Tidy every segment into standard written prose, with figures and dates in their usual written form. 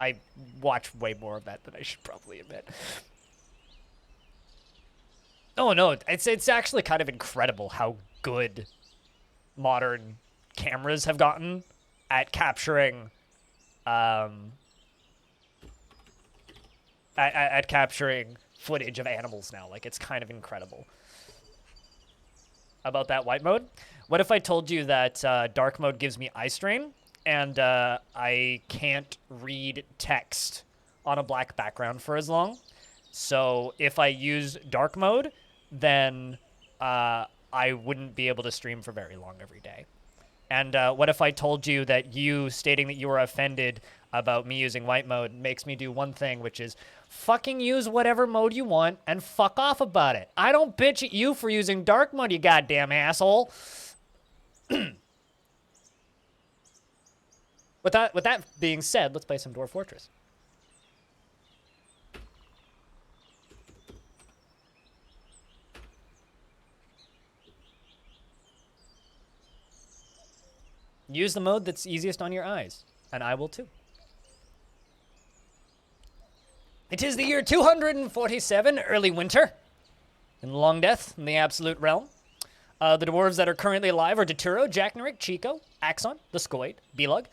I watch way more of that than I should probably admit. Oh no, it's actually kind of incredible how good modern cameras have gotten at capturing um at capturing footage of animals now. Like, it's kind of incredible. About that white mode, what if I told you that dark mode gives me eye strain and I can't read text on a black background for as long? So if I use dark mode, then I wouldn't be able to stream for very long every day. And what if I told you that you stating that you were offended about me using white mode makes me do one thing, which is fucking use whatever mode you want and fuck off about it. I don't bitch at you for using dark mode, you goddamn asshole. With that being said, let's play some Dwarf Fortress. Use the mode that's easiest on your eyes, and I will too. It is the year 247, early winter, in Longdeath, in the Absolute Realm. The dwarves that are currently alive are Daturo, Jackneric, Chico, Axon, the Skoid, Belug,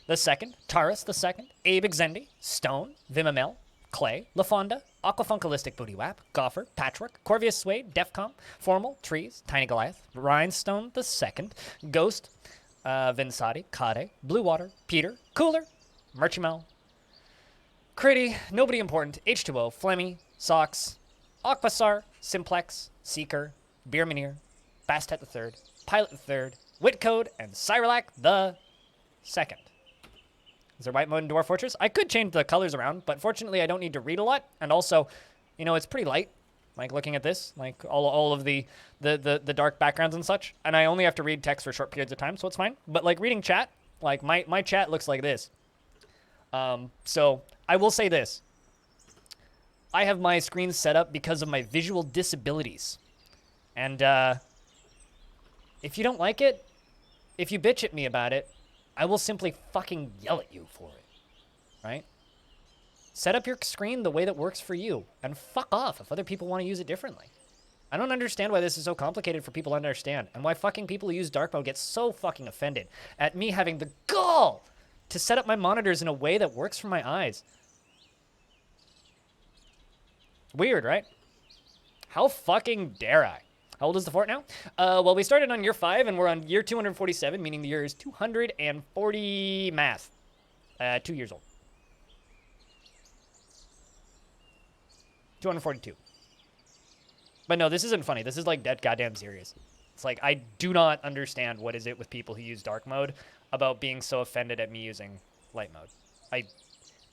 the Second, Taurus, the Second, Abe Exendi, Stone, Vimamel, Clay, LaFonda, Aquafunkalistic Bootywap, Goffer, Patchwork, Corvius Suede, Defcom, Formal, Trees, Tiny Goliath, Rhinestone, the Second, Ghost, Vinsati, Kade, Blue Water, Peter, Cooler, Merchimel, Critty, Nobody Important, H2O, Flemmy, Socks, Aquasar, Simplex, Seeker, Beermanier, Bastet the Third, Pilot the Third, Whitcode, and Cyrillac the Second. Is there white mode in Dwarf Fortress? I could change the colors around, but fortunately I don't need to read a lot, and also, you know, it's pretty light. Like, looking at this, like, all of the dark backgrounds and such, and I only have to read text for short periods of time, so it's fine. But, like, reading chat, like, my chat looks like this. So, I will say this. I have my screen set up because of my visual disabilities. And, if you don't like it, if you bitch at me about it, I will simply fucking yell at you for it. Right? Set up your screen the way that works for you, and fuck off if other people want to use it differently. I don't understand why this is so complicated for people to understand, and why fucking people who use dark mode get so fucking offended at me having the gall to set up my monitors in a way that works for my eyes. Weird, right? How fucking dare I? How old is the fort now? Well, we started on year 5, and we're on year 247, meaning the year is 240 math. 2 years old. 242. But no, this isn't funny. This is like dead goddamn serious. It's like, I do not understand what is it with people who use dark mode about being so offended at me using light mode.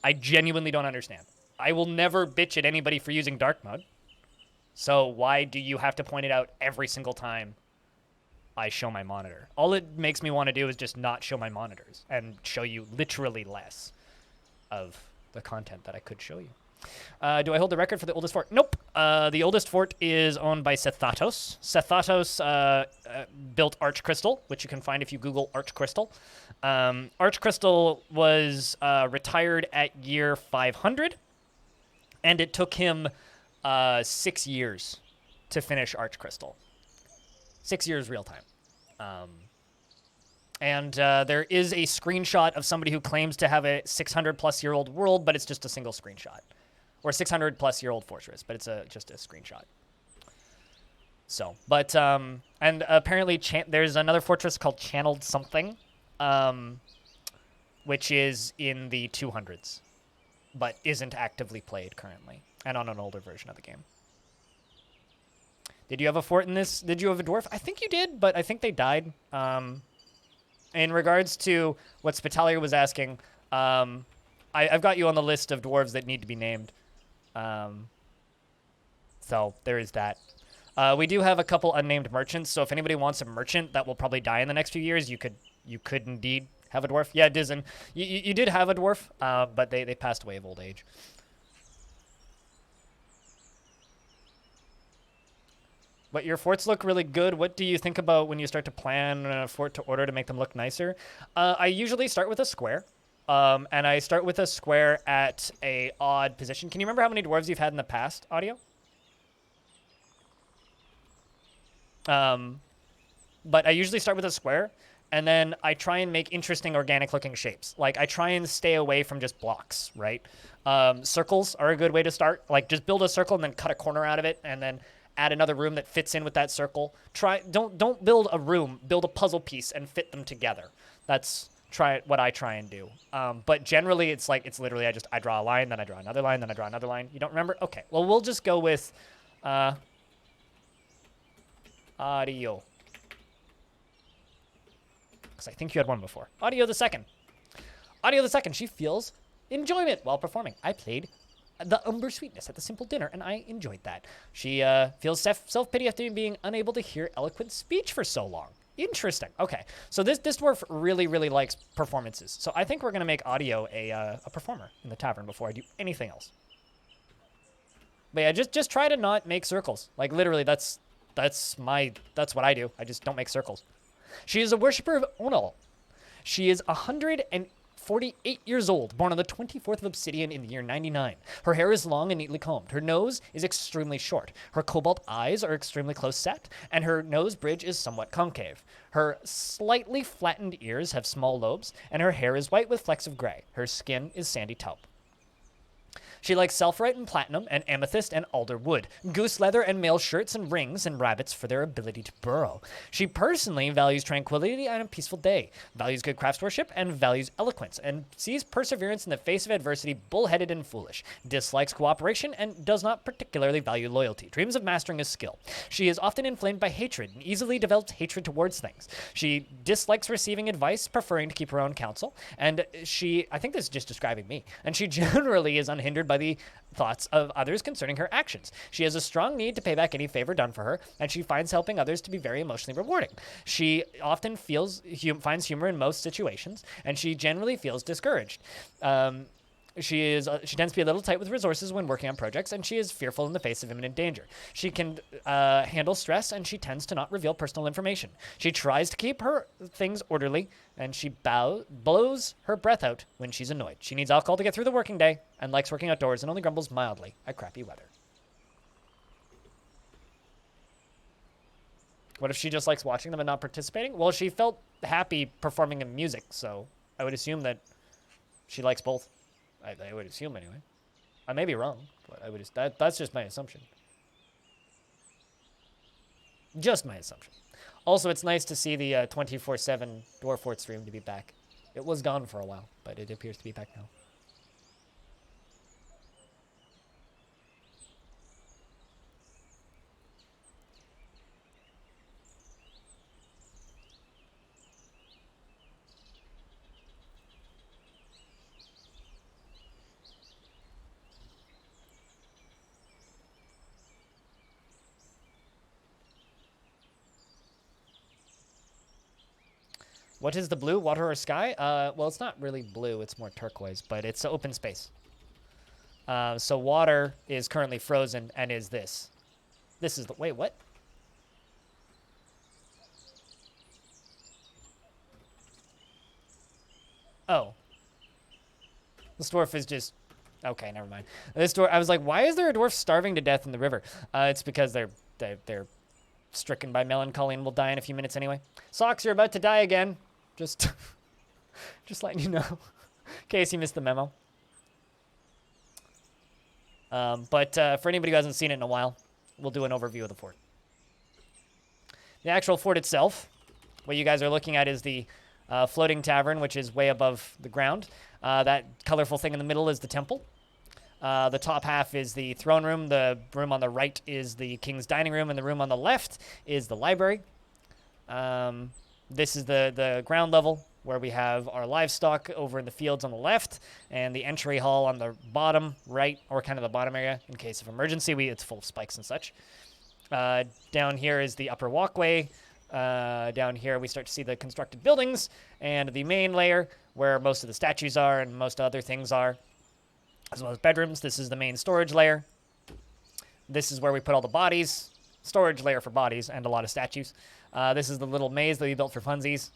I genuinely don't understand. I will never bitch at anybody for using dark mode. So why do you have to point it out every single time I show my monitor? All it makes me want to do is just not show my monitors and show you literally less of the content that I could show you. Do I hold the record for the oldest fort? Nope. The oldest fort is owned by Sethatos. Sethatos built Arch Crystal, which you can find if you Google Arch Crystal. Arch Crystal was retired at year 500, and it took him 6 years to finish Arch Crystal. 6 years real time. And there is a screenshot of somebody who claims to have a 600-plus-year-old world, but it's just a single screenshot. Or 600-plus-year-old fortress, but it's just a screenshot. So, but, and apparently there's another fortress called Channeled Something, which is in the 200s, but isn't actively played currently, and on an older version of the game. Did you have a fort in this? Did you have a dwarf? I think you did, but I think they died. In regards to what Spitalia was asking, I've got you on the list of dwarves that need to be named. So there is that. We do have a couple unnamed merchants, so if anybody wants a merchant that will probably die in the next few years, you could indeed have a dwarf. Yeah, Dizen, you did have a dwarf, but they passed away of old age. But your forts look really good. What do you think about when you start to plan a fort to order to make them look nicer? I usually start with a square. And I start with a square at a odd position. Can you remember how many dwarves you've had in the past, Audio? But I usually start with a square, and then I try and make interesting organic-looking shapes. Like, I try and stay away from just blocks, right? Circles are a good way to start. Like, just build a circle and then cut a corner out of it, and then add another room that fits in with that circle. Don't build a room. Build a puzzle piece and fit them together. That's what I try and do. But generally, it's literally I draw a line, then I draw another line, then I draw another line. You don't remember? Okay. Well, we'll just go with Audio. Because I think you had one before. Audio the second. Audio the second. She feels enjoyment while performing. I played the Umber Sweetness at the Simple Dinner, and I enjoyed that. She feels self-pity after being unable to hear eloquent speech for so long. Interesting. Okay. So this dwarf really, really likes performances. So I think we're going to make Audio a performer in the tavern before I do anything else. But yeah, just try to not make circles. Like, literally, that's what I do. I just don't make circles. She is a worshiper of Onal. She is 148 years old, born on the 24th of Obsidian in the year 99. Her hair is long and neatly combed. Her nose is extremely short. Her cobalt eyes are extremely close set, and her nose bridge is somewhat concave. Her slightly flattened ears have small lobes, and her hair is white with flecks of gray. Her skin is sandy taupe. She likes selfrite and platinum and amethyst and alder wood, goose leather and male shirts and rings and rabbits for their ability to burrow. She personally values tranquility and a peaceful day, values good craftsmanship and values eloquence, and sees perseverance in the face of adversity bullheaded and foolish, dislikes cooperation and does not particularly value loyalty, dreams of mastering a skill. She is often inflamed by hatred and easily develops hatred towards things. She dislikes receiving advice, preferring to keep her own counsel, and I think this is just describing me, and she generally is unhindered by the thoughts of others concerning her actions. She has a strong need to pay back any favor done for her, and she finds helping others to be very emotionally rewarding. She often finds humor in most situations, and she generally feels discouraged. She tends to be a little tight with resources when working on projects, and she is fearful in the face of imminent danger. She can handle stress, and she tends to not reveal personal information. She tries to keep her things orderly, and she blows her breath out when she's annoyed. She needs alcohol to get through the working day, and likes working outdoors, and only grumbles mildly at crappy weather. What if she just likes watching them and not participating? Well, she felt happy performing in music, so I would assume that she likes both. I would assume anyway. I may be wrong, but that's just my assumption. Just my assumption. Also, it's nice to see the 24/7 Dwarf Fort stream to be back. It was gone for a while, but it appears to be back now. What is the blue? Water or sky? Well, it's not really blue. It's more turquoise, but it's open space. So water is currently frozen and is this. This is the... Wait, what? Oh. This dwarf is just... Okay, never mind. This dwarf... I was like, why is there a dwarf starving to death in the river? It's because they're stricken by melancholy and will die in a few minutes anyway. Socks, you're about to die again. Just letting you know, in case you missed the memo. But for anybody who hasn't seen it in a while, we'll do an overview of the fort. The actual fort itself, what you guys are looking at is the floating tavern, which is way above the ground. That colorful thing in the middle is the temple. The top half is the throne room. The room on the right is the king's dining room, and the room on the left is the library. This is the ground level, where we have our livestock over in the fields on the left, and the entry hall on the bottom right, or kind of the bottom area in case of emergency. It's full of spikes and such. Down here is the upper walkway. Down here we start to see the constructed buildings, and the main layer, where most of the statues are and most other things are, as well as bedrooms. This is the main storage layer. This is where we put all the bodies. Storage layer for bodies and a lot of statues. This is the little maze that we built for funsies.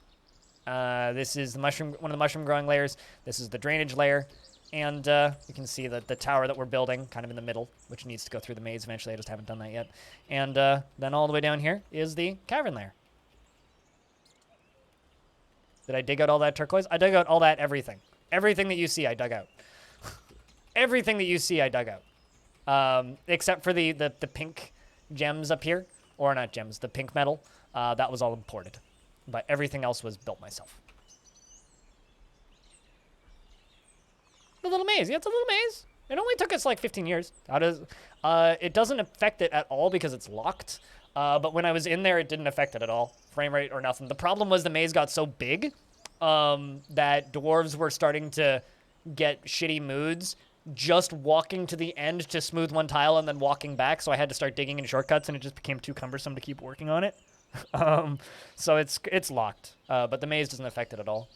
This is the one of the mushroom growing layers. This is the drainage layer. And you can see the tower that we're building kind of in the middle, which needs to go through the maze eventually. I just haven't done that yet. And then all the way down here is the cavern layer. Did I dig out all that turquoise? I dug out all that everything. Everything that you see, I dug out. Everything that you see, I dug out. Except for the pink gems up here. Or not gems, the pink metal. That was all imported. But everything else was built myself. The little maze. Yeah, it's a little maze. It only took us like 15 years. It doesn't affect it at all because it's locked. But when I was in there, it didn't affect it at all. Frame rate or nothing. The problem was the maze got so big that dwarves were starting to get shitty moods just walking to the end to smooth one tile and then walking back. So I had to start digging in shortcuts, and it just became too cumbersome to keep working on it. So it's locked. But the maze doesn't affect it at all.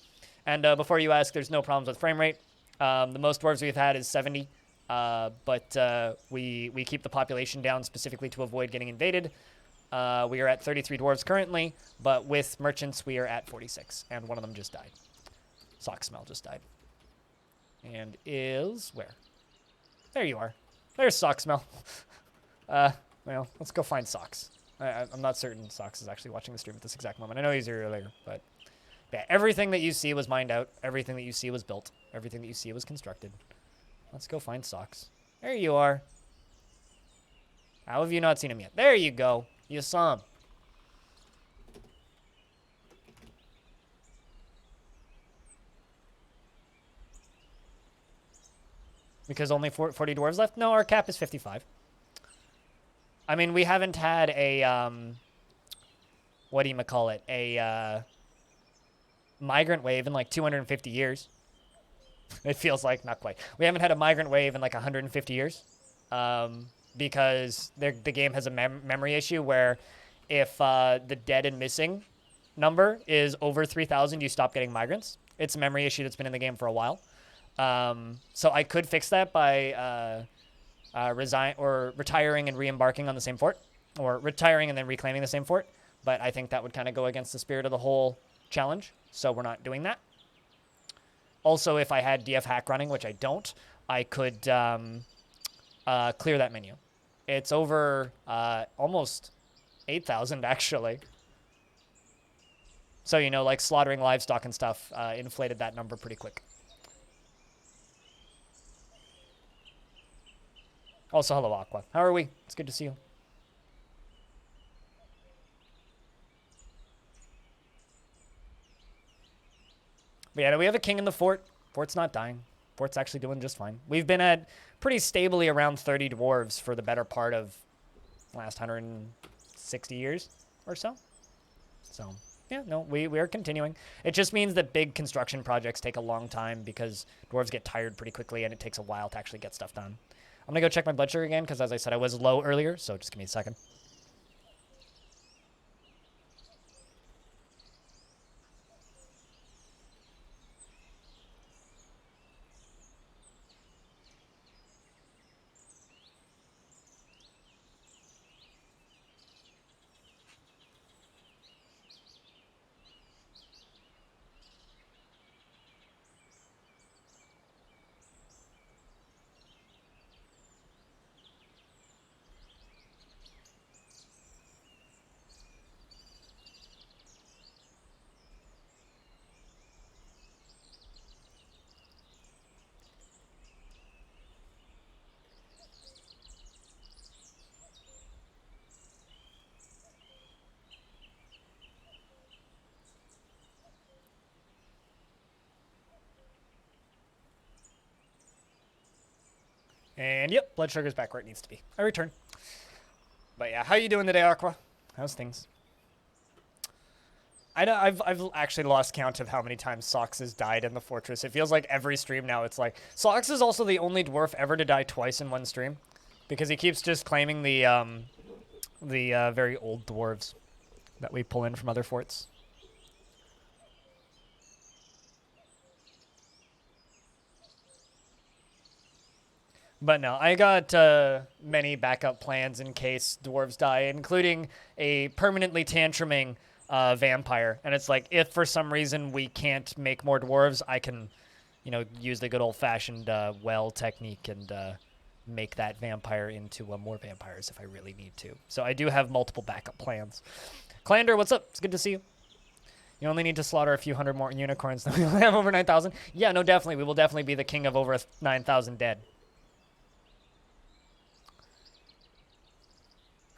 And before you ask, there's no problems with frame rate. The most dwarves we've had is 70, but we keep the population down specifically to avoid getting invaded. We are at 33 dwarves currently, but with merchants we are at 46, and one of them just died. Sock Smell just died. And is where? There you are. There's Sock Smell. Well, let's go find Socks. I'm not certain Socks is actually watching the stream at this exact moment. I know he's here earlier, but yeah, everything that you see was mined out. Everything that you see was built. Everything that you see was constructed. Let's go find Socks. There you are. How have you not seen him yet? There you go. You saw him. Because only 40 dwarves left? No, our cap is 55. I mean, we haven't had a, what do you call it? A, migrant wave in like 250 years. It feels like, not quite. We haven't had a migrant wave in like 150 years. Because the game has a memory issue where if the dead and missing number is over 3,000, you stop getting migrants. It's a memory issue that's been in the game for a while. So I could fix that by retiring and re-embarking on the same fort, or retiring and then reclaiming the same fort. But I think that would kind of go against the spirit of the whole challenge, so we're not doing that. Also, if I had DF hack running, which I don't, I could clear that menu. It's over almost 8,000 actually. So, you know, like slaughtering livestock and stuff inflated that number pretty quick. Also, hello, Aqua. How are we? It's good to see you. But yeah, we have a king in the fort. Fort's not dying. Fort's actually doing just fine. We've been at pretty stably around 30 dwarves for the better part of the last 160 years or so. So, yeah, no, we are continuing. It just means that big construction projects take a long time because dwarves get tired pretty quickly and it takes a while to actually get stuff done. I'm going to go check my blood sugar again because, as I said, I was low earlier, so just give me a second. And yep, blood sugar's back where it needs to be. I return. But yeah, how you doing today, Aqua? How's things? I know I've actually lost count of how many times Socks has died in the fortress. It feels like every stream now it's like Socks is also the only dwarf ever to die twice in one stream, because he keeps just claiming the very old dwarves that we pull in from other forts. But no, I got many backup plans in case dwarves die, including a permanently tantruming vampire. And it's like, if for some reason we can't make more dwarves, I can, you know, use the good old-fashioned well technique and make that vampire into more vampires if I really need to. So I do have multiple backup plans. Clander, what's up? It's good to see you. You only need to slaughter a few hundred more unicorns than we have over 9,000. Yeah, no, definitely. We will definitely be the king of over 9,000 dead.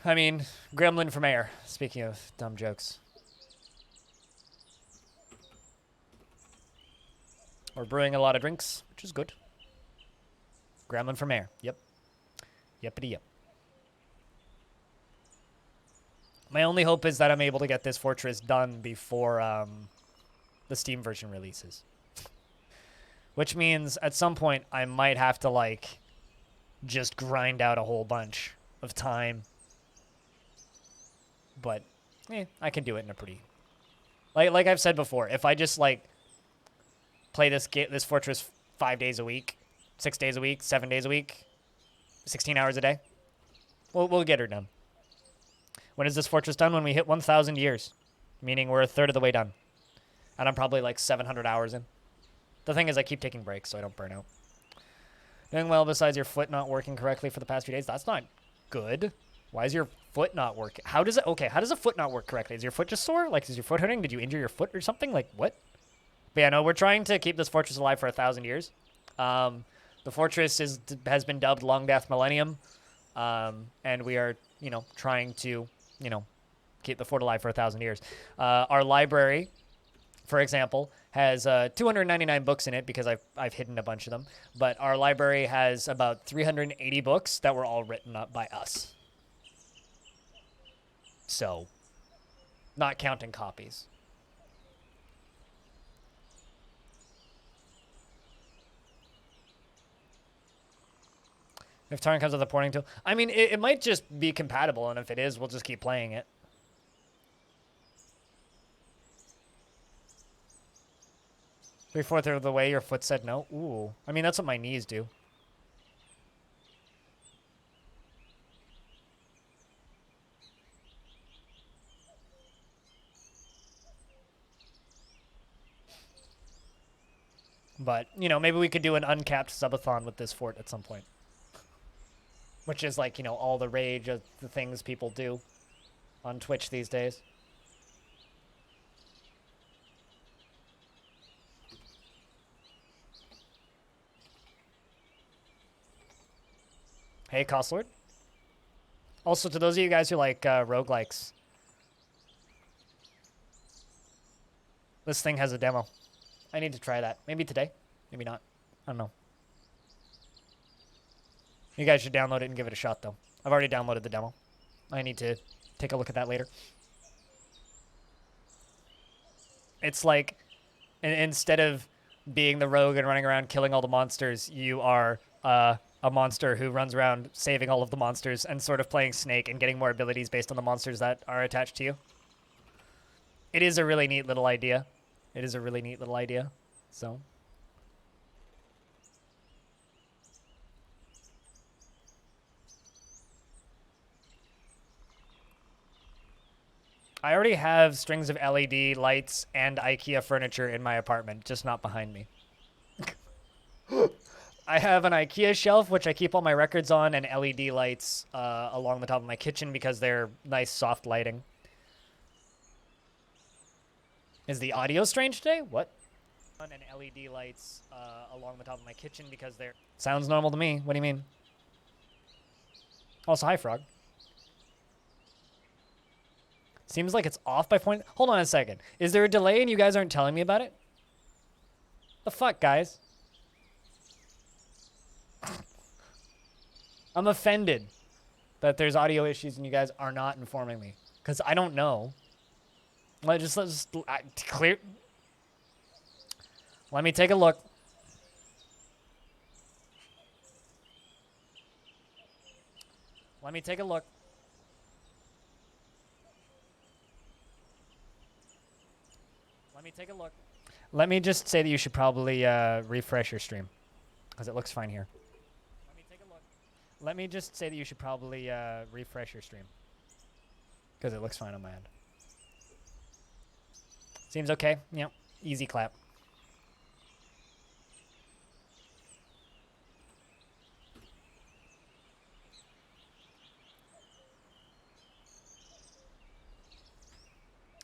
I mean, gremlin from air. Speaking of dumb jokes. We're brewing a lot of drinks, which is good. Gremlin from air. Yep. Yepity yep. My only hope is that I'm able to get this fortress done before the Steam version releases. Which means at some point I might have to, like, just grind out a whole bunch of time. But, I can do it in a pretty... Like I've said before, if I just, like, play this fortress 5 days a week, 6 days a week, 7 days a week, 16 hours a day, we'll get her done. When is this fortress done? When we hit 1,000 years. Meaning we're a third of the way done. And I'm probably like 700 hours in. The thing is I keep taking breaks so I don't burn out. Doing well besides your foot not working correctly for the past few days. That's not good. Why is your foot not working? How does a foot not work correctly? Is your foot just sore? Like, is your foot hurting? Did you injure your foot or something? Like, what? But yeah, no, we're trying to keep this fortress alive for 1,000 years. The fortress has been dubbed Longdeath Millennium. And we are, you know, trying to... you know, keep the fort alive for 1,000 years. Our library, for example, has 299 books in it because I've hidden a bunch of them. But our library has about 380 books that were all written up by us. So, not counting copies. If Tarn comes with a porting tool. I mean, it might just be compatible, and if it is, we'll just keep playing it. Three-fourths of the way, your foot said no? Ooh. I mean, that's what my knees do. But, you know, maybe we could do an uncapped subathon with this fort at some point. Which is like, you know, all the rage of the things people do on Twitch these days. Hey, Costlord. Also, to those of you guys who like roguelikes, this thing has a demo. I need to try that. Maybe today. Maybe not. I don't know. You guys should download it and give it a shot, though. I've already downloaded the demo. I need to take a look at that later. It's like, instead of being the rogue and running around killing all the monsters, you are a monster who runs around saving all of the monsters and sort of playing Snake and getting more abilities based on the monsters that are attached to you. It is a really neat little idea. It is a really neat little idea. So... I already have strings of LED lights and IKEA furniture in my apartment, just not behind me. I have an IKEA shelf, which I keep all my records on, and LED lights along the top of my kitchen because they're nice, soft lighting. Is the audio strange today? What? And LED lights along the top of my kitchen because they're... Sounds normal to me. What do you mean? Also, hi, Frog. Seems like it's off by point. Hold on a second. Is there a delay and you guys aren't telling me about it? The fuck, guys? I'm offended that there's audio issues and you guys are not informing me. Because I don't know. Let's just clear. Let me take a look. Let me take a look. Let me take a look. Let me just say that you should probably refresh your stream, because it looks fine here. Let me take a look. Let me just say that you should probably refresh your stream, because it looks fine on my end. Seems okay. Yep. Easy clap.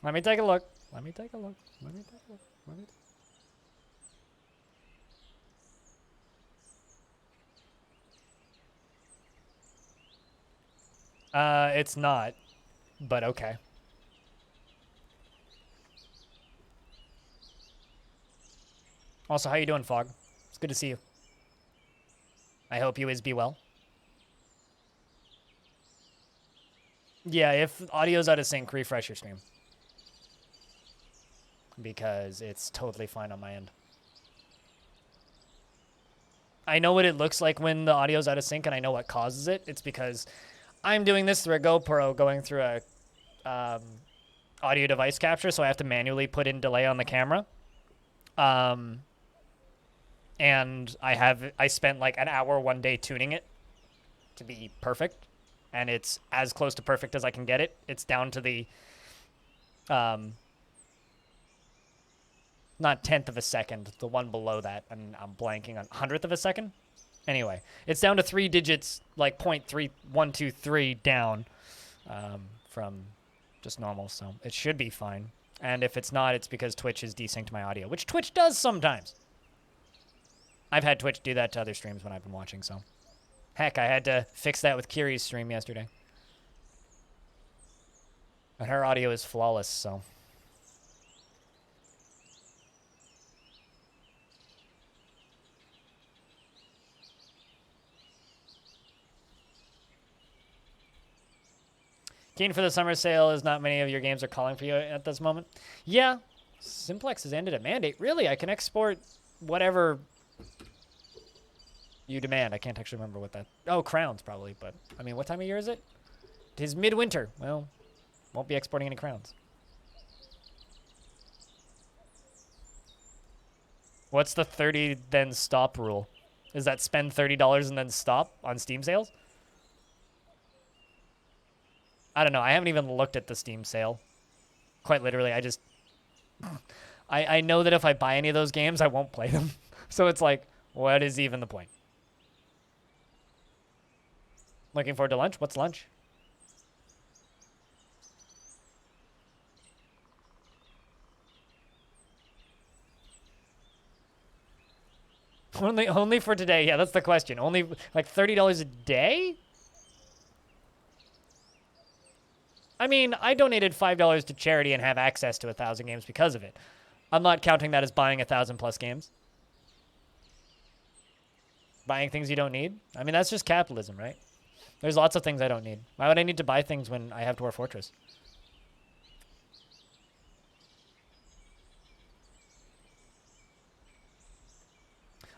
Let me take a look. Let me take a look. Let me take a look. Let me it's not, but okay. Also, how you doing, Fog? It's good to see you. I hope you is be well. Yeah, if audio's out of sync, refresh your stream. Because it's totally fine on my end. I know what it looks like when the audio's out of sync, and I know what causes it. It's because I'm doing this through a GoPro going through a audio device capture, so I have to manually put in delay on the camera. And I spent like an hour one day tuning it to be perfect, and it's as close to perfect as I can get it. It's down to the not 10th of a second, the one below that, and I'm blanking on 100th of a second. Anyway, it's down to 3 digits, like 0.3123 down from just normal, so it should be fine. And if it's not, it's because Twitch has desynced my audio, which Twitch does sometimes. I've had Twitch do that to other streams when I've been watching, so. Heck, I had to fix that with Kiri's stream yesterday. And her audio is flawless, so. Keen for the summer sale is not many of your games are calling for you at this moment. Yeah, Simplex has ended a mandate. Really, I can export whatever you demand. I can't actually remember what that... Oh, crowns probably, but... I mean, what time of year is it? It is midwinter. Well, won't be exporting any crowns. What's the 30 then stop rule? Is that spend $30 and then stop on Steam sales? I don't know. I haven't even looked at the Steam sale. Quite literally, I just... I know that if I buy any of those games, I won't play them. So it's like, what is even the point? Looking forward to lunch? What's lunch? Only for today. Yeah, that's the question. Only like $30 a day? I mean, I donated $5 to charity and have access to 1,000 games because of it. I'm not counting that as buying 1,000+ games. Buying things you don't need? I mean, that's just capitalism, right? There's lots of things I don't need. Why would I need to buy things when I have Dwarf Fortress?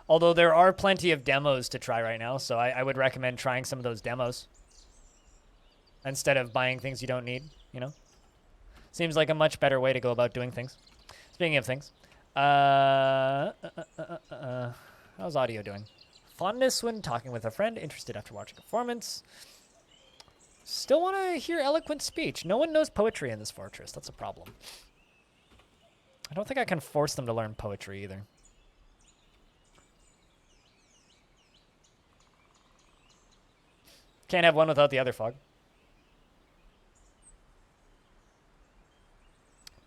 Although there are plenty of demos to try right now, so I would recommend trying some of those demos instead of buying things you don't need, you know? Seems like a much better way to go about doing things. Speaking of things, how's audio doing? Fondness when talking with a friend, interested after watching a performance. Still want to hear eloquent speech. No one knows poetry in this fortress. That's a problem. I don't think I can force them to learn poetry either. Can't have one without the other, Fog.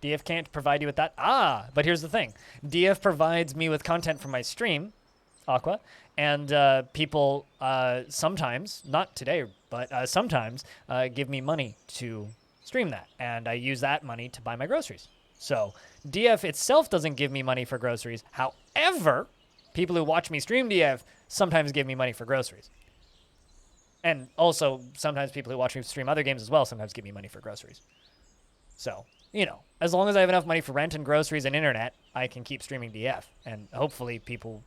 DF can't provide you with that. Ah, but here's the thing. DF provides me with content from my stream, Aqua, and people sometimes, not today, but sometimes give me money to stream that. And I use that money to buy my groceries. So DF itself doesn't give me money for groceries. However, people who watch me stream DF sometimes give me money for groceries. And also, sometimes people who watch me stream other games as well sometimes give me money for groceries. So, you know, as long as I have enough money for rent and groceries and internet, I can keep streaming DF. And hopefully people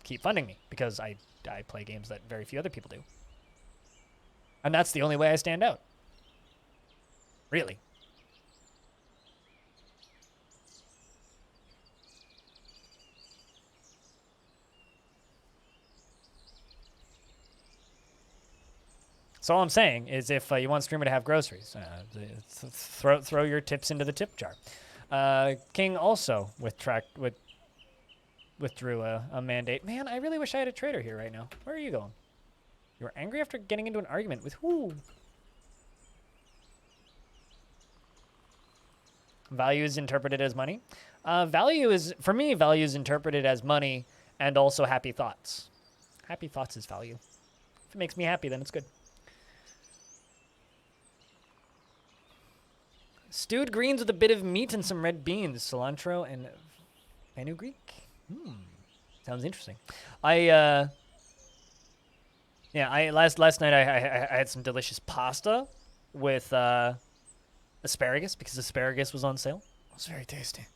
keep funding me, because I play games that very few other people do. And that's the only way I stand out. Really. So all I'm saying is if you want a streamer to have groceries, throw your tips into the tip jar. King also withdrew a mandate. Man, I really wish I had a trader here right now. Where are you going? You're angry after getting into an argument with who? Value is interpreted as money. Value is, for me, value is interpreted as money and also happy thoughts. Happy thoughts is value. If it makes me happy, then it's good. Stewed greens with a bit of meat and some red beans, cilantro and fenugreek. Sounds interesting. Last night I had some delicious pasta with asparagus because asparagus was on sale. It was very tasty.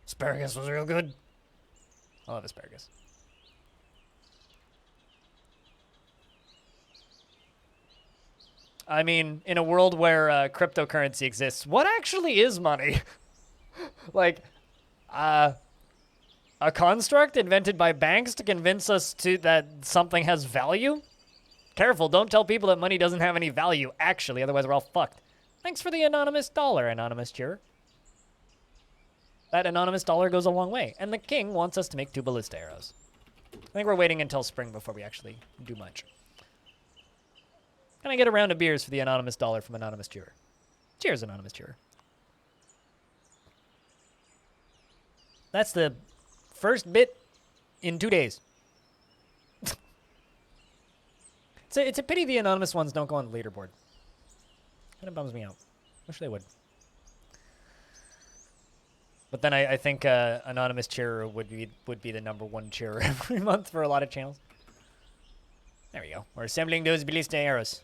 Asparagus was real good. I love asparagus. I mean, in a world where cryptocurrency exists, what actually is money? Like, a construct invented by banks to convince us that something has value? Careful, don't tell people that money doesn't have any value, actually, otherwise we're all fucked. Thanks for the anonymous dollar, anonymous cheerer. That anonymous dollar goes a long way, and the king wants us to make 2 ballista arrows. I think we're waiting until spring before we actually do much. Can I get a round of beers for the anonymous dollar from anonymous cheerer? Cheers, anonymous cheerer. That's the first bit in 2 days. It's a pity the anonymous ones don't go on the leaderboard. Kind of bums me out. Wish they would. But then I think anonymous cheerer would be the #1 cheerer every month for a lot of channels. There we go. We're assembling those ballista arrows.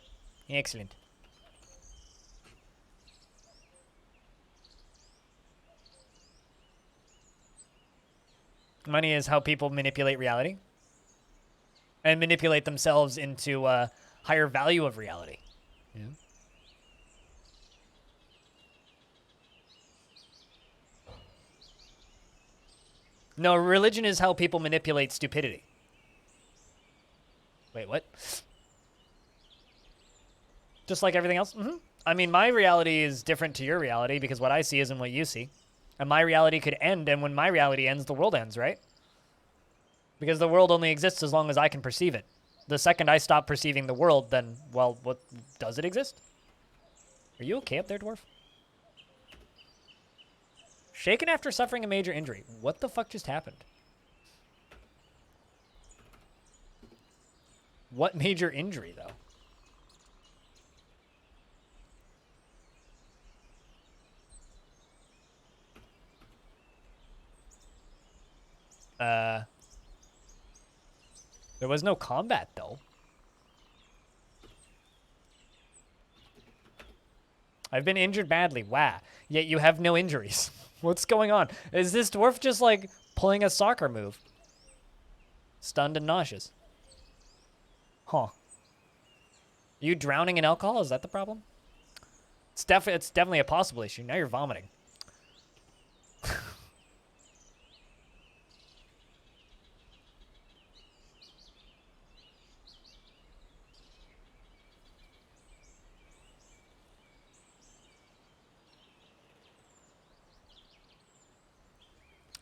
Excellent. Money is how people manipulate reality. And manipulate themselves into a higher value of reality. Yeah. No, religion is how people manipulate stupidity. Wait, what? Just like everything else? I mean, my reality is different to your reality because what I see isn't what you see. And my reality could end, and when my reality ends, the world ends, right? Because the world only exists as long as I can perceive it. The second I stop perceiving the world, then, well, what does it exist? Are you okay up there, Dwarf? Shaken after suffering a major injury. What the fuck just happened? What major injury, though? There was no combat, though. I've been injured badly. Wow. Yet you have no injuries. What's going on? Is this dwarf just, like, pulling a soccer move? Stunned and nauseous. Huh. Are you drowning in alcohol? Is that the problem? It's definitely a possible issue. Now you're vomiting.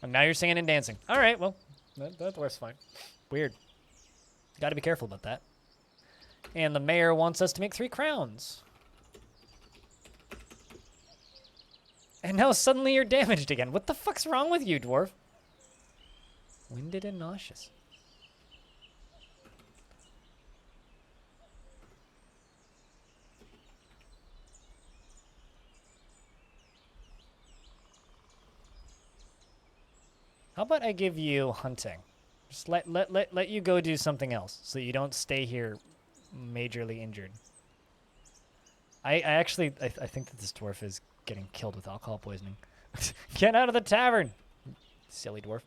And now you're singing and dancing. All right, well, that works fine. Weird. Got to be careful about that. And the mayor wants us to make 3 crowns. And now suddenly you're damaged again. What the fuck's wrong with you, dwarf? Winded and nauseous. How about I give you hunting? Just let you go do something else so that you don't stay here majorly injured. I think that this dwarf is getting killed with alcohol poisoning. Get out of the tavern! Silly dwarf.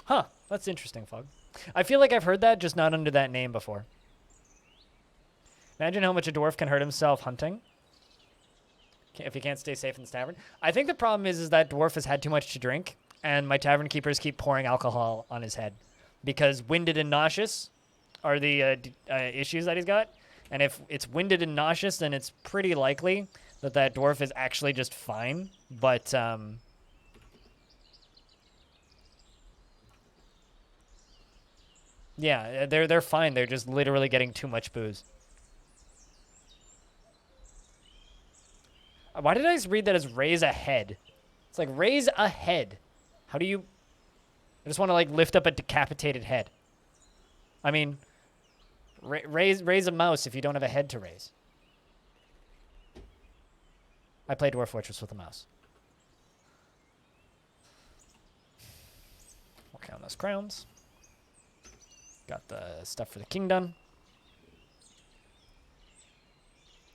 Huh, that's interesting, Fog. I feel like I've heard that, just not under that name before. Imagine how much a dwarf can hurt himself hunting. if he can't stay safe in this tavern. I think the problem is that Dwarf has had too much to drink, and my tavern keepers keep pouring alcohol on his head, because winded and nauseous are the issues that he's got. And if it's winded and nauseous, then it's pretty likely that that dwarf is actually just fine. But yeah, they're fine. They're just literally getting too much booze. Why did I read that as raise a head? It's like raise a head. How do you? I just want to like lift up a decapitated head. I mean, raise a mouse if you don't have a head to raise. I play Dwarf Fortress with a mouse. We'll count those crowns. Got the stuff for the king done.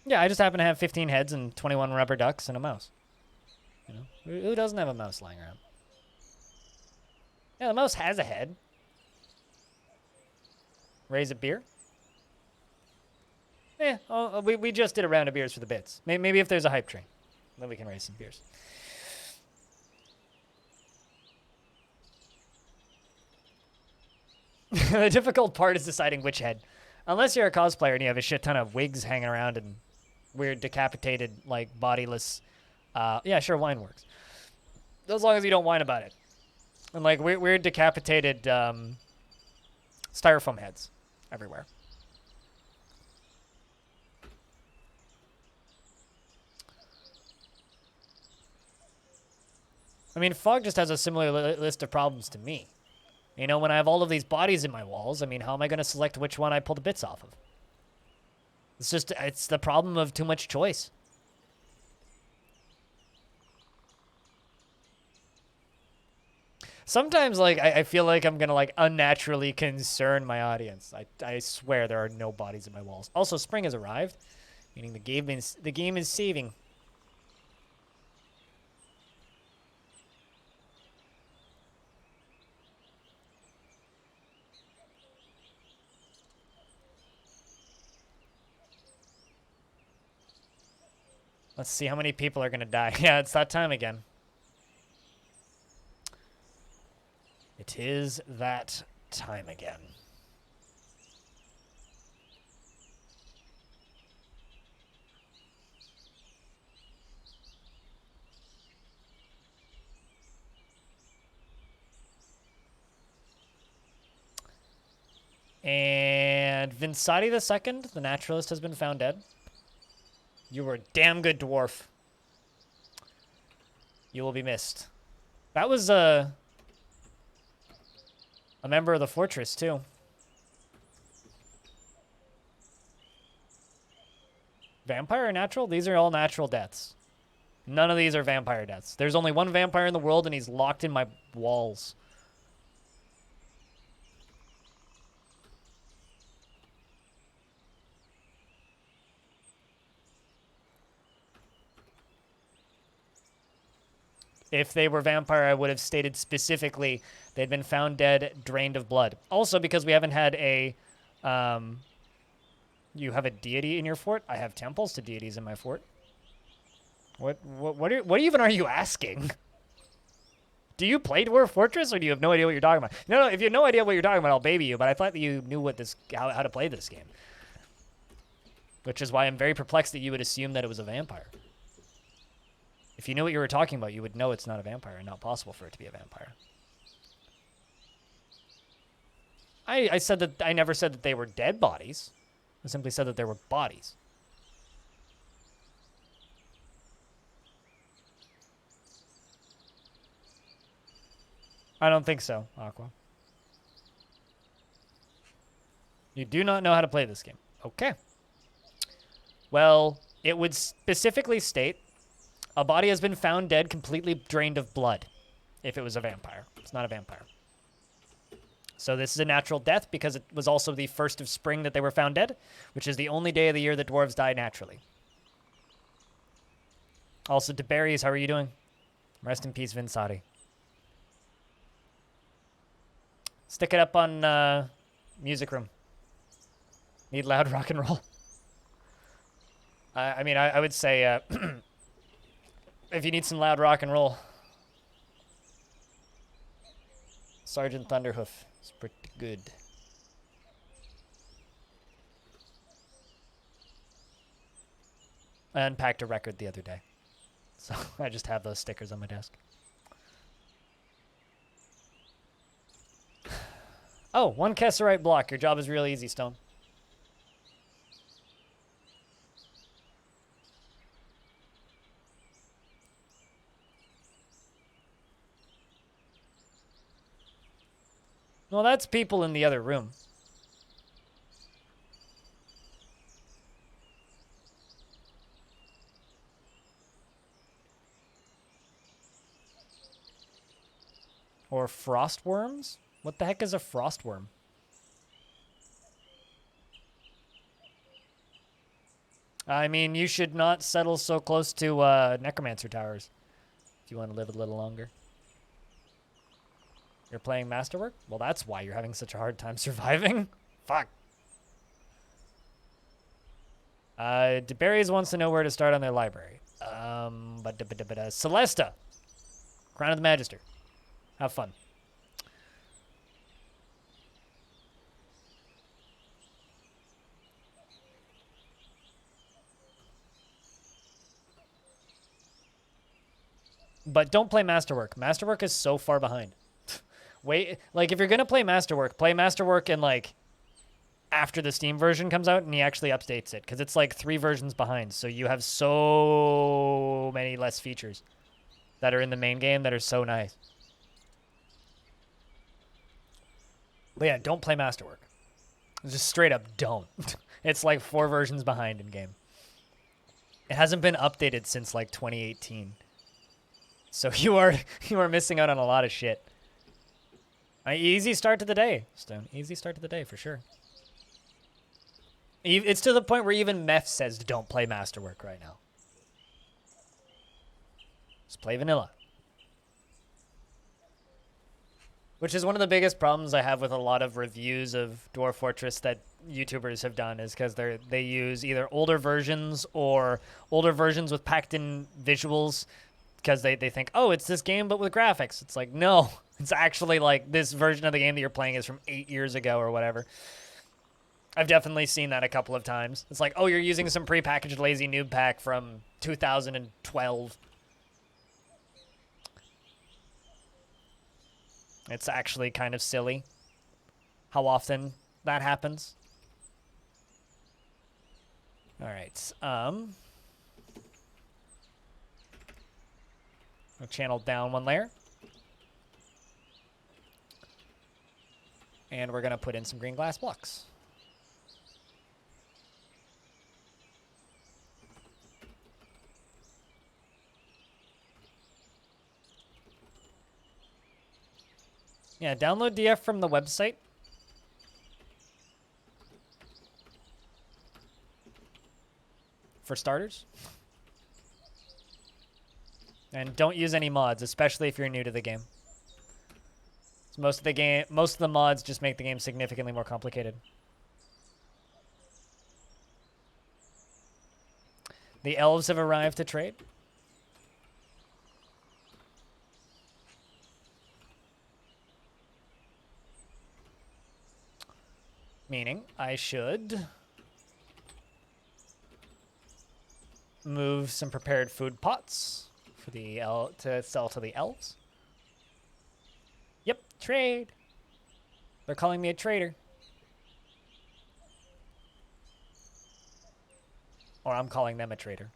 Yeah, I just happen to have 15 heads and 21 rubber ducks and a mouse. You know, who doesn't have a mouse lying around? Yeah, the mouse has a head. Raise a beer? Yeah, we just did a round of beers for the bits. Maybe if there's a hype train, then we can raise some beers. The difficult part is deciding which head. Unless you're a cosplayer and you have a shit ton of wigs hanging around and weird decapitated, like, bodiless... yeah, sure, wine works. As long as you don't whine about it. And, like, weird decapitated styrofoam heads everywhere. I mean, Fog just has a similar list of problems to me. You know, when I have all of these bodies in my walls, I mean, how am I going to select which one I pull the bits off of? It's the problem of too much choice. Sometimes, like, I feel like I'm going to, like, unnaturally concern my audience. I swear there are no bodies in my walls. Also, spring has arrived, meaning the game is saving. Let's see how many people are going to die. Yeah, it's that time again. It is that time again. And Vinsati II, the naturalist, has been found dead. You were a damn good dwarf. You will be missed. That was a member of the fortress, too. Vampire or natural? These are all natural deaths. None of these are vampire deaths. There's only one vampire in the world, and he's locked in my walls. If they were vampire, I would have stated specifically they'd been found dead, drained of blood. Also, because we haven't had a... you have a deity in your fort? I have temples to deities in my fort. What even are you asking? Do you play Dwarf Fortress, or do you have no idea what you're talking about? No, if you have no idea what you're talking about, I'll baby you, but I thought that you knew what how to play this game. Which is why I'm very perplexed that you would assume that it was a vampire. If you knew what you were talking about, you would know it's not a vampire and not possible for it to be a vampire. I said that I never said that they were dead bodies. I simply said that there were bodies. I don't think so, Aqua. You do not know how to play this game. Okay. Well, it would specifically state a body has been found dead, completely drained of blood, if it was a vampire. It's not a vampire. So this is a natural death because it was also the 1st of spring that they were found dead, which is the only day of the year that dwarves die naturally. Also, DeBerries, how are you doing? Rest in peace, Vinsati. Stick it up on music room. Need loud rock and roll. I mean, I would say if you need some loud rock and roll. Sergeant Thunderhoof is pretty good. I unpacked a record the other day, so I just have those stickers on my desk. Oh, 1 Kesserite block. Your job is real easy, Stone. Well, that's people in the other room. Or frost worms? What the heck is a frost worm? I mean, you should not settle so close to necromancer towers if you want to live a little longer. You're playing Masterwork? Well, that's why you're having such a hard time surviving. Fuck. DeBerries wants to know where to start on their library. Celesta. Crown of the Magister. Have fun. But don't play Masterwork. Masterwork is so far behind. Wait, like, if you're going to play Masterwork in, like, after the Steam version comes out and he actually updates it. Because it's, like, 3 versions behind. So you have so many less features that are in the main game that are so nice. But yeah, don't play Masterwork. Just straight up don't. It's, like, 4 versions behind in game. It hasn't been updated since, like, 2018. So you are missing out on a lot of shit. Easy start to the day, Stone. Easy start to the day, for sure. It's to the point where even Meth says don't play Masterwork right now. Just play vanilla. Which is one of the biggest problems I have with a lot of reviews of Dwarf Fortress that YouTubers have done, is because they use either older versions or older versions with packed in visuals, because they think, oh, it's this game but with graphics. It's like, no. It's actually like this version of the game that you're playing is from 8 years ago or whatever. I've definitely seen that a couple of times. It's like, oh, you're using some prepackaged lazy noob pack from 2012. It's actually kind of silly how often that happens. All right. I'll channel down 1 layer. And we're going to put in some green glass blocks. Yeah, download DF from the website. For starters. And don't use any mods, especially if you're new to the game. Most of the mods just make the game significantly more complicated. The elves have arrived to trade. Meaning I should move some prepared food pots for the to sell to the elves. Yep, trade. They're calling me a traitor. Or I'm calling them a traitor.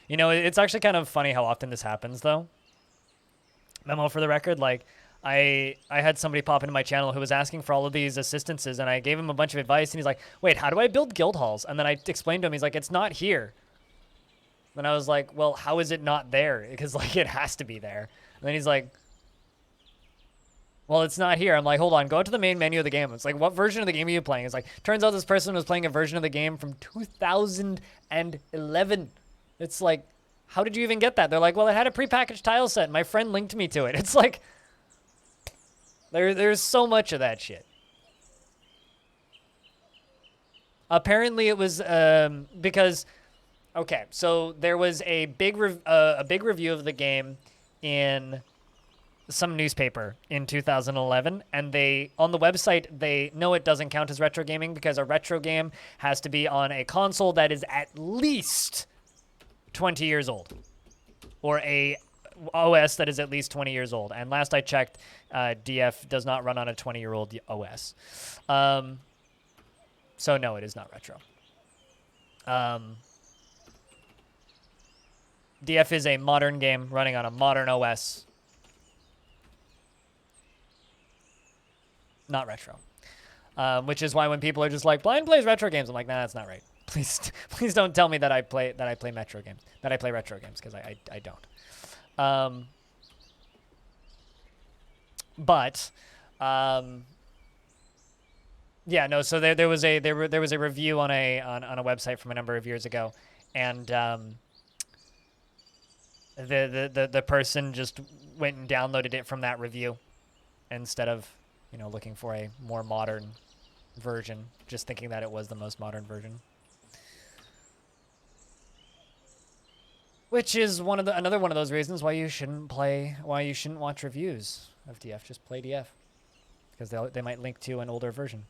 You know, it's actually kind of funny how often this happens, though. Memo for the record, like, I had somebody pop into my channel who was asking for all of these assistances, and I gave him a bunch of advice, and he's like, wait, how do I build guild halls? And then I explained to him, he's like, it's not here. And I was like, well, how is it not there? Because, like, it has to be there. And then he's like, well, it's not here. I'm like, hold on, go to the main menu of the game. It's like, what version of the game are you playing? It's like, turns out this person was playing a version of the game from 2011. It's like, how did you even get that? They're like, well, it had a prepackaged tile set. My friend linked me to it. It's like, there's so much of that shit. Apparently it was because okay, so there was a big review of the game in some newspaper in 2011, and they on the website they know it doesn't count as retro gaming because a retro game has to be on a console that is at least 20 years old, or a OS that is at least 20 years old. And last I checked, DF does not run on a 20-year-old OS. So no, it is not retro. DF is a modern game running on a modern OS. Not retro. Which is why when people are just like, Blind plays retro games, I'm like, nah, that's not right. Please don't tell me that I play retro games, because I don't. Yeah, no. So there was a review on a website from a number of years ago, and the person just went and downloaded it from that review instead of looking for a more modern version, just thinking that it was the most modern version. Which is another one of those reasons why you shouldn't watch reviews of DF. Just play DF, because they might link to an older version.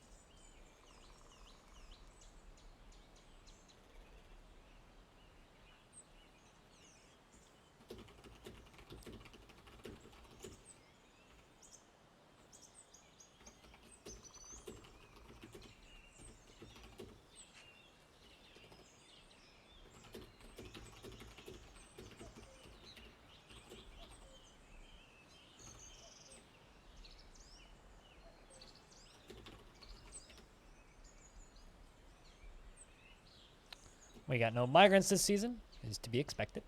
We got no migrants this season, is to be expected.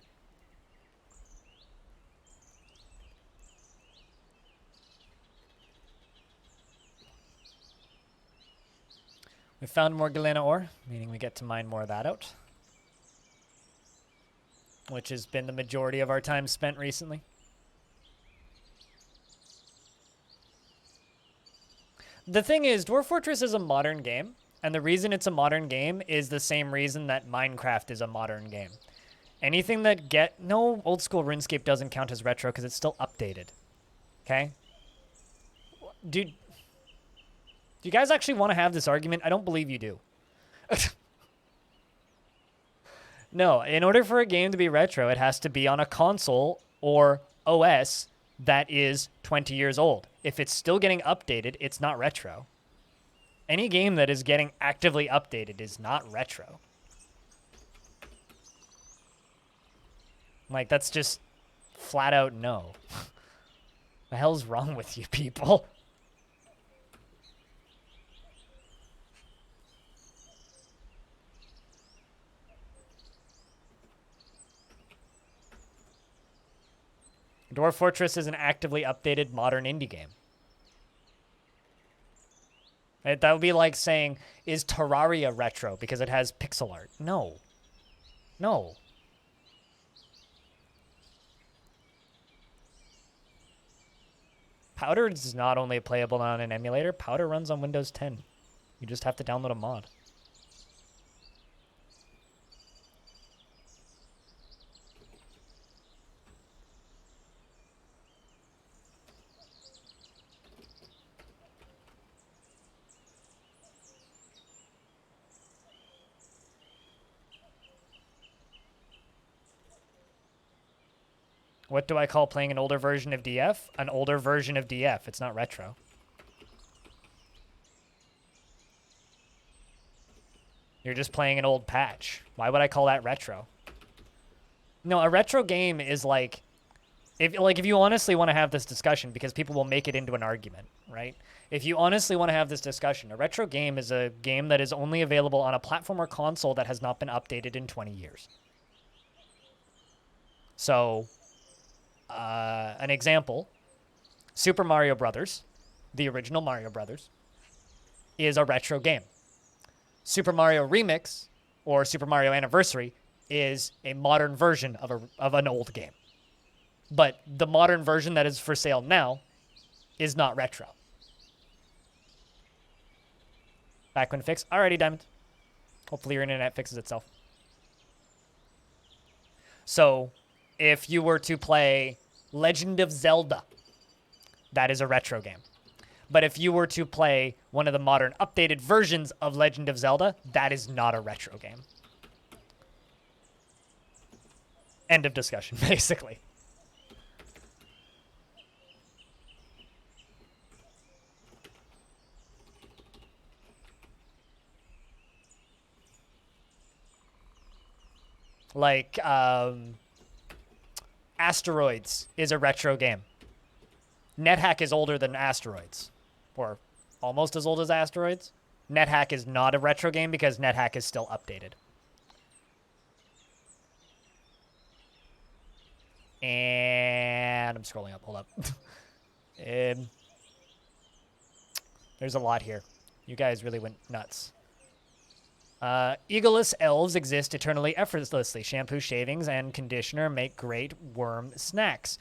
We found more Galena ore, meaning we get to mine more of that out, which has been the majority of our time spent recently. The thing is, Dwarf Fortress is a modern game. And the reason it's a modern game is the same reason that Minecraft is a modern game. Anything that no, old school RuneScape doesn't count as retro because it's still updated. Okay? Dude, do you guys actually want to have this argument? I don't believe you do. No, in order for a game to be retro, it has to be on a console or OS that is 20 years old. If it's still getting updated, it's not retro. Any game that is getting actively updated is not retro. Like, that's just flat out no. The hell's wrong with you people? Dwarf Fortress is an actively updated modern indie game. Right? That would be like saying, is Terraria retro because it has pixel art? No. No. Powder is not only playable on an emulator, Powder runs on Windows 10. You just have to download a mod. What do I call playing an older version of DF? An older version of DF. It's not retro. You're just playing an old patch. Why would I call that retro? No, a retro game is like if you honestly want to have this discussion, because people will make it into an argument, right? If you honestly want to have this discussion, a retro game is a game that is only available on a platform or console that has not been updated in 20 years. So, an example, Super Mario Brothers, the original Mario Brothers, is a retro game. Super Mario Remix or Super Mario Anniversary is a modern version of an old game. But the modern version that is for sale now is not retro. Back when fixed. Alrighty, Diamond. Hopefully your internet fixes itself. So, if you were to play Legend of Zelda, that is a retro game. But if you were to play one of the modern updated versions of Legend of Zelda, that is not a retro game. End of discussion, basically. Like, Asteroids is a retro game. NetHack is older than Asteroids, or almost as old as Asteroids. NetHack is not a retro game because NetHack is still updated. And I'm scrolling up. Hold up. There's a lot here. You guys really went nuts. Eagleless elves exist eternally effortlessly. Shampoo, shavings, and conditioner make great worm snacks.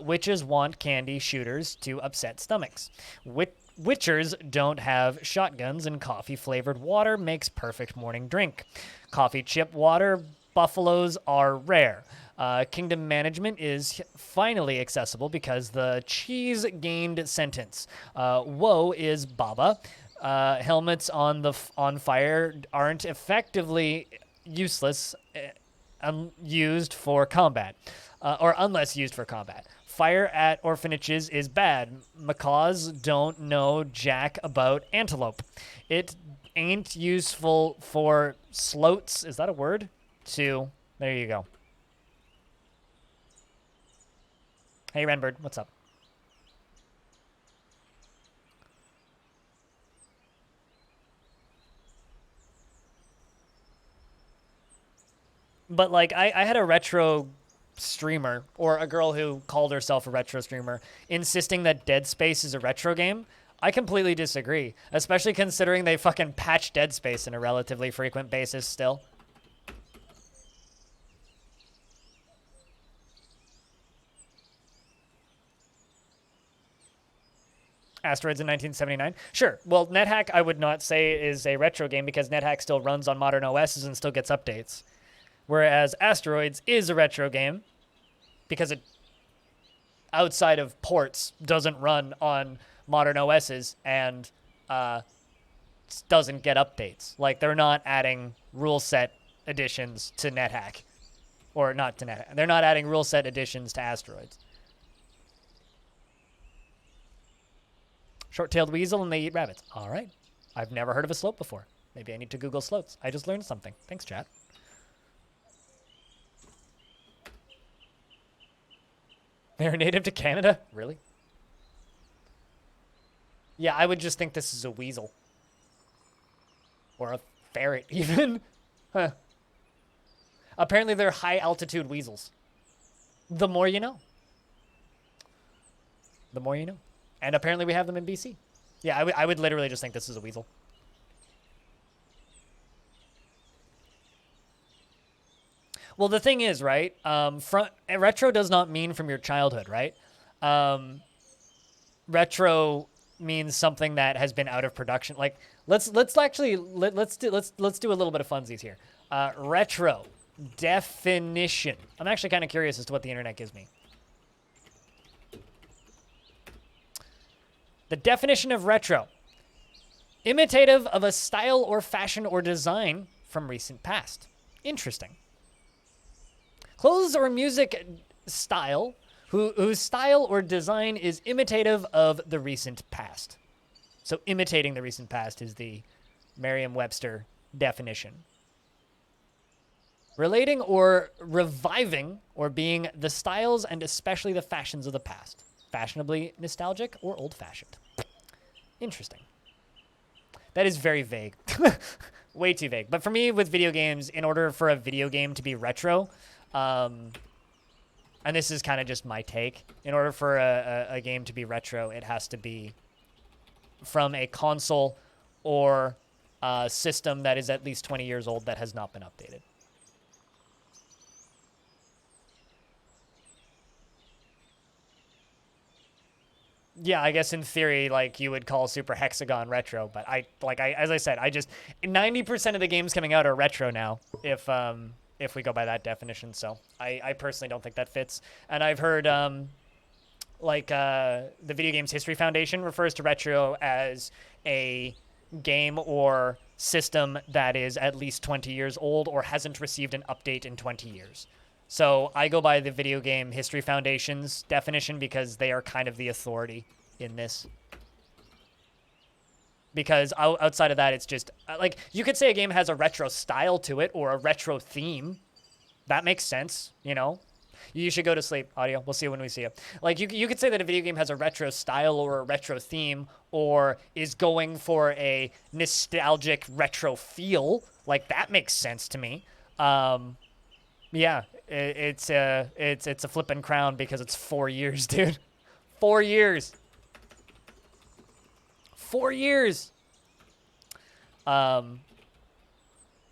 Witches want candy shooters to upset stomachs. Witchers don't have shotguns, and coffee-flavored water makes perfect morning drink. Coffee chip water buffaloes are rare. Kingdom management is finally accessible because the cheese gained sentence. Woe is Baba. Helmets on fire aren't effectively useless used for combat, or unless used for combat. Fire at orphanages is bad. Macaws don't know jack about antelope. It ain't useful for sloats. Is that a word? There you go. Hey, Renbird, what's up? But, like, I had a retro streamer, or a girl who called herself a retro streamer, insisting that Dead Space is a retro game. I completely disagree, especially considering they fucking patch Dead Space on a relatively frequent basis still. Asteroids in 1979? Sure. Well, NetHack I would not say is a retro game because NetHack still runs on modern OSs and still gets updates. Whereas Asteroids is a retro game because it, outside of ports, doesn't run on modern OSs and doesn't get updates. Like, they're not adding rule set additions to NetHack. Or not to NetHack. They're not adding rule set additions to Asteroids. Short-tailed weasel and they eat rabbits. All right. I've never heard of a slope before. Maybe I need to Google sloats. I just learned something. Thanks, chat. They're native to Canada? Really? Yeah, I would just think this is a weasel. Or a ferret, even. Huh. Apparently they're high-altitude weasels. The more you know. The more you know. And apparently we have them in BC. Yeah, I would literally just think this is a weasel. Well, the thing is, right? Retro does not mean from your childhood, right? Retro means something that has been out of production. Like, let's do a little bit of funsies here. Retro definition. I'm actually kind of curious as to what the internet gives me. The definition of retro: imitative of a style or fashion or design from recent past. Interesting. Clothes or music style whose style or design is imitative of the recent past. So imitating the recent past is the Merriam-Webster definition. Relating or reviving or being the styles and especially the fashions of the past. Fashionably nostalgic or old-fashioned. Interesting. That is very vague. Way too vague. But for me, with video games, in order for a video game to be retro, and this is kind of just my take, in order for a game to be retro, it has to be from a console or a system that is at least 20 years old that has not been updated. Yeah, I guess in theory, like, you would call Super Hexagon retro, but as I said, I just 90% of the games coming out are retro now, if we go by that definition. So I personally don't think that fits. And I've heard the Video Games History Foundation refers to retro as a game or system that is at least 20 years old or hasn't received an update in 20 years. So I go by the Video Game History Foundation's definition because they are kind of the authority in this. Because outside of that, it's just like, you could say a game has a retro style to it or a retro theme. That makes sense, you know? You should go to sleep, audio. We'll see you when we see you. Like, you could say that a video game has a retro style or a retro theme or is going for a nostalgic retro feel. Like, that makes sense to me. Yeah, it's a flippin' crown because it's 4 years, dude. 4 years. 4 years.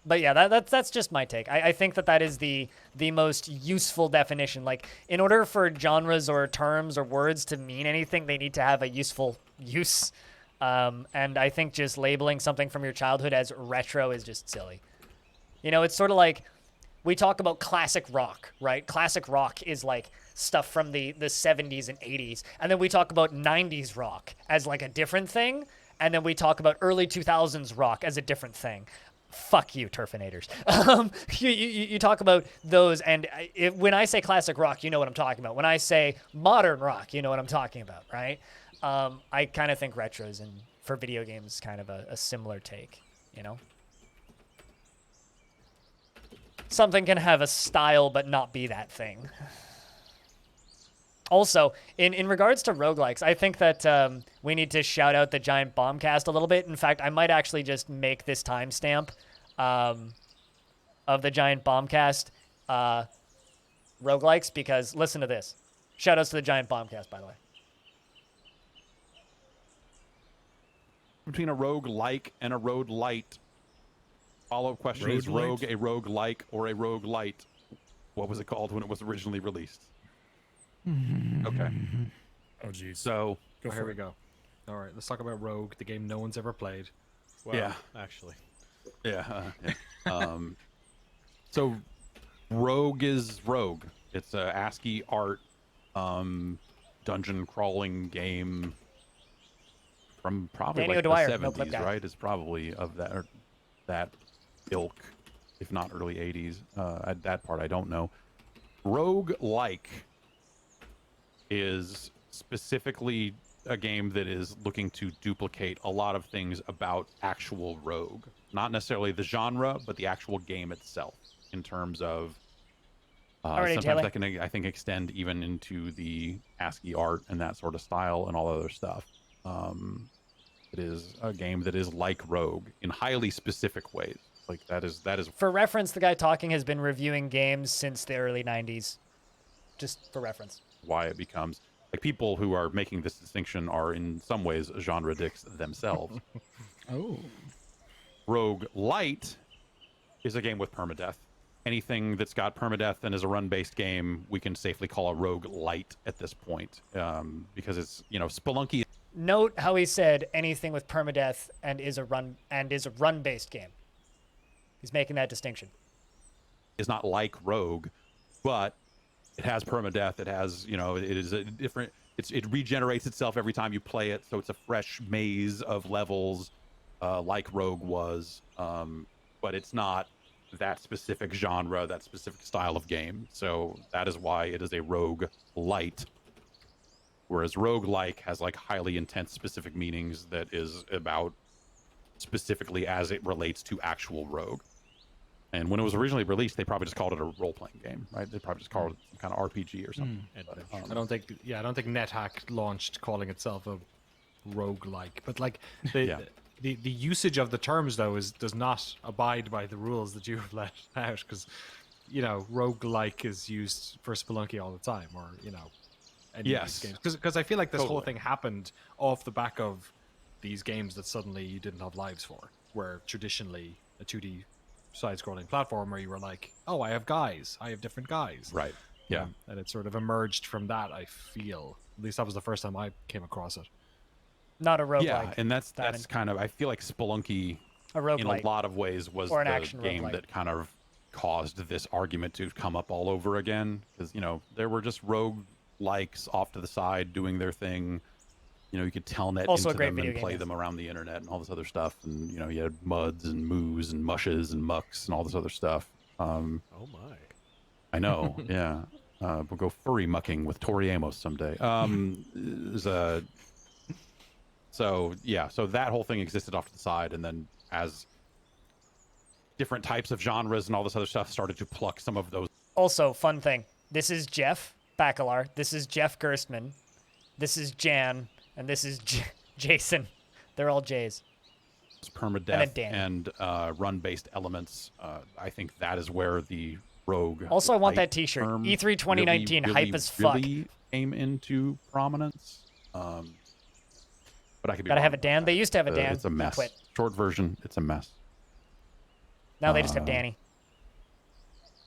But yeah, that's just my take. I think that is the most useful definition. Like, in order for genres or terms or words to mean anything, they need to have a useful use. And I think just labeling something from your childhood as retro is just silly. You know, it's sort of like, we talk about classic rock, right? Classic rock is like stuff from the 70s and 80s. And then we talk about 90s rock as like a different thing. And then we talk about early 2000s rock as a different thing. Fuck you, Turfinators. You talk about those, and when I say classic rock, you know what I'm talking about. When I say modern rock, you know what I'm talking about, right? I kind of think retros and for video games kind of a similar take, you know? Something can have a style but not be that thing. Also, in regards to roguelikes, I think that we need to shout out the Giant Bombcast a little bit. In fact, I might actually just make this timestamp of the Giant Bombcast roguelikes, because listen to this. Shout outs to the Giant Bombcast, by the way. Between a roguelike and a roguelite. Follow-up question is rogue a roguelike or a roguelite? What was it called when it was originally released? Okay. Oh, geez. So, here we go. All right, let's talk about Rogue, the game no one's ever played. Well, yeah, actually. Yeah. So, Rogue is Rogue. It's a ASCII art dungeon crawling game from probably Danny like O'Dwyer, the no clip 70s, guy. right? It's probably of that ilk, if not early 80s. At that part, I don't know. Rogue-like is specifically a game that is looking to duplicate a lot of things about actual Rogue. Not necessarily the genre, but the actual game itself, in terms of sometimes Taylor. that can, I think, extend even into the ASCII art and that sort of style and all other stuff. It is a game that is like Rogue in highly specific ways. Like that is For reference, the guy talking has been reviewing games since the early 90s. Just for reference. why it becomes like people who are making this distinction are in some ways genre dicks themselves. Oh. Rogue Light is a game with permadeath. Anything that's got permadeath and is a run-based game, we can safely call a Rogue Light at this point, because it's, you know, Spelunky. Note how he said anything with permadeath and is a run-based game. He's making that distinction. Is not like Rogue, but it has permadeath. It has, you know, it is a different. It regenerates itself every time you play it, so it's a fresh maze of levels, like Rogue was. But it's not that specific genre, that specific style of game. So that is why it is a Rogue Light. Whereas Roguelike has like highly intense specific meanings that is about specifically as it relates to actual Rogue. And when it was originally released, they probably just called it a role-playing game, right? They probably just called it some kind of RPG or something. I don't think NetHack launched calling itself a roguelike, but like the usage of the terms though does not abide by the rules that you have let out, because you know roguelike is used for Spelunky all the time, or you know any of these games, because I feel like this whole thing happened off the back of these games that suddenly you didn't have lives for, where traditionally a 2D side-scrolling platform where you were like, oh, I have different guys, Right. Yeah. And it sort of emerged from that, I feel. At least that was the first time I came across it. Not a roguelike. Yeah, and that's kind of, I feel like Spelunky a in a roguelite. lot of ways was Or an the action game roguelite. that kind of caused this argument to come up all over again, because there were just rogue likes off to the side doing their thing. You could telnet Also a into great them video and game, play yes. them around the internet and all this other stuff, and you had muds and moos and mushes and mucks and all this other stuff. Oh my! I know, yeah. We'll go furry mucking with Tori Amos someday. So that whole thing existed off to the side, and then as different types of genres and all this other stuff started to pluck some of those. Also, fun thing. This is Jeff Bacalar. This is Jeff Gerstmann. This is Jan. And this is Jason. They're all J's. Permadeath and run-based elements. I think that is where the rogue. Also, I want that T-shirt. E3 2019 hype as fuck. Really came into prominence. But I could be Gotta wrong have a about Dan. that. They used to have a Dan. It's a mess. Quit. Short version. It's a mess. Now they just have Danny.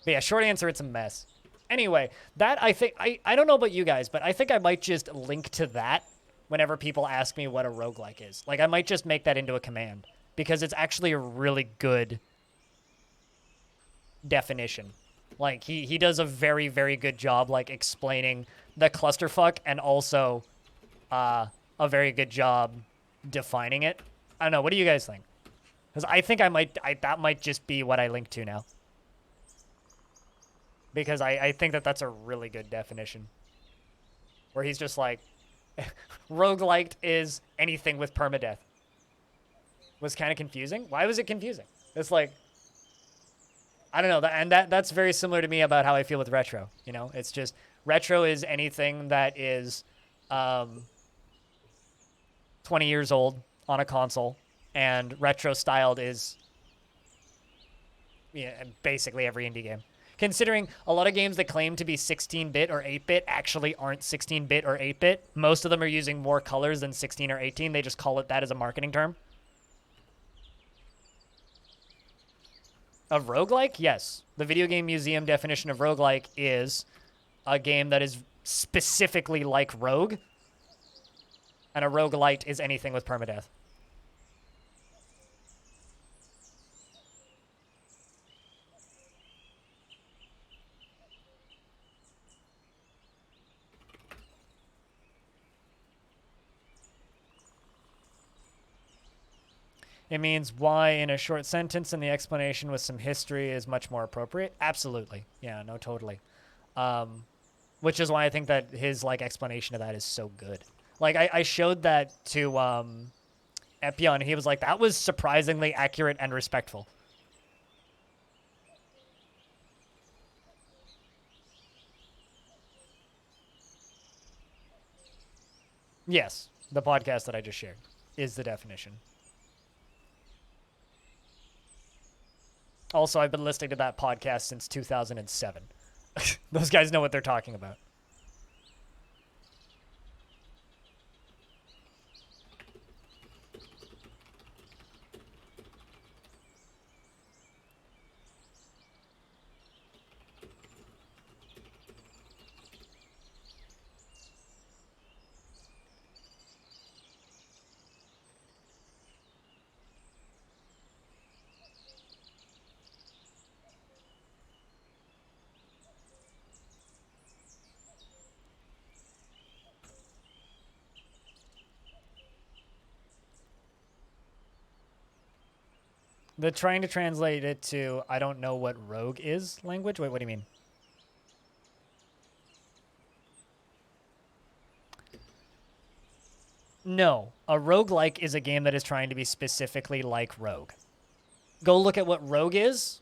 But yeah, short answer, it's a mess. Anyway, that I think, I don't know about you guys, but I think I might just link to that whenever people ask me what a roguelike is. Like, I might just make that into a command, because it's actually a really good definition. Like, he does a very, very good job, like, explaining the clusterfuck, and also a very good job defining it. I don't know, what do you guys think? Because I think that might just be what I link to now. Because I think that's a really good definition. Where he's just like, roguelike is anything with permadeath. Was kind of confusing. Why was it confusing? It's like, I don't know. And that's very similar to me about how I feel with retro. It's just, retro is anything that is 20 years old on a console. And retro styled is basically every indie game. Considering a lot of games that claim to be 16-bit or 8-bit actually aren't 16-bit or 8-bit. Most of them are using more colors than 16 or 18. They just call it that as a marketing term. A roguelike? Yes. The Video Game Museum definition of roguelike is a game that is specifically like Rogue. And a roguelite is anything with permadeath. It means why in a short sentence, and the explanation with some history is much more appropriate. Absolutely. Yeah, no, totally. Which is why I think that his explanation of that is so good. Like, I showed that to Epion, and he was like, that was surprisingly accurate and respectful. Yes, the podcast that I just shared is the definition. Also, I've been listening to that podcast since 2007. Those guys know what they're talking about. The trying to translate it to I don't know what rogue is language? Wait, what do you mean? No. A roguelike is a game that is trying to be specifically like Rogue. Go look at what Rogue is,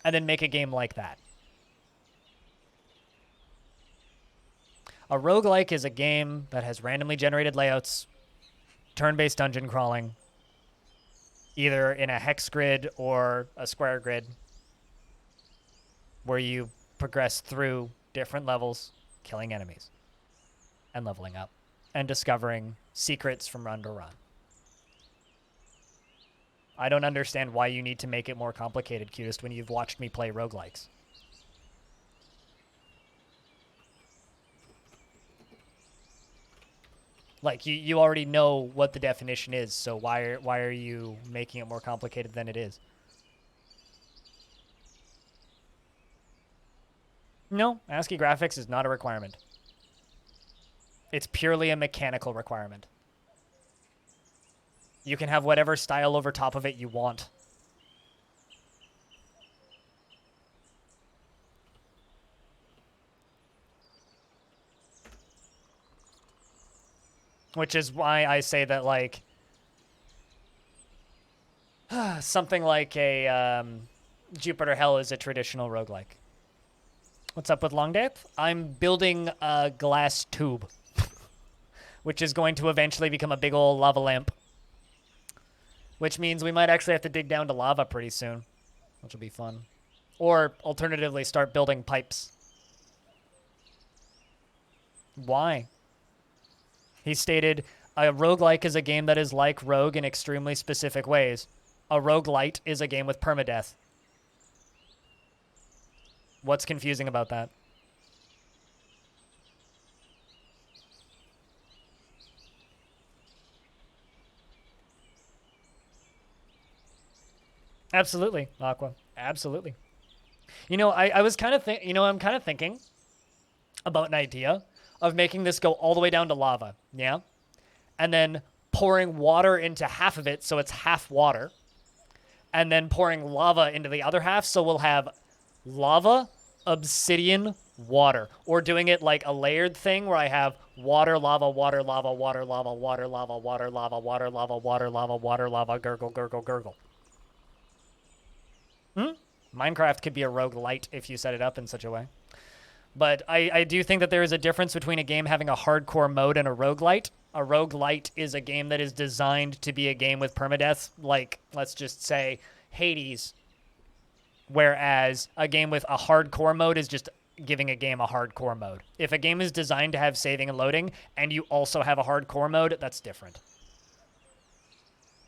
and then make a game like that. A roguelike is a game that has randomly generated layouts, turn-based dungeon crawling, either in a hex grid or a square grid, where you progress through different levels, killing enemies, and leveling up, and discovering secrets from run to run. I don't understand why you need to make it more complicated, Cutest, when you've watched me play roguelikes. Like, you already know what the definition is, so why are you making it more complicated than it is? No, ASCII graphics is not a requirement. It's purely a mechanical requirement. You can have whatever style over top of it you want. Which is why I say that, like, something like a Jupiter Hell is a traditional roguelike. What's up with Longdeath? I'm building a glass tube, which is going to eventually become a big old lava lamp. Which means we might actually have to dig down to lava pretty soon, which will be fun. Or, alternatively, start building pipes. Why? He stated, a roguelike is a game that is like Rogue in extremely specific ways. A roguelite is a game with permadeath. What's confusing about that? Absolutely, Aqua. Absolutely. You know, I was kind of I'm kind of thinking about an idea of making this go all the way down to lava, yeah? And then pouring water into half of it so it's half water. And then pouring lava into the other half so we'll have lava, obsidian, water. Or doing it like a layered thing where I have water, lava, water, lava, water, lava, water, lava, water, lava, water, lava, water, lava, water, lava, gurgle, gurgle, gurgle. Minecraft could be a roguelite if you set it up in such a way. But I do think that there is a difference between a game having a hardcore mode and a roguelite. A roguelite is a game that is designed to be a game with permadeath, like, let's just say, Hades. Whereas a game with a hardcore mode is just giving a game a hardcore mode. If a game is designed to have saving and loading, and you also have a hardcore mode, that's different.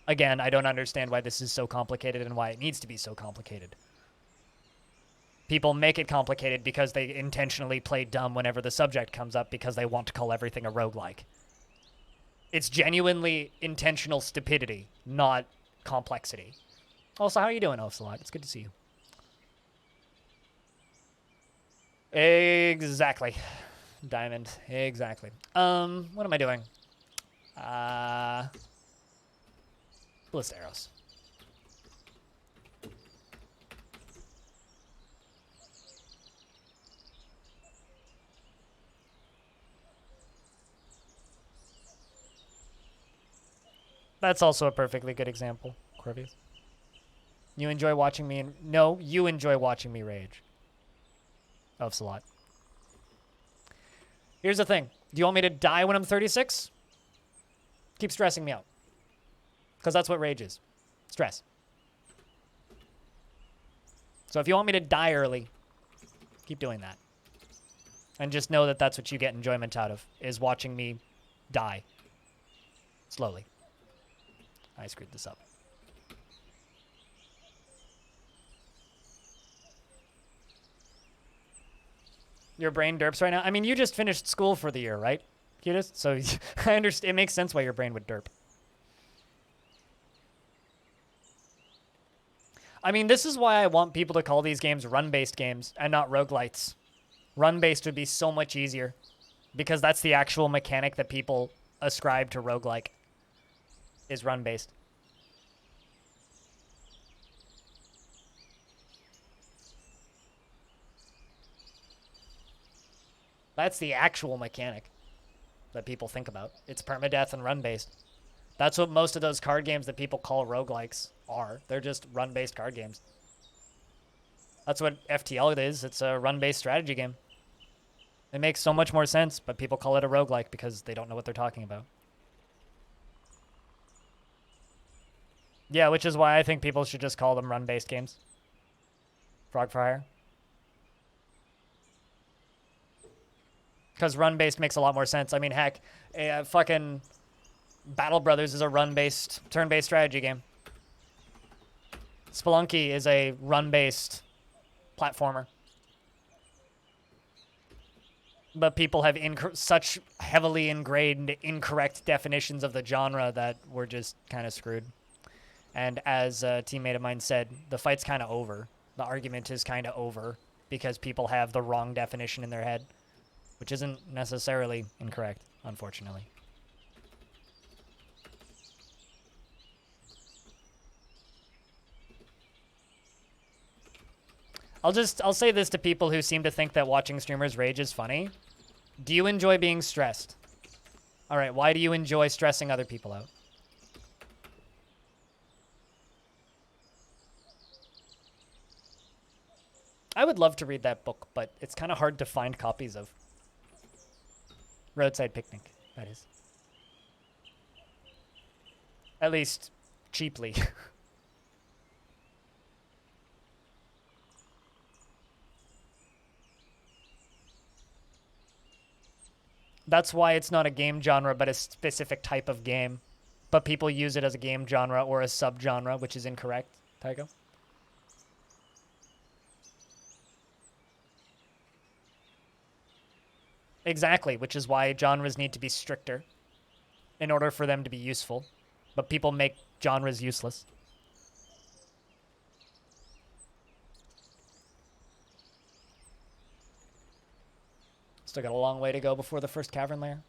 Again, I don't understand why this is so complicated and why it needs to be so complicated. People make it complicated because they intentionally play dumb whenever the subject comes up because they want to call everything a roguelike. It's genuinely intentional stupidity, not complexity. Also, how are you doing, Ocelot? It's good to see you. Exactly. Diamond. Exactly. What am I doing? Ballista arrows. That's also a perfectly good example, Corvius. You enjoy watching me no, you enjoy watching me rage. Ocelot. Here's the thing. Do you want me to die when I'm 36? Keep stressing me out. Because that's what rage is. Stress. So if you want me to die early, keep doing that. And just know that that's what you get enjoyment out of, is watching me die. Slowly. I screwed this up. Your brain derps right now? I mean, you just finished school for the year, right, Cutest? So I understand. It makes sense why your brain would derp. I mean, this is why I want people to call these games run-based games and not roguelites. Run-based would be so much easier because that's the actual mechanic that people ascribe to roguelike, is run-based. That's the actual mechanic that people think about. It's permadeath and run-based. That's what most of those card games that people call roguelikes are. They're just run-based card games. That's what FTL is. It's a run-based strategy game. It makes so much more sense, but people call it a roguelike because they don't know what they're talking about. Yeah, which is why I think people should just call them run-based games. Frog for Hire. Because run-based makes a lot more sense. I mean, heck, fucking Battle Brothers is a run-based, turn-based strategy game. Spelunky is a run-based platformer. But people have such heavily ingrained incorrect definitions of the genre that we're just kind of screwed. And as a teammate of mine said, the fight's kind of over. The argument is kind of over because people have the wrong definition in their head, which isn't necessarily incorrect, unfortunately. I'll say this to people who seem to think that watching streamers rage is funny. Do you enjoy being stressed? All right, why do you enjoy stressing other people out? I would love to read that book, but it's kind of hard to find copies of. Roadside Picnic, that is. At least, cheaply. That's why it's not a game genre, but a specific type of game. But people use it as a game genre or a subgenre, which is incorrect. Tycho? Exactly, which is why genres need to be stricter in order for them to be useful. But people make genres useless. Still got a long way to go before the first cavern layer.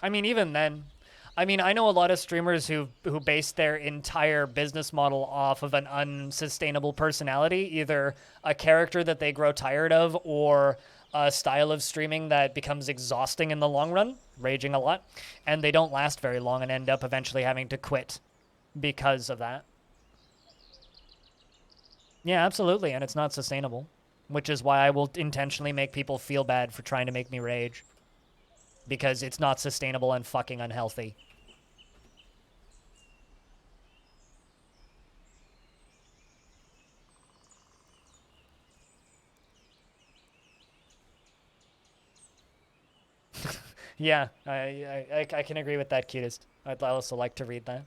I mean, even then, I mean, I know a lot of streamers who base their entire business model off of an unsustainable personality, either a character that they grow tired of or a style of streaming that becomes exhausting in the long run, raging a lot, and they don't last very long and end up eventually having to quit because of that. Yeah, absolutely, and it's not sustainable, which is why I will intentionally make people feel bad for trying to make me rage, because it's not sustainable and fucking unhealthy. Yeah, I can agree with that, Cutest. I'd also like to read that.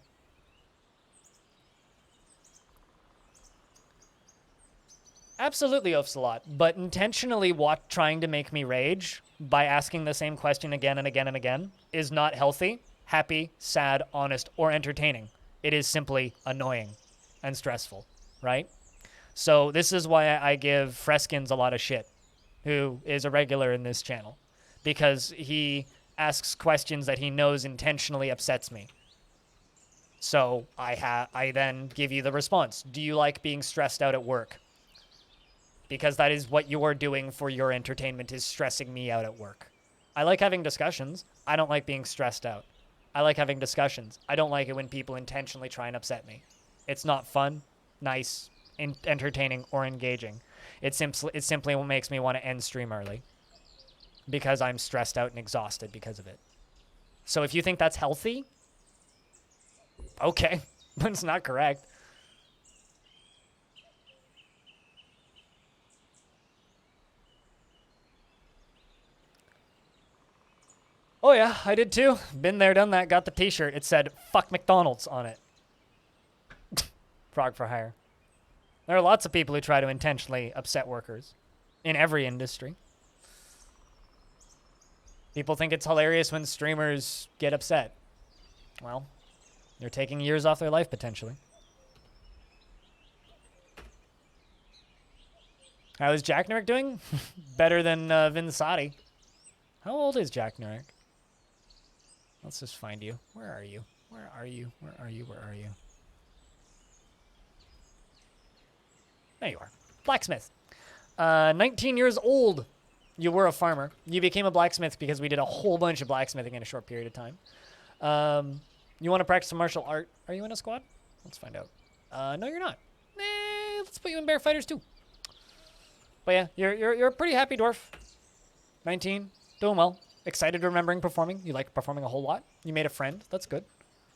Absolutely, Oafsalot, but intentionally trying to make me rage by asking the same question again and again and again is not healthy, happy, sad, honest, or entertaining. It is simply annoying and stressful, right? So this is why I give Freskins a lot of shit, who is a regular in this channel, because he asks questions that he knows intentionally upsets me. So I then give you the response. Do you like being stressed out at work? Because that is what you're doing for your entertainment, is stressing me out at work. I like having discussions. I don't like being stressed out. I like having discussions. I don't like it when people intentionally try and upset me. It's not fun, nice, entertaining, or engaging. It simply makes me want to end stream early because I'm stressed out and exhausted because of it. So if you think that's healthy, okay, but it's not correct. Oh yeah, I did too. Been there, done that, got the t-shirt. It said, "Fuck McDonald's" on it. Frog for hire. There are lots of people who try to intentionally upset workers in every industry. People think it's hilarious when streamers get upset. Well, they're taking years off their life, potentially. How is Jack Nurek doing? Better than Vinsati. How old is Jack Nurek? Let's just find you. Where are you? Where are you? Where are you? Where are you? There you are. Blacksmith. 19 years old. You were a farmer. You became a blacksmith because we did a whole bunch of blacksmithing in a short period of time. You want to practice some martial art? Are you in a squad? Let's find out. No, you're not. Let's put you in Bear Fighters too. But yeah, you're a pretty happy dwarf. 19, doing well. Excited, remembering performing. You like performing a whole lot. You made a friend. That's good.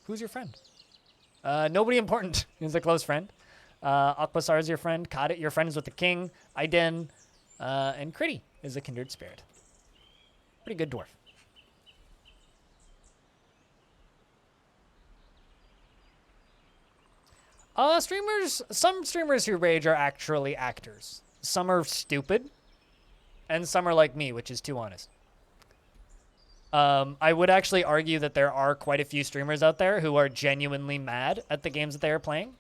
Who's your friend? Nobody important. He's a close friend. Akbasar is your friend. Kadit, your friend is with the king. Aiden, and Critty is a kindred spirit. Pretty good dwarf. Some streamers who rage are actually actors. Some are stupid, and some are like me, which is too honest. I would actually argue that there are quite a few streamers out there who are genuinely mad at the games that they are playing,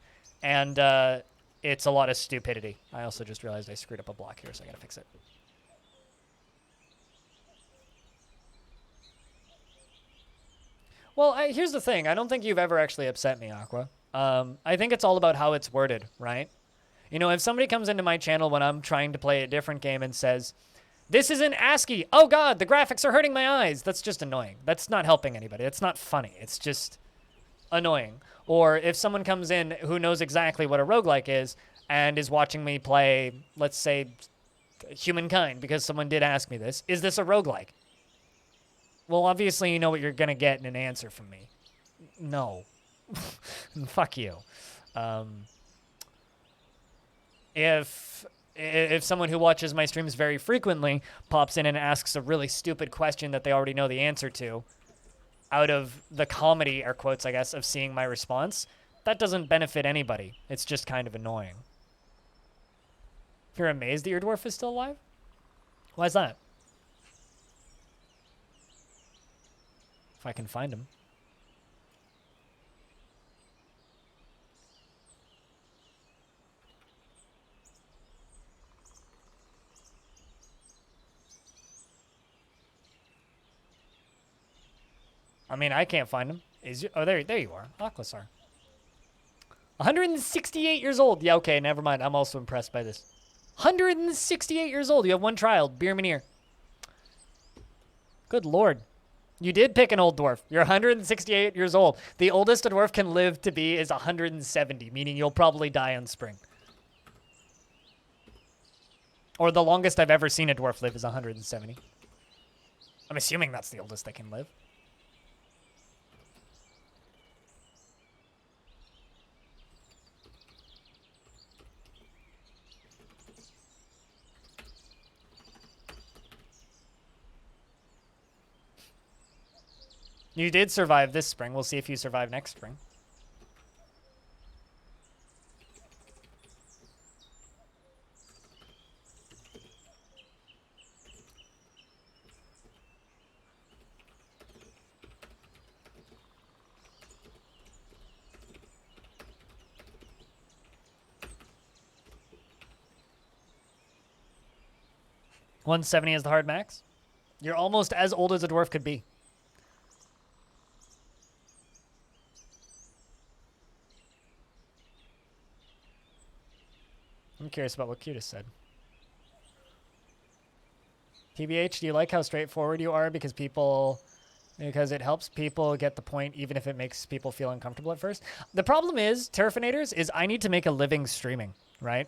and it's a lot of stupidity. I also just realized I screwed up a block here, so I gotta fix it. Well, here's the thing. I don't think you've ever actually upset me, Aqua. I think it's all about how it's worded, right? You know, if somebody comes into my channel when I'm trying to play a different game and says, "This isn't ASCII. Oh God, the graphics are hurting my eyes." That's just annoying. That's not helping anybody. It's not funny. It's just annoying. Or if someone comes in who knows exactly what a roguelike is and is watching me play, let's say, Humankind, because someone did ask me this, is this a roguelike? Well, obviously you know what you're going to get in an answer from me. No. Fuck you. If someone who watches my streams very frequently pops in and asks a really stupid question that they already know the answer to, out of the comedy, air quotes, I guess, of seeing my response, that doesn't benefit anybody. It's just kind of annoying. You're amazed that your dwarf is still alive? Why is that? If I can find him. I mean, I can't find him. Oh, there you are. Aquasar. 168 years old. Yeah, okay, never mind. I'm also impressed by this. 168 years old. You have one child. Beermanier. Good lord. You did pick an old dwarf. You're 168 years old. The oldest a dwarf can live to be is 170, meaning you'll probably die in spring. Or the longest I've ever seen a dwarf live is 170. I'm assuming that's the oldest they can live. You did survive this spring. We'll see if you survive next spring. $170 is the hard max. You're almost as old as a dwarf could be. I'm curious about what Cutis said. TBH, do you like how straightforward you are because it helps people get the point even if it makes people feel uncomfortable at first? The problem is, Terrafinators, is I need to make a living streaming, right?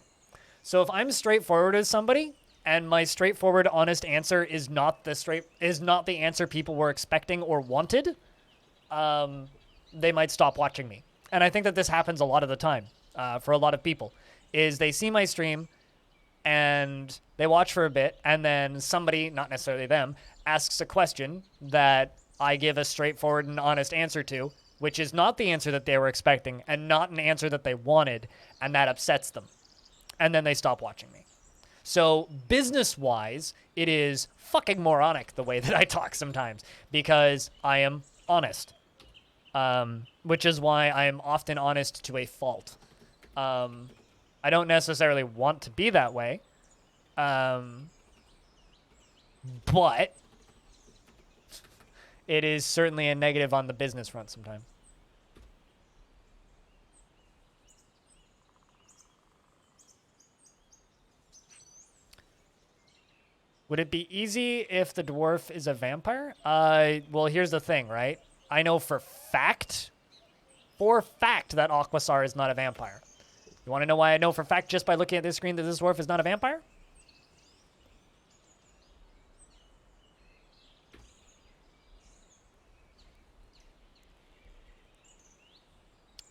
So if I'm straightforward as somebody and my straightforward, honest answer is not the answer people were expecting or wanted, they might stop watching me. And I think that this happens a lot of the time for a lot of people. Is they see my stream and they watch for a bit and then somebody, not necessarily them, asks a question that I give a straightforward and honest answer to, which is not the answer that they were expecting and not an answer that they wanted, and that upsets them. And then they stop watching me. So business-wise, it is fucking moronic the way that I talk sometimes because I am honest, which is why I am often honest to a fault. I don't necessarily want to be that way, but it is certainly a negative on the business front sometimes. Would it be easy if the dwarf is a vampire? Well, here's the thing, right? I know for fact that Aquasar is not a vampire. You want to know why I know for fact just by looking at this screen that this dwarf is not a vampire?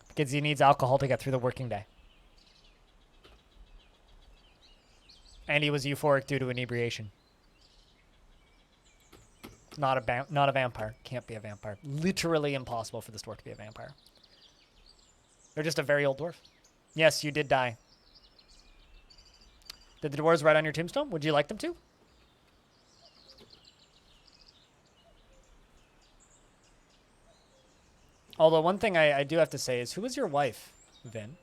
Because he needs alcohol to get through the working day. And he was euphoric due to inebriation. Not a vampire. Can't be a vampire. Literally impossible for this dwarf to be a vampire. They're just a very old dwarf. Yes, you did die. Did the dwarves write on your tombstone? Would you like them to? Although one thing I do have to say is, who was your wife, Vin?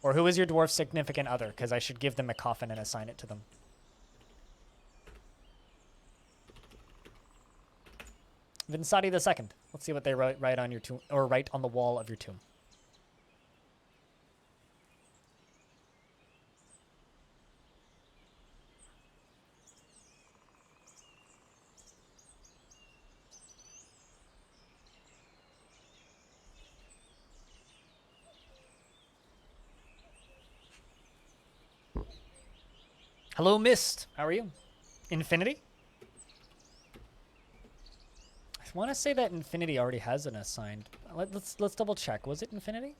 Or who is your dwarf significant other? Because I should give them a coffin and assign it to them. Vinsati the Second. Let's see what they write on your tomb, or write on the wall of your tomb. Hello, Mist. How are you? Infinity? I want to say that Infinity already has an assigned. Let's double check. Was it Infinity?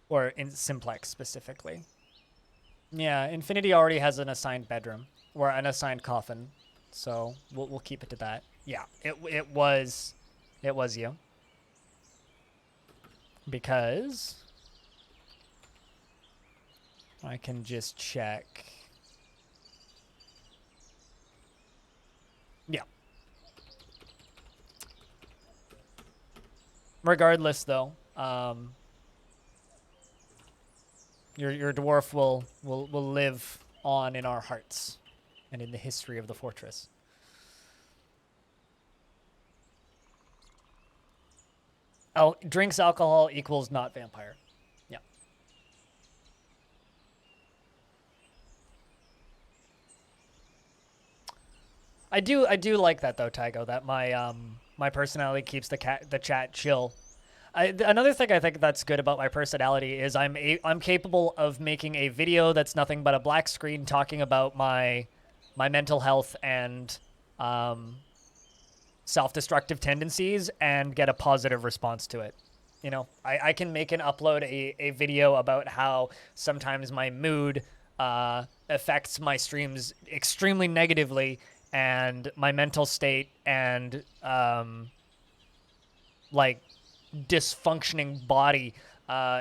Or in Simplex specifically? Yeah, Infinity already has an assigned bedroom or an assigned coffin, so we'll keep it to that. Yeah, it was you. Because I can just check. Yeah. Regardless, though, your dwarf will live on in our hearts and in the history of the fortress. Oh, drinks alcohol equals not vampire. Yeah. I do like that though, Tygo, that my personality keeps the chat chill. Another thing I think that's good about my personality is I'm capable of making a video that's nothing but a black screen talking about my mental health and self-destructive tendencies and get a positive response to it. You know, I can make and upload a video about how sometimes my mood affects my streams extremely negatively, and my mental state and like dysfunctioning body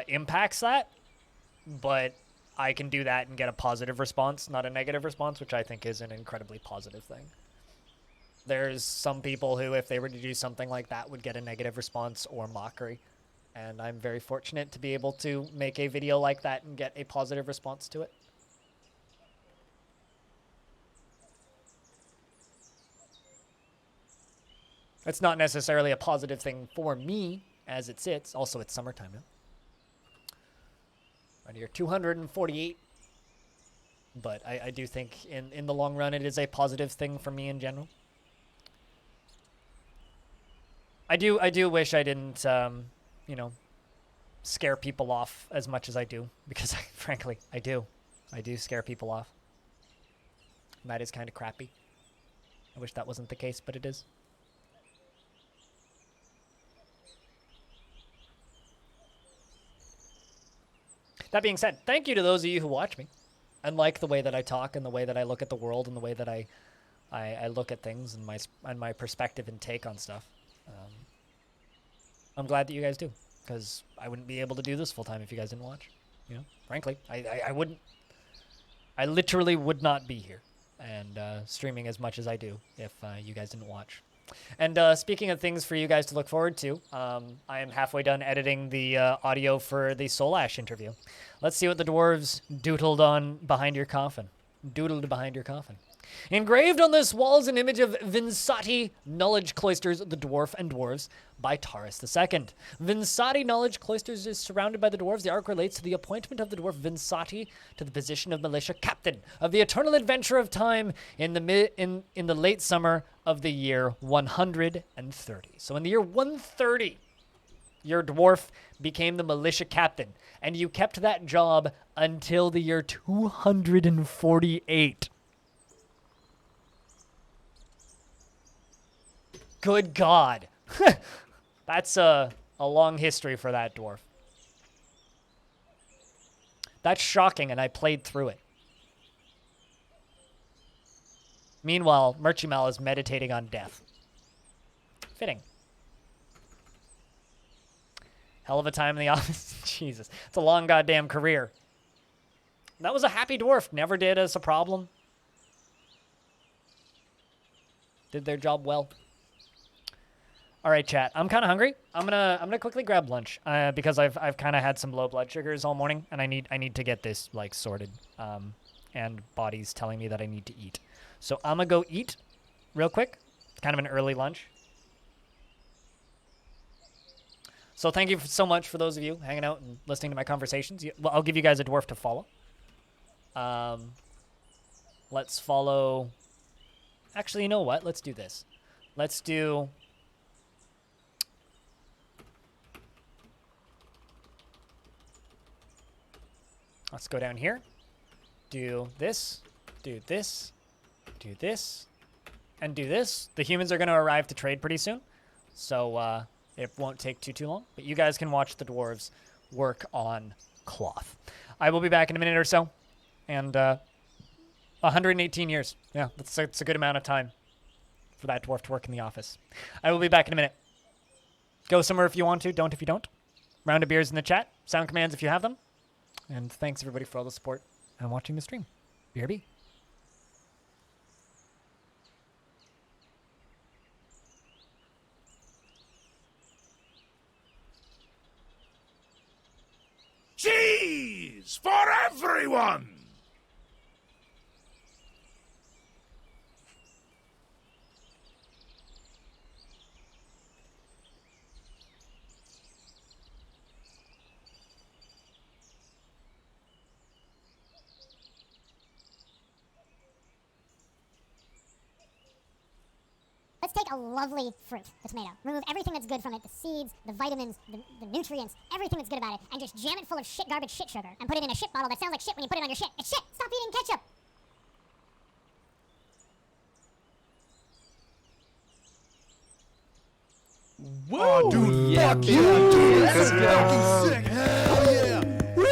impacts that, but I can do that and get a positive response, not a negative response, which I think is an incredibly positive thing. There's some people who, if they were to do something like that, would get a negative response or mockery. And I'm very fortunate to be able to make a video like that and get a positive response to it. It's not necessarily a positive thing for me as it sits. Also, it's summertime now. Right here, 248. But I do think in the long run, it is a positive thing for me in general. I do wish I didn't, you know, scare people off as much as I do, because frankly, I do scare people off. And that is kind of crappy. I wish that wasn't the case, but it is. That being said, thank you to those of you who watch me and like the way that I talk and the way that I look at the world and the way that I look at things and my perspective and take on stuff. I'm glad that you guys do, because I wouldn't be able to do this full time if you guys didn't watch. You know, frankly, I wouldn't. I literally would not be here and streaming as much as I do if you guys didn't watch. And speaking of things for you guys to look forward to, I am halfway done editing the audio for the Soul Ash interview. Let's see what the dwarves doodled on behind your coffin. Doodled behind your coffin. Engraved on this wall is an image of Vinsati Knowledge Cloisters, the Dwarf and Dwarves, by Taurus II. Vinsati Knowledge Cloisters is surrounded by the dwarves. The arc relates to the appointment of the dwarf Vinsati to the position of militia captain of the eternal adventure of time in the late summer of the year 130. So in the year 130, your dwarf became the militia captain, and you kept that job until the year 248. Good God. That's a long history for that dwarf. That's shocking, and I played through it. Meanwhile, Merchimal is meditating on death. Fitting. Hell of a time in the office. Jesus, it's a long goddamn career. That was a happy dwarf. Never did us a problem. Did their job well. All right, chat. I'm kind of hungry. I'm gonna quickly grab lunch because I've kind of had some low blood sugars all morning, and I need to get this like sorted. And body's telling me that I need to eat, so I'm gonna go eat real quick. It's kind of an early lunch. So thank you so much for those of you hanging out and listening to my conversations. Well, I'll give you guys a dwarf to follow. Let's follow. Actually, you know what? Let's do this. Let's do. Let's go down here, do this, do this, do this, and do this. The humans are going to arrive to trade pretty soon, so it won't take too long. But you guys can watch the dwarves work on cloth. I will be back in a minute or so, and 118 years. Yeah, that's a good amount of time for that dwarf to work in the office. I will be back in a minute. Go somewhere if you want to, don't if you don't. Round of beers in the chat, sound commands if you have them. And thanks everybody for all the support and watching the stream. BRB. Cheese for everyone! Let's take a lovely fruit, the tomato, remove everything that's good from it, the seeds, the vitamins, the nutrients, everything that's good about it, and just jam it full of shit garbage shit sugar, and put it in a shit bottle that sounds like shit when you put it on your shit. It's shit! Stop eating ketchup! Woo! Oh, dude, fuck yeah, dude! This is fucking sick! Hell yeah! Woo!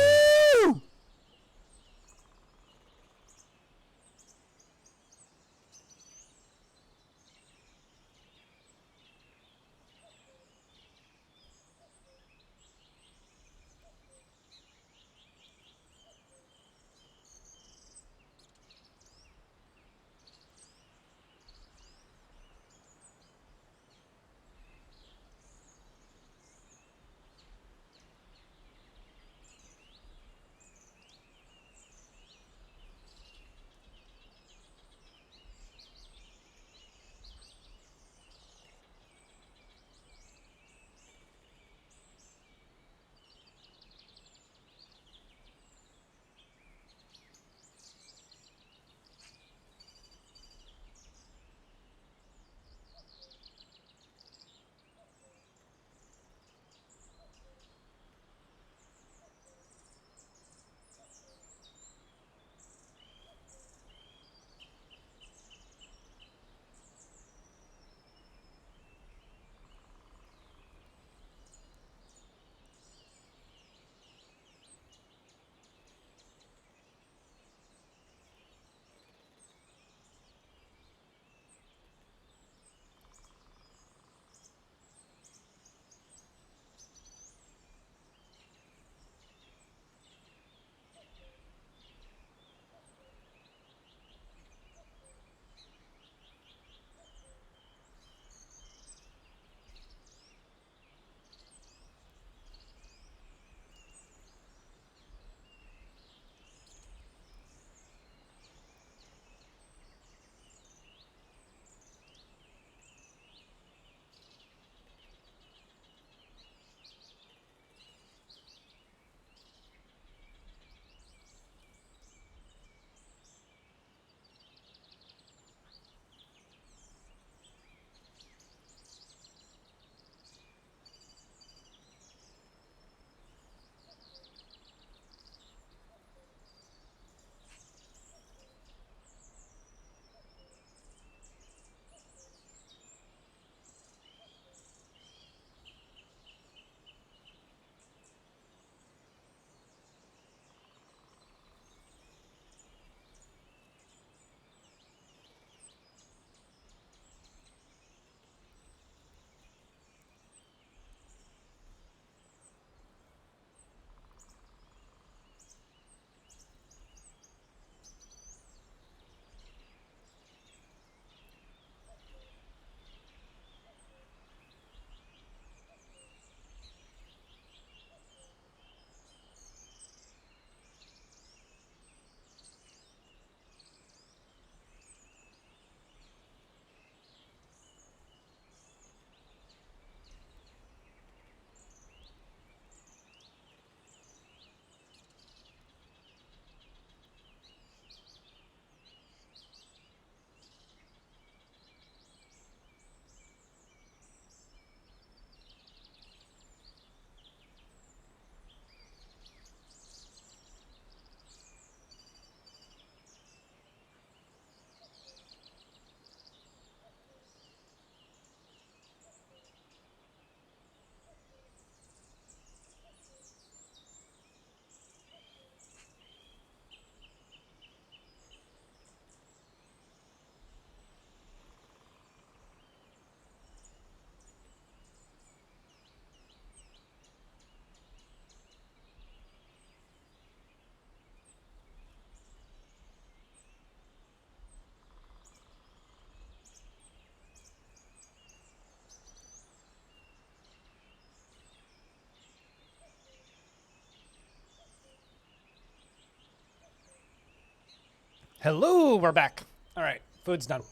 Hello, we're back. All right, food's done.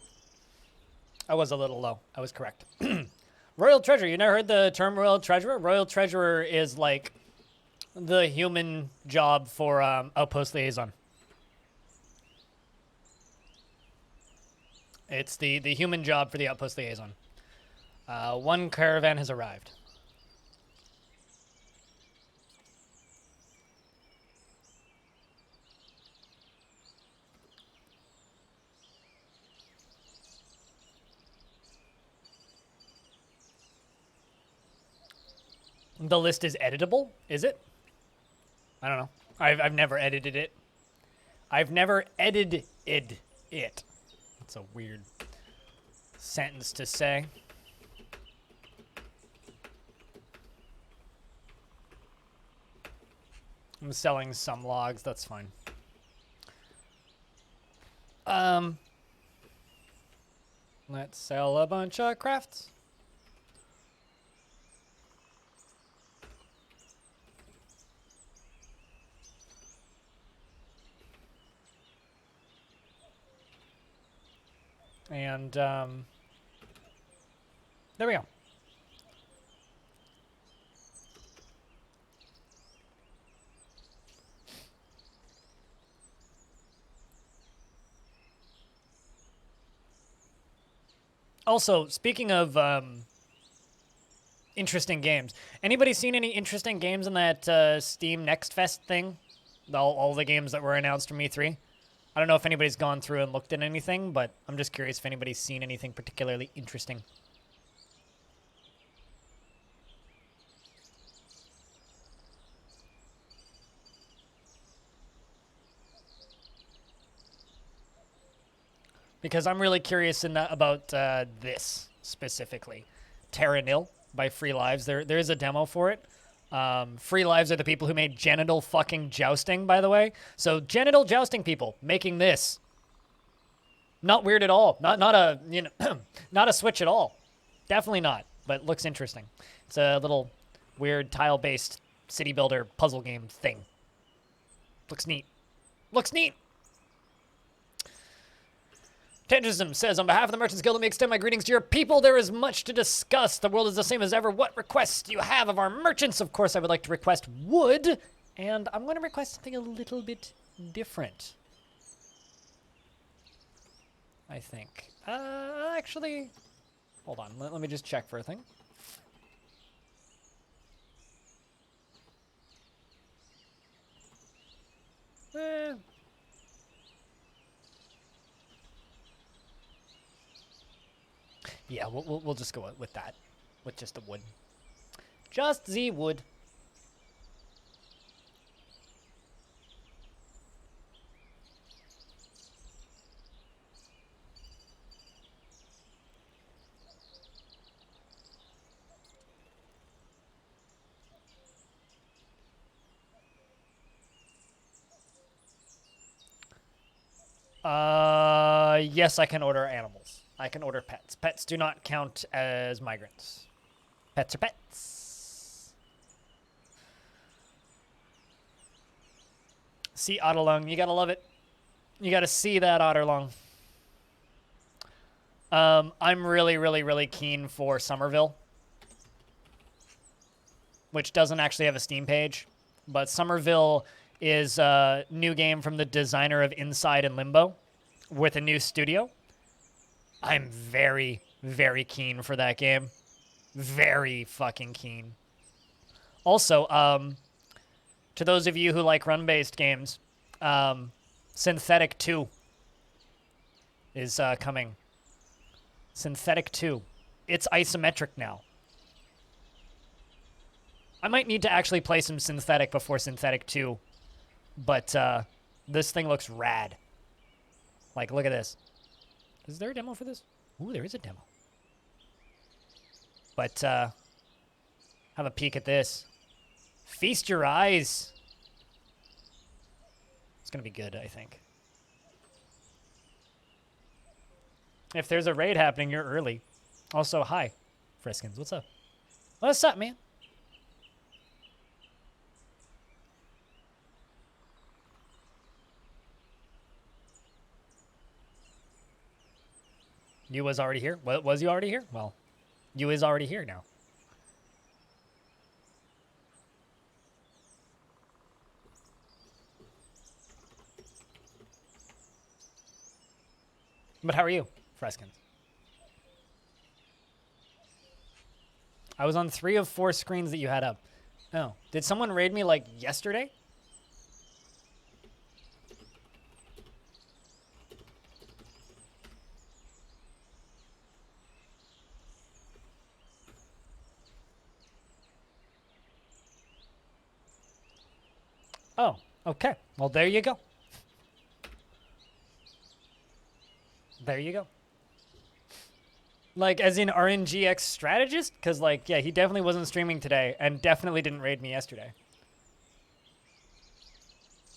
I was a little low. I was correct. Royal Treasurer. You never heard the term Royal Treasurer? Royal Treasurer is like the human job for Outpost Liaison. It's the human job for the Outpost Liaison. One caravan has arrived. The list is editable, is it? I don't know. I've never edited it. I've never edited it. That's a weird sentence to say. I'm selling some logs, that's fine. Let's sell a bunch of crafts. And there we go. Also, speaking of interesting games, anybody seen any interesting games in that Steam Next Fest thing? All the games that were announced from E3? I don't know if anybody's gone through and looked at anything, but I'm just curious if anybody's seen anything particularly interesting. Because I'm really curious about this specifically. Terra Nil by Free Lives. There is a demo for it. Free Lives are the people who made Genital fucking Jousting, by the way. So Genital Jousting people making this. Not weird at all. Not a not a Switch at all. Definitely not. But looks interesting. It's a little weird tile-based city builder puzzle game thing. Looks neat. Looks neat. Tendrism says, on behalf of the Merchants Guild, let me extend my greetings to your people. There is much to discuss. The world is the same as ever. What requests do you have of our merchants? Of course, I would like to request wood, and I'm going to request something a little bit different. I think. Actually, hold on. Let me just check for a thing. Yeah, we'll just go with that. With just the wood. Just the wood. Yes, I can order animals. I can order pets. Pets do not count as migrants. Pets are pets. See Otterlung, you gotta love it. You gotta see that Otterlung. I'm really keen for Somerville, which doesn't actually have a Steam page, but Somerville is a new game from the designer of Inside and Limbo with a new studio. I'm very keen for that game. Very fucking keen. Also, to those of you who like run-based games, Synthetic 2 is coming. Synthetic 2. It's isometric now. I might need to actually play some Synthetic before Synthetic 2, but this thing looks rad. Like, look at this. Is there a demo for this? Ooh, there is a demo. But, have a peek at this. Feast your eyes. It's gonna be good, I think. If there's a raid happening, you're early. Also, hi, Friskins. What's up? What's up, man? You was already here? Was you already here? Well, you is already here now. But how are you, Freskins? I was on 3 of 4 screens that you had up. Oh, did someone raid me like yesterday? Oh, okay. Well, there you go. There you go. Like, as in RNGX strategist? Because, like, yeah, he definitely wasn't streaming today and definitely didn't raid me yesterday.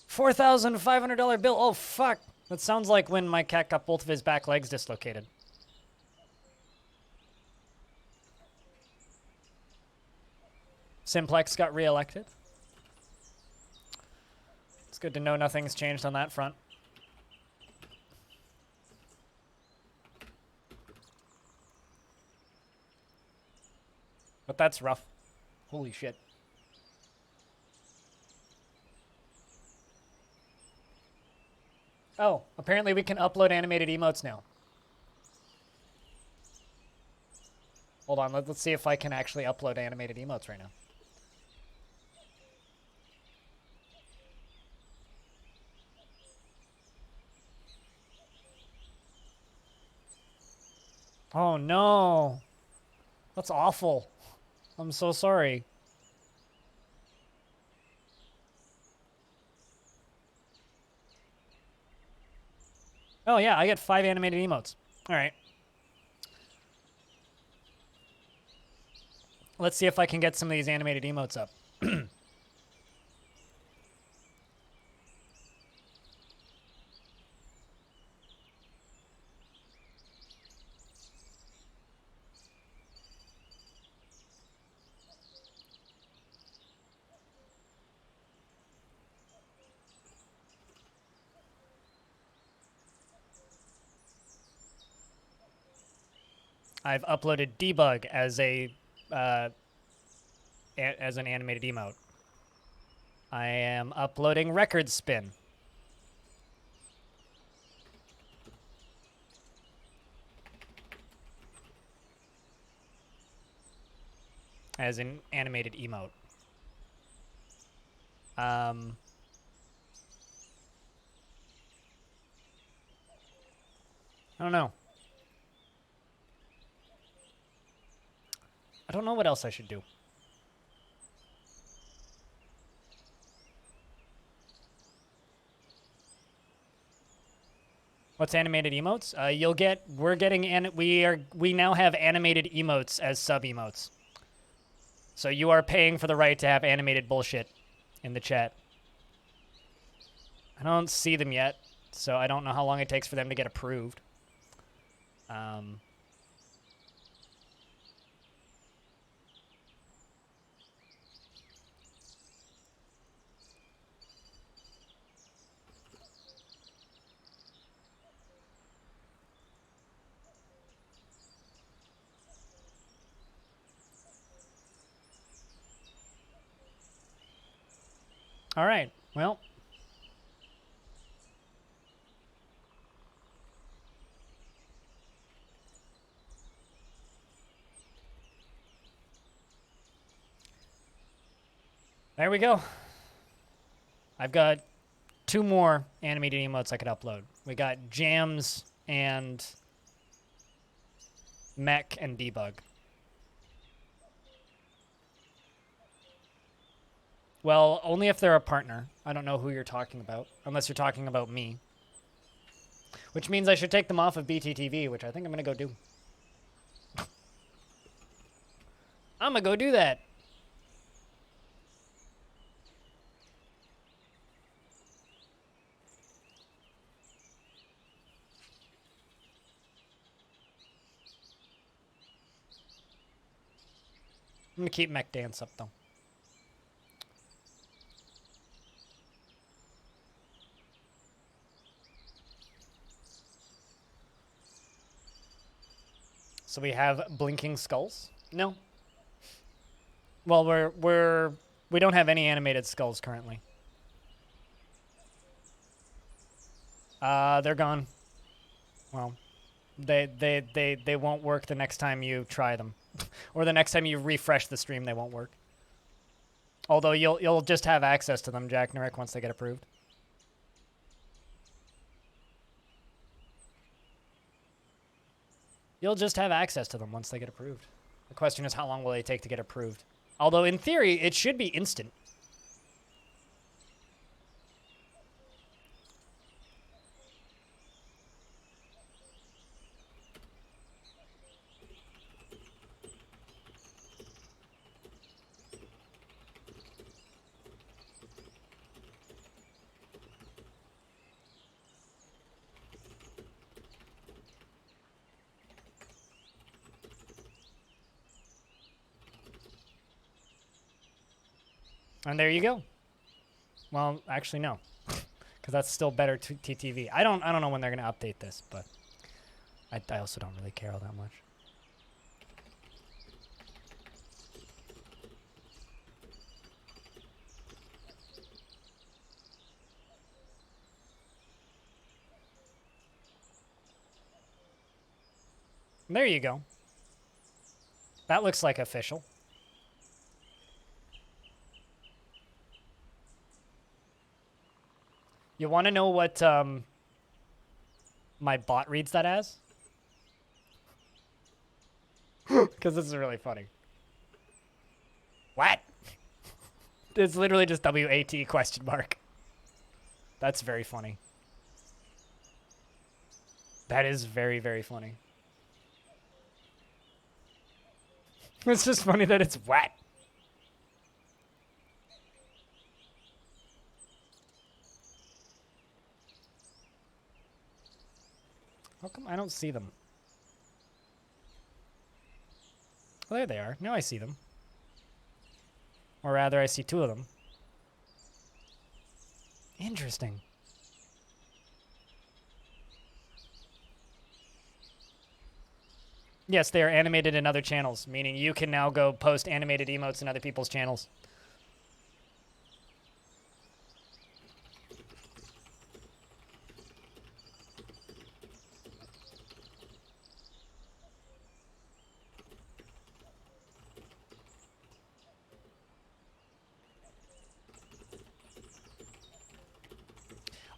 $4,500 bill. Oh, fuck. That sounds like when my cat got both of his back legs dislocated. Simplex got reelected. It's good to know nothing's changed on that front. But that's rough. Holy shit. Oh, apparently we can upload animated emotes now. Hold on, let's see if I can actually upload animated emotes right now. Oh no. That's awful. I'm so sorry. Oh yeah, I get 5 animated emotes. All right. Let's see if I can get some of these animated emotes up. I've uploaded debug as as an animated emote. I am uploading record spin. As an animated emote. I don't know. I don't know what else I should do. What's animated emotes? You'll get. We're getting. We now have animated emotes as sub emotes. So you are paying for the right to have animated bullshit in the chat. I don't see them yet, so I don't know how long it takes for them to get approved. All right. Well. There we go. I've got 2 more animated emotes I could upload. We got jams and mech and debug. Well, only if they're a partner. I don't know who you're talking about, unless you're talking about me. Which means I should take them off of BTTV, which I think I'm going to go do. I'm going to go do that. I'm going to keep Mech Dance up, though. So we have blinking skulls? No. Well, we don't have any animated skulls currently. They're gone. Well, they won't work the next time you try them. Or the next time you refresh the stream, they won't work. Although you'll just have access to them, Jack Narek, once they get approved. You'll just have access to them once they get approved. The question is, how long will they take to get approved? Although, in theory, it should be instant. And there you go. Well, actually, no, because that's still better TTV. I don't know when they're gonna update this, but I also don't really care all that much. There you go. That looks like official. You want to know what my bot reads that as? Because this is really funny. What? It's literally just WAT question mark. That's very funny. That is very, very funny. It's just funny that it's what? How come I don't see them? Oh, there they are. Now I see them. Or rather, I see two of them. Interesting. Yes, they are animated in other channels, meaning you can now go post animated emotes in other people's channels.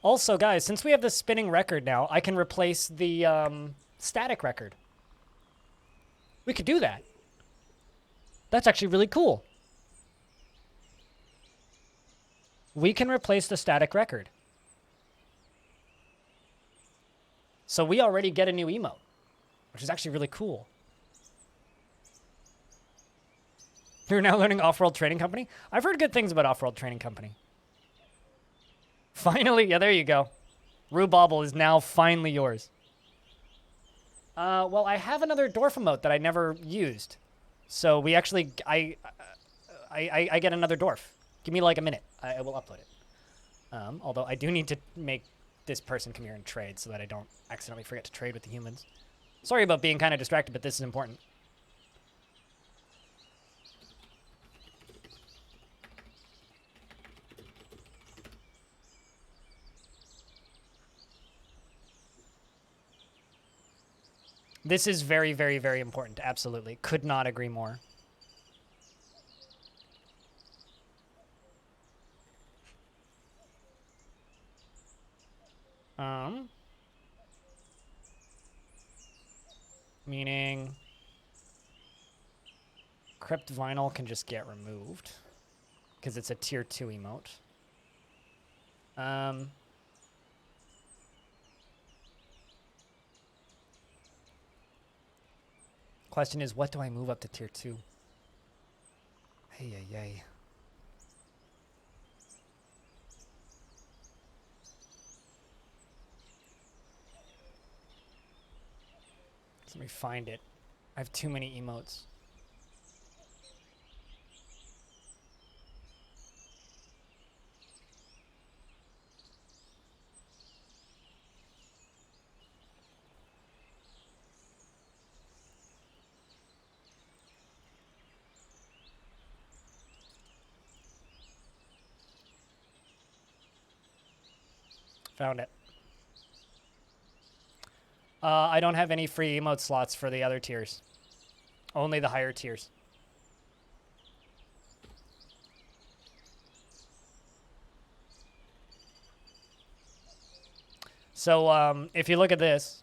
Also, guys, since we have the spinning record now, I can replace the static record. We could do that. That's actually really cool. We can replace the static record. So we already get a new emote, which is actually really cool. You're now learning Off-World Trading Company? I've heard good things about Off-World Trading Company. Finally, yeah, there you go. Rubobble is now finally yours. Well, I have another Dwarf emote that I never used. So we actually, I get another Dwarf. Give me like a minute. I will upload it. Although I do need to make this person come here and trade so that I don't accidentally forget to trade with the humans. Sorry about being kind of distracted, but this is important. This is very, very, very important. Absolutely. Could not agree more. Meaning Crypt Vinyl can just get removed because it's a tier 2 emote. Question is, what do I move up to tier 2? Hey, hey, hey. Let me find it. I have too many emotes. Found it. I don't have any free emote slots for the other tiers. Only the higher tiers. So if you look at this,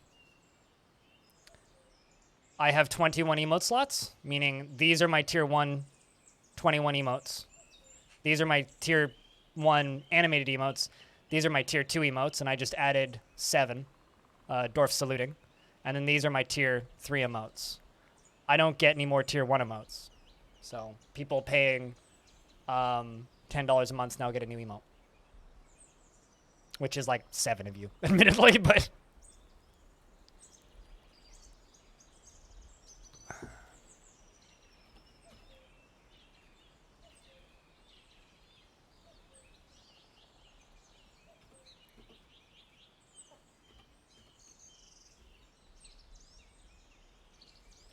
I have 21 emote slots, meaning these are my tier 1 21 emotes. These are my tier 1 animated emotes. These are my tier 2 emotes, and I just added 7, Dwarf saluting. And then these are my tier 3 emotes. I don't get any more tier 1 emotes. So people paying $10 a month now get a new emote. Which is like 7 of you, admittedly, but...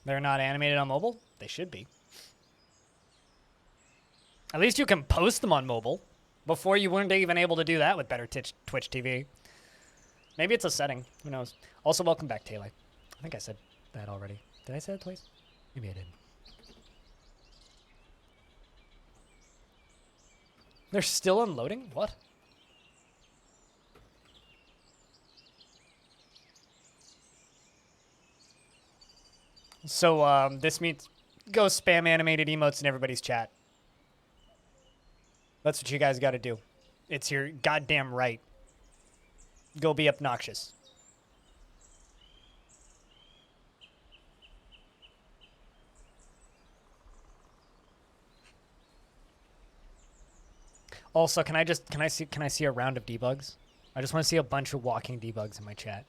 They're not animated on mobile? They should be. At least you can post them on mobile. Before you weren't even able to do that with better Twitch TV. Maybe it's a setting. Who knows? Also, welcome back, Taylor. I think I said that already. Did I say it twice? Maybe I did. They're still unloading? What? So, this means go spam animated emotes in everybody's chat. That's what you guys gotta do. It's your goddamn right. Go be obnoxious. Also, can I see a round of debugs? I just want to see a bunch of walking debugs in my chat.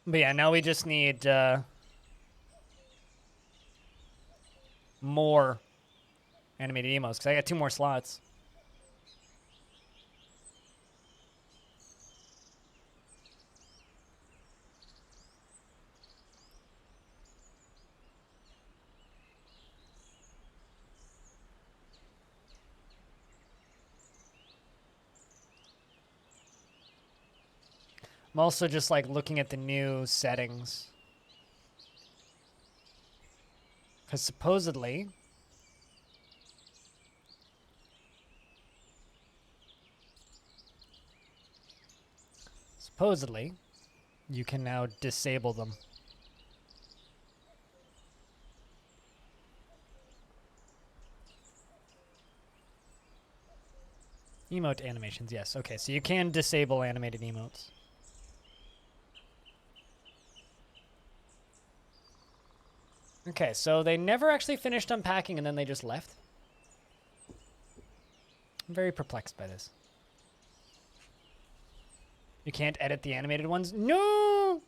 But yeah, now we just need more animated emos, because I got 2 more slots. I'm also just like looking at the new settings. Because supposedly you can now disable them. Emote animations, yes. Okay, so you can disable animated emotes. Okay, so they never actually finished unpacking and then they just left. I'm very perplexed by this. You can't edit the animated ones? No!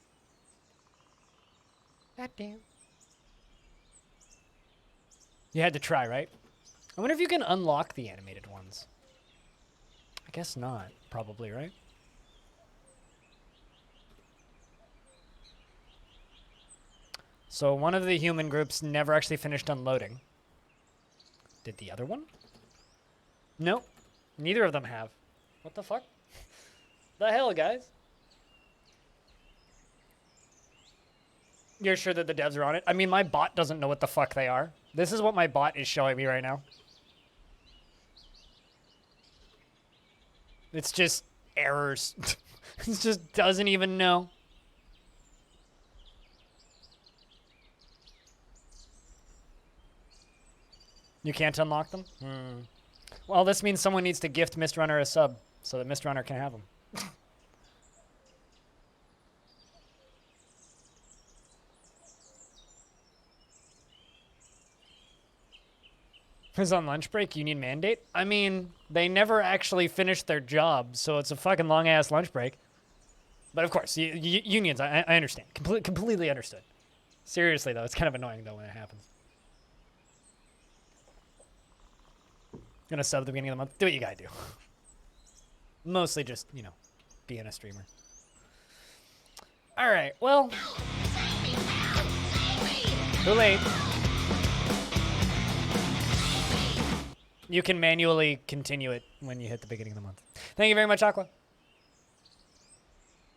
God damn. You had to try, right? I wonder if you can unlock the animated ones. I guess not, probably, right? So one of the human groups never actually finished unloading. Did the other one? Nope. Neither of them have. What the fuck? The hell, guys? You're sure that the devs are on it? I mean, my bot doesn't know what the fuck they are. This is what my bot is showing me right now. It's just errors. It just doesn't even know. You can't unlock them? Well, this means someone needs to gift Mist Runner a sub so that Mist Runner can have them. Is on lunch break, union mandate? I mean, they never actually finished their job, so it's a fucking long-ass lunch break. But of course, unions, I understand. Completely understood. Seriously, though, it's kind of annoying, though, when it happens. Gonna sub at the beginning of the month. Do what you gotta do. Mostly just, you know, being a streamer. Alright, well. Too late. You can manually continue it when you hit the beginning of the month. Thank you very much, Aqua,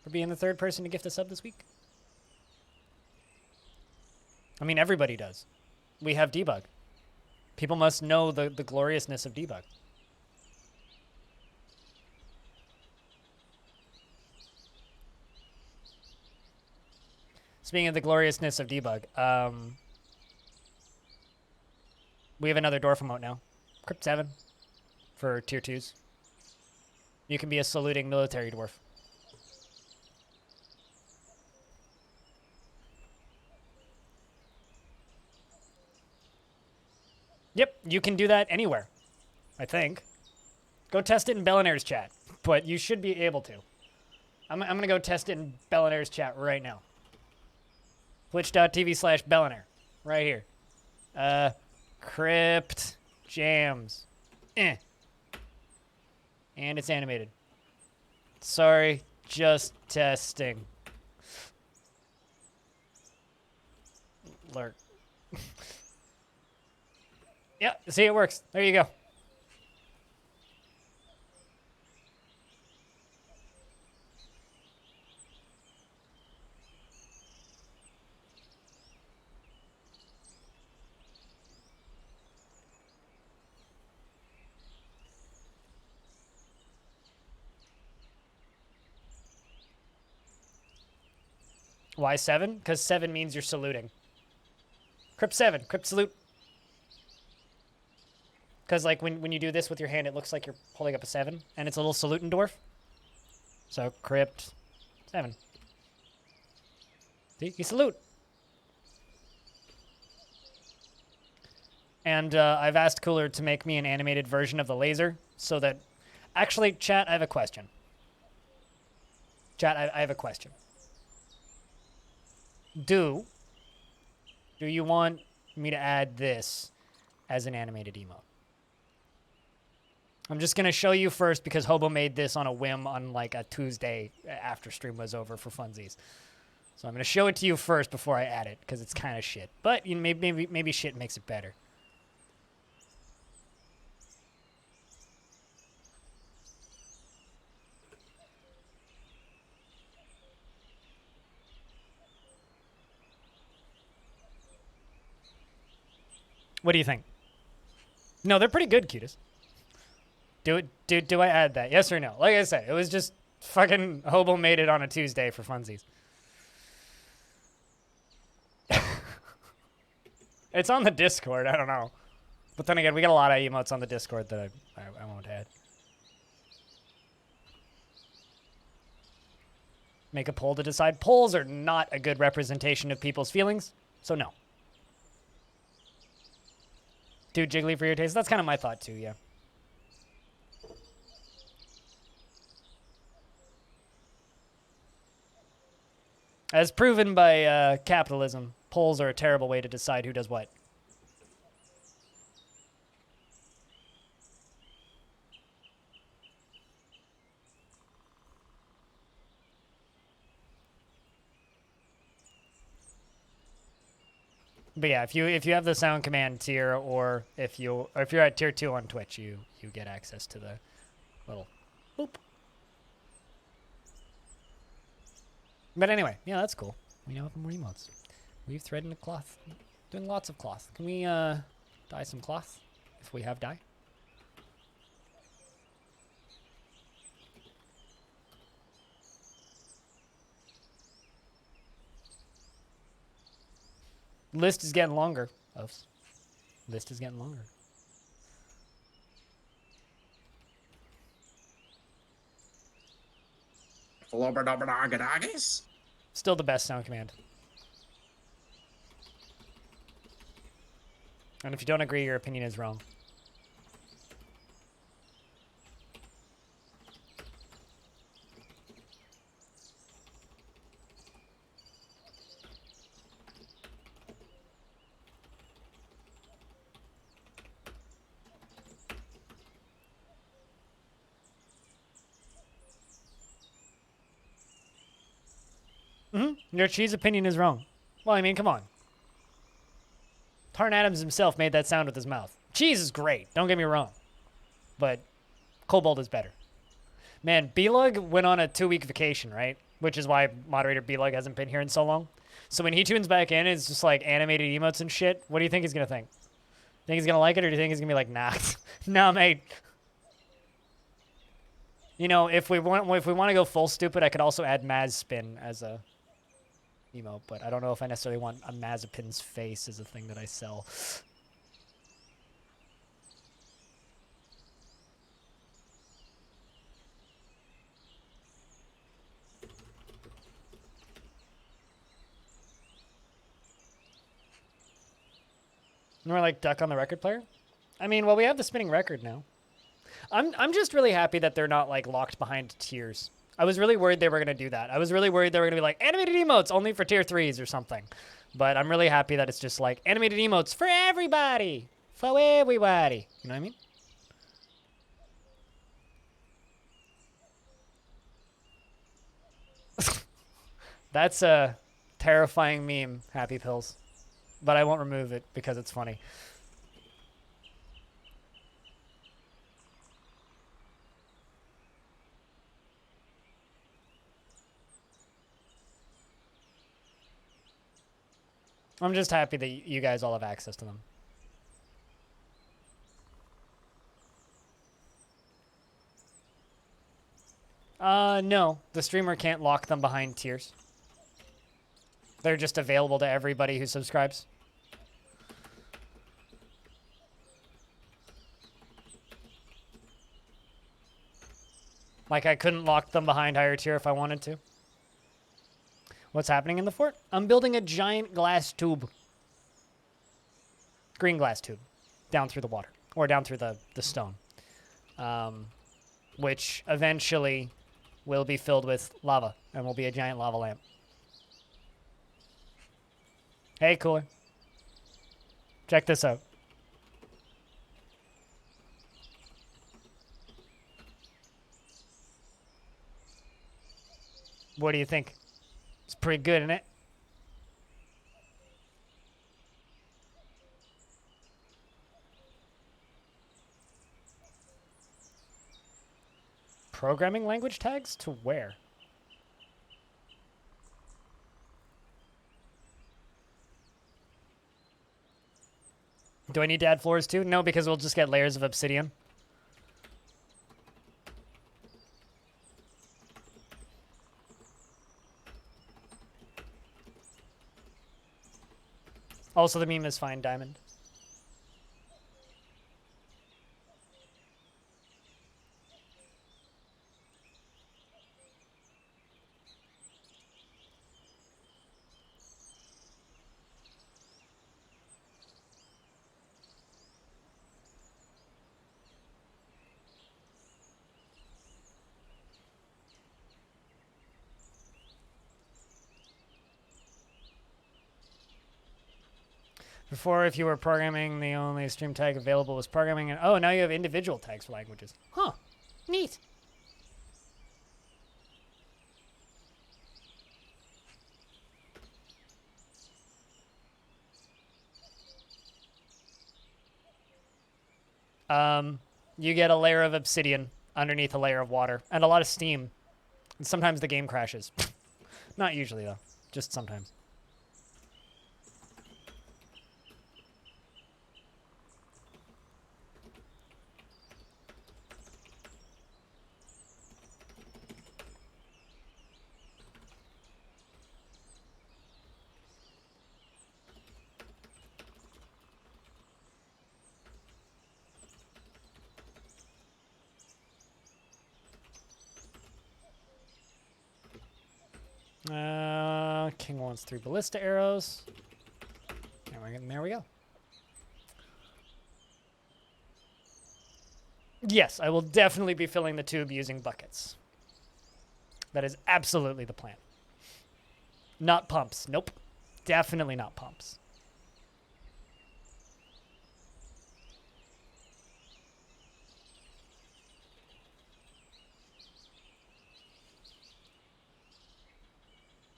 for being the third person to gift a sub this week. I mean, everybody does. We have debug. People must know the gloriousness of debug. Speaking of the gloriousness of debug, we have another Dwarf emote now. Crypt 7 for tier 2s. You can be a saluting military dwarf. Yep, you can do that anywhere, I think. Go test it in Bellinair's chat, but you should be able to. I'm going to go test it in Bellinair's chat right now. Twitch.tv/Bellinair, right here. Crypt Jams. And it's animated. Sorry, just testing. Lurk. Yeah, see, it works. There you go. Why 7? Because 7 means you're saluting. Crypt 7, Crypt salute. Because like when you do this with your hand, it looks like you're holding up a 7, and it's a little saluting dwarf. So Crypt 7. See, you salute. And I've asked Cooler to make me an animated version of the laser, so that... Actually, chat, I have a question. Chat, I have a question. Do you want me to add this as an animated emote? I'm just going to show you first because Hobo made this on a whim on like a Tuesday after stream was over for funsies. So I'm going to show it to you first before I add it because it's kind of shit. But you know, maybe shit makes it better. What do you think? No, they're pretty good, Cutis. Do I add that? Yes or no? Like I said, it was just fucking Hobo made it on a Tuesday for funsies. It's on the Discord. I don't know. But then again, we got a lot of emotes on the Discord that I won't add. Make a poll to decide. Polls are not a good representation of people's feelings, so no. Too jiggly for your taste? That's kind of my thought too, yeah. As proven by capitalism, polls are a terrible way to decide who does what. But yeah, if you have the sound command tier, or if you're at tier 2 on Twitch, you get access to the little boop. But anyway, yeah, that's cool. We now have more emotes. Weave thread into cloth. Doing lots of cloth. Can we dye some cloth if we have dye? List is getting longer. List is getting longer. Still the best sound command. And if you don't agree, your opinion is wrong. Your cheese opinion is wrong. Well, I mean, come on. Tarn Adams himself made that sound with his mouth. Cheese is great, don't get me wrong. but Kobold is better. Man, B-Lug went on a 2-week vacation, right? Which is why moderator B-Lug hasn't been here in so long. So when he tunes back in, it's just like animated emotes and shit. What do you think he's gonna think? Think he's gonna like it, or do you think he's gonna be like, nah, nah, mate? You know, if we want to go full stupid, I could also add Maz Spin as a emote, but I don't know if I necessarily want a Mazepin's face as a thing that I sell. More like duck on the record player. I mean, well, we have the spinning record now. I'm just really happy that they're not like locked behind tiers. I was really worried they were gonna do that. I was really worried they were gonna be like animated emotes only for tier 3s or something. But I'm really happy that it's just like animated emotes for everybody, for everybody. You know what I mean? That's a terrifying meme, Happy Pills. But I won't remove it because it's funny. I'm just happy that you guys all have access to them. No. The streamer can't lock them behind tiers. They're just available to everybody who subscribes. Like, I couldn't lock them behind higher tier if I wanted to. What's happening in the fort? I'm building a giant glass tube. Green glass tube. Down through the water. Or down through the stone. Which eventually will be filled with lava. And will be a giant lava lamp. Hey, Cooler. Check this out. What do you think? It's pretty good, isn't it? Programming language tags to where? Do I need to add floors too? No, because we'll just get layers of obsidian. Also, the meme is fine, Diamond. Before, if you were programming, the only stream tag available was programming. And oh, now you have individual tags for languages. Huh. Neat. You get a layer of obsidian underneath a layer of water and a lot of steam. And sometimes the game crashes. Not usually, though. Just sometimes. King wants 3 ballista arrows. There we go. Yes, I will definitely be filling the tube using buckets. That is absolutely the plan. Not pumps. Nope. Definitely not pumps.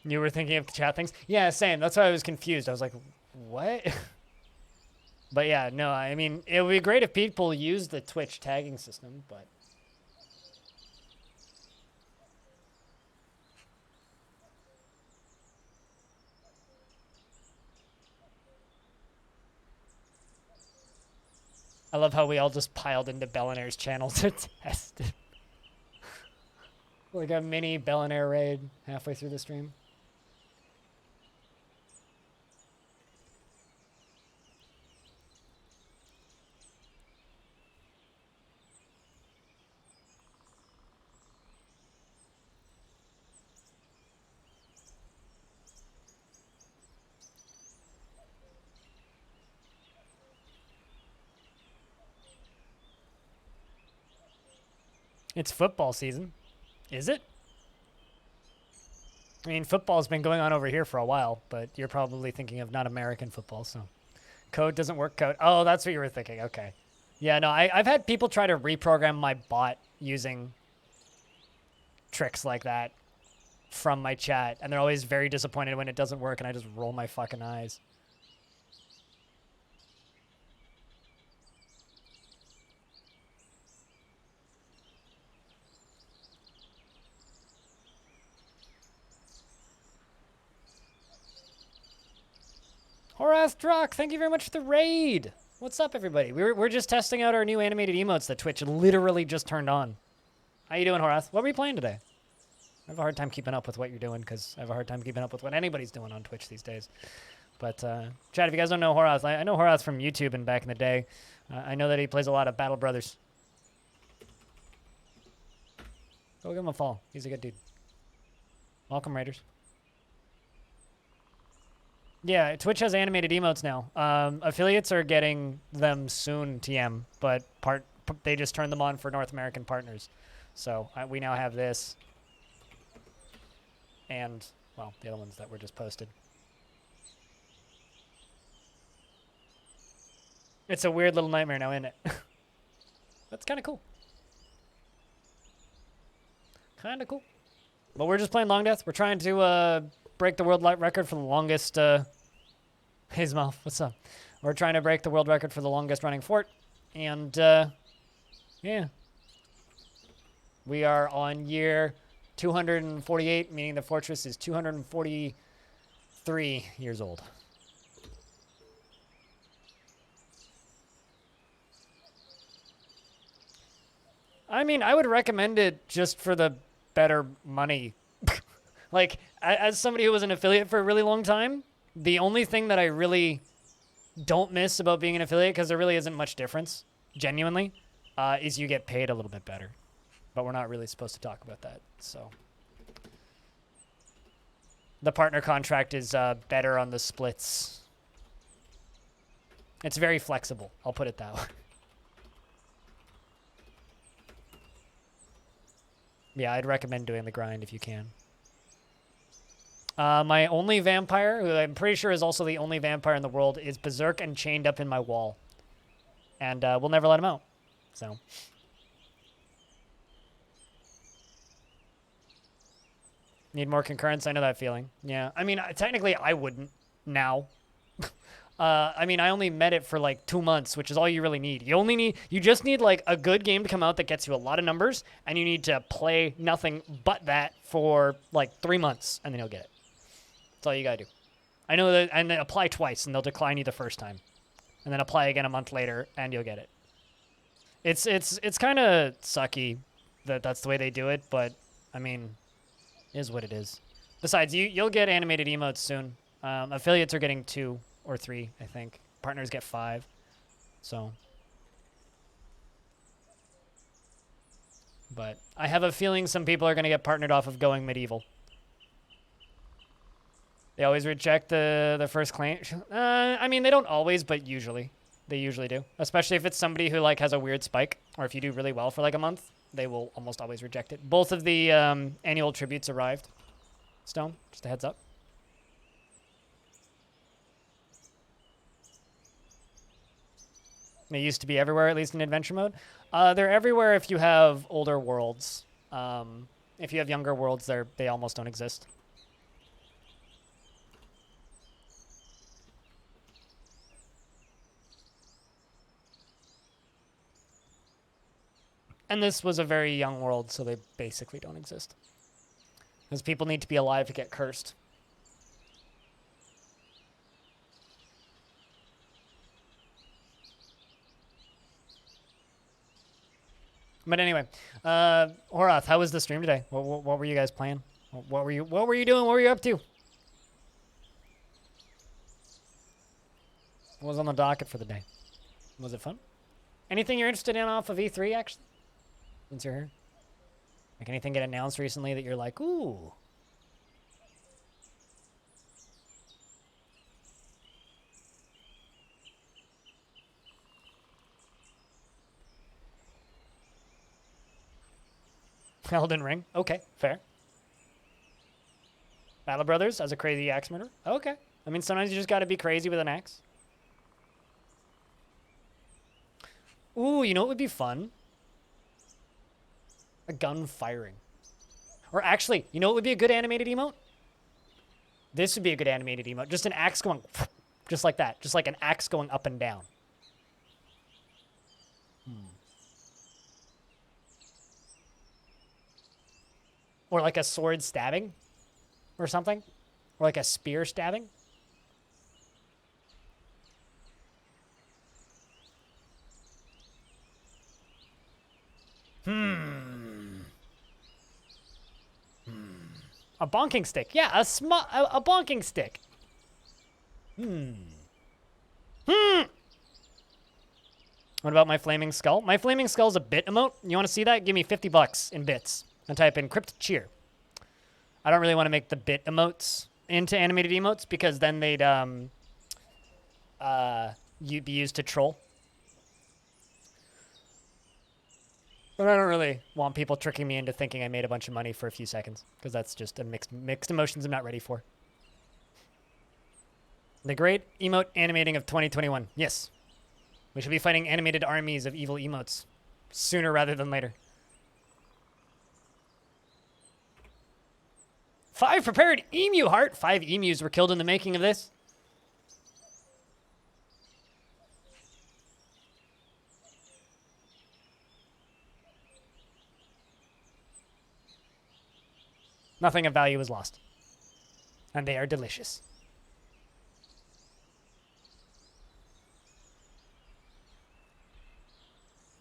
You were thinking of the chat things? Yeah, same. That's why I was confused. I was like, what? But yeah, no, I mean, it would be great if people use the Twitch tagging system, but... I love how we all just piled into Bellinair's channel to test it. Like a mini Bellinair raid halfway through the stream. It's football season. Is it? I mean, football's been going on over here for a while, but you're probably thinking of not American football, so. Code doesn't work, code. Oh, that's what you were thinking. Okay. Yeah, no, I've had people try to reprogram my bot using tricks like that from my chat, and they're always very disappointed when it doesn't work, and I just roll my fucking eyes. Horath Drock, thank you very much for the raid. What's up, everybody? We're just testing out our new animated emotes that Twitch literally just turned on. How you doing, Horath? What were you playing today? I have a hard time keeping up with what you're doing because I have a hard time keeping up with what anybody's doing on Twitch these days. But, Chad, if you guys don't know Horath, I know Horath from YouTube and back in the day. I know that he plays a lot of Battle Brothers. Go give him a follow. He's a good dude. Welcome, Raiders. Yeah, Twitch has animated emotes now. Affiliates are getting them soon, TM, but they just turned them on for North American partners. So we now have this and, well, the other ones that were just posted. It's a weird little nightmare now, isn't it? That's kind of cool. Kind of cool. But we're just playing Longdeath. We're trying to break the world record for the longest... His mouth, what's up? We're trying to break the world record for the longest running fort. And, yeah. We are on year 248, meaning the fortress is 243 years old. I mean, I would recommend it just for the better money. Like, as somebody who was an affiliate for a really long time, the only thing that I really don't miss about being an affiliate, because there really isn't much difference, genuinely, is you get paid a little bit better. But we're not really supposed to talk about that, so. The partner contract is better on the splits. It's very flexible, I'll put it that way. Yeah, I'd recommend doing the grind if you can. My only vampire, who I'm pretty sure is also the only vampire in the world, is berserk and chained up in my wall. And we'll never let him out. So. Need more concurrence? I know that feeling. Yeah. I mean, technically, I wouldn't now. I mean, I only met it for like 2 months, which is all you really need. You just need like a good game to come out that gets you a lot of numbers, and you need to play nothing but that for like 3 months, and then you'll get it. That's all you gotta do. I know that, and then apply twice, and they'll decline you the first time, and then apply again a month later, and you'll get it. It's kind of sucky that that's the way they do it, but I mean, it is what it is. Besides, you'll get animated emotes soon. Affiliates are getting 2 or 3, I think. Partners get 5. So. But I have a feeling some people are going to get partnered off of going medieval. They always reject the first claim. I mean, they don't always, but usually. They usually do. Especially if it's somebody who like has a weird spike, or if you do really well for like a month, they will almost always reject it. Both of the annual tributes arrived. Stone, just a heads up. They used to be everywhere, at least in adventure mode. They're everywhere if you have older worlds. If you have younger worlds, they almost don't exist. And this was a very young world, so they basically don't exist. Because people need to be alive to get cursed. But anyway, Horath, how was the stream today? What were you guys playing? What were you doing? What were you up to? What was on the docket for the day? Was it fun? Anything you're interested in off of E3, actually? Since you're here? Like anything get announced recently that you're like, ooh. Elden Ring. Okay, fair. Battle Brothers as a crazy axe murderer. Okay. I mean, sometimes you just gotta be crazy with an axe. Ooh, you know what would be fun? A gun firing. Or actually, you know what would be a good animated emote? This would be a good animated emote. Just an axe going, just like that. Just like an axe going up and down. Or like a sword stabbing or something. Or like a spear stabbing. A bonking stick. Yeah, a bonking stick. What about my flaming skull? My flaming skull's a bit emote. You want to see that? Give me 50 bucks in bits and type in crypt cheer. I don't really want to make the bit emotes into animated emotes because then they'd you'd be used to troll. But I don't really want people tricking me into thinking I made a bunch of money for a few seconds because that's just a mixed emotions I'm not ready for. The great emote animating of 2021. Yes. We should be fighting animated armies of evil emotes sooner rather than later. 5 prepared emu heart. 5 emus were killed in the making of this. Nothing of value was lost. And they are delicious.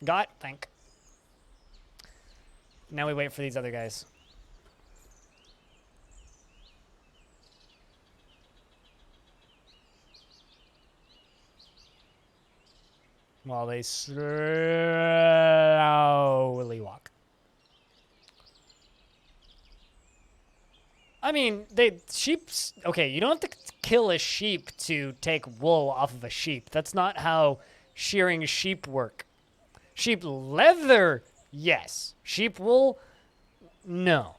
Got, thank. Now we wait for these other guys. While they slowly walk. I mean, sheep's, okay, you don't have to kill a sheep to take wool off of a sheep. That's not how shearing sheep work. Sheep leather, yes. Sheep wool, no.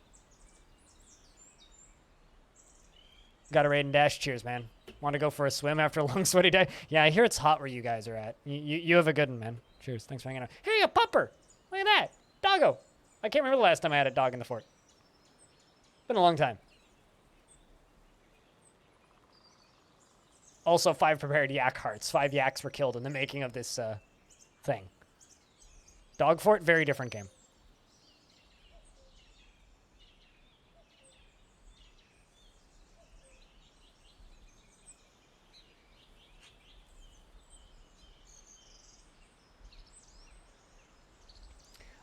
Got a raid and dash. Cheers, man. Want to go for a swim after a long sweaty day? Yeah, I hear it's hot where you guys are at. You have a good one, man. Cheers. Thanks for hanging out. Hey, a pupper. Look at that. Doggo. I can't remember the last time I had a dog in the fort. Been a long time. Also, 5 prepared yak hearts. 5 yaks were killed in the making of this thing. Dog fort, very different game.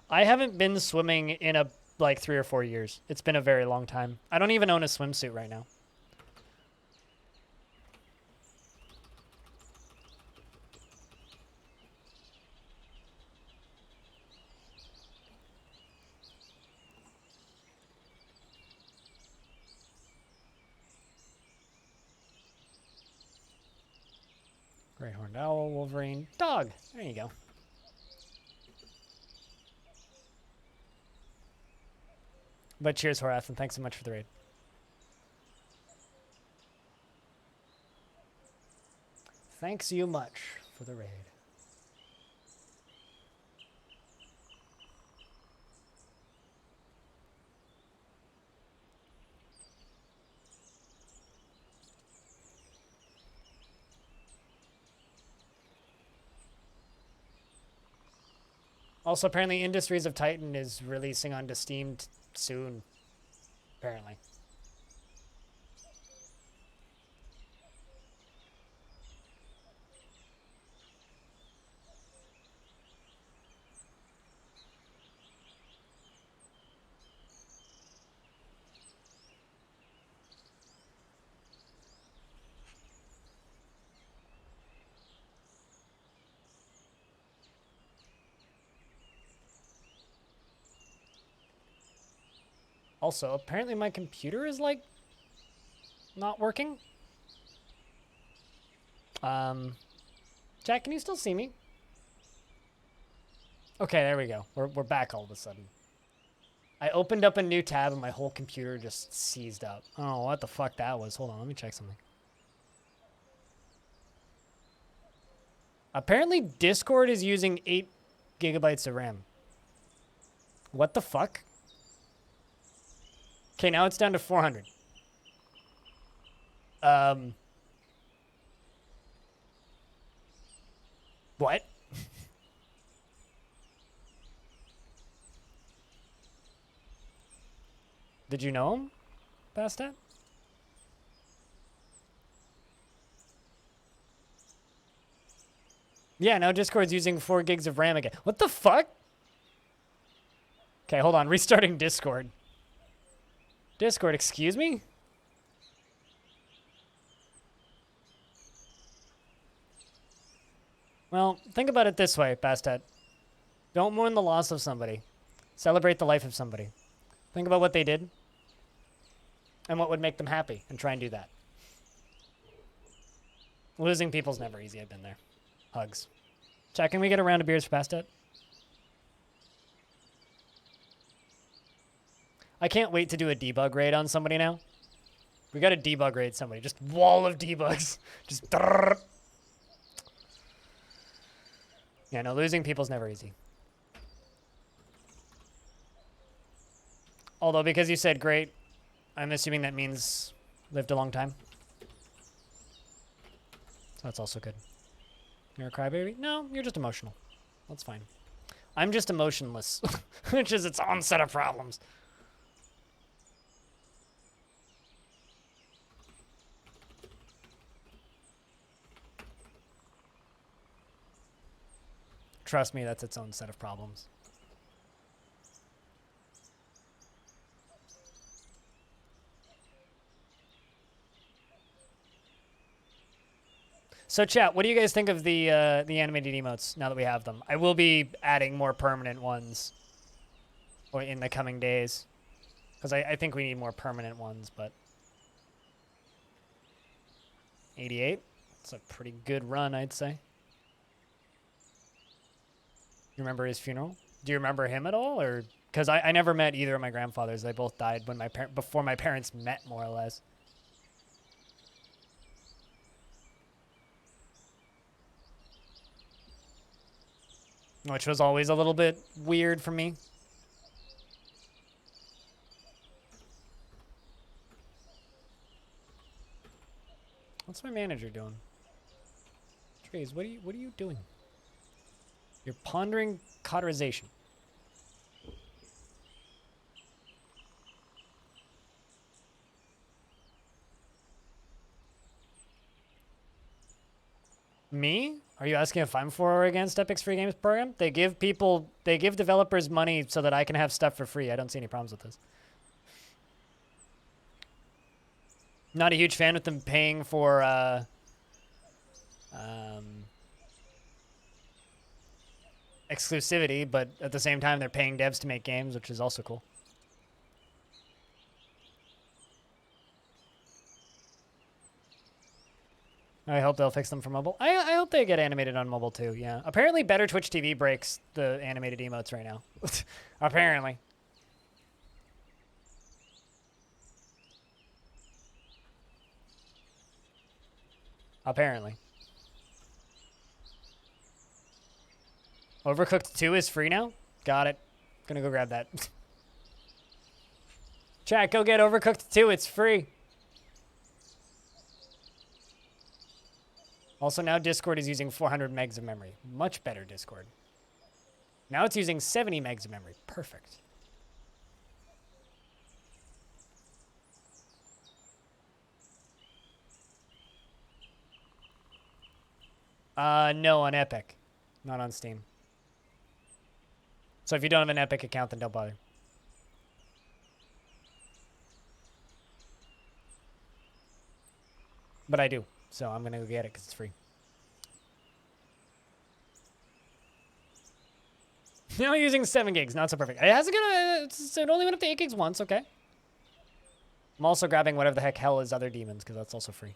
I haven't been swimming in like 3 or 4 years. It's been a very long time. I don't even own a swimsuit right now. Great horned owl, wolverine, dog. There you go. But cheers, Horath, and thanks so much for the raid. Thanks you much for the raid. Also, apparently, Industries of Titan is releasing onto Steam soon. Apparently. Also, apparently my computer is, like, not working. Jack, can you still see me? Okay, there we go. We're back all of a sudden. I opened up a new tab and my whole computer just seized up. I don't know what the fuck that was. Hold on, let me check something. Apparently Discord is using 8 gigabytes of RAM. What the fuck? Okay, now it's down to 400. What? Did you know him, Bastet? Yeah, now Discord's using 4 gigs of RAM again. What the fuck? Okay, hold on. Restarting Discord. Discord, excuse me? Well, think about it this way, Bastet. Don't mourn the loss of somebody. Celebrate the life of somebody. Think about what they did and what would make them happy, and try and do that. Losing people's never easy. I've been there. Hugs. Chat, can we get a round of beers for Bastet? I can't wait to do a debug raid on somebody now. We got to debug raid somebody. Just wall of debugs. Just... Drrr. Yeah, no, losing people's never easy. Although, because you said great, I'm assuming that means lived a long time. So that's also good. You're a crybaby? No, you're just emotional. That's fine. I'm just emotionless, which is its own set of problems. Trust me, that's its own set of problems. So chat, what do you guys think of the animated emotes now that we have them? I will be adding more permanent ones or in the coming days. Because I think we need more permanent ones, but... 88? It's a pretty good run, I'd say. You remember his funeral? Do you remember him at all? Or because I never met either of my grandfathers. They both died when before my parents met, more or less. Which was always a little bit weird for me. What's my manager doing? Trees, what are you doing? You're pondering cauterization. Me? Are you asking if I'm for or against Epic's free games program? They give developers money so that I can have stuff for free. I don't see any problems with this. Not a huge fan with them paying for exclusivity, but at the same time they're paying devs to make games, which is also cool. I hope they'll fix them for mobile. I hope they get animated on mobile too, yeah. Apparently Better Twitch TV breaks the animated emotes right now. Apparently. Apparently. Overcooked 2 is free now? Got it. Gonna go grab that. Chat, go get Overcooked 2. It's free. Also, now Discord is using 400 megs of memory. Much better, Discord. Now it's using 70 megs of memory. Perfect. No, on Epic. Not on Steam. So if you don't have an Epic account, then don't bother. But I do, so I'm gonna go get it because it's free. Now using 7 gigs, not so perfect. It hasn't it only went up to 8 gigs once, okay. I'm also grabbing whatever the heck hell is other demons because that's also free.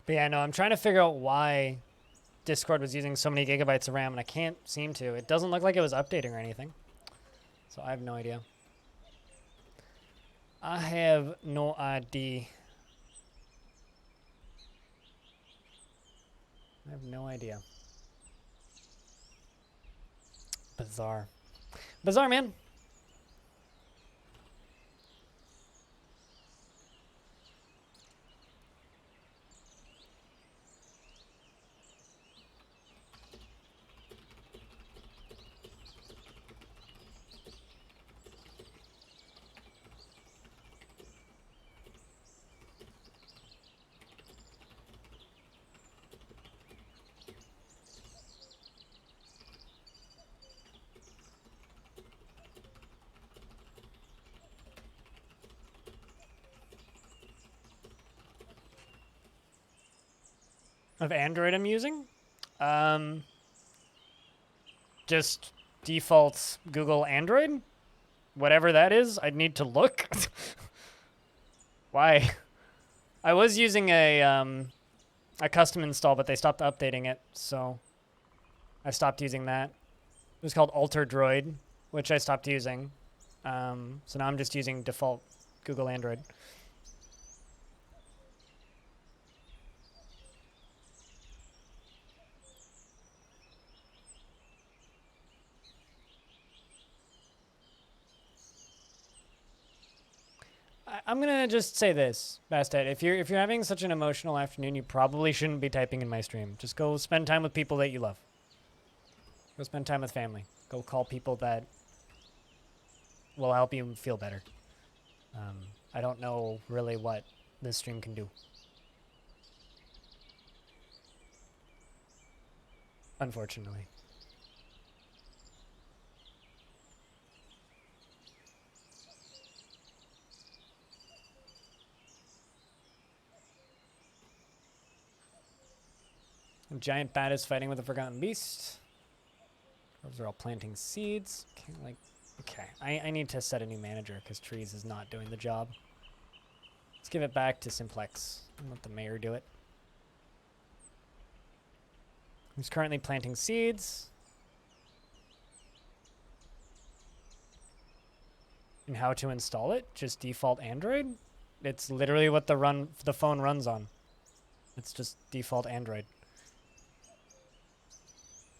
But yeah, no, I'm trying to figure out why Discord was using so many gigabytes of RAM, and I can't seem to. It doesn't look like it was updating or anything. So I have no idea. I have no idea. I have no idea. Bizarre. Bizarre, man. Of Android I'm using? Just default Google Android? Whatever that is, I'd need to look. Why? I was using a custom install, but they stopped updating it, so I stopped using that. It was called Alter Droid, which I stopped using. So now I'm just using default Google Android. I'm gonna just say this, Bastet. If you're having such an emotional afternoon, you probably shouldn't be typing in my stream. Just go spend time with people that you love. Go spend time with family. Go call people that will help you feel better. I don't know really what this stream can do. Unfortunately. A giant bat is fighting with a forgotten beast. Those are all planting seeds. Okay, I need to set a new manager because trees is not doing the job. Let's give it back to Simplex and let the mayor do it. Who's currently planting seeds. And how to install it? Just default Android? It's literally what the phone runs on. It's just default Android.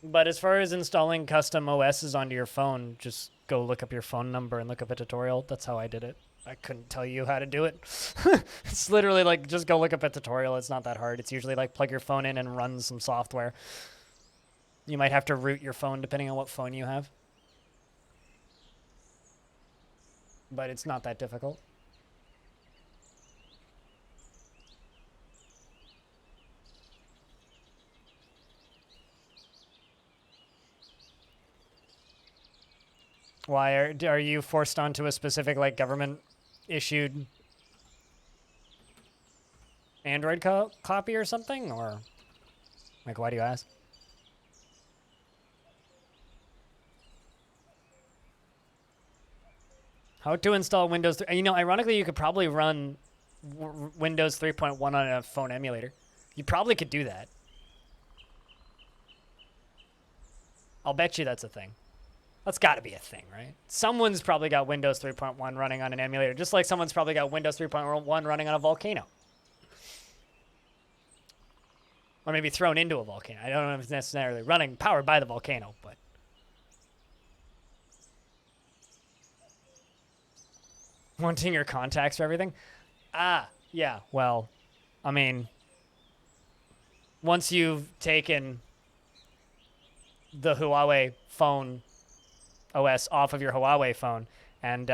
But as far as installing custom OSs onto your phone, just go look up your phone number and look up a tutorial. That's how I did it. I couldn't tell you how to do it. It's literally like, just go look up a tutorial. It's not that hard. It's usually like plug your phone in and run some software. You might have to root your phone depending on what phone you have. But it's not that difficult. Why are you forced onto a specific like government issued Android copy or something, or like why do you ask? How to install Windows 3? You know, ironically, you could probably run Windows 3.1 on a phone emulator. You probably could do that. I'll bet you that's a thing. That's got to be a thing, right? Someone's probably got Windows 3.1 running on an emulator, just like someone's probably got Windows 3.1 running on a volcano. Or maybe thrown into a volcano. I don't know if it's necessarily running, powered by the volcano, but... Wanting your contacts for everything? Ah, yeah, well, I mean... Once you've taken the Huawei phone OS off of your Huawei phone and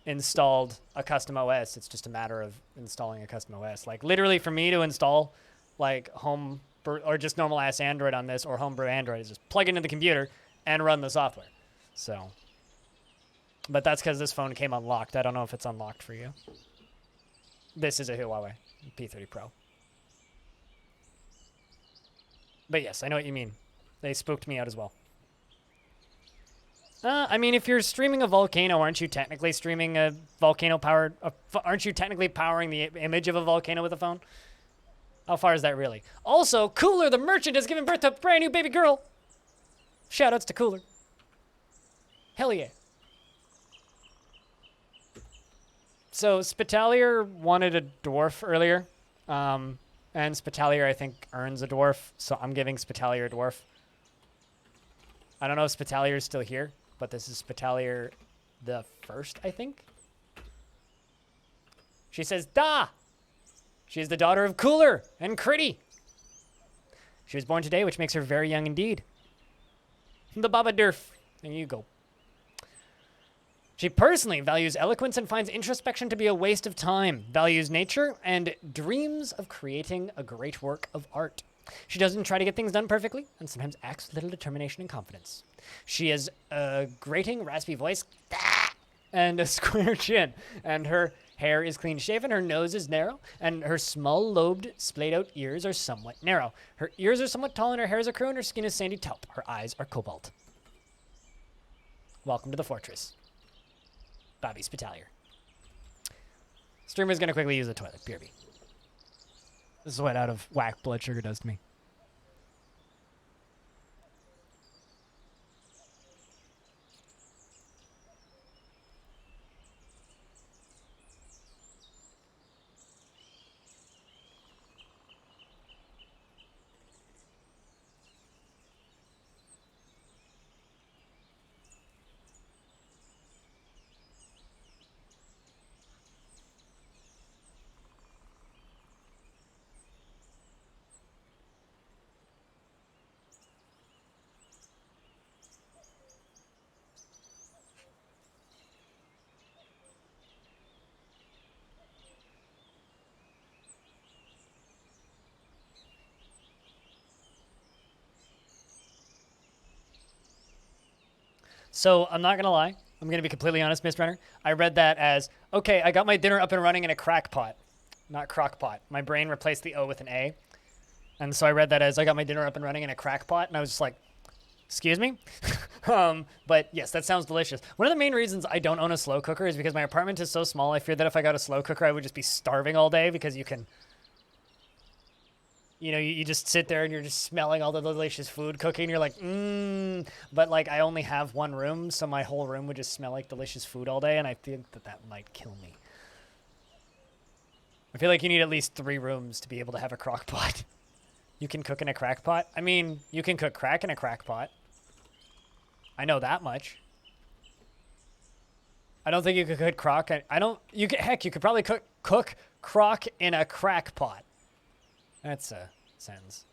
installed a custom OS, it's just a matter of installing a custom OS. Like, literally, for me to install, like, or just normal ass Android on this, or homebrew Android, is just plug into the computer and run the software. So, but that's because this phone came unlocked. I don't know if it's unlocked for you. This is a Huawei P30 Pro. But yes, I know what you mean. They spooked me out as well. I mean, if you're streaming a volcano, aren't you technically streaming a volcano-powered... aren't you technically powering the image of a volcano with a phone? How far is that really? Also, Cooler the Merchant has given birth to a brand new baby girl. Shoutouts to Cooler. Hell yeah. So, Spitalier wanted a dwarf earlier. And Spitalier, I think, earns a dwarf. So I'm giving Spitalier a dwarf. I don't know if Spitalier is still here, but this is Spitalier the first, I think. She says, "Da!" She is the daughter of Cooler and Critty. She was born today, which makes her very young indeed. The Baba Durf. There you go. She personally values eloquence and finds introspection to be a waste of time, values nature, and dreams of creating a great work of art. She doesn't try to get things done perfectly, and sometimes acts with little determination and confidence. She has a grating, raspy voice, and a square chin, and her hair is clean-shaven, her nose is narrow, and her small-lobed, splayed-out ears are somewhat narrow. Her ears are somewhat tall, and her hair is a crew, and her skin is sandy taupe. Her eyes are cobalt. Welcome to the fortress. Bobby Spitalier. Streamer's gonna quickly use the toilet. BRB. This is what out of whack blood sugar does to me. So, I'm not gonna lie. I'm gonna be completely honest, Mist Runner. I read that as, okay, I got my dinner up and running in a crack pot. Not crock pot. My brain replaced the O with an A. And so I read that as, I got my dinner up and running in a crack pot. And I was just like, excuse me? But yes, that sounds delicious. One of the main reasons I don't own a slow cooker is because my apartment is so small, I fear that if I got a slow cooker, I would just be starving all day, because you can... You know, you just sit there and you're just smelling all the delicious food cooking. You're like, mmm. But, like, I only have one room, so my whole room would just smell like delicious food all day, and I think that that might kill me. I feel like you need at least 3 rooms to be able to have a crock pot. You can cook in a crack pot? I mean, you can cook crack in a crack pot. I know that much. I don't think you could cook crock. Heck, you could probably cook crock in a crack pot. That's a sentence.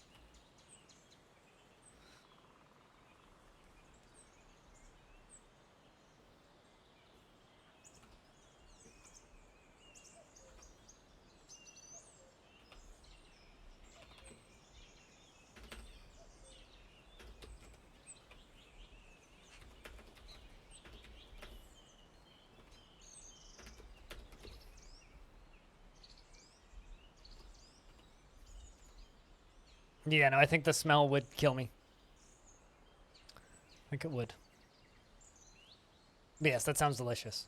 Yeah, no, I think the smell would kill me. I think it would. But yes, that sounds delicious.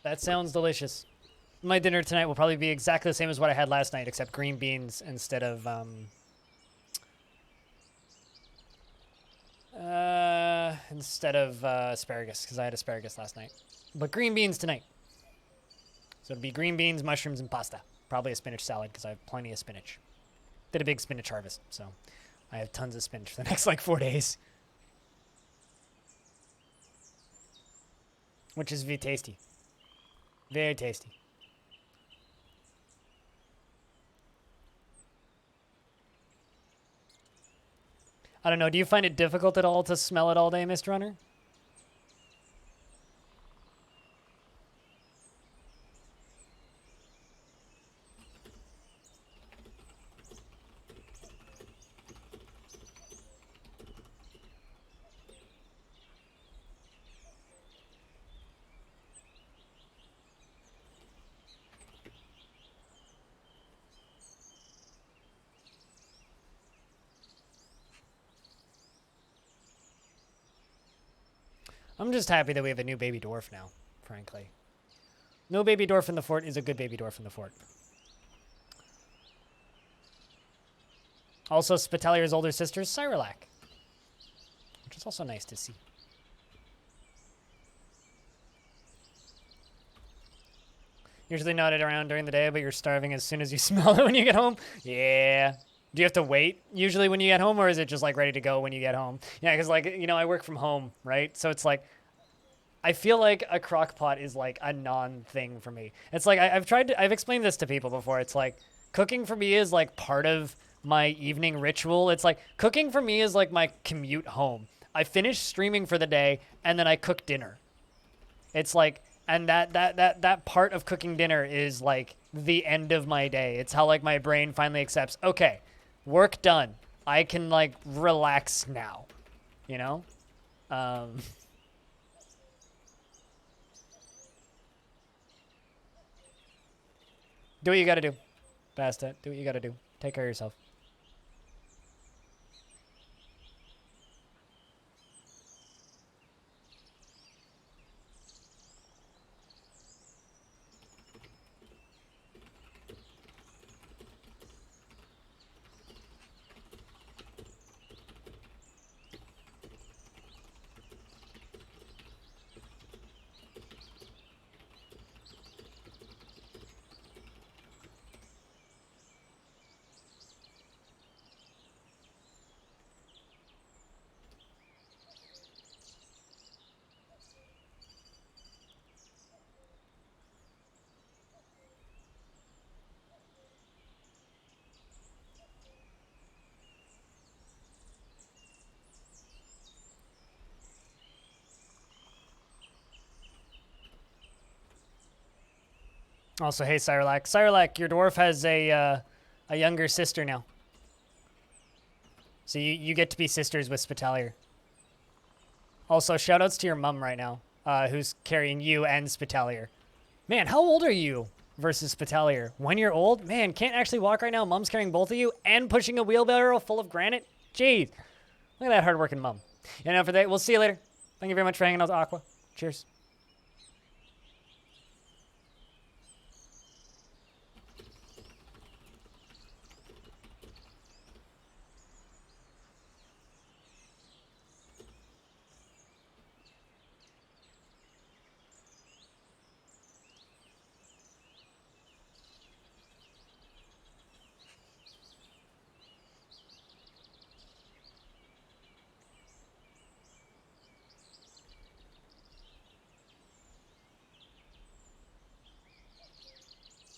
That sounds delicious. My dinner tonight will probably be exactly the same as what I had last night, except green beans instead of asparagus, because I had asparagus last night. But green beans tonight. So it'll be green beans, mushrooms, and pasta. Probably a spinach salad, because I have plenty of spinach. Did a big spinach harvest, so I have tons of spinach for the next, like, 4 days. Which is very tasty. Very tasty. I don't know, do you find it difficult at all to smell it all day, Mr. Runner? I'm just happy that we have a new baby dwarf now, frankly. No baby dwarf in the fort is a good baby dwarf in the fort. Also, Spitalier's older sister is Cyrolac, which is also nice to see. Usually not around during the day, but you're starving as soon as you smell it when you get home. Yeah. Do you have to wait usually when you get home, or is it just like ready to go when you get home? Yeah, because like, you know, I work from home, right? So it's like, I feel like a crock pot is like a non-thing for me. It's like, I've explained this to people before. It's like, cooking for me is like part of my evening ritual. It's like, cooking for me is like my commute home. I finish streaming for the day, and then I cook dinner. It's like, and that part of cooking dinner is like the end of my day. It's how like my brain finally accepts, okay, work done. I can like relax now, you know? Do what you gotta do. Basta. Do what you gotta do. Take care of yourself. Also, hey, Cyrolac. Cyrolac, your dwarf has a younger sister now. So you get to be sisters with Spitalier. Also, shoutouts to your mom right now, who's carrying you and Spitalier. Man, how old are you versus Spitalier? 1 year old? Man, can't actually walk right now. Mom's carrying both of you and pushing a wheelbarrow full of granite? Jeez. Look at that hardworking mom. And now for that, we'll see you later. Thank you very much for hanging out with Aqua. Cheers.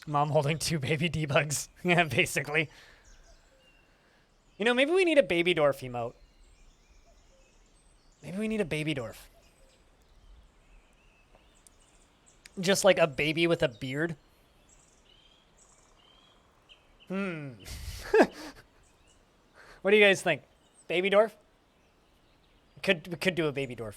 Mom holding 2 baby debugs. Yeah, basically. You know, maybe we need a baby dwarf emote. Maybe we need a baby dwarf. Just like a baby with a beard. What do you guys think? Baby dwarf? We could do a baby dwarf.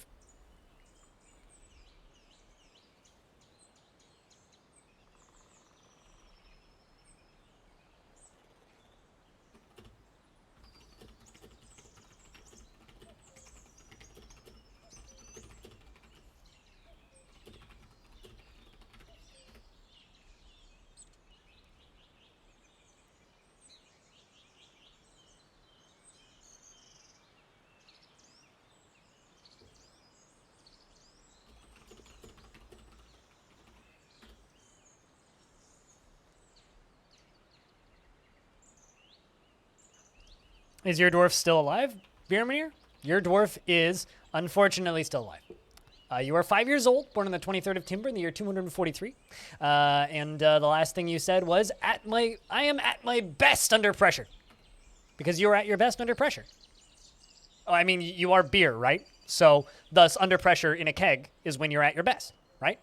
Is your dwarf still alive, Birmanir? Your dwarf is unfortunately still alive. You are 5 years old, born on the 23rd of Timber in the year 243. And the last thing you said was, I am at my best under pressure. Because you're at your best under pressure. Oh, I mean, you are beer, right? So, thus, under pressure in a keg is when you're at your best, right?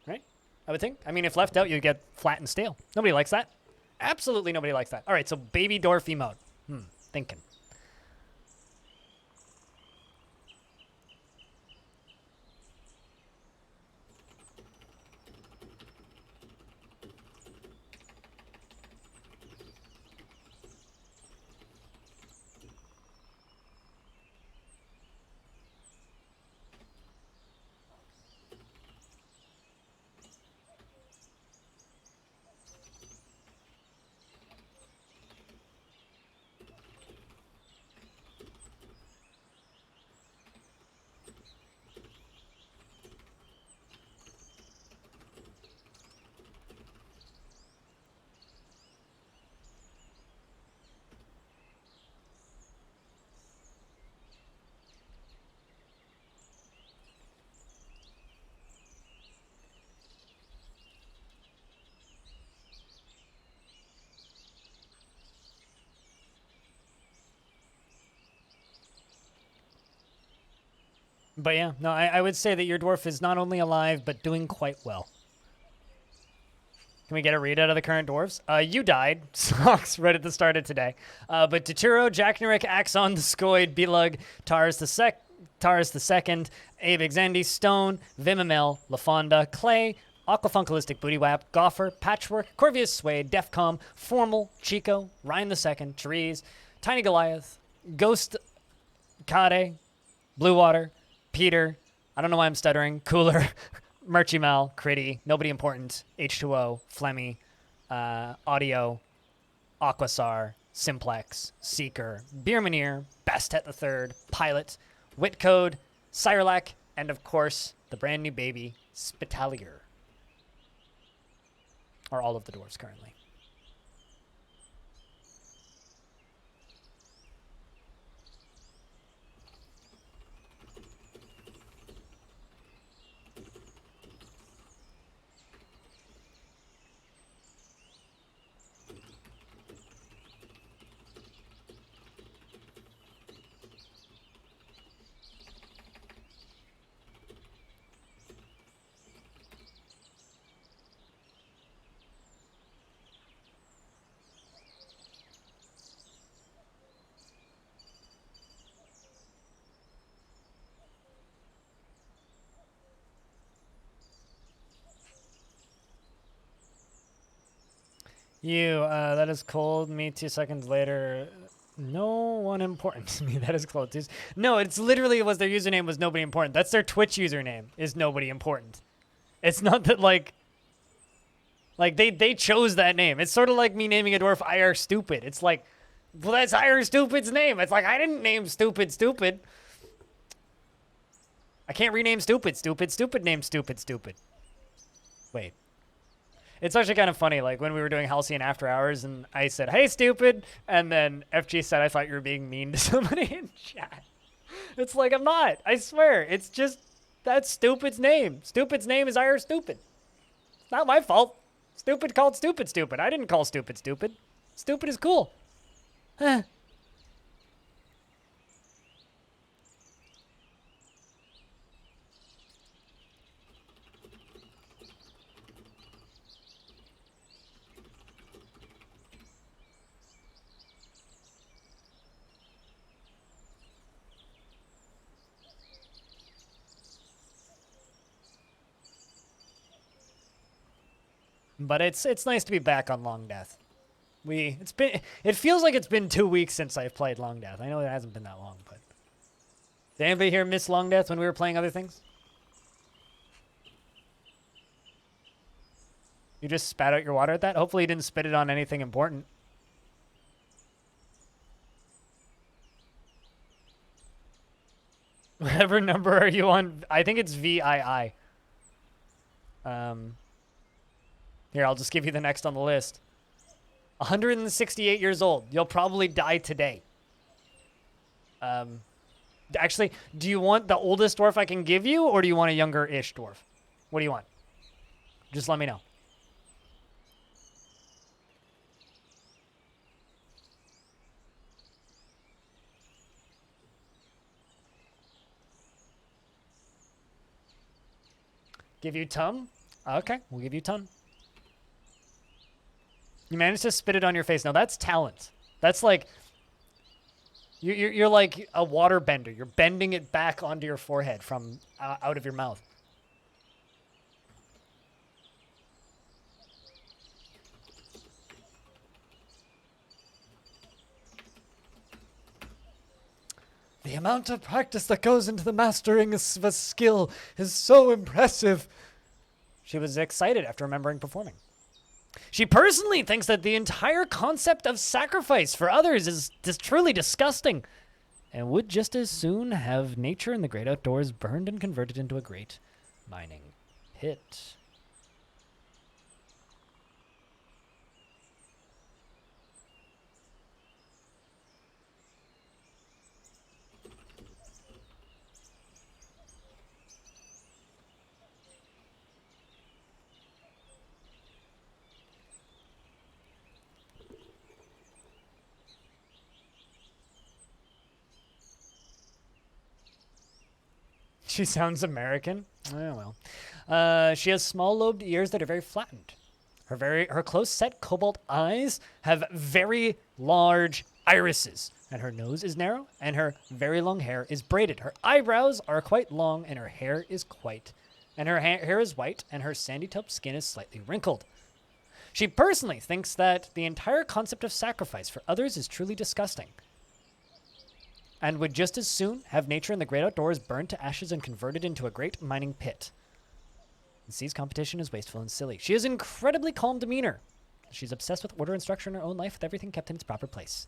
Right? I would think. I mean, if left out, you'd get flat and stale. Nobody likes that. Absolutely nobody likes that. All right, so baby dwarfy mode. Thinking. But yeah, no, I would say that your dwarf is not only alive, but doing quite well. Can we get a read out of the current dwarves? You died, Socks, right at the start of today. But Daturo, Jackneric, Axon, the Skoid, Bilug, Tars the Second, Abe Exendi, Stone, Vimamel, Lafonda, Clay, Aquafunkalistic Bootywap, Goffer, Patchwork, Corvius Swade, Defcom, Formal, Chico, Ryan the Second, Therese, Tiny Goliath, Ghost Kade, Blue Water, Peter, I don't know why I'm stuttering, Cooler, Merchimal, Critty, Nobody Important, H2O, Flemmy, Audio, Aquasar, Simplex, Seeker, Birmanir, Bastet the Third, Pilot, Whitcode, Cyrlac, and of course, the brand new baby, Spitalier. Are all of the dwarves currently. That is cold. Me 2 seconds later. No one important to me. That is cold. No, it's literally was their username was nobody important. That's their Twitch username is nobody important. It's not that like they chose that name. It's sort of like me naming a dwarf IR Stupid. It's like, well, that's IR Stupid's name. It's like, I didn't name Stupid Stupid. I can't rename Stupid Stupid. Stupid name Stupid Stupid. Wait. It's actually kind of funny, like when we were doing Halcyon After Hours and I said, hey, Stupid, and then FG said, I thought you were being mean to somebody in chat. It's like, I'm not. I swear. It's just, that's Stupid's name. Stupid's name is IR Stupid. It's not my fault. Stupid called Stupid Stupid. I didn't call Stupid Stupid. Stupid is cool. Huh. But it's nice to be back on Longdeath. It feels like it's been 2 weeks since I've played Longdeath. I know it hasn't been that long, but did anybody here miss Longdeath when we were playing other things? You just spat out your water at that? Hopefully you didn't spit it on anything important. Whatever number are you on? I think it's VII. Here, I'll just give you the next on the list. 168 years old. You'll probably die today. Actually, do you want the oldest dwarf I can give you, or do you want a younger-ish dwarf? What do you want? Just let me know. Give you Tum? Okay, we'll give you Tum. You managed to spit it on your face. Now that's talent. That's like... You're like a water bender. You're bending it back onto your forehead from out of your mouth. The amount of practice that goes into the mastering of a skill is so impressive. She was excited after remembering performing. She personally thinks that the entire concept of sacrifice for others is truly disgusting and would just as soon have nature and the great outdoors burned and converted into a great mining pit. She sounds American. Oh, well. She has small lobed ears that are very flattened. Her close set cobalt eyes have very large irises. And her nose is narrow, and her very long hair is braided. Her eyebrows are quite long, and her hair is hair is white, and her sandy taupe skin is slightly wrinkled. She personally thinks that the entire concept of sacrifice for others is truly disgusting, and would just as soon have nature and the great outdoors burned to ashes and converted into a great mining pit. And sees competition as wasteful and silly. She has incredibly calm demeanor. She's obsessed with order and structure in her own life, with everything kept in its proper place.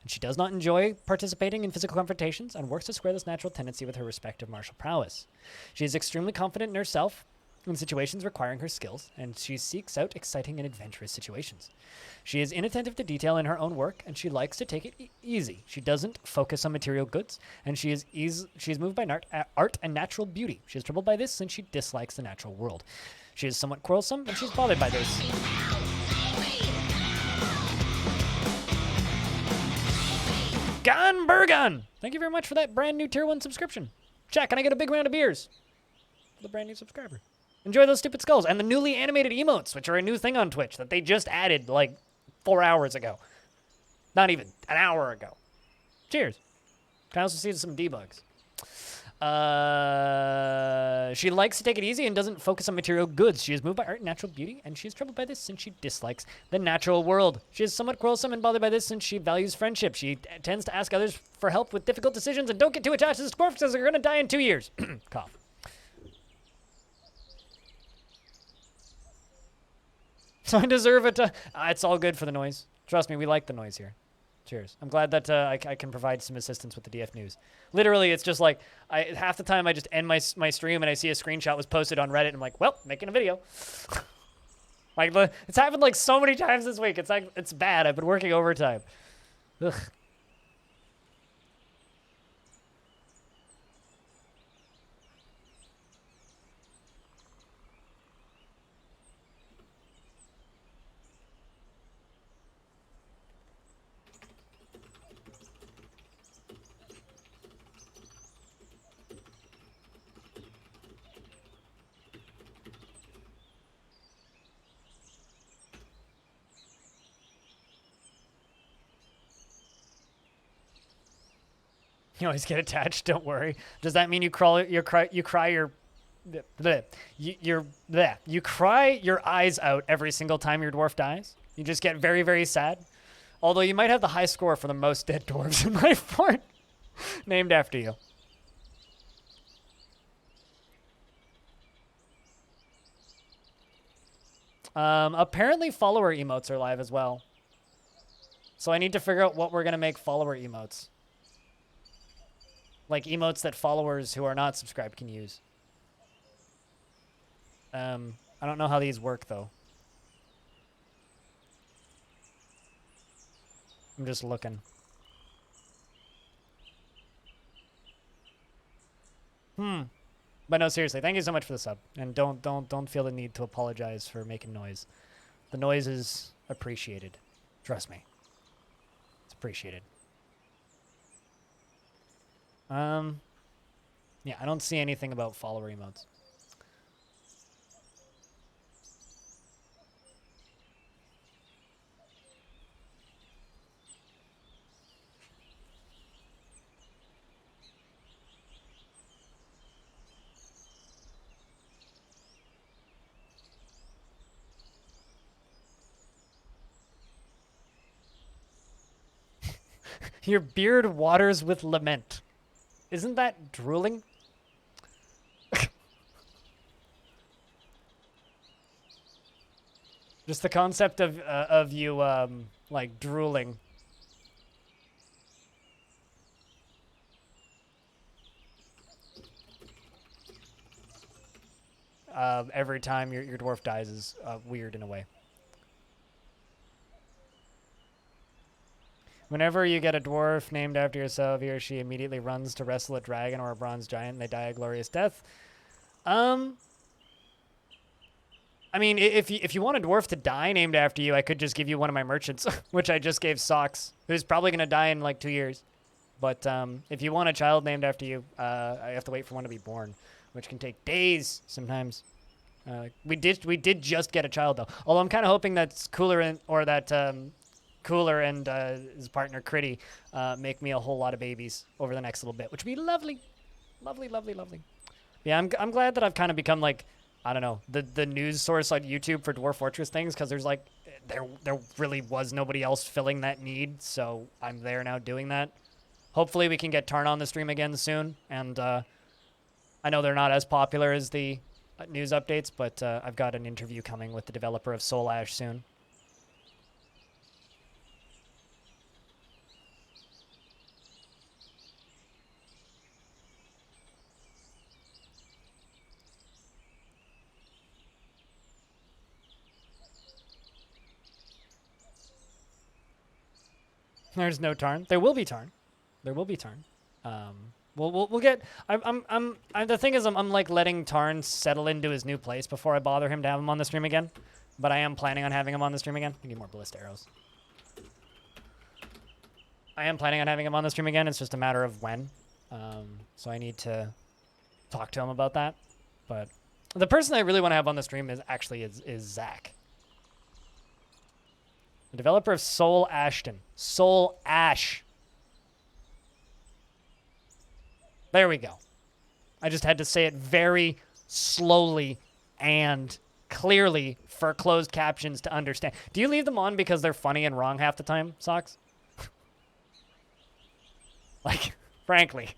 And she does not enjoy participating in physical confrontations and works to square this natural tendency with her respective martial prowess. She is extremely confident in herself in situations requiring her skills, and she seeks out exciting and adventurous situations. She is inattentive to detail in her own work, and she likes to take it easy. She doesn't focus on material goods, and she is moved by art and natural beauty. She is troubled by this, and she dislikes the natural world. She is somewhat quarrelsome, and she's bothered by this. Gunburgun! Thank you very much for that brand new Tier 1 subscription. Chat, can I get a big round of beers for the brand new subscriber? Enjoy those stupid skulls and the newly animated emotes, which are a new thing on Twitch that they just added like 4 hours ago. Not even an hour ago. Cheers. Can I also see some debugs? She likes to take it easy and doesn't focus on material goods. She is moved by art and natural beauty, and she is troubled by this since she dislikes the natural world. She is somewhat quarrelsome and bothered by this since she values friendship. She tends to ask others for help with difficult decisions and don't get too attached to the dwarf because they're going to die in 2 years. Cough. So I deserve it. It's all good for the noise. Trust me, we like the noise here. Cheers. I'm glad that I can provide some assistance with the DF news. Literally, it's just like, half the time I just end my stream and I see a screenshot was posted on Reddit and I'm like, well, making a video. Like, it's happened like so many times this week. It's like, it's bad. I've been working overtime. Ugh. You always get attached. Don't worry. Does that mean you cry your eyes out every single time your dwarf dies? You just get very, very sad. Although you might have the high score for the most dead dwarves in my fort, named after you. Apparently follower emotes are live as well. So I need to figure out what we're gonna make follower emotes. Like emotes that followers who are not subscribed can use. I don't know how these work though. I'm just looking. But no, seriously, thank you so much for the sub, and don't feel the need to apologize for making noise. The noise is appreciated. Trust me, it's appreciated. Yeah, I don't see anything about follower emotes. Your beard waters with lament. Isn't that drooling? Just the concept of you like drooling. Every time your dwarf dies is weird in a way. Whenever you get a dwarf named after yourself, he or she immediately runs to wrestle a dragon or a bronze giant and they die a glorious death. I mean, if you want a dwarf to die named after you, I could just give you one of my merchants, which I just gave Socks, who's probably going to die in like 2 years. But if you want a child named after you, I have to wait for one to be born, which can take days sometimes. We did just get a child though. Although I'm kind of hoping that Cooler and his partner Critty make me a whole lot of babies over the next little bit, which would be lovely, lovely, lovely, lovely. Yeah, I'm glad that I've kind of become like, I don't know, the news source on YouTube for Dwarf Fortress things, because there's like there really was nobody else filling that need, so I'm there now doing that. Hopefully we can get Tarn on the stream again soon, and I know they're not as popular as the news updates, but I've got an interview coming with the developer of Soul Ash soon. There's no Tarn. There will be Tarn. There will be Tarn. We'll get. The thing is, I'm like letting Tarn settle into his new place before I bother him to have him on the stream again. But I am planning on having him on the stream again. I need more ballista arrows. I am planning on having him on the stream again. It's just a matter of when. So I need to talk to him about that. But the person I really want to have on the stream is Zach. The developer of Soul Ashton. Soul Ash. There we go. I just had to say it very slowly and clearly for closed captions to understand. Do you leave them on because they're funny and wrong half the time, Socks? Like, frankly.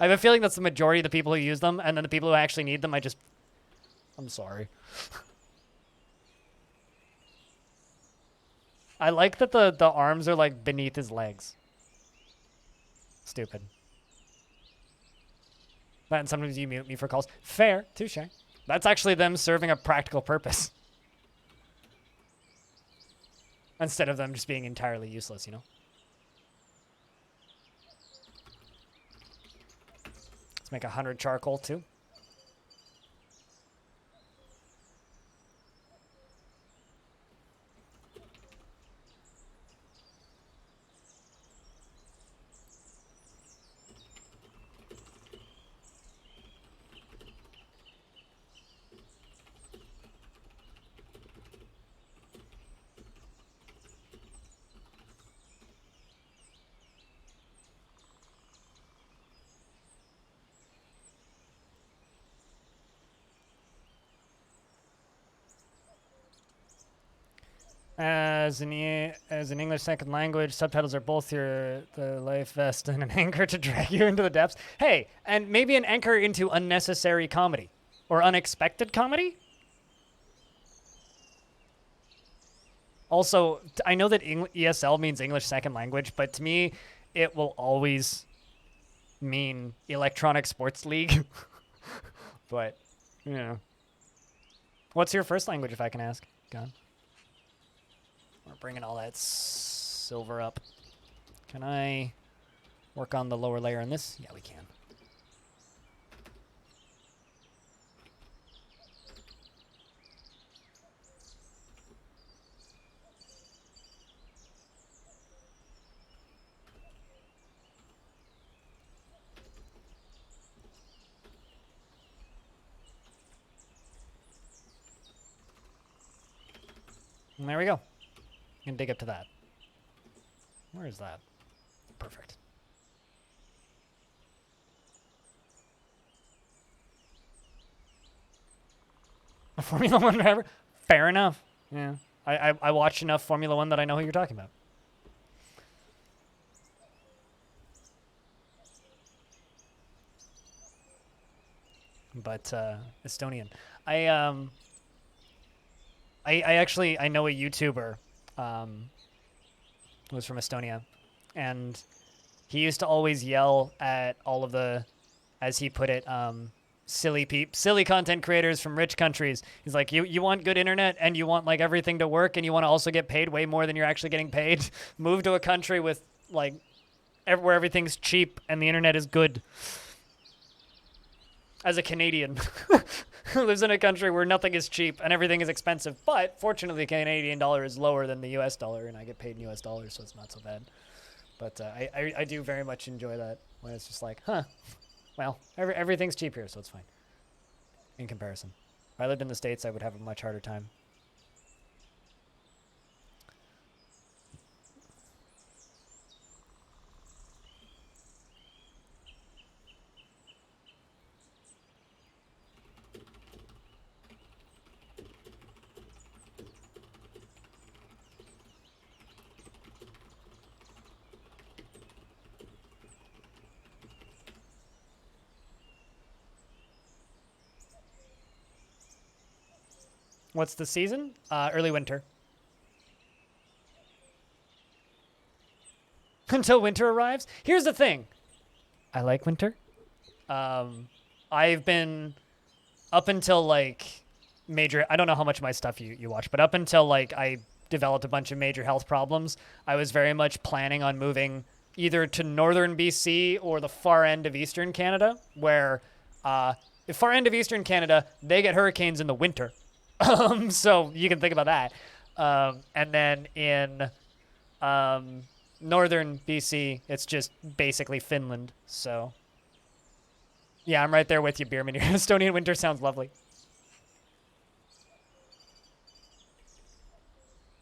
I have a feeling that's the majority of the people who use them, and then the people who actually need them, I'm sorry. I like that the arms are like beneath his legs. Stupid. And sometimes you mute me for calls. Fair, touche. That's actually them serving a practical purpose. Instead of them just being entirely useless, you know? Let's make 100 charcoal too. As an English second language, subtitles are both the life vest and an anchor to drag you into the depths. Hey, and maybe an anchor into unnecessary comedy or unexpected comedy. Also, I know that ESL means English second language, but to me, it will always mean Electronic Sports League. But, you know. What's your first language, if I can ask? God. We're bringing all that silver up. Can I work on the lower layer on this? Yeah, we can. And there we go. You can dig up to that. Where is that? Perfect. A Formula One driver? Fair enough. Yeah. I watch enough Formula One that I know who you're talking about. But Estonian. I actually I know a YouTuber who was from Estonia, and he used to always yell at all of the, as he put it, silly content creators from rich countries. He's like, you want good internet and you want like everything to work and you want to also get paid way more than you're actually getting paid. Move to a country with like where everything's cheap and the internet is good. As a Canadian who lives in a country where nothing is cheap and everything is expensive, but fortunately the Canadian dollar is lower than the US dollar and I get paid in US dollars, so it's not so bad. But I do very much enjoy that when it's just like, huh, well, everything's cheap here, so it's fine in comparison. If I lived in the States, I would have a much harder time. What's the season? Early winter. Until winter arrives. Here's the thing. I like winter. I've been up until like major, I don't know how much of my stuff you watch, but up until like I developed a bunch of major health problems, I was very much planning on moving either to northern BC or the far end of eastern Canada, where the far end of eastern Canada, they get hurricanes in the winter. So you can think about that. And then in northern BC, it's just basically Finland. So yeah, I'm right there with you, Beerman. Your Estonian winter sounds lovely.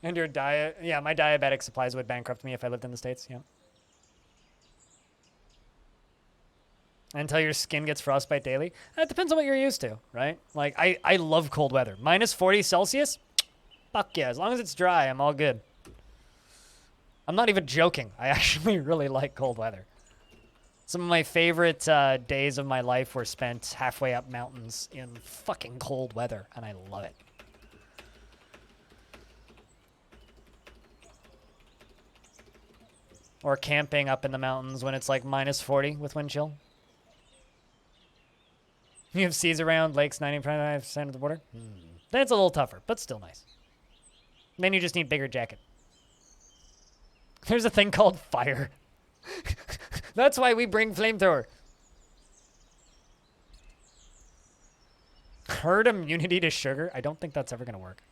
And your diet, yeah, my diabetic supplies would bankrupt me if I lived in the States, yeah. Until your skin gets frostbite daily. That depends on what you're used to, right? Like, I love cold weather. Minus 40 Celsius? Fuck yeah. As long as it's dry, I'm all good. I'm not even joking. I actually really like cold weather. Some of my favorite days of my life were spent halfway up mountains in fucking cold weather, and I love it. Or camping up in the mountains when it's like minus 40 with wind chill. You have seas around, lakes 95% of the border. Then it's a little tougher, but still nice. Then you just need bigger jacket. There's a thing called fire. That's why we bring flamethrower. Herd immunity to sugar? I don't think that's ever going to work.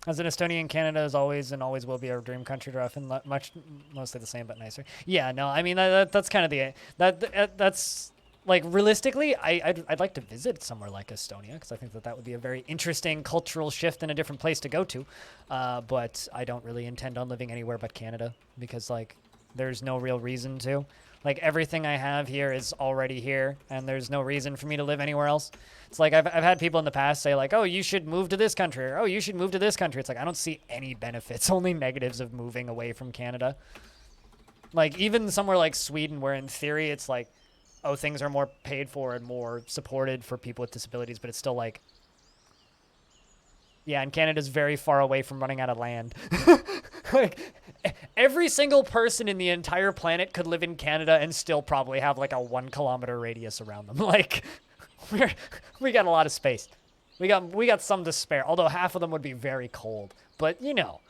As an Estonian, Canada is always and always will be our dream country to rough in, mostly the same but nicer. Yeah, no, I mean that's kind of the that's like realistically, I'd like to visit somewhere like Estonia because I think that would be a very interesting cultural shift and a different place to go to. But I don't really intend on living anywhere but Canada because like there's no real reason to. Like everything I have here is already here, and there's no reason for me to live anywhere else. It's like I've had people in the past say like, oh, you should move to this country, or oh, you should move to this country. It's like I don't see any benefits, only negatives of moving away from Canada. Like even somewhere like Sweden, where in theory it's like, oh, things are more paid for and more supported for people with disabilities, but it's still like, yeah, and Canada's very far away from running out of land. Like, every single person in the entire planet could live in Canada and still probably have like a 1 kilometer radius around them. Like, we got a lot of space. We got some to spare, although half of them would be very cold. But, you know.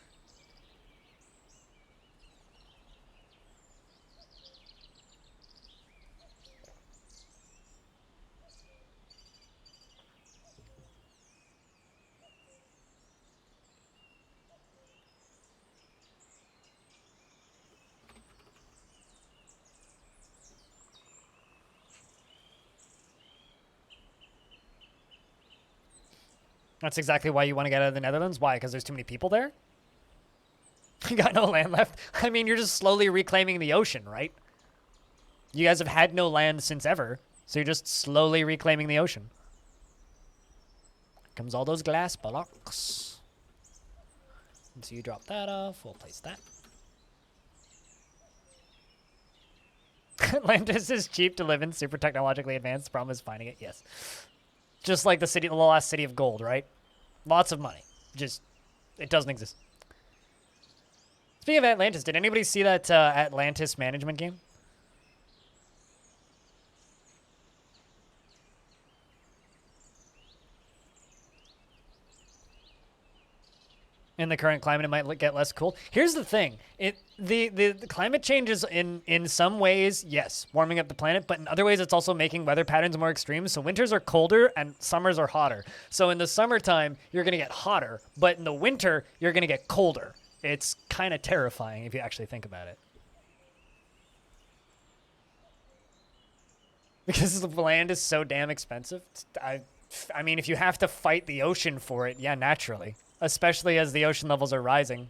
That's exactly why you want to get out of the Netherlands. Why? Because there's too many people there? You got no land left? I mean, you're just slowly reclaiming the ocean, right? You guys have had no land since ever, so you're just slowly reclaiming the ocean. Comes all those glass blocks. And so you drop that off. We'll place that. Atlantis is cheap to live in, super technologically advanced. The problem is finding it, yes. Just like the lost city of gold, right? Lots of money. Just, it doesn't exist. Speaking of Atlantis, did anybody see that Atlantis management game? In the current climate, it might get less cold. Here's the thing: the climate changes in some ways, yes, warming up the planet, but in other ways, it's also making weather patterns more extreme. So winters are colder and summers are hotter. So in the summertime, you're gonna get hotter, but in the winter, you're gonna get colder. It's kind of terrifying if you actually think about it. Because the land is so damn expensive. I mean, if you have to fight the ocean for it, yeah, naturally. Especially as the ocean levels are rising.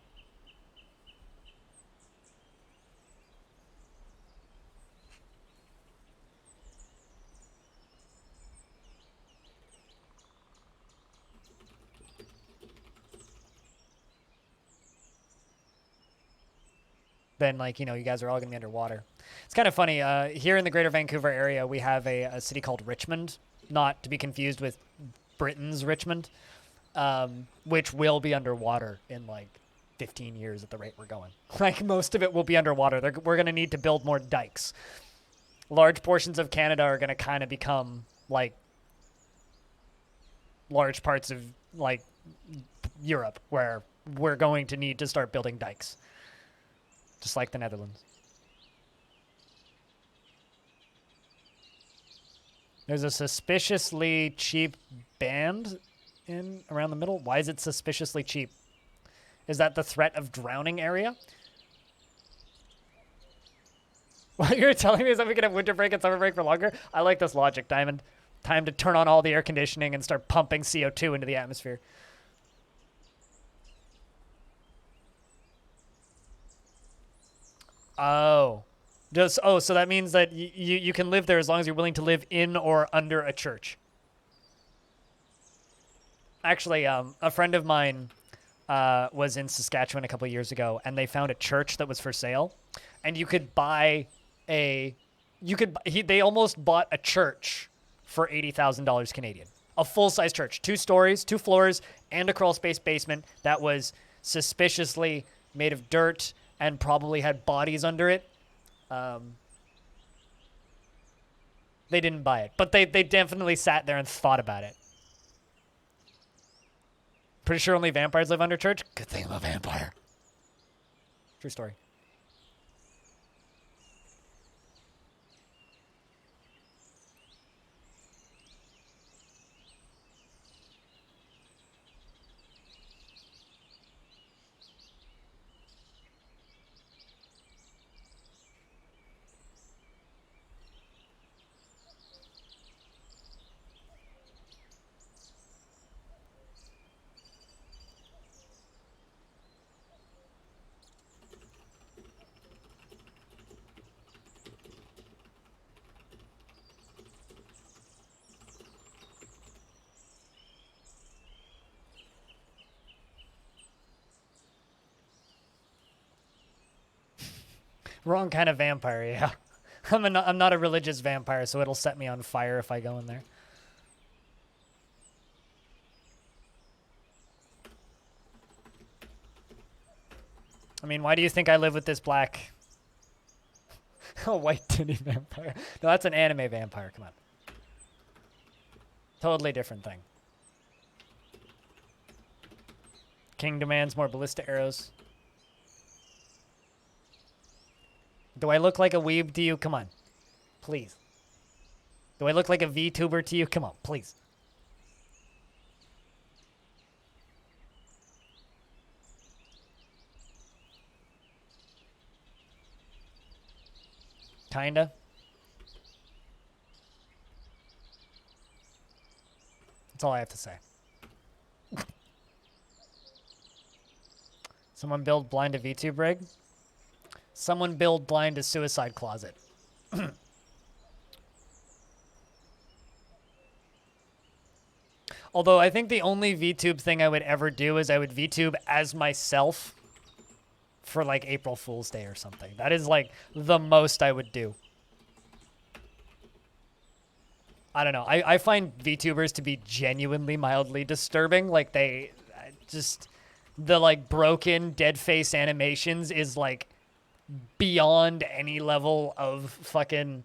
Then, like, you know, you guys are all going to be underwater. It's kind of funny. Here in the greater Vancouver area, we have a city called Richmond, not to be confused with Britain's Richmond. Which will be underwater in like 15 years at the rate we're going. Like most of it will be underwater. We're going to need to build more dikes. Large portions of Canada are going to kind of become like large parts of like Europe where we're going to need to start building dikes. Just like the Netherlands. There's a suspiciously cheap band in around the middle. Why is it suspiciously cheap? Is that the threat of drowning area? What you're telling me is that we can have winter break and summer break for longer? I like this logic, Diamond. Time to turn on all the air conditioning and start pumping CO2 into the atmosphere. Oh. So that means that you can live there as long as you're willing to live in or under a church. Actually, a friend of mine was in Saskatchewan a couple of years ago, and they found a church that was for sale, and you could buy they almost bought a church for $80,000 Canadian. A full-size church, 2 stories, 2 floors, and a crawl-space basement that was suspiciously made of dirt and probably had bodies under it. They didn't buy it, but they definitely sat there and thought about it. Pretty sure only vampires live under church. Good thing I'm a vampire. True story. Wrong kind of vampire, yeah. I'm not a religious vampire, so it'll set me on fire if I go in there. I mean, why do you think I live with this black... a white titty vampire? No, that's an anime vampire, come on. Totally different thing. King demands more ballista arrows. Do I look like a weeb to you? Come on. Please. Do I look like a VTuber to you? Come on, please. Kinda. That's all I have to say. Someone build blind a VTube rig. Someone build blind a suicide closet. Although I think the only VTube thing I would ever do is I would VTube as myself for like April Fool's Day or something. That is like the most I would do. I don't know. I find VTubers to be genuinely mildly disturbing. Like they just, the like broken dead face animations is like beyond any level of fucking,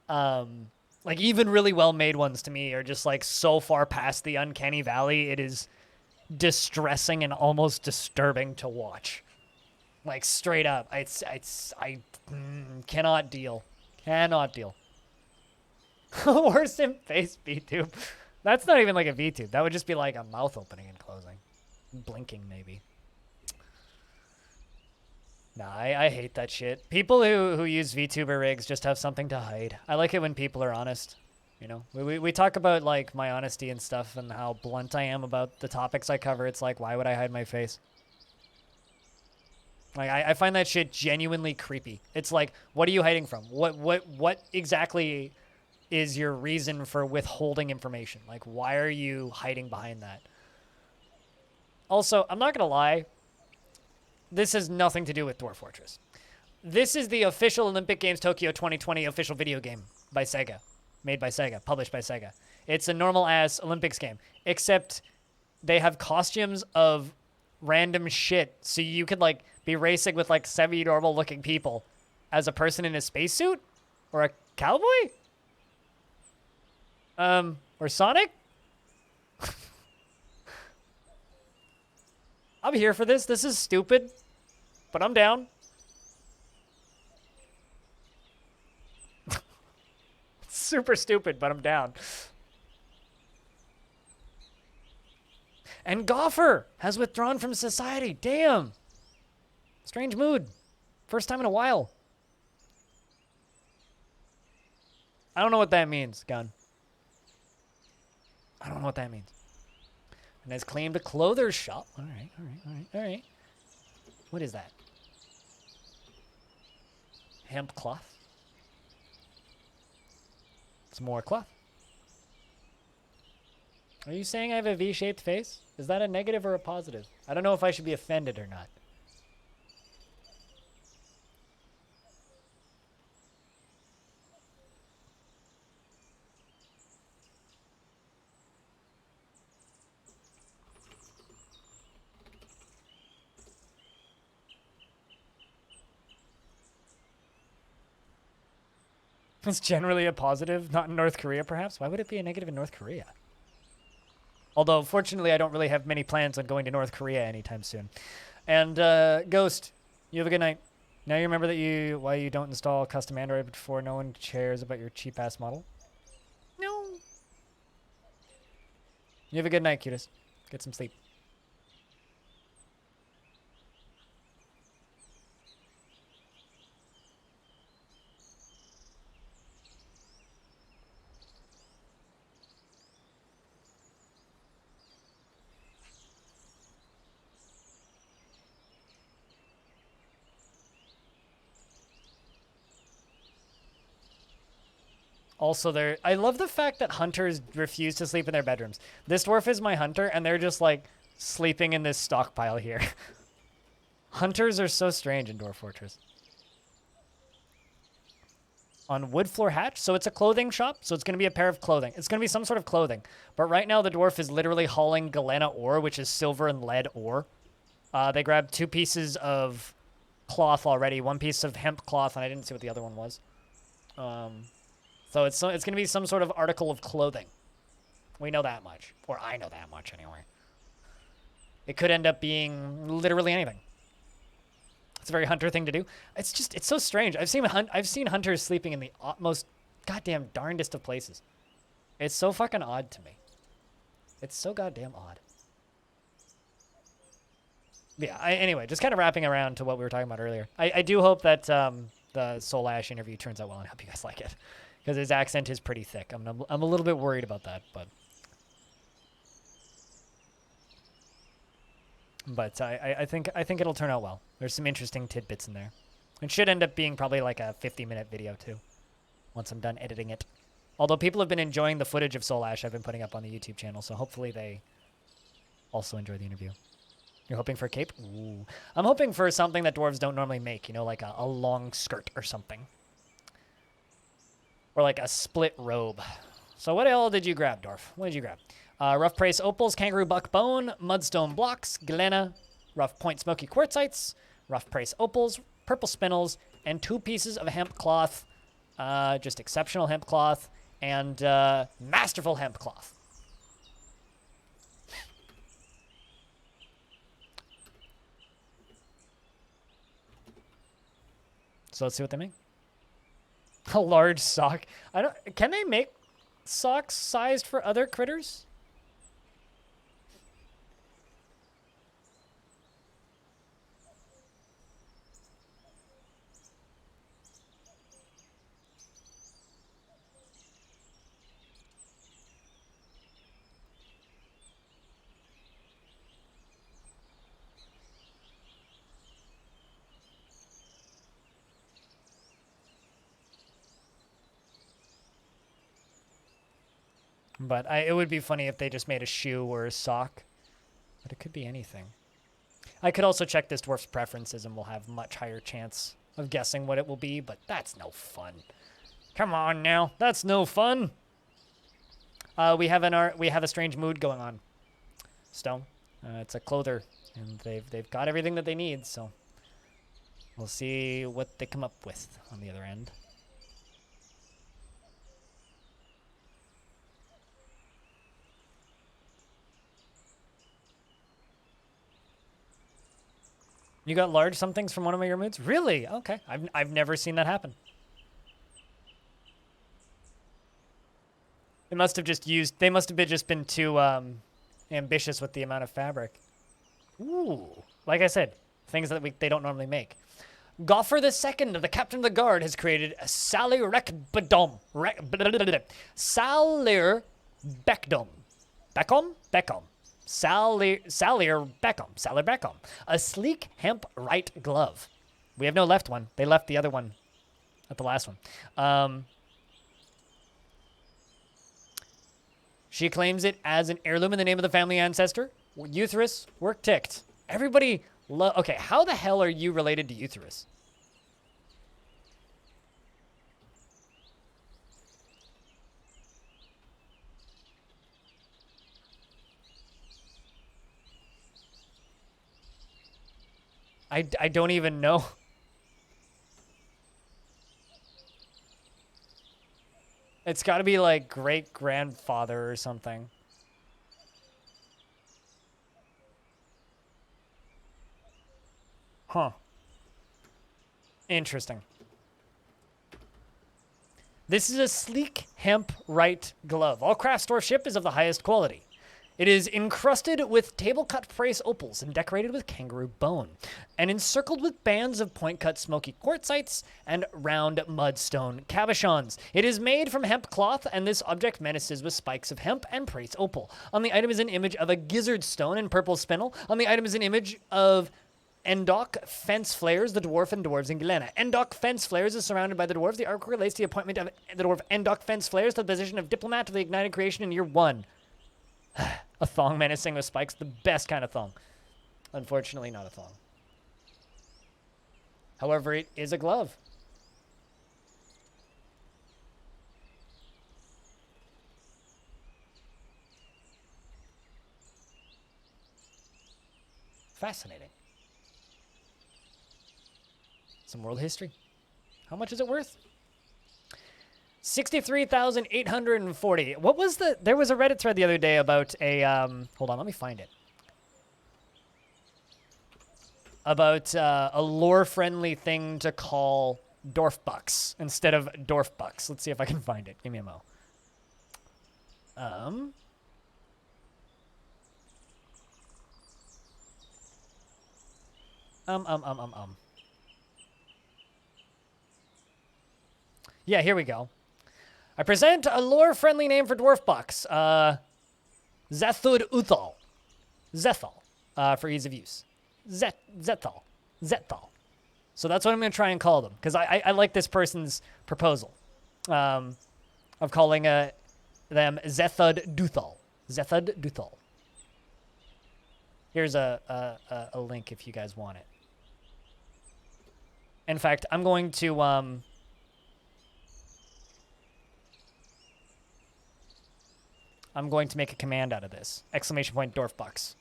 like even really well made ones to me are just like so far past the uncanny valley. It is distressing and almost disturbing to watch. Like straight up, I cannot deal. Cannot deal. Worse in face VTube. That's not even like a VTube. That would just be like a mouth opening and closing. Blinking maybe. Nah, I hate that shit. People who use VTuber rigs just have something to hide. I like it when people are honest. You know, we talk about like my honesty and stuff and how blunt I am about the topics I cover. It's like, why would I hide my face? Like I find that shit genuinely creepy. It's like, what are you hiding from? What exactly is your reason for withholding information? Like, why are you hiding behind that? Also, I'm not gonna lie. This has nothing to do with Dwarf Fortress. This is the official Olympic Games Tokyo 2020 official video game by Sega. Made by Sega. Published by Sega. It's a normal-ass Olympics game. Except they have costumes of random shit. So you could, like, be racing with, like, semi-normal-looking people as a person in a spacesuit? Or a cowboy? Or Sonic? I'm here for this. This is stupid, but I'm down. Super stupid, but I'm down. And Gopher has withdrawn from society. Damn. Strange mood. First time in a while. I don't know what that means, Gun. I don't know what that means. And has claimed a clother's shop. All right. What is that? Hemp cloth. Some more cloth. Are you saying I have a V-shaped face? Is that a negative or a positive? I don't know if I should be offended or not. It's generally a positive, not in North Korea, perhaps. Why would it be a negative in North Korea? Although, fortunately, I don't really have many plans on going to North Korea anytime soon. And, Ghost, you have a good night. Now you remember that why you don't install custom Android before no one cares about your cheap-ass model? No. You have a good night, cutest. Get some sleep. Also, I love the fact that hunters refuse to sleep in their bedrooms. This dwarf is my hunter, and they're just, like, sleeping in this stockpile here. Hunters are so strange in Dwarf Fortress. On wood floor hatch, so it's a clothing shop, so it's going to be a pair of clothing. It's going to be some sort of clothing. But right now, the dwarf is literally hauling Galena ore, which is silver and lead ore. They grabbed 2 pieces of cloth already, 1 piece of hemp cloth, and I didn't see what the other one was. So it's going to be some sort of article of clothing. We know that much. Or I know that much, anyway. It could end up being literally anything. It's a very hunter thing to do. It's just, it's so strange. I've seen hunters sleeping in the most goddamn darndest of places. It's so fucking odd to me. It's so goddamn odd. Yeah, anyway, just kind of wrapping around to what we were talking about earlier. I do hope that the Soul Ash interview turns out well, and I hope you guys like it. Because his accent is pretty thick. I'm a little bit worried about that, but I think it'll turn out well. There's some interesting tidbits in there. It should end up being probably like a 50-minute video too, once I'm done editing it. Although people have been enjoying the footage of Soul Ash I've been putting up on the YouTube channel, so hopefully they also enjoy the interview. You're hoping for a cape? Ooh. I'm hoping for something that dwarves don't normally make, you know, like a long skirt or something. Or like a split robe. So what all did you grab, Dwarf? What did you grab? Rough Praise Opals, Kangaroo Buck Bone, Mudstone Blocks, Glenna, Rough Point Smoky Quartzites, Rough Praise Opals, Purple Spinels, and 2 pieces of hemp cloth. Just exceptional hemp cloth, and masterful hemp cloth. So let's see what they make. A large sock. Can they make socks sized for other critters? But it would be funny if they just made a shoe or a sock. But it could be anything. I could also check this dwarf's preferences and we'll have much higher chance of guessing what it will be, but that's no fun. Come on now, that's no fun. We have a strange mood going on. Stone. It's a clother, and they've got everything that they need, so we'll see what they come up with on the other end. You got large somethings from one of your moods? Really? Okay. I've never seen that happen. They must have just been too ambitious with the amount of fabric. Ooh. Like I said, things that they don't normally make. Goffer II, the captain of the guard, has created a Salir Beckdom. Salir Beckdom. Beckham. Salir Beckham. A sleek hemp right glove. We have no left one. They left the other one at the last one. She claims it as an heirloom in the name of the family ancestor. Euthyrus, work ticked. Everybody okay, how the hell are you related to Euthyrus? I don't even know. It's got to be like great-grandfather or something. Huh. Interesting. This is a sleek hemp right glove. All craftsmanship is of the highest quality. It is encrusted with table-cut praise opals and decorated with kangaroo bone, and encircled with bands of point-cut smoky quartzites and round mudstone cabochons. It is made from hemp cloth, and this object menaces with spikes of hemp and praise opal. On the item is an image of a gizzard stone and purple spinel. On the item is an image of Endok Fence Flares, the dwarf and dwarves in Glenna. Endok Fence Flares is surrounded by the dwarves. The artwork relates the appointment of the dwarf Endok Fence Flares to the position of diplomat of the ignited creation in year 1. A thong menacing with spikes, the best kind of thong. Unfortunately, not a thong. However, it is a glove. Fascinating. Some world history. How much is it worth? 63,840. What was there was a Reddit thread the other day about a, hold on, let me find it. about a lore-friendly thing to call Dwarf Bucks instead of Dwarf Bucks. Let's see if I can find it. Give me a mo. Yeah, here we go. I present a lore-friendly name for Dwarf Bucks. Zethud Uthal. Zethal, for ease of use. Zethal. Zethal. So that's what I'm going to try and call them, because I like this person's proposal of calling them Zethud Duthal. Zethud Duthal. Here's a link if you guys want it. In fact, I'm going to make a command out of this. Exclamation point Dwarf Bucks.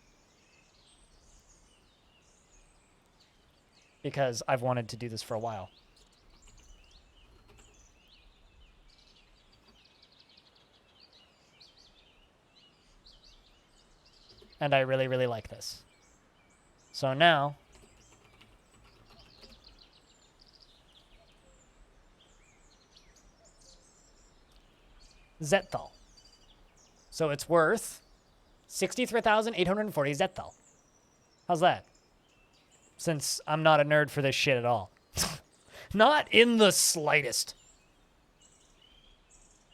Because I've wanted to do this for a while. And I really, really like this. So now, Zetal. So it's worth 63,840 Zetal. How's that? Since I'm not a nerd for this shit at all. Not in the slightest.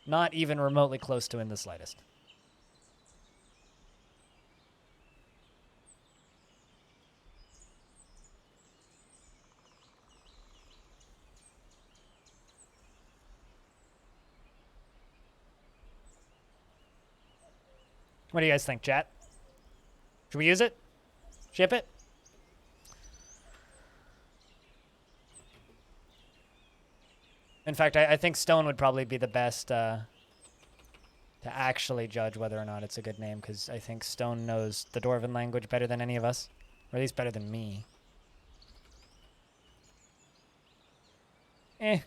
Not even remotely close to in the slightest. What do you guys think, chat? Should we use it? Ship it? In fact, I think Stone would probably be the best to actually judge whether or not it's a good name, because I think Stone knows the Dwarven language better than any of us, or at least better than me. Eh.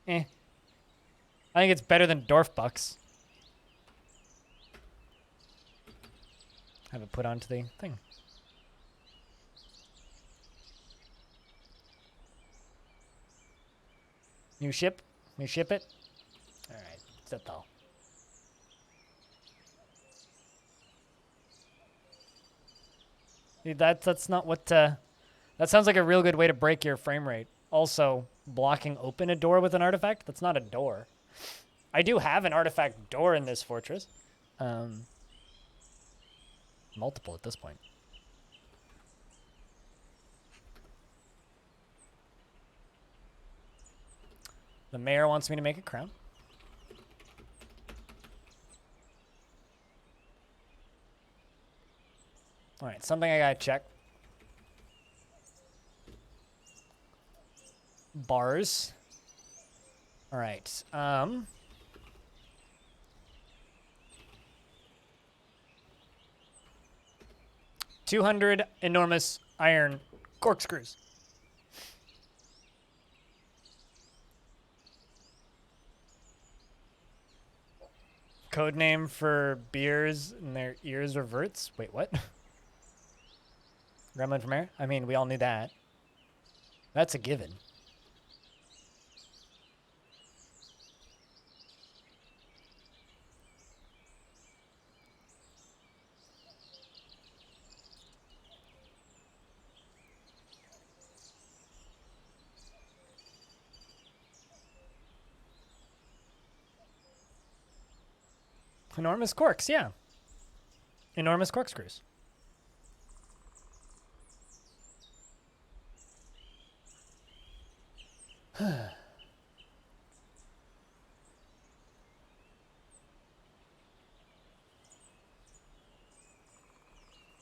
I think it's better than Dwarf Bucks. Have it put onto the thing. New ship? We ship it? Alright, that's all. Dude, that's not what, that sounds like a real good way to break your frame rate. Also, blocking open a door with an artifact? That's not a door. I do have an artifact door in this fortress. Multiple at this point. The mayor wants me to make a crown. All right, something I gotta check. Bars. All right. 200 enormous iron corkscrews. Code name for beers and their ears reverts? Wait, what? Gremlin from air? I mean, we all knew that. That's a given. Enormous corks, yeah. Enormous corkscrews.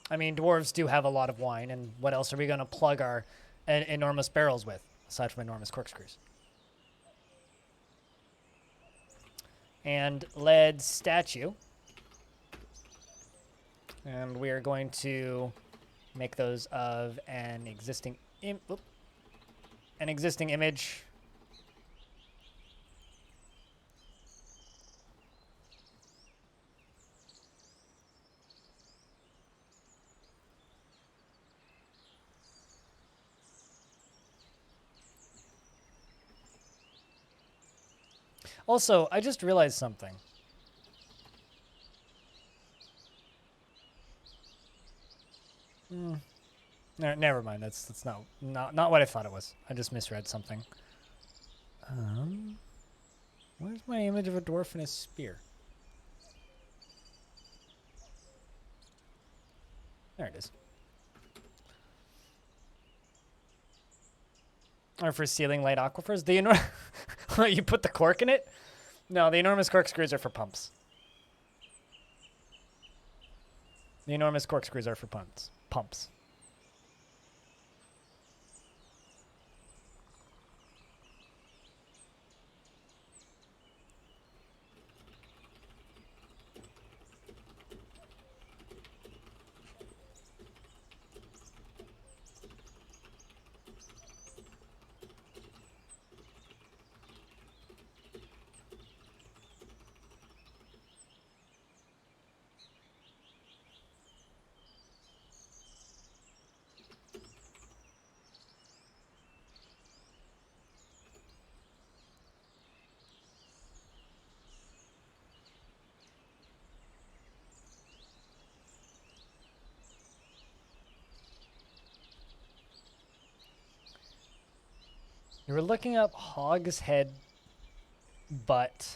I mean, dwarves do have a lot of wine, and what else are we going to plug our enormous barrels with, aside from enormous corkscrews? And lead statue. And we are going to make those of an existing image. Also, I just realized something. No, never mind. That's not what I thought it was. I just misread something. Where's my image of a dwarf and a spear? There it is. Or for sealing light aquifers, you put the cork in it? No, the enormous corkscrews are for pumps. The enormous corkscrews are for pumps. You were looking up hogshead, butt,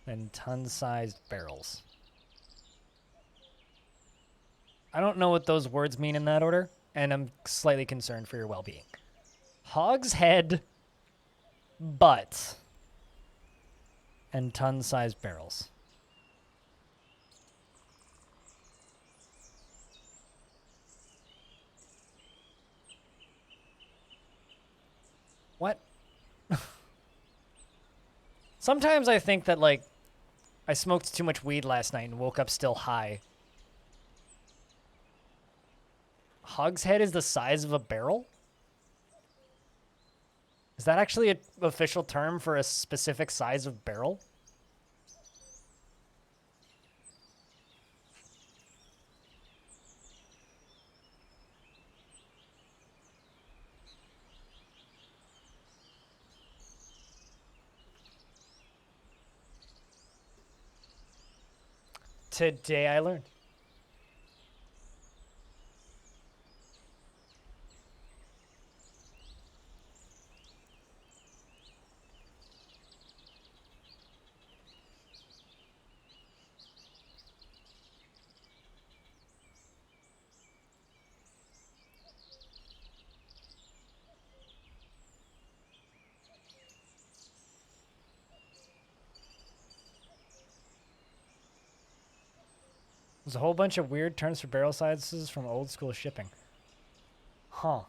and ton-sized barrels. I don't know what those words mean in that order, and I'm slightly concerned for your well-being. Hogshead, butt, and ton-sized barrels. What? Sometimes I think that, like, I smoked too much weed last night and woke up still high. Hogshead is the size of a barrel? Is that actually an official term for a specific size of barrel? Today I learned. There's a whole bunch of weird terms for barrel sizes from old school shipping. Huh.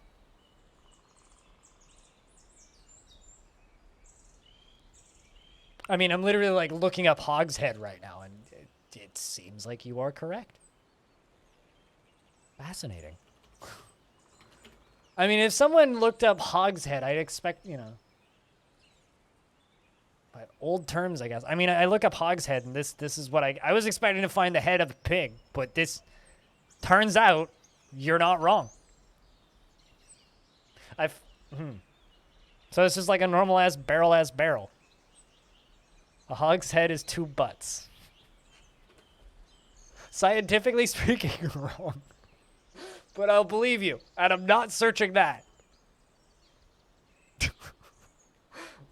I mean, I'm literally like looking up hogshead right now, and it seems like you are correct. Fascinating. I mean, if someone looked up hogshead, I'd expect, you know. But old terms, I guess. I mean, I look up hogshead, and this is what I was expecting to find the head of a pig, but this turns out you're not wrong. So this is like a normal ass barrel. A hogshead is 2 butts. Scientifically speaking, you're wrong. But I'll believe you, and I'm not searching that.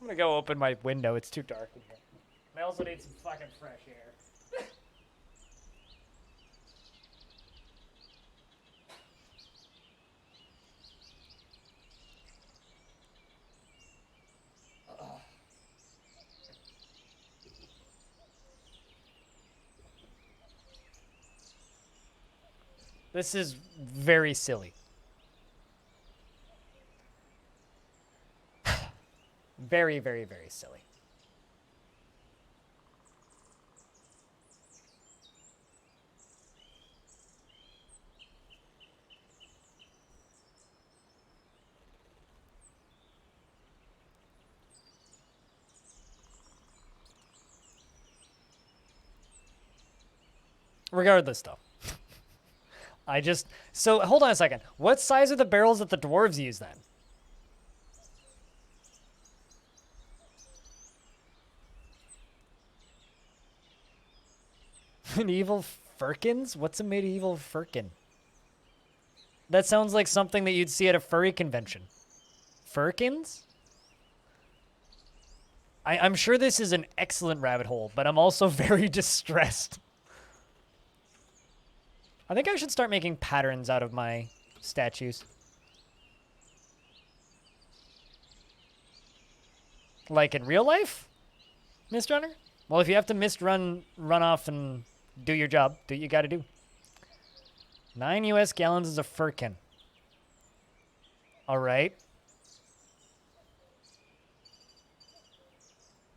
I'm gonna go open my window. It's too dark in here. I also need some fucking fresh air. This is very silly. Very, very, very silly. Regardless, though. So hold on a second. What size are the barrels that the dwarves use then? Medieval firkins? What's a medieval firkin? That sounds like something that you'd see at a furry convention. Firkins? I'm sure this is an excellent rabbit hole, but I'm also very distressed. I think I should start making patterns out of my statues. Like in real life? Mist Runner? Well, if you have to run off and do your job, do what you gotta do. 9 US gallons is a firkin. Alright.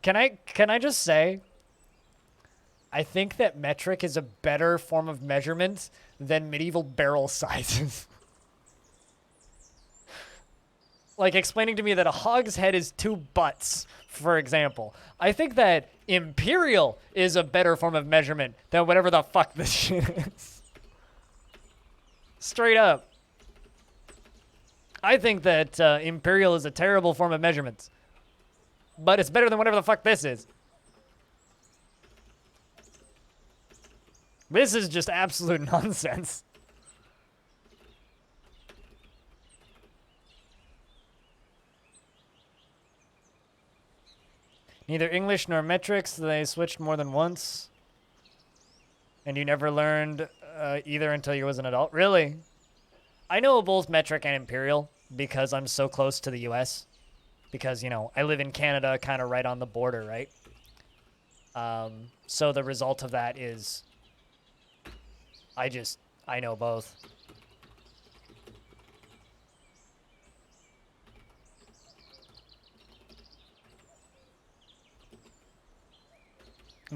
Can I just say, I think that metric is a better form of measurement than medieval barrel sizes. Like explaining to me that a hogshead is 2 butts, for example. I think that imperial is a better form of measurement than whatever the fuck this shit is. Straight up. I think that imperial is a terrible form of measurement. But it's better than whatever the fuck this is. This is just absolute nonsense. Neither English nor metrics, they switched more than once. And you never learned either until you was an adult? Really? I know both metric and imperial because I'm so close to the US. Because, you know, I live in Canada kind of right on the border, right? So the result of that is I know both.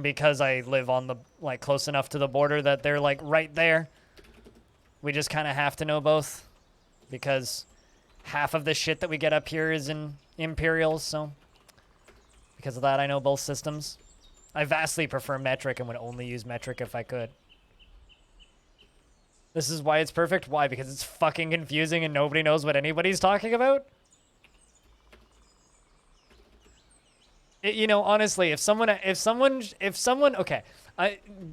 Because I live on the, like, close enough to the border that they're, like, right there. We just kind of have to know both. Because half of the shit that we get up here is in Imperials, so because of that, I know both systems. I vastly prefer metric and would only use metric if I could. This is why it's perfect. Why? Because it's fucking confusing and nobody knows what anybody's talking about? You know, honestly, if someone, okay,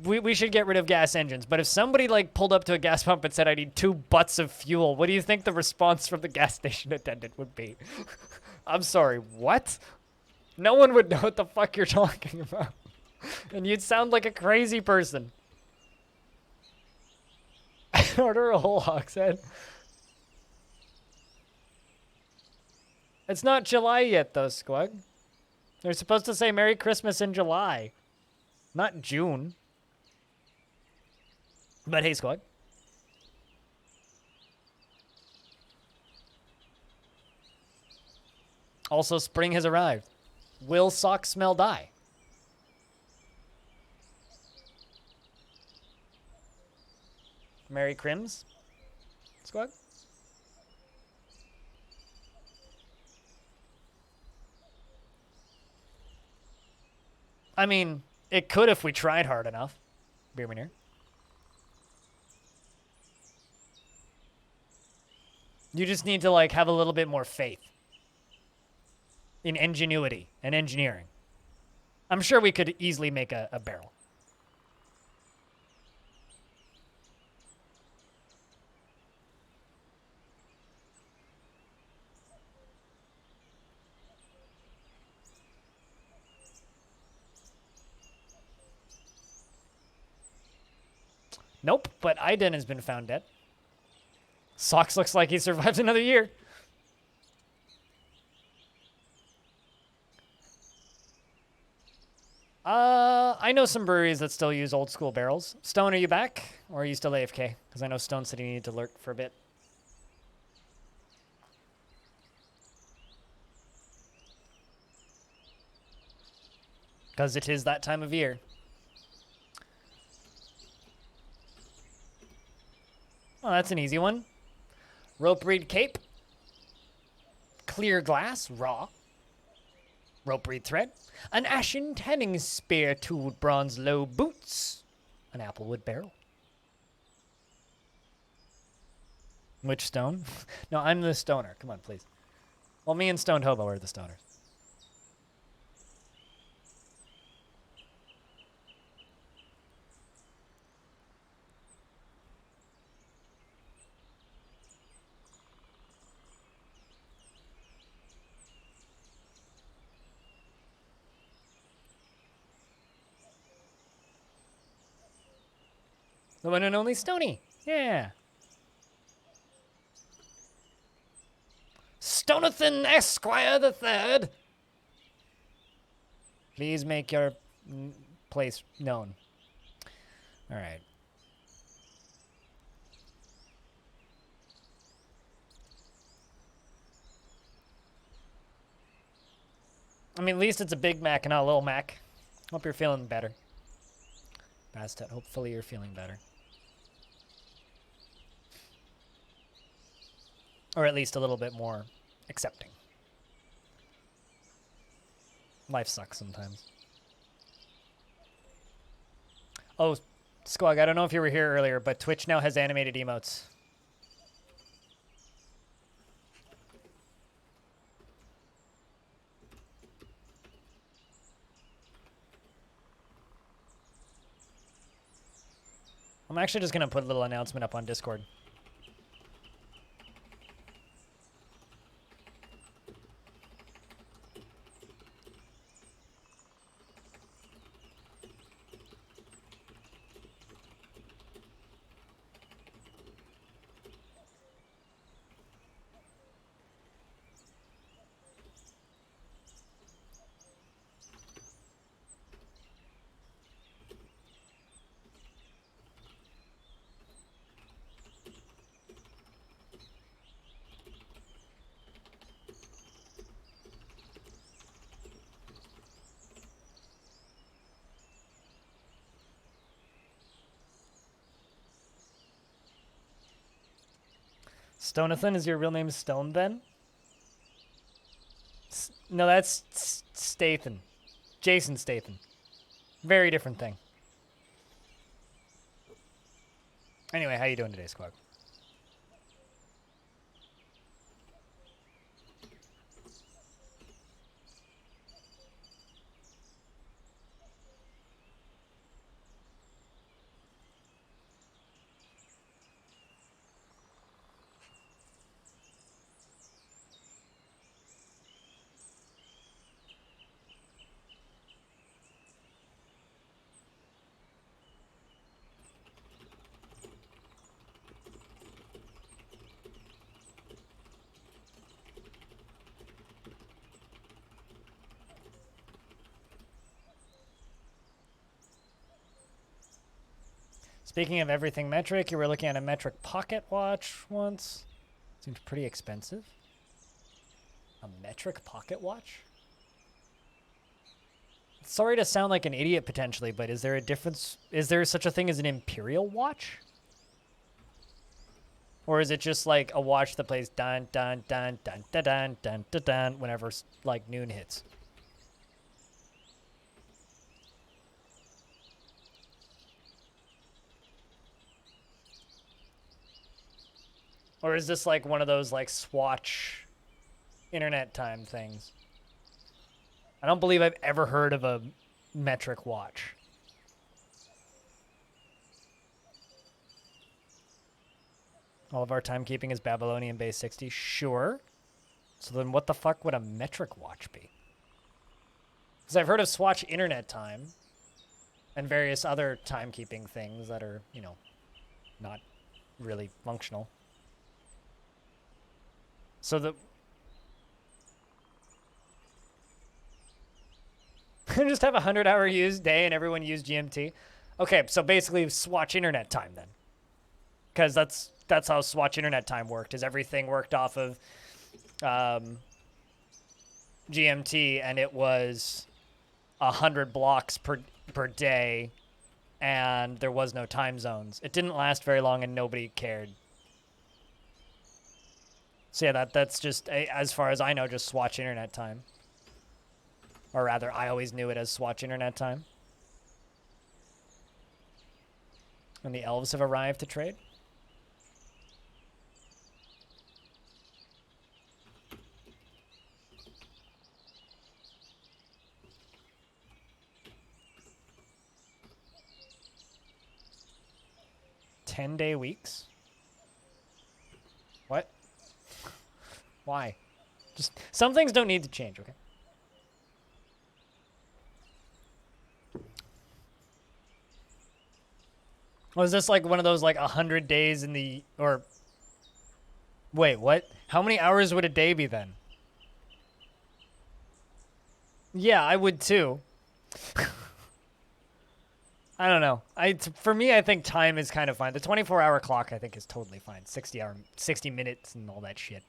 we should get rid of gas engines, but if somebody, like, pulled up to a gas pump and said, I need 2 butts of fuel, what do you think the response from the gas station attendant would be? I'm sorry, what? No one would know what the fuck you're talking about. And you'd sound like a crazy person. Order a whole hogshead. It's not July yet, though, Squug. They're supposed to say Merry Christmas in July, not June. But hey, Squug. Also, spring has arrived. Will sock smell die? Merry Crims? Squug? I mean, it could if we tried hard enough. Beermanier. You just need to, like, have a little bit more faith in ingenuity and engineering. I'm sure we could easily make a barrel. Nope, but Iden has been found dead. Socks looks like he survived another year. I know some breweries that still use old school barrels. Stone, are you back? Or are you still AFK? Because I know Stone said he needed to lurk for a bit. Because it is that time of year. Oh, that's an easy one. Rope reed cape. Clear glass, raw. Rope reed thread. An ashen tanning spear, tooled bronze low boots. An applewood barrel. Which stone? No, I'm the stoner. Come on, please. Well, me and Stoned Hobo are the stoners. The one and only Stony. Yeah. Stonathan Esquire the Third. Please make your place known. All right. I mean, at least it's a Big Mac and not a Little Mac. Hope you're feeling better. Bastet, hopefully you're feeling better. Or at least a little bit more accepting. Life sucks sometimes. Oh, Squawk, I don't know if you were here earlier, but Twitch now has animated emotes. I'm actually just going to put a little announcement up on Discord. Stonathan, is your real name Stone then? No, that's Stathan. Jason Stathan. Very different thing. Anyway, how you doing today, Squawk? Speaking of everything metric, you were looking at a metric pocket watch once. Seems pretty expensive. A metric pocket watch? Sorry to sound like an idiot potentially, but is there a difference? Is there such a thing as an imperial watch? Or is it just like a watch that plays dun dun dun dun dun dun dun dun dun whenever like noon hits? Or is this like one of those like Swatch internet time things? I don't believe I've ever heard of a metric watch. All of our timekeeping is Babylonian base 60. Sure. So then what the fuck would a metric watch be? Because I've heard of Swatch internet time and various other timekeeping things that are, you know, not really functional. So the just have a 100-hour used day and everyone use GMT. Okay, so basically Swatch internet time then, because that's how Swatch internet time worked. Is everything worked off of GMT, and it was 100 blocks per day, and there was no time zones. It didn't last very long, and nobody cared. So yeah, that's just, as far as I know, just Swatch internet time. Or rather, I always knew it as Swatch internet time. And the elves have arrived to trade. "10-day weeks"? What? Why? Just some things don't need to change, okay? Was this like one of those like 100 days in the or? Wait, what? How many hours would a day be then? Yeah, I would too. I don't know. For me, I think time is kind of fine. The 24-hour clock, I think, is totally fine. 60 minutes and all that shit.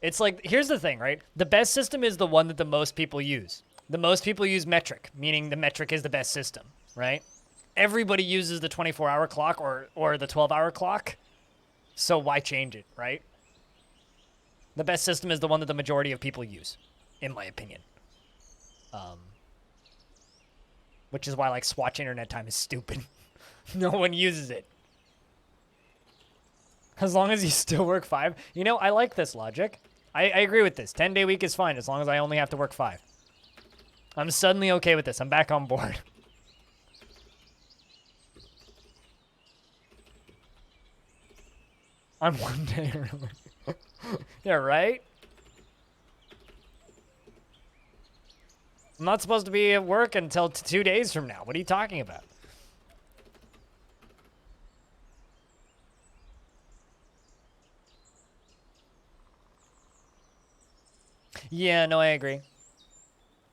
It's like, here's the thing, right? The best system is the one that the most people use. The most people use metric, meaning the metric is the best system, right? Everybody uses the 24-hour clock or the 12-hour clock, so why change it, right? The best system is the one that the majority of people use, in my opinion. Which is why, like, Swatch internet time is stupid. No one uses it. As long as you still work 5. You know, I like this logic. I agree with this. 10-day week is fine as long as I only have to work 5. I'm suddenly okay with this. I'm back on board. I'm 1 day early. Yeah, right? I'm not supposed to be at work until 2 days from now. What are you talking about? Yeah, no, I agree.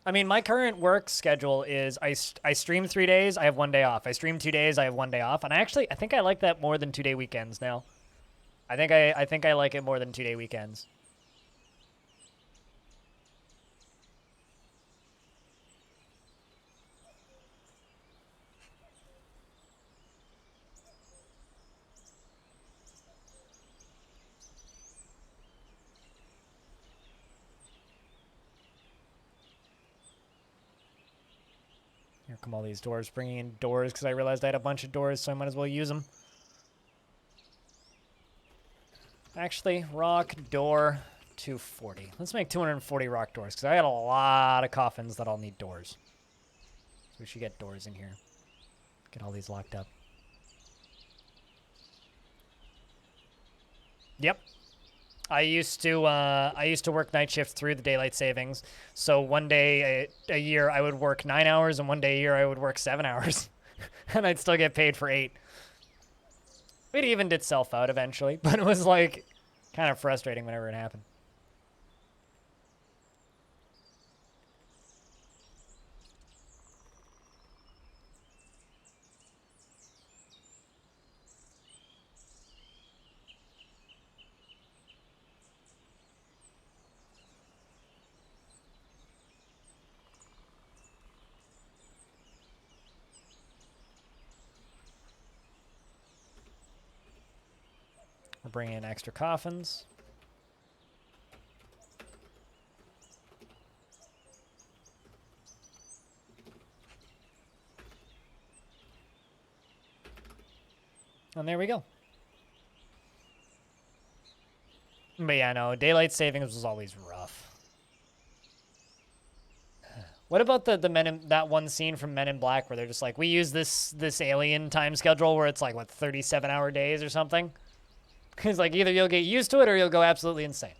I mean, my current work schedule is I stream 3 days, I have 1 day off. I stream 2 days, I have 1 day off. And I think I like that more than 2-day weekends now. I think I like it more than 2-day weekends. Here come all these doors, bringing in doors because I realized I had a bunch of doors, so I might as well use them. Actually, rock door 240. Let's make 240 rock doors because I got a lot of coffins that all need doors. So we should get doors in here. Get all these locked up. Yep. I used to work night shift through the daylight savings. So 1 day a year I would work 9 hours, and 1 day a year I would work 7 hours, and I'd still get paid for 8. It evened itself out eventually, but it was like kind of frustrating whenever it happened. We're bringing in extra coffins. And there we go. But yeah, no, daylight savings was always rough. What about the Men in, that one scene from Men in Black where they're just like, we use this alien time schedule where it's like, what, 37-hour days or something? It's like either you'll get used to it or you'll go absolutely insane.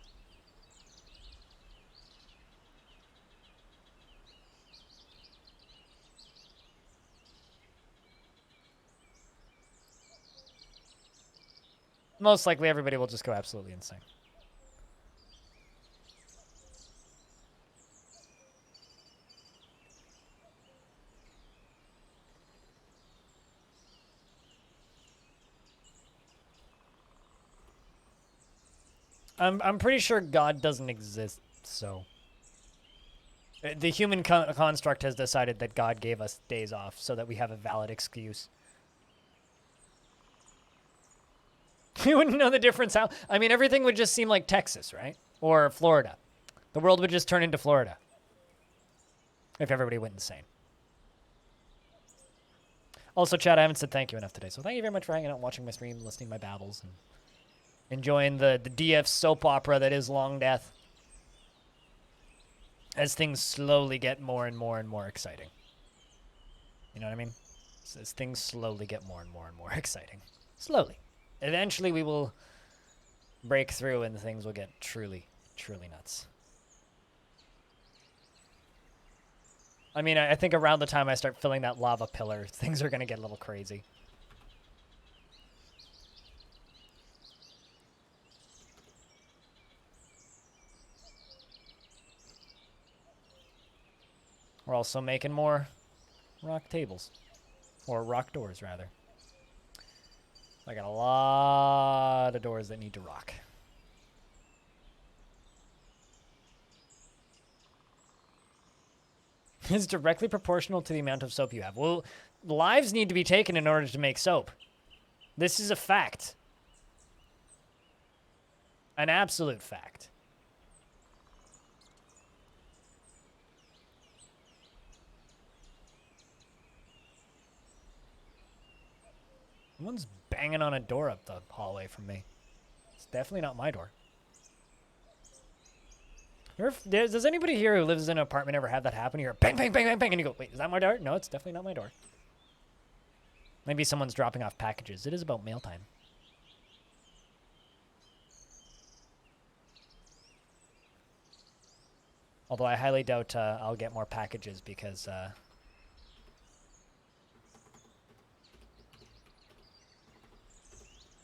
Most likely everybody will just go absolutely insane. I'm pretty sure God doesn't exist, so the human construct has decided that God gave us days off so that we have a valid excuse. You wouldn't know the difference how? I mean, everything would just seem like Texas, right? Or Florida. The world would just turn into Florida if everybody went insane. Also, Chad, I haven't said thank you enough today, so thank you very much for hanging out and watching my stream, listening to my babbles, and enjoying the DF soap opera that is Longdeath. As things slowly get more and more and more exciting. You know what I mean? As things slowly get more and more and more exciting. Slowly. Eventually we will break through and things will get truly, truly nuts. I mean, I think around the time I start filling that lava pillar, things are going to get a little crazy. We're also making more rock tables. Or rock doors, rather. I got a lot of doors that need to rock. Is directly proportional to the amount of soap you have. Well, lives need to be taken in order to make soap. This is a fact. An absolute fact. Someone's banging on a door up the hallway from me. It's definitely not my door. Does anybody here who lives in an apartment ever have that happen? You hear bang, bang, bang, bang, bang, and you go, wait, is that my door? No, it's definitely not my door. Maybe someone's dropping off packages. It is about mail time. Although I highly doubt I'll get more packages because...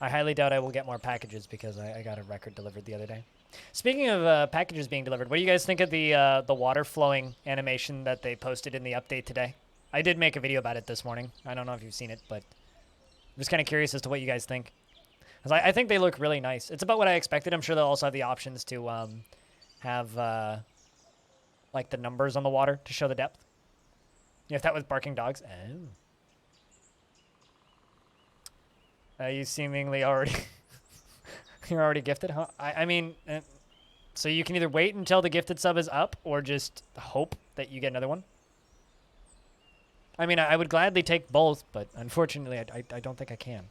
I highly doubt I will get more packages because I got a record delivered the other day. Speaking of packages being delivered, what do you guys think of the water flowing animation that they posted in the update today? I did make a video about it this morning. I don't know if you've seen it, but I'm just kind of curious as to what you guys think. 'Cause I think they look really nice. It's about what I expected. I'm sure they'll also have the options to have like the numbers on the water to show the depth. Yeah, if that was barking dogs. Oh. You seemingly already... You're already gifted, huh? I mean, so you can either wait until the gifted sub is up or just hope that you get another one. I mean, I would gladly take both, but unfortunately, I don't think I can.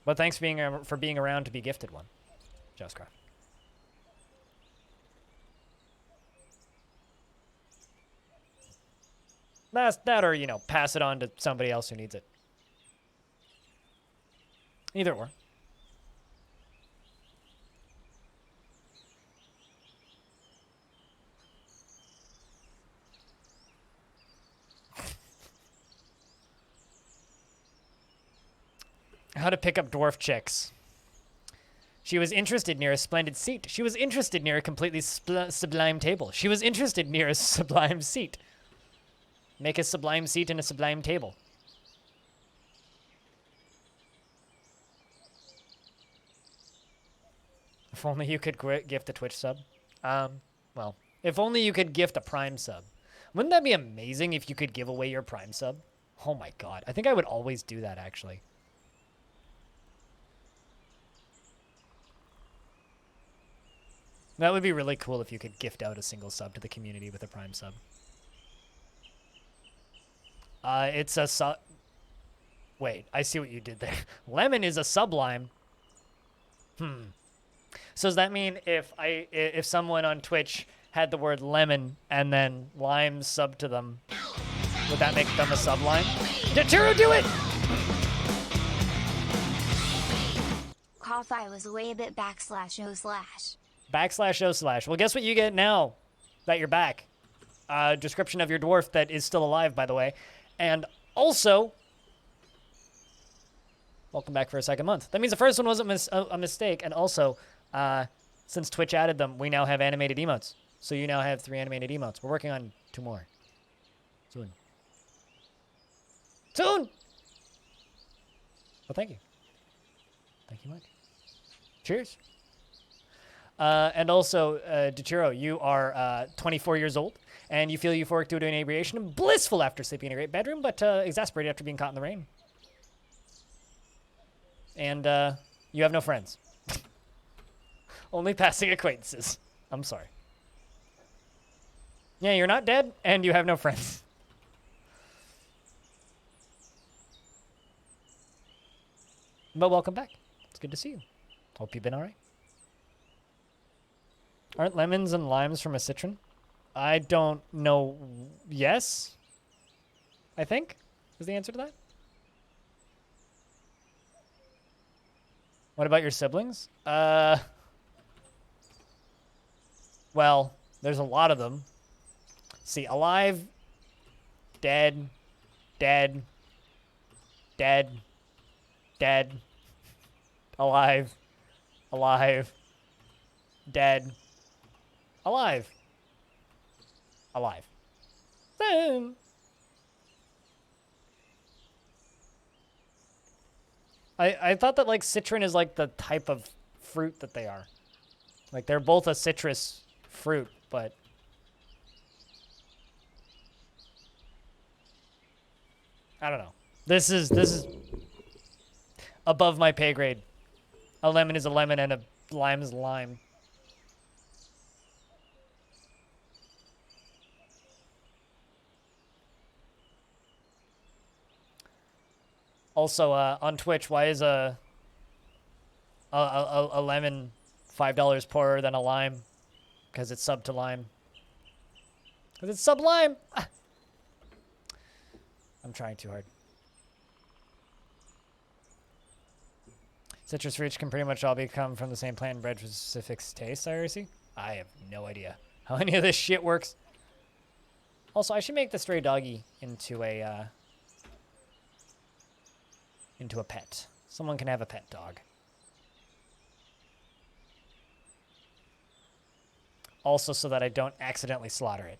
But thanks for being around to be gifted one, Justcraft. That or, you know, pass it on to somebody else who needs it. Either or. How to pick up dwarf chicks. She was interested near a splendid seat. She was interested near a completely sublime table. She was interested near a sublime seat. Make a sublime seat and a sublime table. If only you could gift a Twitch sub. Well, if only you could gift a Prime sub. Wouldn't that be amazing if you could give away your Prime sub? Oh my god. I think I would always do that, actually. That would be really cool if you could gift out a single sub to the community with a Prime sub. It's a sub... Wait, I see what you did there. Lemon is a sublime. So does that mean if someone on Twitch had the word lemon and then lime sub to them, would that make them a sublime? Turo, do it! Cough, I was away a bit /o/. /o/. Well, guess what you get now that you're back? Description of your dwarf that is still alive, by the way. And also, welcome back for a second month. That means the first one wasn't a mistake. And also, since Twitch added them, we now have animated emotes. So you now have 3 animated emotes. We're working on 2 more. Soon. Soon! Well, thank you. Thank you much. Cheers. And also, Deturo, you are 24 years old, and you feel euphoric due to inebriation and blissful after sleeping in a great bedroom, but exasperated after being caught in the rain. And you have no friends. Only passing acquaintances. I'm sorry. Yeah, you're not dead, and you have no friends. But welcome back. It's good to see you. Hope you've been all right. Aren't lemons and limes from a citron? I don't know. Yes? I think is the answer to that. What about your siblings? Well, there's a lot of them. See, alive, dead, dead, dead, dead, alive, alive, dead, alive. alive. Boom. I thought that like citron is like the type of fruit that they are. Like they're both a citrus fruit, but I don't know. This is above my pay grade. A lemon is a lemon and a lime is a lime. Also, on Twitch, why is a lemon $5 poorer than a lime? Because it's sub to lime. Because it's sublime. I'm trying too hard. Citrus fruits can pretty much all come from the same plant and bred for specific tastes, IRC? I have no idea how any of this shit works. Also, I should make the stray doggy into a pet. Someone can have a pet dog. Also, so that I don't accidentally slaughter it.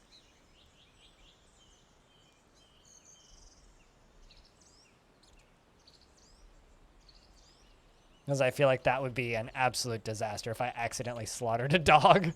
Because I feel like that would be an absolute disaster if I accidentally slaughtered a dog.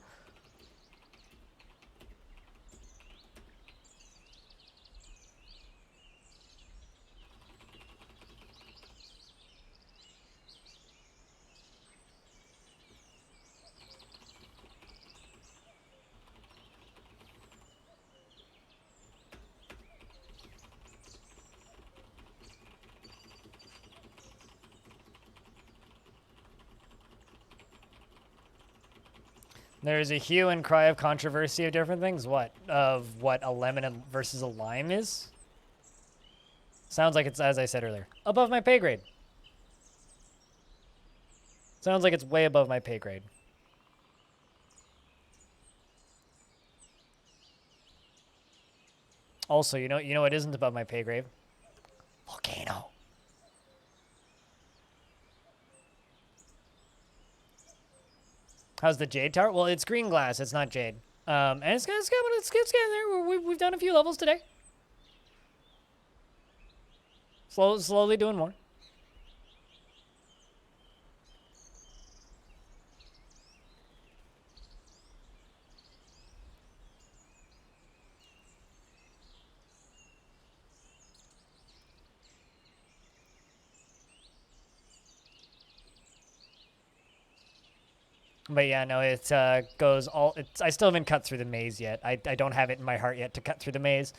There's a hue and cry of controversy of different things. What? Of what a lemon versus a lime is? Sounds like it's, as I said earlier, above my pay grade. Sounds like it's way above my pay grade. Also, you know what isn't above my pay grade? Volcano. How's the jade tower? Well, it's green glass. It's not jade. And it's getting there. We've done a few levels today. Slowly doing more. But yeah, no, it goes all... I still haven't cut through the maze yet. I don't have it in my heart yet to cut through the maze.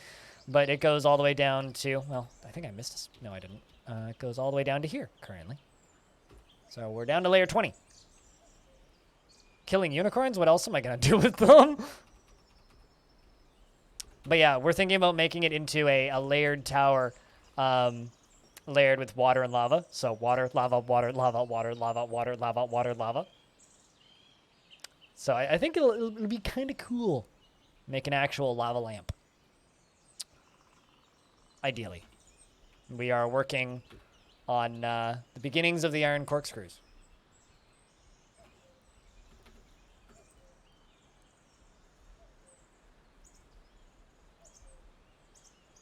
But it goes all the way down to... Well, I think I missed this. No, I didn't. It goes all the way down to here, currently. So we're down to layer 20. Killing unicorns? What else am I going to do with them? But yeah, we're thinking about making it into a layered tower, layered with water and lava. So water, lava, water, lava, water, lava, water, lava, water, lava. So I think it'll be kind of cool. Make an actual lava lamp. Ideally. We are working on the beginnings of the iron corkscrews.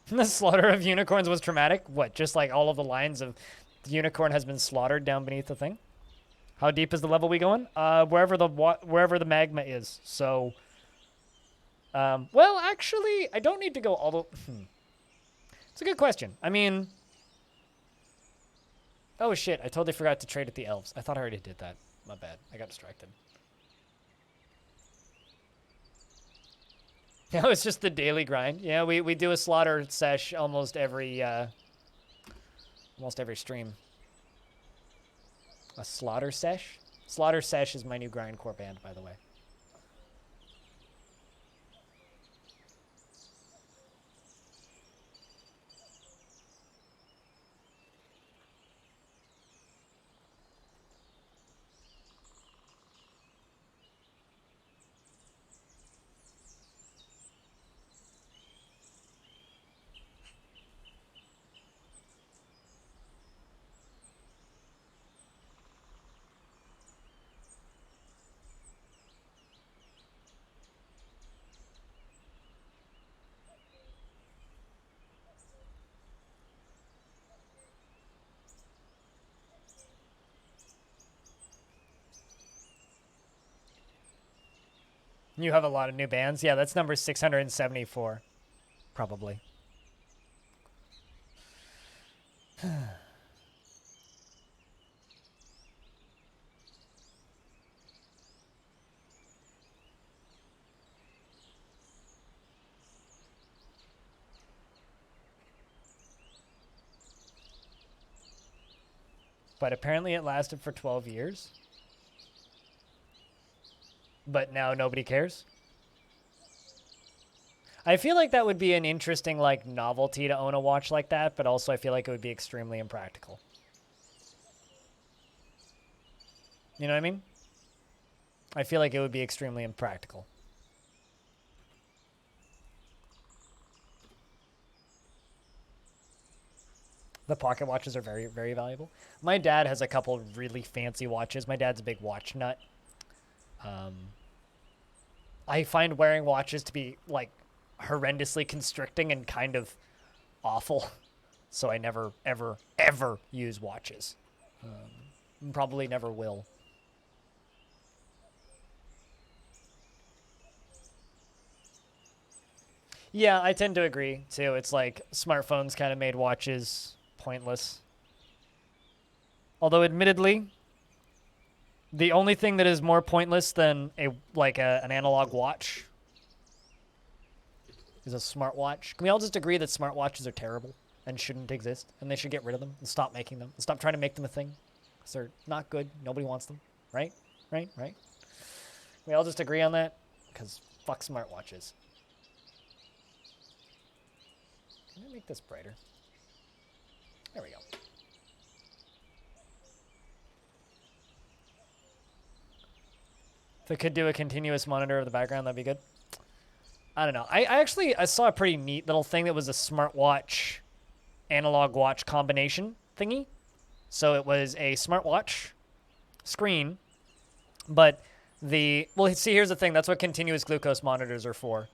The slaughter of unicorns was traumatic? What, just like all of the lines of the unicorn has been slaughtered down beneath the thing? How deep is the level we going? Wherever the magma is. So, well, actually, I don't need to go all the... It's a good question. I mean... Oh, shit. I totally forgot to trade with the elves. I thought I already did that. My bad. I got distracted. No, it's just the daily grind. Yeah, we do a slaughter sesh almost every stream. A slaughter sesh? Slaughter sesh is my new grindcore band, by the way. You have a lot of new bands. Yeah, that's number 674, probably. But apparently it lasted for 12 years. But now nobody cares. I feel like that would be an interesting, like, novelty to own a watch like that, but also I feel like it would be extremely impractical. You know what I mean? I feel like it would be extremely impractical. The pocket watches are very, very valuable. My dad has a couple really fancy watches. My dad's a big watch nut. I find wearing watches to be, like, horrendously constricting and kind of awful. So I never, ever, ever use watches. Probably never will. Yeah, I tend to agree, too. It's like smartphones kind of made watches pointless. Although, admittedly, the only thing that is more pointless than an analog watch is a smartwatch. Can we all just agree that smartwatches are terrible and shouldn't exist, and they should get rid of them and stop making them and stop trying to make them a thing? Because they're not good. Nobody wants them. Right? Right? Right? We all just agree on that? Because fuck smartwatches. Can I make this brighter? There we go. If it could do a continuous monitor of the background, that'd be good. I don't know. I saw a pretty neat little thing that was a smartwatch, analog watch combination thingy. So it was a smartwatch screen, but well, see, here's the thing. That's what continuous glucose monitors are for.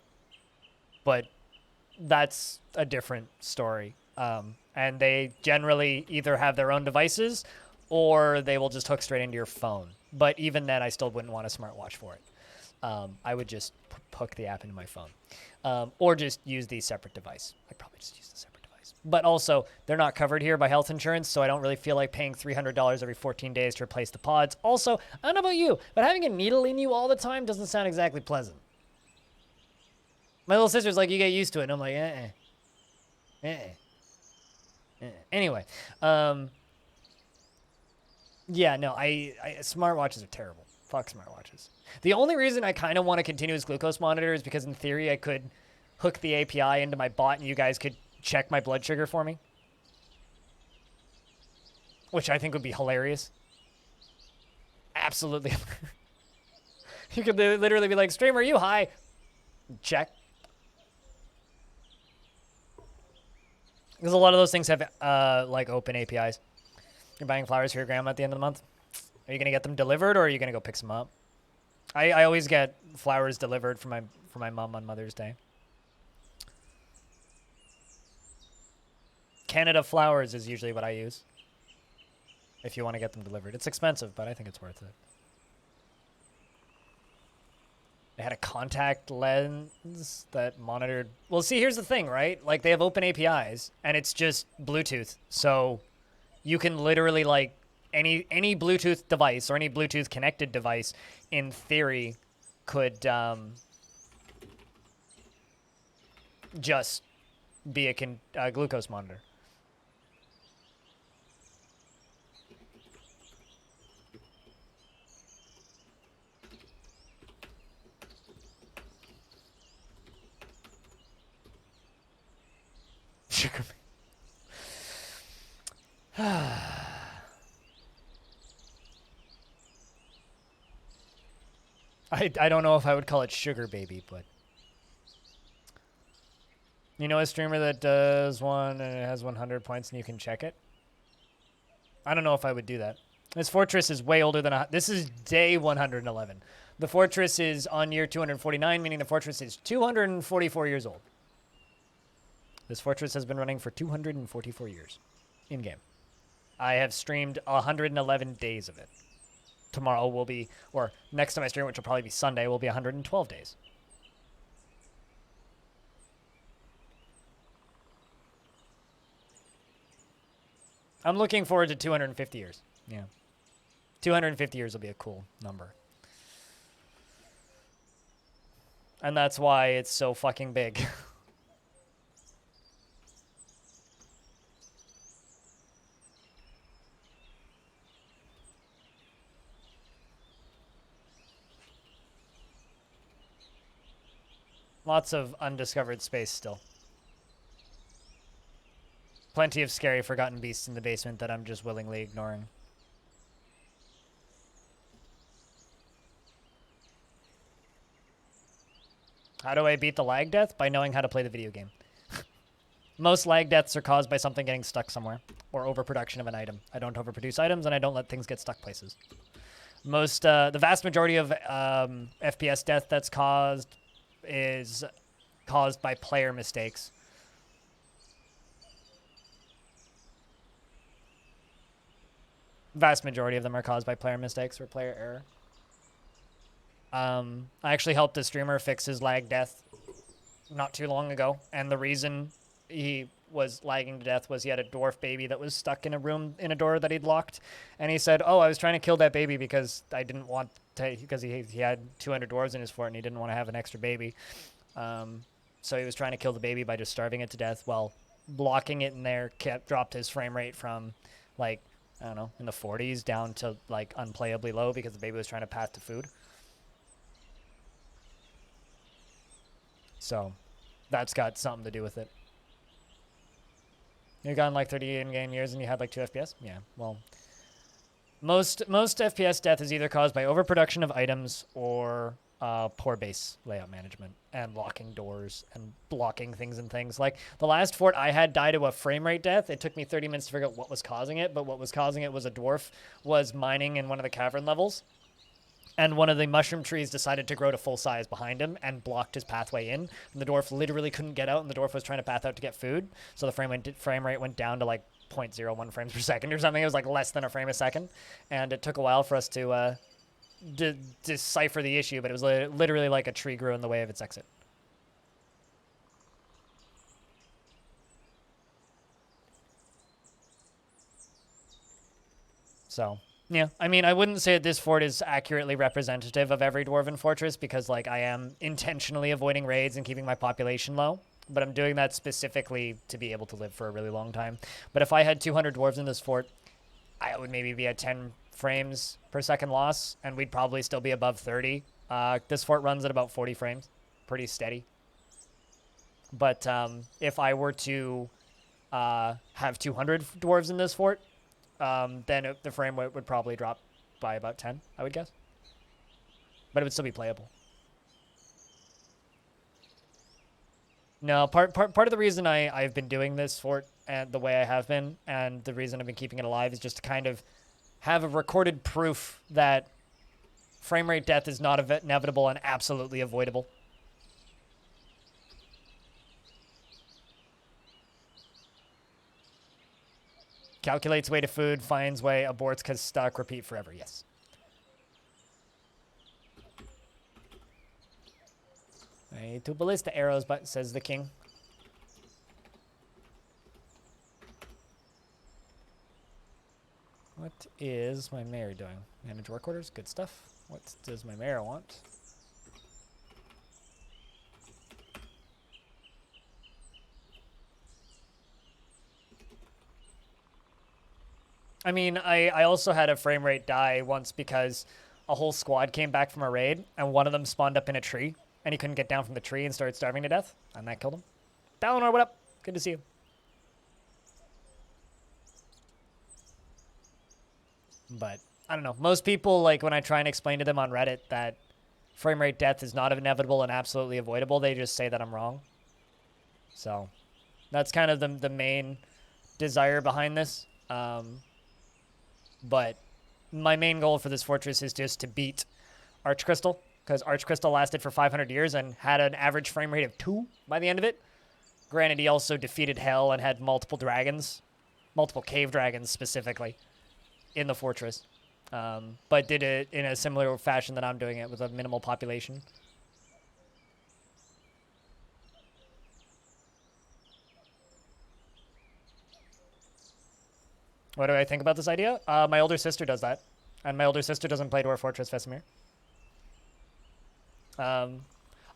But that's a different story. And they generally either have their own devices or they will just hook straight into your phone. But even then, I still wouldn't want a smartwatch for it. I would just hook the app into my phone. Or just use the separate device. I'd probably just use the separate device. But also, they're not covered here by health insurance, so I don't really feel like paying $300 every 14 days to replace the pods. Also, I don't know about you, but having a needle in you all the time doesn't sound exactly pleasant. My little sister's like, you get used to it. And I'm like, Anyway, yeah, no, smartwatches are terrible. Fuck smartwatches. The only reason I kind of want a continuous glucose monitor is because in theory I could hook the API into my bot and you guys could check my blood sugar for me. Which I think would be hilarious. Absolutely. You could literally be like, streamer, are you high? Check. Because a lot of those things have, like, open APIs. You're buying flowers for your grandma at the end of the month? Are you going to get them delivered, or are you going to go pick some up? I always get flowers delivered for my mom on Mother's Day. Canada Flowers is usually what I use. If you want to get them delivered. It's expensive, but I think it's worth it. They had a contact lens that monitored... Well, see, here's the thing, right? Like, they have open APIs, and it's just Bluetooth. So you can literally, like, any Bluetooth device or any Bluetooth connected device, in theory, could just be a glucose monitor. Sugar I don't know if I would call it sugar baby, but you know a streamer that does one and it has 100 points and you can check it? I don't know if I would do that. This fortress is way older than this is day 111. The fortress is on year 249, meaning the fortress is 244 years old. This fortress has been running for 244 years in-game. I have streamed 111 days of it. tomorrow will be, or next time I stream, which will probably be Sunday, will be 112 days. I'm looking forward to 250 years. Yeah. 250 years will be a cool number. And that's why it's so fucking big. Lots of undiscovered space still. Plenty of scary forgotten beasts in the basement that I'm just willingly ignoring. How do I beat the lag death? By knowing how to play the video game. Most lag deaths are caused by something getting stuck somewhere, or overproduction of an item. I don't overproduce items, and I don't let things get stuck places. The vast majority of FPS death that's caused is caused by player mistakes. Vast majority of them are caused by player mistakes or player error. I actually helped a streamer fix his lag death not too long ago, and the reason he was lagging to death was he had a dwarf baby that was stuck in a room in a door that he'd locked, and he said, "Oh, I was trying to kill that baby because I didn't want to, because he had 200 dwarves in his fort and he didn't want to have an extra baby. So he was trying to kill the baby by just starving it to death. Well, blocking it in there dropped his frame rate from like, I don't know, in the 40s down to like unplayably low because the baby was trying to path to food. So that's got something to do with it. You've gotten like 30 in-game years and you had like 2 FPS? Yeah, well, most FPS death is either caused by overproduction of items or poor base layout management and locking doors and blocking things and things. Like the last fort I had died to a frame rate death. It took me 30 minutes to figure out what was causing it, but what was causing it was a dwarf was mining in one of the cavern levels. And one of the mushroom trees decided to grow to full size behind him and blocked his pathway in. And the dwarf literally couldn't get out, and the dwarf was trying to path out to get food. So the frame rate went down to like 0.01 frames per second or something. It was like less than a frame a second. And it took a while for us to decipher the issue, but it was literally like a tree grew in the way of its exit. So... yeah, I mean, I wouldn't say that this fort is accurately representative of every dwarven fortress because, like, I am intentionally avoiding raids and keeping my population low, but I'm doing that specifically to be able to live for a really long time. But if I had 200 dwarves in this fort, I would maybe be at 10 frames per second loss, and we'd probably still be above 30. This fort runs at about 40 frames, pretty steady. But if I were to have 200 dwarves in this fort, then the frame rate would probably drop by about 10, I would guess. But it would still be playable. No, part of the reason I've been doing this fort and the way I have been, and the reason I've been keeping it alive is just to kind of have a recorded proof that frame rate death is not inevitable and absolutely avoidable. Calculates way to food, finds way, aborts because stuck, repeat forever. Yes. Hey, two ballista arrows, but says the king. What is my mayor doing? Manage work orders, good stuff. What does my mayor want? I mean, I also had a frame rate die once because a whole squad came back from a raid, and one of them spawned up in a tree, and he couldn't get down from the tree and started starving to death, and that killed him. Balinor, what up? Good to see you. But, I don't know. Most people, like, when I try and explain to them on Reddit that frame rate death is not inevitable and absolutely avoidable, they just say that I'm wrong. So, that's kind of the main desire behind this. But my main goal for this fortress is just to beat Archcrystal, because Archcrystal lasted for 500 years and had an average frame rate of 2 by the end of it. Granted, he also defeated Hell and had multiple dragons, multiple cave dragons specifically, in the fortress. but did it in a similar fashion that I'm doing it with a minimal population. What do I think about this idea? My older sister does that, and my older sister doesn't play Dwarf Fortress Vesemir.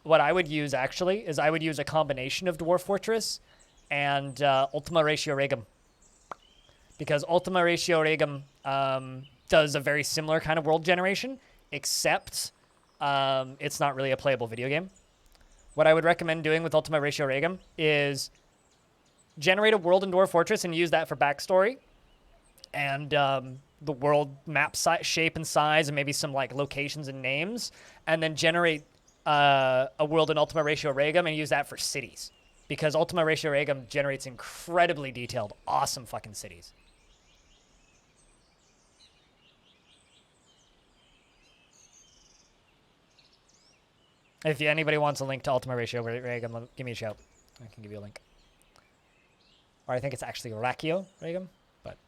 What I would use actually is I would use a combination of Dwarf Fortress and Ultima Ratio Regum, because Ultima Ratio Regum does a very similar kind of world generation, except it's not really a playable video game. What I would recommend doing with Ultima Ratio Regum is generate a world in Dwarf Fortress and use that for backstory and the world map shape and size and maybe some like locations and names, and then generate a world in Ultima Ratio Regum and use that for cities, because Ultima Ratio Regum generates incredibly detailed, awesome fucking cities. If anybody wants a link to Ultima Ratio Regum, give me a shout. I can give you a link. Or I think it's actually Ratio Regum, but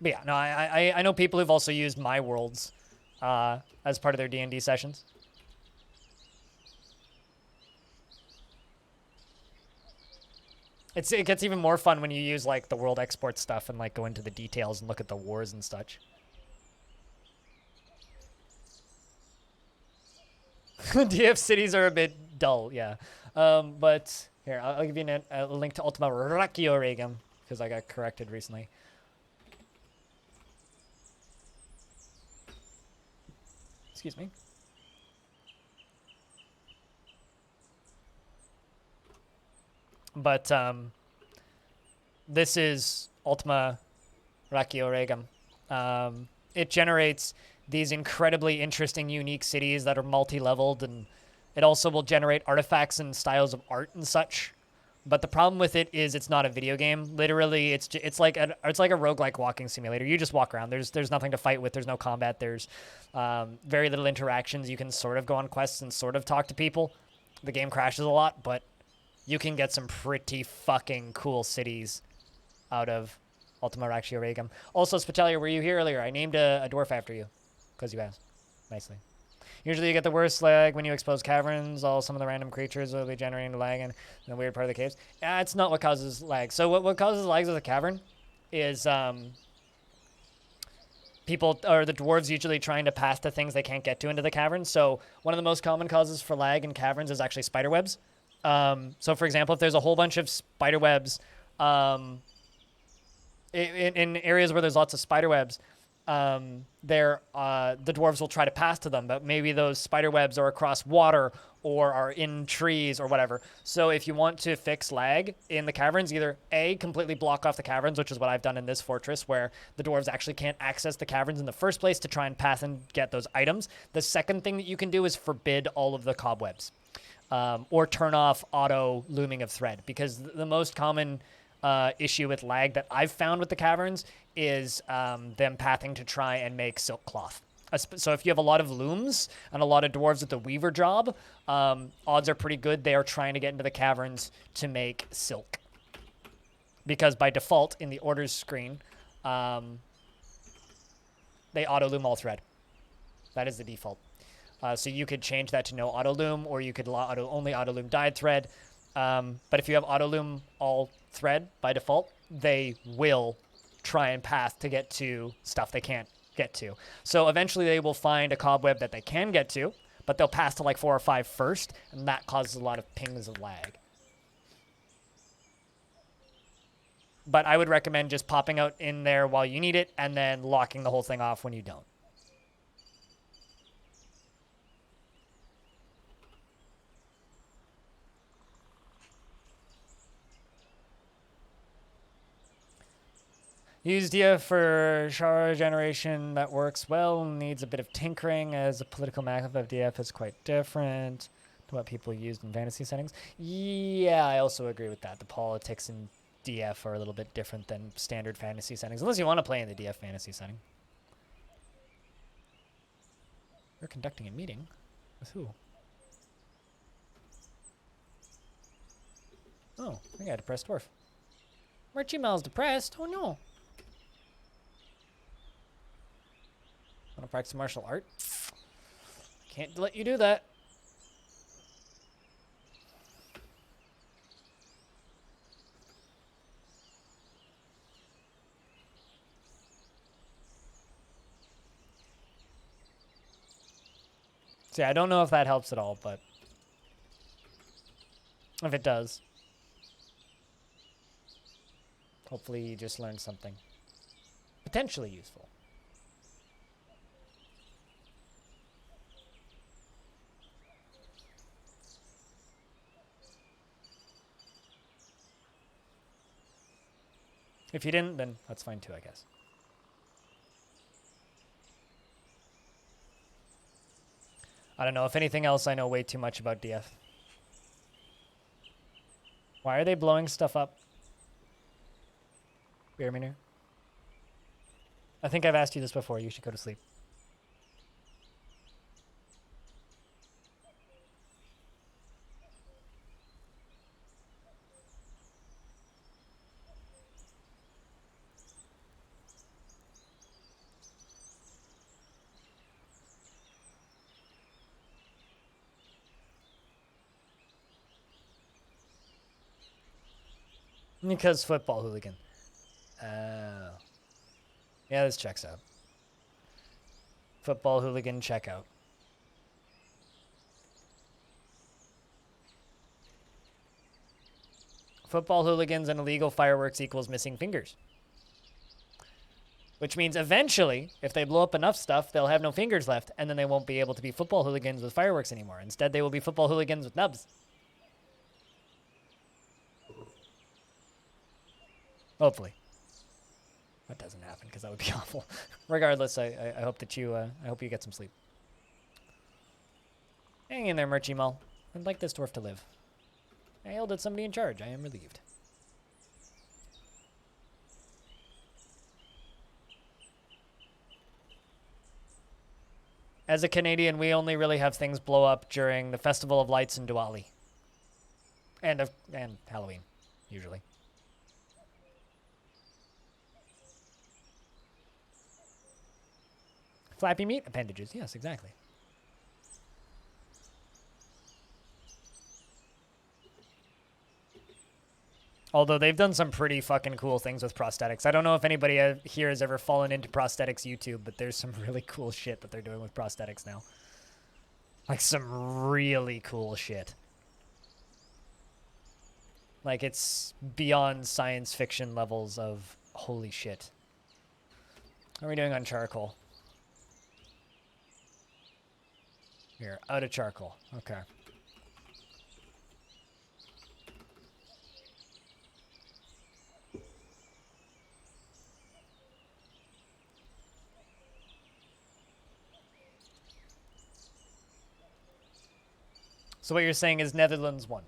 yeah, no, I know people who've also used my worlds as part of their D&D sessions. It gets even more fun when you use like the world export stuff and like go into the details and look at the wars and such. DF cities are a bit dull, yeah. But here, I'll give you a link to Ultima Ratio Regum because I got corrected recently. Excuse me. But this is Ultima Ratio Regum. It generates these incredibly interesting, unique cities that are multi-leveled, and it also will generate artifacts and styles of art and such. But the problem with it is it's not a video game. Literally, it's like a roguelike walking simulator. You just walk around. There's nothing to fight with. There's no combat. There's very little interactions. You can sort of go on quests and sort of talk to people. The game crashes a lot, but you can get some pretty fucking cool cities out of Ultima Ratio Regum. Also, Spitalia, were you here earlier? I named a dwarf after you, because you asked. Nicely. Usually you get the worst lag when you expose caverns. Some of the random creatures will be generating lag in the weird part of the caves. It's not what causes lag. So what causes lags with a cavern is people, or the dwarves, usually trying to pass the things they can't get to into the cavern. So one of the most common causes for lag in caverns is actually spider webs. So for example, if there's a whole bunch of spider webs in areas where there's lots of spider webs, the dwarves will try to pass to them, but maybe those spider webs are across water or are in trees or whatever. So if you want to fix lag in the caverns, either A, completely block off the caverns, which is what I've done in this fortress, where the dwarves actually can't access the caverns in the first place to try and pass and get those items. The second thing that you can do is forbid all of the cobwebs, or turn off auto looming of thread, because the most common issue with lag that I've found with the caverns is them pathing to try and make silk cloth. So if you have a lot of looms and a lot of dwarves with the weaver job, odds are pretty good they are trying to get into the caverns to make silk. Because by default, in the orders screen, they auto-loom all thread. That is the default. So you could change that to no auto-loom, or you could only auto-loom dyed thread. But if you have auto-loom all thread by default, they will try and path to get to stuff they can't get to. So eventually they will find a cobweb that they can get to, but they'll pass to like 4 or 5 first, and that causes a lot of pings of lag. But I would recommend just popping out in there while you need it, and then locking the whole thing off when you don't. Use DF for shower generation that works well, needs a bit of tinkering, as the political map of DF is quite different to what people used in fantasy settings. Yeah, I also agree with that. The politics in DF are a little bit different than standard fantasy settings, unless you want to play in the DF fantasy setting. We're conducting a meeting? With who? Oh, I got a depressed dwarf. Marchimal's depressed? Oh no. Want to practice martial art? Can't let you do that. See, I don't know if that helps at all, but if it does, hopefully you just learned something potentially useful. If you didn't, then that's fine too, I guess. I don't know. If anything else, I know way too much about DF. Why are they blowing stuff up? Beerminer? I think I've asked you this before. You should go to sleep. Because football hooligan. Yeah, this checks out. Football hooligan checkout. Football hooligans and illegal fireworks equals missing fingers. Which means eventually, if they blow up enough stuff, they'll have no fingers left, and then they won't be able to be football hooligans with fireworks anymore. Instead, they will be football hooligans with nubs. Hopefully. That doesn't happen, because that would be awful. Regardless, I hope that you, I hope you get some sleep. Hang in there, Murchy Mull. I'd like this dwarf to live. I yelled at somebody in charge. I am relieved. As a Canadian, we only really have things blow up during the Festival of Lights and Diwali. And Halloween, usually. Flappy meat appendages. Yes, exactly. Although they've done some pretty fucking cool things with prosthetics. I don't know if anybody here has ever fallen into prosthetics YouTube, but there's some really cool shit that they're doing with prosthetics now. Like some really cool shit. Like it's beyond science fiction levels of holy shit. How are we doing on charcoal? Here, out of charcoal. Okay. So what you're saying is Netherlands won.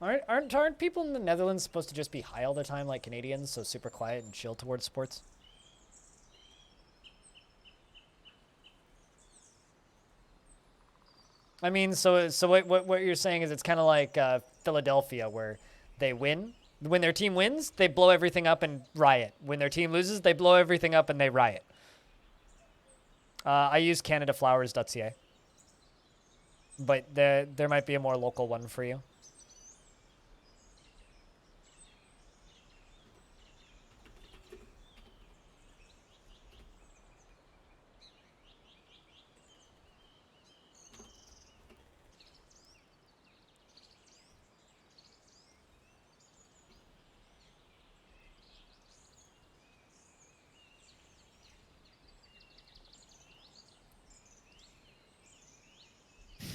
Aren't people in the Netherlands supposed to just be high all the time like Canadians, so super quiet and chill towards sports? I mean, so what you're saying is it's kind of like Philadelphia, where they win. When their team wins, they blow everything up and riot. When their team loses, they blow everything up and they riot. I use CanadaFlowers.ca, but there might be a more local one for you.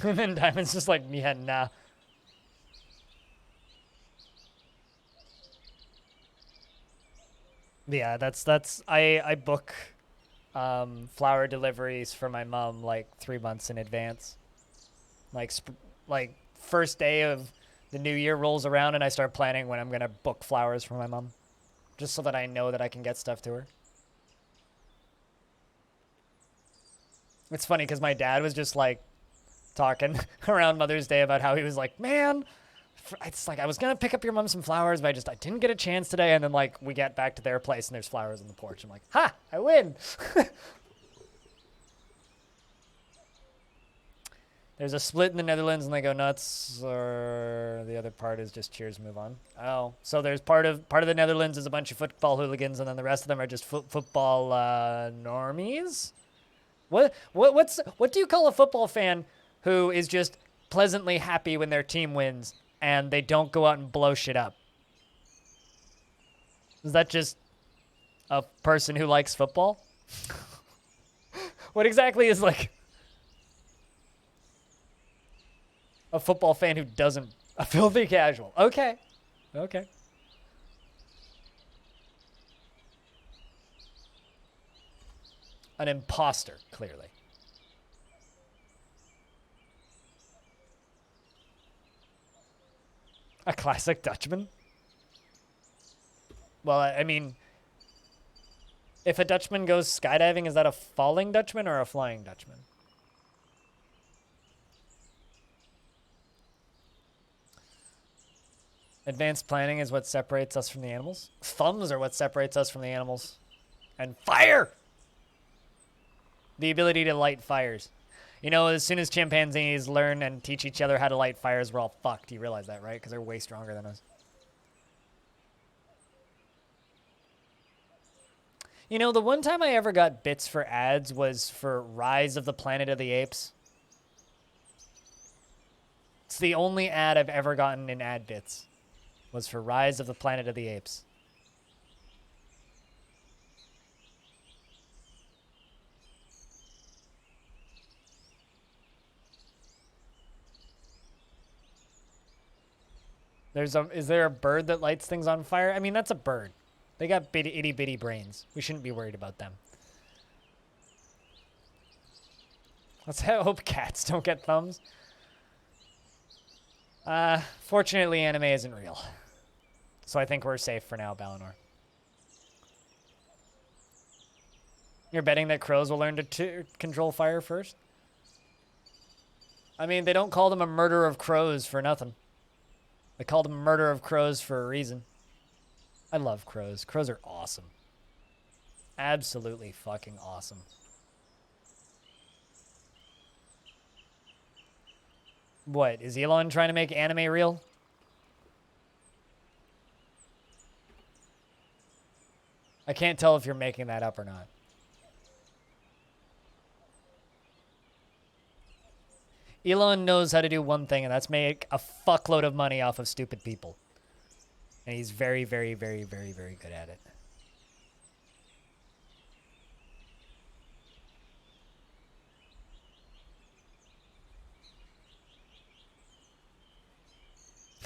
And then Diamond's just like, yeah, nah. Yeah, I book flower deliveries for my mom like 3 months in advance. Like first day of the new year rolls around and I start planning when I'm gonna book flowers for my mom, just so that I know that I can get stuff to her. It's funny because my dad was just like talking around Mother's Day about how he was like, man, It's like I was gonna pick up your mom some flowers, but I didn't get a chance today. And then like we get back to their place and there's flowers on the porch. I'm like, ha! I win. There's a split in the Netherlands and they go nuts, or the other part is just cheers, move on. Oh, so there's part of the Netherlands is a bunch of football hooligans, and then the rest of them are just football normies. What do you call a football fan who is just pleasantly happy when their team wins and they don't go out and blow shit up? Is that just a person who likes football? What exactly is like a football fan who doesn't... A filthy casual. Okay. Okay. An imposter, clearly. A classic Dutchman? Well, I mean... If a Dutchman goes skydiving, is that a falling Dutchman or a flying Dutchman? Advanced planning is what separates us from the animals. Thumbs are what separates us from the animals. And fire! The ability to light fires. You know, as soon as chimpanzees learn and teach each other how to light fires, we're all fucked. You realize that, right? Because they're way stronger than us. You know, the one time I ever got bits for ads was for Rise of the Planet of the Apes. It's the only ad I've ever gotten in ad bits. Was for Rise of the Planet of the Apes. Is there a bird that lights things on fire? I mean, that's a bird. They got itty bitty brains. We shouldn't be worried about them. Let's hope cats don't get thumbs. Fortunately, anime isn't real. So I think we're safe for now, Balinor. You're betting that crows will learn to control fire first? I mean, they don't call them a murder of crows for nothing. They call them a murder of crows for a reason. I love crows. Crows are awesome. Absolutely fucking awesome. What, is Elon trying to make anime real? I can't tell if you're making that up or not. Elon knows how to do one thing, and that's make a fuckload of money off of stupid people. And he's very, very, very, very, very good at it.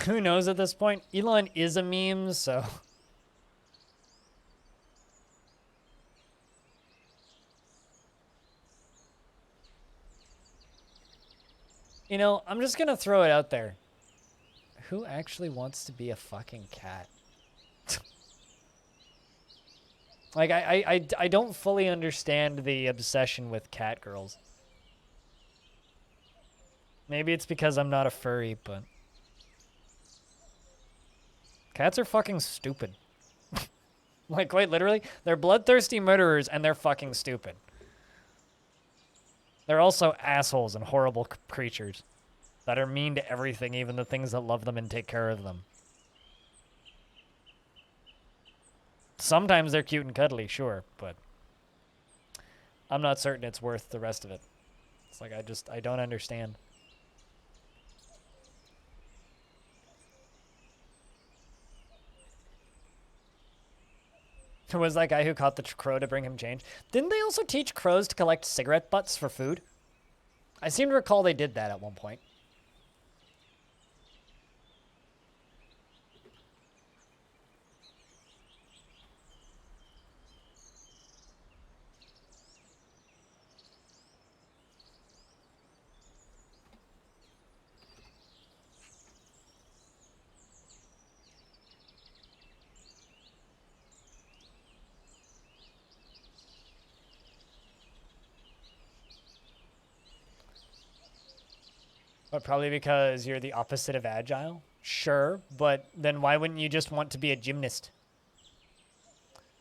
Who knows at this point? Elon is a meme, so... You know, I'm just gonna throw it out there. Who actually wants to be a fucking cat? Like, I don't fully understand the obsession with cat girls. Maybe it's because I'm not a furry, but... Cats are fucking stupid. Like, quite literally, they're bloodthirsty murderers and they're fucking stupid. They're also assholes and horrible creatures that are mean to everything, even the things that love them and take care of them. Sometimes they're cute and cuddly, sure, but I'm not certain it's worth the rest of it. It's like, I don't understand. Who was that guy who caught the crow to bring him change? Didn't they also teach crows to collect cigarette butts for food? I seem to recall they did that at one point. But probably because you're the opposite of agile? Sure, but then why wouldn't you just want to be a gymnast?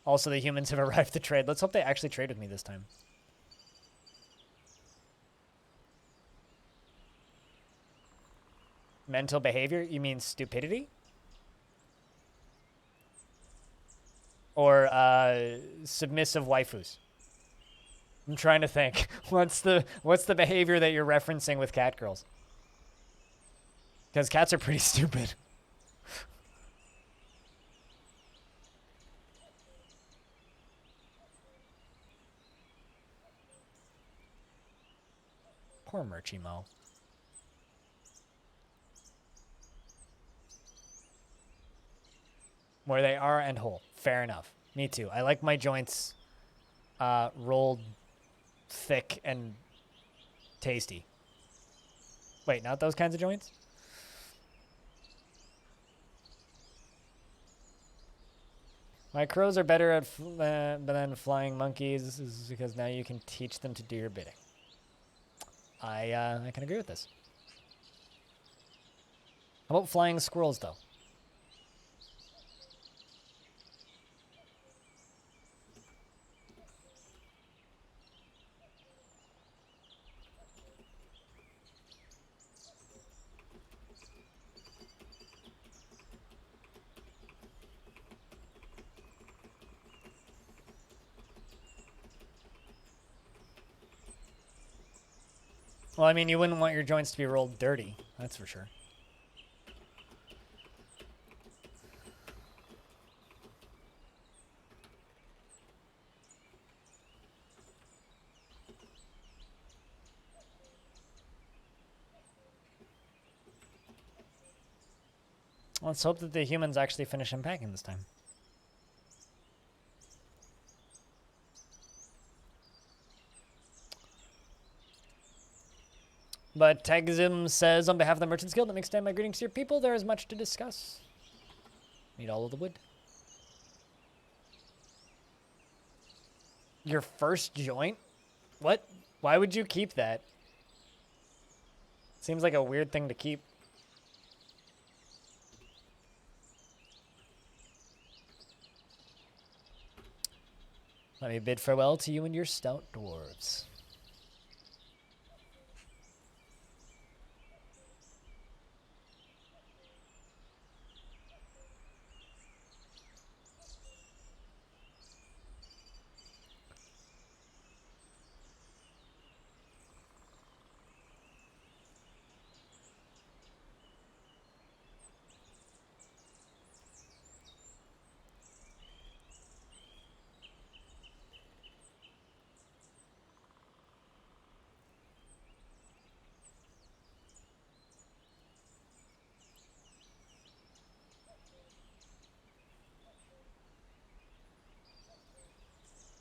Also, the humans have arrived to trade. Let's hope they actually trade with me this time. Mental behavior? You mean stupidity? Or submissive waifus? I'm trying to think. What's the behavior that you're referencing with cat girls? Because cats are pretty stupid. Poor Murchimo. Where they are and whole. Fair enough. Me too. I like my joints rolled thick and tasty. Wait, not those kinds of joints? My crows are better at than flying monkeys. This is because now you can teach them to do your bidding. I can agree with this. How about flying squirrels, though? Well, I mean, you wouldn't want your joints to be rolled dirty, that's for sure. Let's hope that the humans actually finish unpacking this time. But Tegzim says, on behalf of the Merchants Guild, let me extend my greetings to your people. There is much to discuss. Need all of the wood. Your first joint? What? Why would you keep that? Seems like a weird thing to keep. Let me bid farewell to you and your stout dwarves.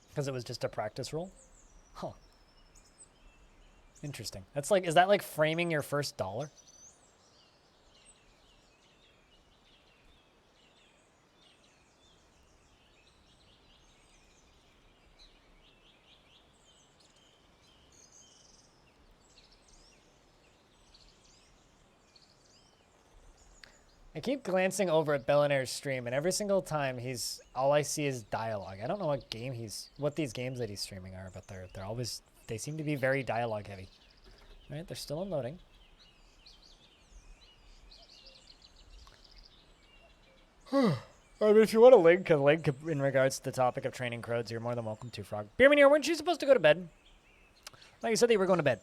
Because it was just a practice roll? Huh. Interesting. That's like, is that like framing your first dollar? I keep glancing over at Bellinair's stream, and every single time all I see is dialogue. I don't know what these games that he's streaming are, but they seem to be very dialogue heavy. All right, they're still unloading. I mean, if you want a link in regards to the topic of training crows, you're more than welcome to, Frog. Beermanier, weren't you supposed to go to bed? Like you said that you were going to bed.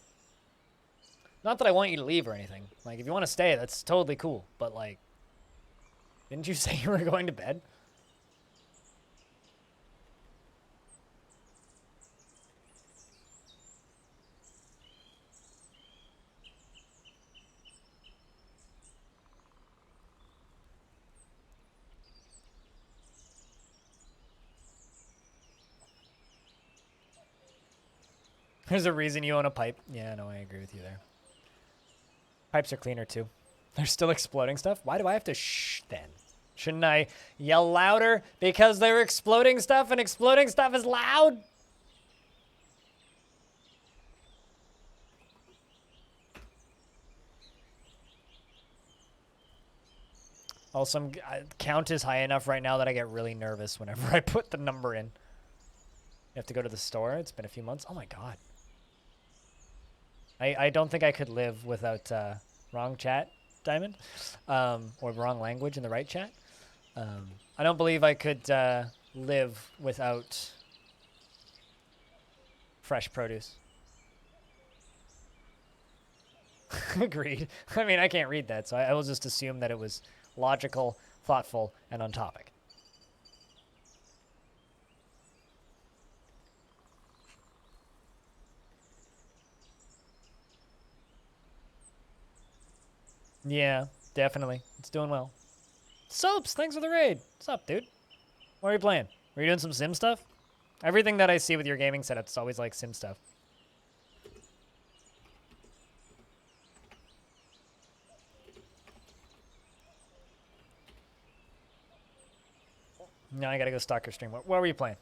Not that I want you to leave or anything. Like, if you want to stay, that's totally cool. But, like, didn't you say you were going to bed? There's a reason you own a pipe. Yeah, no, I agree with you there. Pipes are cleaner, too. They're still exploding stuff? Why do I have to shh, then? Shouldn't I yell louder because they're exploding stuff and exploding stuff is loud? Also, count is high enough right now that I get really nervous whenever I put the number in. You have to go to the store. It's been a few months. Oh my god. I don't think I could live without wrong chat, Diamond, or wrong language in the right chat. I don't believe I could live without fresh produce. Agreed. I mean, I can't read that, so I will just assume that it was logical, thoughtful, and on topic. Yeah, definitely. It's doing well. Soaps, thanks for the raid. What's up, dude? What are you playing? Were you doing some sim stuff? Everything that I see with your gaming setup is always like sim stuff. Now I gotta go stalk your stream. What were you playing?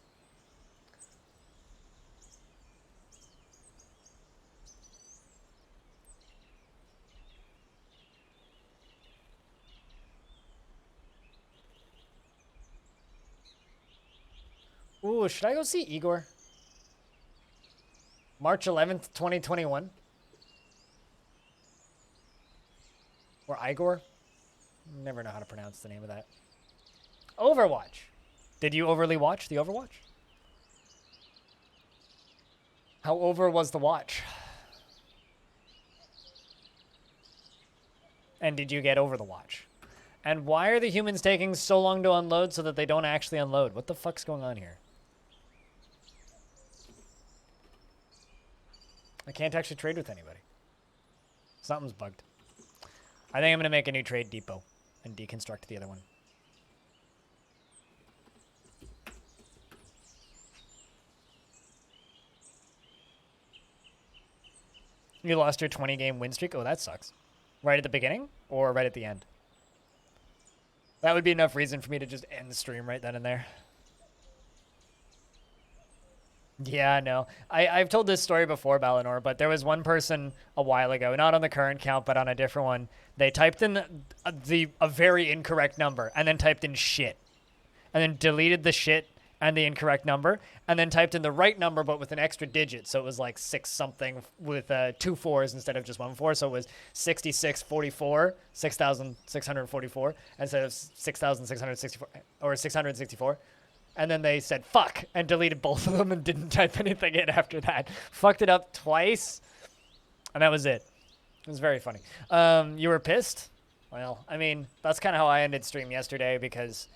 Ooh, should I go see Igor? March 11th, 2021? Or Igor? Never know how to pronounce the name of that. Overwatch. Did you overly watch the Overwatch? How over was the watch? And did you get over the watch? And why are the humans taking so long to unload so that they don't actually unload? What the fuck's going on here? I can't actually trade with anybody. Something's bugged. I think I'm going to make a new trade depot and deconstruct the other one. You lost your 20-game win streak? Oh, that sucks. Right at the beginning or right at the end? That would be enough reason for me to just end the stream right then and there. Yeah, no. I've told this story before, Balinor, but there was one person a while ago, not on the current count, but on a different one. They typed in a very incorrect number and then typed in shit. And then deleted the shit and the incorrect number and then typed in the right number but with an extra digit. So it was like 6 something with 2 4s instead of just 1 4. So it was 6644, 6,644 instead of 6,664 or 664. And then they said, fuck, and deleted both of them and didn't type anything in after that. Fucked it up twice, and that was it. It was very funny. You were pissed? Well, I mean, that's kind of how I ended stream yesterday because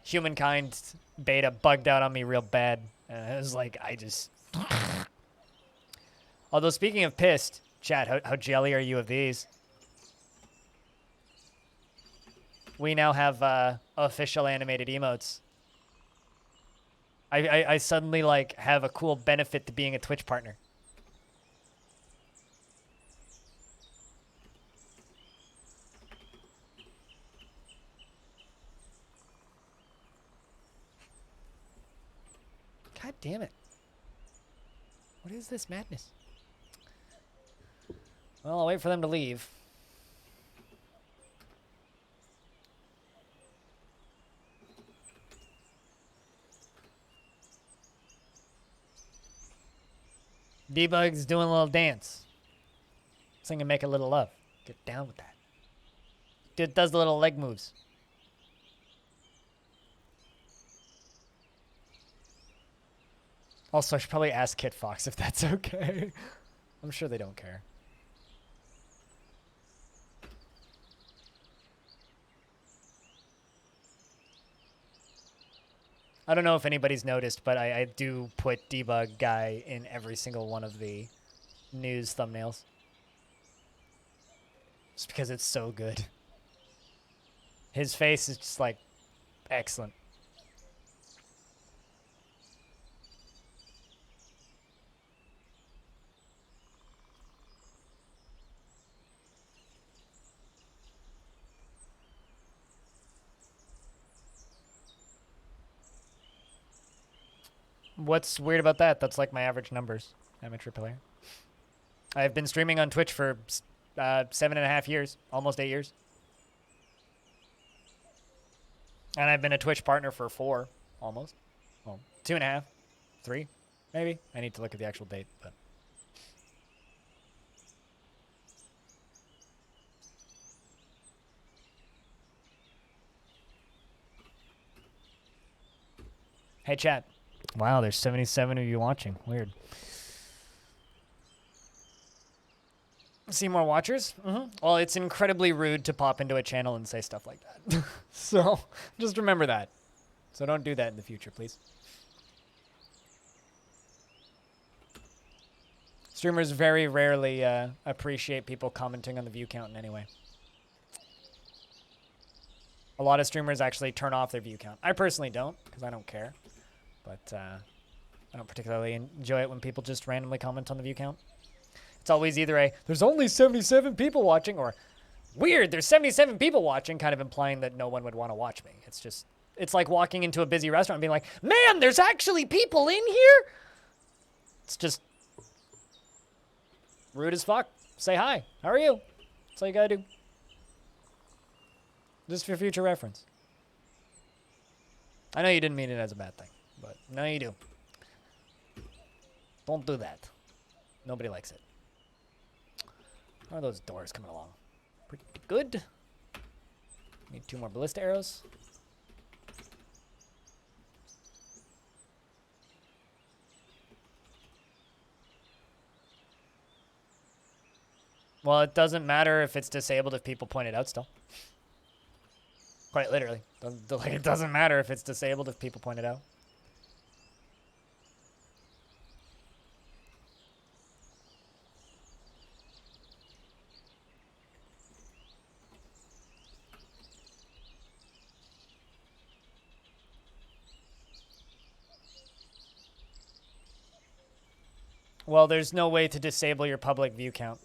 Humankind beta bugged out on me real bad. It was like, I just... Although, speaking of pissed, chat, how jelly are you of these? We now have official animated emotes. I suddenly, like, have a cool benefit to being a Twitch partner. God damn it. What is this madness? Well, I'll wait for them to leave. Debug's doing a little dance. Sing and make a little love. Get down with that. Dude does the little leg moves. Also, I should probably ask Kit Fox if that's okay. I'm sure they don't care. I don't know if anybody's noticed, but I do put debug guy in every single one of the news thumbnails. Just because it's so good. His face is just like excellent. What's weird about that? That's like my average numbers. Amateur player. I've been streaming on Twitch for 7.5 years, almost 8 years. And I've been a Twitch partner for 4, almost. Well, 2.5, 3, maybe. I need to look at the actual date, but. Hey, chat. Wow, there's 77 of you watching. Weird. See more watchers? Well, it's incredibly rude to pop into a channel and say stuff like that. So, just remember that. So don't do that in the future, please. Streamers very rarely appreciate people commenting on the view count in any way. A lot of streamers actually turn off their view count. I personally don't, because I don't care. But I don't particularly enjoy it when people just randomly comment on the view count. It's always either a, there's only 77 people watching, or weird, there's 77 people watching, kind of implying that no one would want to watch me. It's just, it's like walking into a busy restaurant and being like, man, there's actually people in here? It's just rude as fuck. Say hi. How are you? That's all you gotta do. Just for future reference. I know you didn't mean it as a bad thing, but now you do. Don't do that. Nobody likes it. How are those doors coming along? Pretty good. Need 2 more ballista arrows. Well, it doesn't matter if it's disabled if people point it out still. Quite literally. Like, it doesn't matter if it's disabled if people point it out. Well, there's no way to disable your public view count.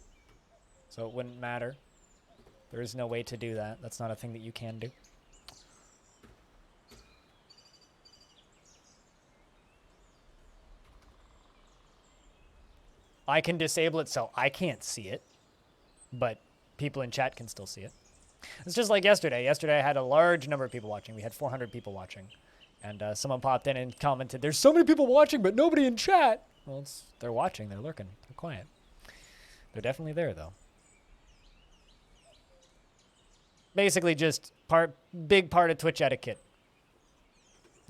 So it wouldn't matter. There is no way to do that. That's not a thing that you can do. I can disable it so I can't see it, but people in chat can still see it. It's just like yesterday. Yesterday I had a large number of people watching. We had 400 people watching. And someone popped in and commented, there's so many people watching, but nobody in chat. Well, they're watching. They're lurking. They're quiet. They're definitely there, though. Basically just big part of Twitch etiquette.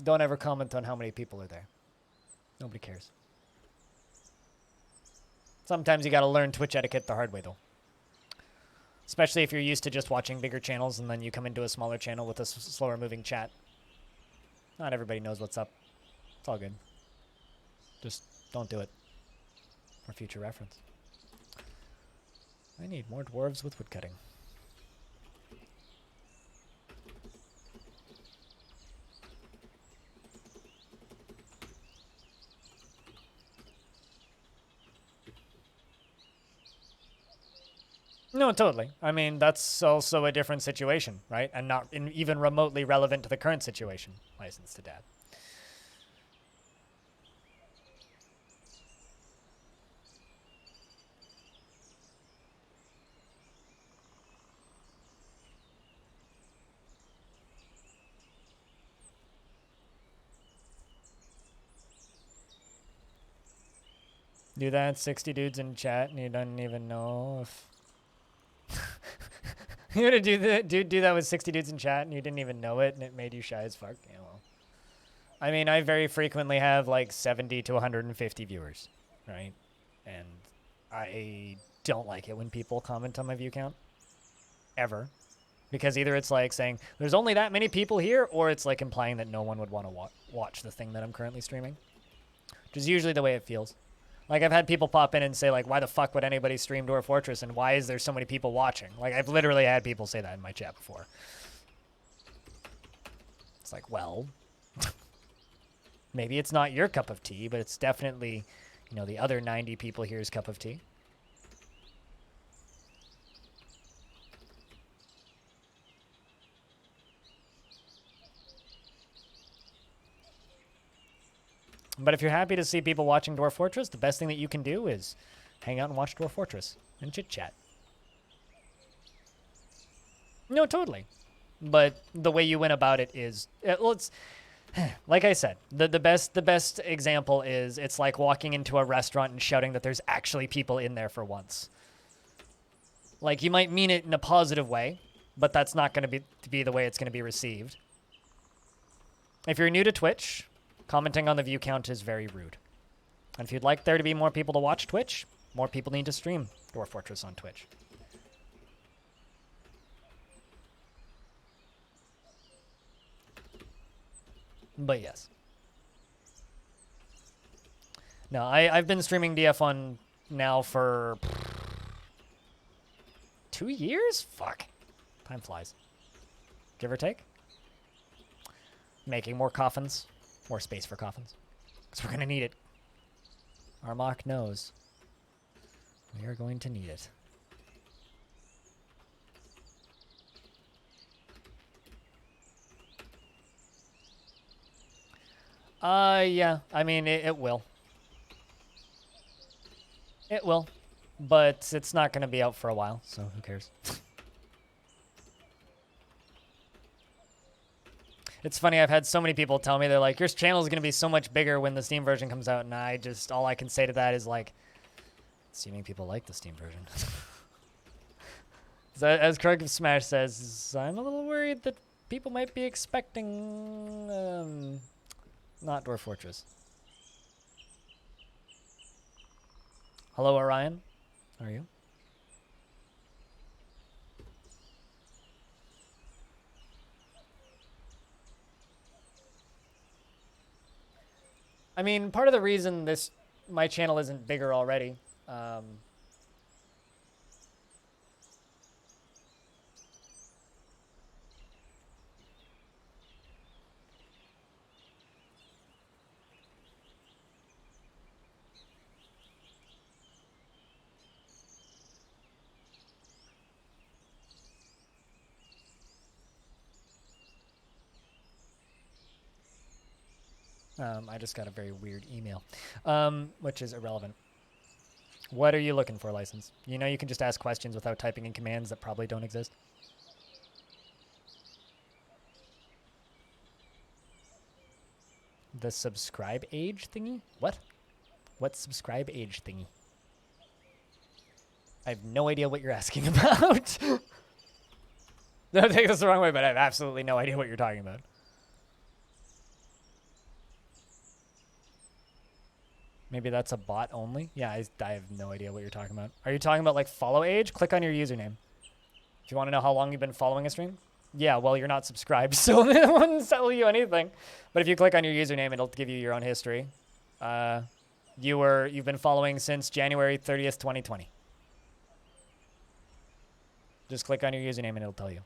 Don't ever comment on how many people are there. Nobody cares. Sometimes you gotta learn Twitch etiquette the hard way, though. Especially if you're used to just watching bigger channels and then you come into a smaller channel with a slower moving chat. Not everybody knows what's up. It's all good. Just don't do it. For future reference. I need more dwarves with woodcutting. No, totally. I mean, that's also a different situation, right? And not even remotely relevant to the current situation. License to dad. Do that, 60 dudes in chat, and you don't even know if... You're gonna do that with 60 dudes in chat, and you didn't even know it, and it made you shy as fuck? Yeah, well. I mean, I very frequently have, like, 70 to 150 viewers, right? And I don't like it when people comment on my view count. Ever. Because either it's like saying, there's only that many people here, or it's like implying that no one would want to watch the thing that I'm currently streaming. Which is usually the way it feels. Like, I've had people pop in and say, like, why the fuck would anybody stream Dwarf Fortress, and why is there so many people watching? Like, I've literally had people say that in my chat before. It's like, well, maybe it's not your cup of tea, but it's definitely, you know, the other 90 people here's cup of tea. But if you're happy to see people watching Dwarf Fortress, the best thing that you can do is hang out and watch Dwarf Fortress and chit-chat. No, totally. but the way you went about it is, well, it's like I said, the best example is it's like walking into a restaurant and shouting that there's actually people in there for once. Like, you might mean it in a positive way, but that's not going to be the way it's going to be received. If you're new to Twitch, commenting on the view count is very rude. And if you'd like there to be more people to watch Twitch, more people need to stream Dwarf Fortress on Twitch. But yes. No, I've been streaming DF on now for 2 years? Fuck. Time flies. Give or take. Making more coffins. More space for coffins. Because we're going to need it. Armok knows. We are going to need it. Yeah. I mean, it will. It will. But it's not going to be out for a while, so who cares? It's funny, I've had so many people tell me, they're like, your channel is going to be so much bigger when the Steam version comes out, and all I can say to that is like, assuming people like the Steam version. So, as Krug of Smash says, I'm a little worried that people might be expecting, not Dwarf Fortress. Hello, Orion. How are you? I mean, part of the reason my channel isn't bigger already, I just got a very weird email, which is irrelevant. What are you looking for, License? You know you can just ask questions without typing in commands that probably don't exist. The subscribe age thingy? What? What subscribe age thingy? I have no idea what you're asking about. Don't take this the wrong way, but I have absolutely no idea what you're talking about. Maybe that's a bot only? Yeah, I have no idea what you're talking about. Are you talking about like follow age? Click on your username. If you want to know how long you've been following a stream? Yeah, well, you're not subscribed, so it wouldn't tell you anything. But if you click on your username, it'll give you your own history. You've been following since January 30th, 2020. Just click on your username and it'll tell you.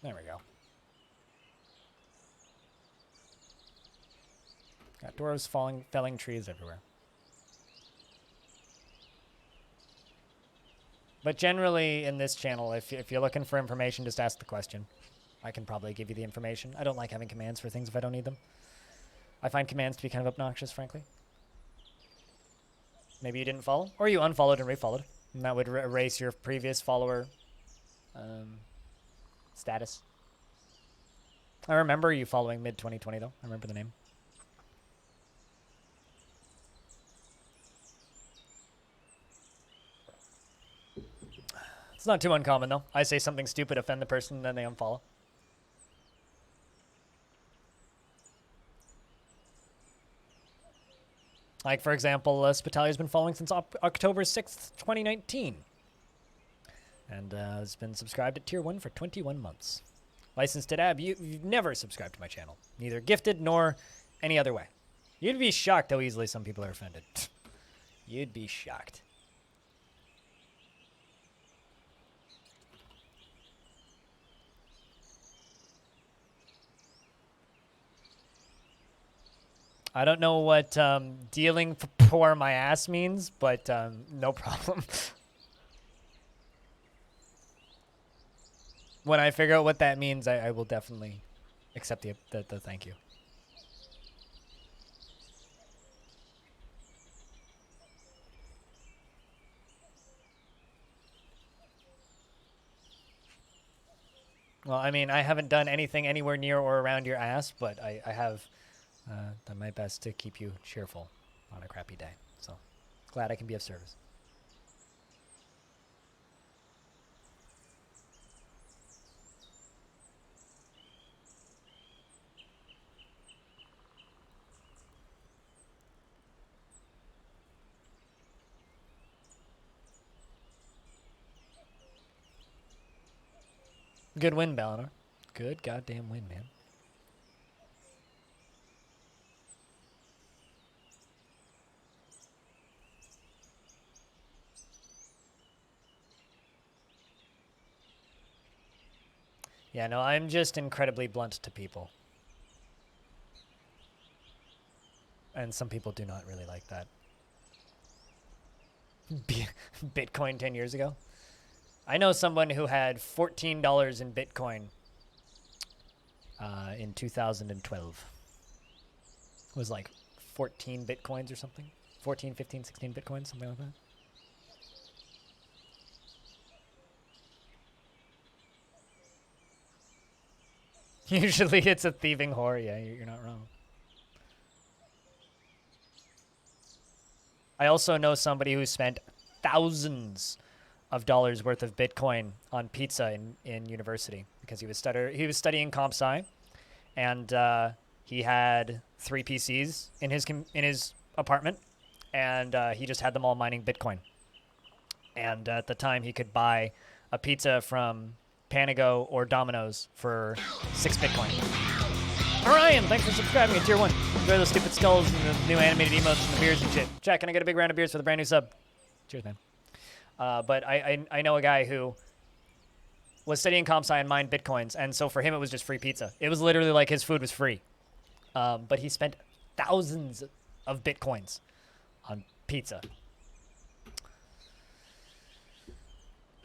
There we go. Got dwarves felling trees everywhere. But generally in this channel, if you're looking for information, just ask the question. I can probably give you the information. I don't like having commands for things if I don't need them. I find commands to be kind of obnoxious, frankly. Maybe you didn't follow, or you unfollowed and refollowed, and that would erase your previous follower status. I remember you following mid-2020, though. I remember the name. It's not too uncommon, though. I say something stupid, offend the person, and then they unfollow. Like, for example, Spitalia's been following since October 6th, 2019. And has been subscribed at Tier 1 for 21 months. Licensed to Ab, you've never subscribed to my channel. Neither gifted nor any other way. You'd be shocked how easily some people are offended. You'd be shocked. I don't know what dealing for my ass means, but no problem. When I figure out what that means, I will definitely accept the thank you. Well, I mean, I haven't done anything anywhere near or around your ass, but I have done my best to keep you cheerful on a crappy day. So, glad I can be of service. Good win, Balinor. Good goddamn win, man. Yeah, no, I'm just incredibly blunt to people. And some people do not really like that. Bitcoin 10 years ago? I know someone who had $14 in Bitcoin in 2012. It was like 14 Bitcoins or something. 14, 15, 16 Bitcoins, something like that. Usually it's a thieving whore. Yeah, you're not wrong. I also know somebody who spent thousands of dollars worth of Bitcoin on pizza in university because he was studying comp sci, and he had 3 PCs in his apartment, and he just had them all mining Bitcoin. And at the time, he could buy a pizza from Panago or Domino's for 6 Bitcoin. Orion, thanks for subscribing at tier 1. Enjoy those stupid skulls and the new animated emotes and the beers and shit. Jack, can I get a big round of beers for the brand new sub? Cheers, man. But I know a guy who was studying comp sci and mined Bitcoins, and so for him it was just free pizza. It was literally like his food was free. But he spent thousands of Bitcoins on pizza.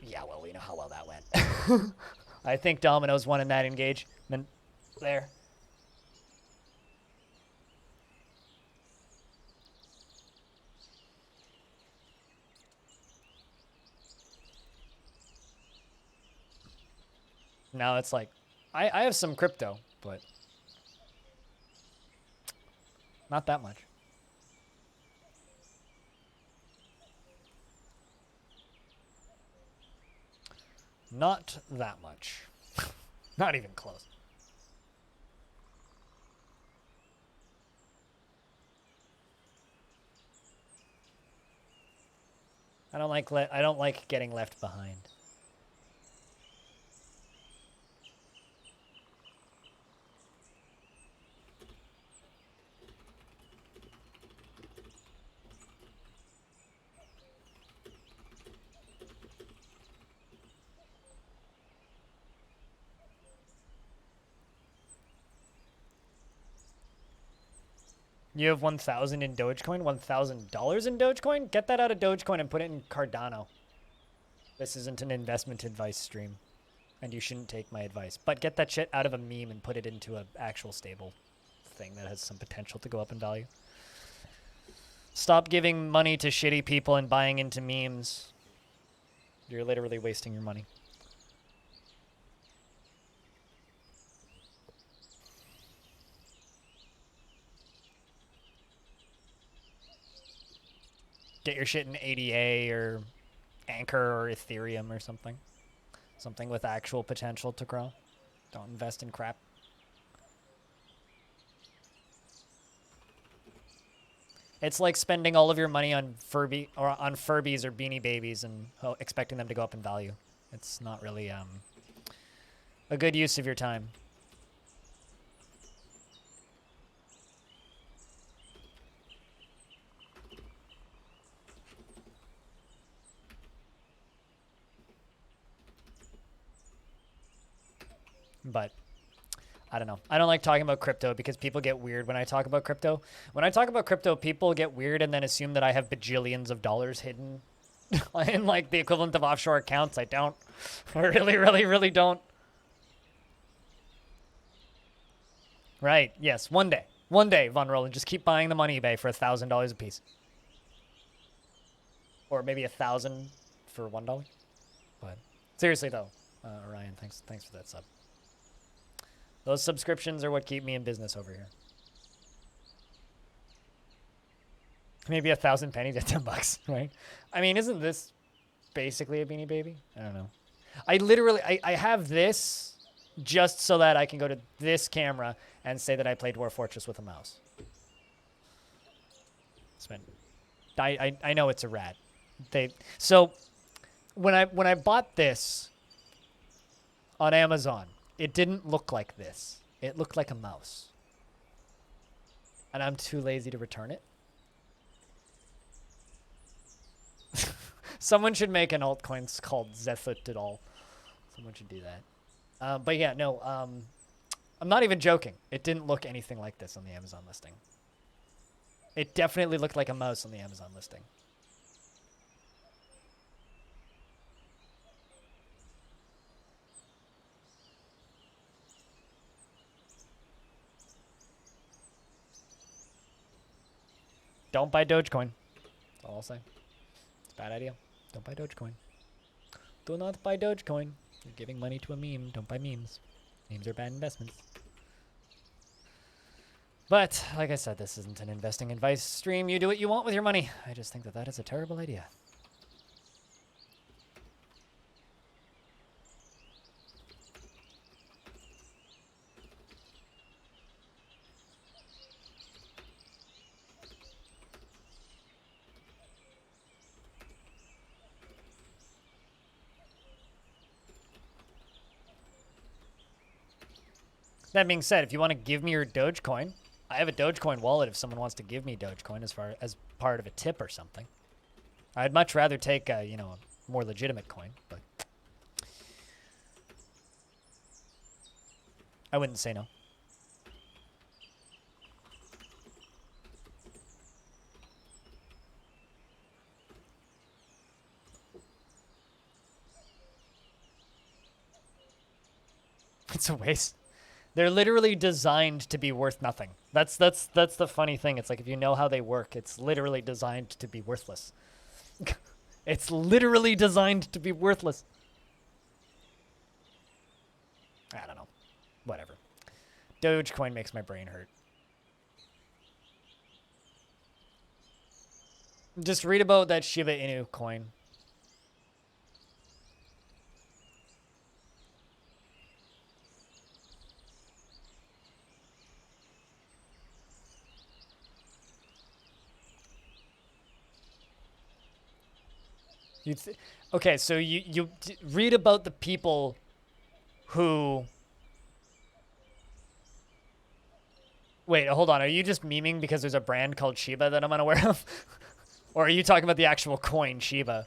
Yeah, well, we know how well that went. I think Domino's won in that engagement there. Now it's like, I have some crypto, but not that much. Not that much. Not even close. I don't like getting left behind. You have 1,000 in Dogecoin? $1,000 in Dogecoin? Get that out of Dogecoin and put it in Cardano. This isn't an investment advice stream, and you shouldn't take my advice. But get that shit out of a meme and put it into an actual stable thing that has some potential to go up in value. Stop giving money to shitty people and buying into memes. You're literally wasting your money. Get your shit in ADA or Anchor or Ethereum or something. Something with actual potential to grow. Don't invest in crap. It's like spending all of your money on Furbies or Beanie Babies and expecting them to go up in value. It's not really a good use of your time. But I don't know. I don't like talking about crypto because people get weird when I talk about crypto. When I talk about crypto, people get weird and then assume that I have bajillions of dollars hidden in like the equivalent of offshore accounts. I don't. I really, really, really don't. Right. Yes. One day. One day, Von Roland. Just keep buying them on eBay for $1,000 a piece. Or maybe 1,000 for $1. But seriously though, Ryan, thanks for that sub. Those subscriptions are what keep me in business over here. Maybe 1,000 pennies at $10, right? I mean, isn't this basically a Beanie Baby? I don't know. I literally, I have this just so that I can go to this camera and say that I play Dwarf Fortress with a mouse. I know it's a rat. So when I bought this on Amazon, it didn't look like this. It looked like a mouse. And I'm too lazy to return it. Someone should make an altcoin called Zethutidol. Someone should do that. But yeah, no, I'm not even joking. It didn't look anything like this on the Amazon listing. It definitely looked like a mouse on the Amazon listing. Don't buy Dogecoin. That's all I'll say. It's a bad idea. Don't buy Dogecoin. Do not buy Dogecoin. You're giving money to a meme. Don't buy memes. Memes are bad investments. But, like I said, this isn't an investing advice stream. You do what you want with your money. I just think that that is a terrible idea. That being said, if you want to give me your Dogecoin, I have a Dogecoin wallet if someone wants to give me Dogecoin as part of a tip or something. I'd much rather take a, you know, a more legitimate coin, but I wouldn't say no. It's a waste. They're literally designed to be worth nothing. That's the funny thing. It's like if you know how they work, it's literally designed to be worthless. It's literally designed to be worthless. I don't know. Whatever. Dogecoin makes my brain hurt. Just read about that Shiba Inu coin. Okay, so you read about the people who... Wait, hold on. Are you just memeing because there's a brand called Shiba that I'm unaware of? Or are you talking about the actual coin Shiba?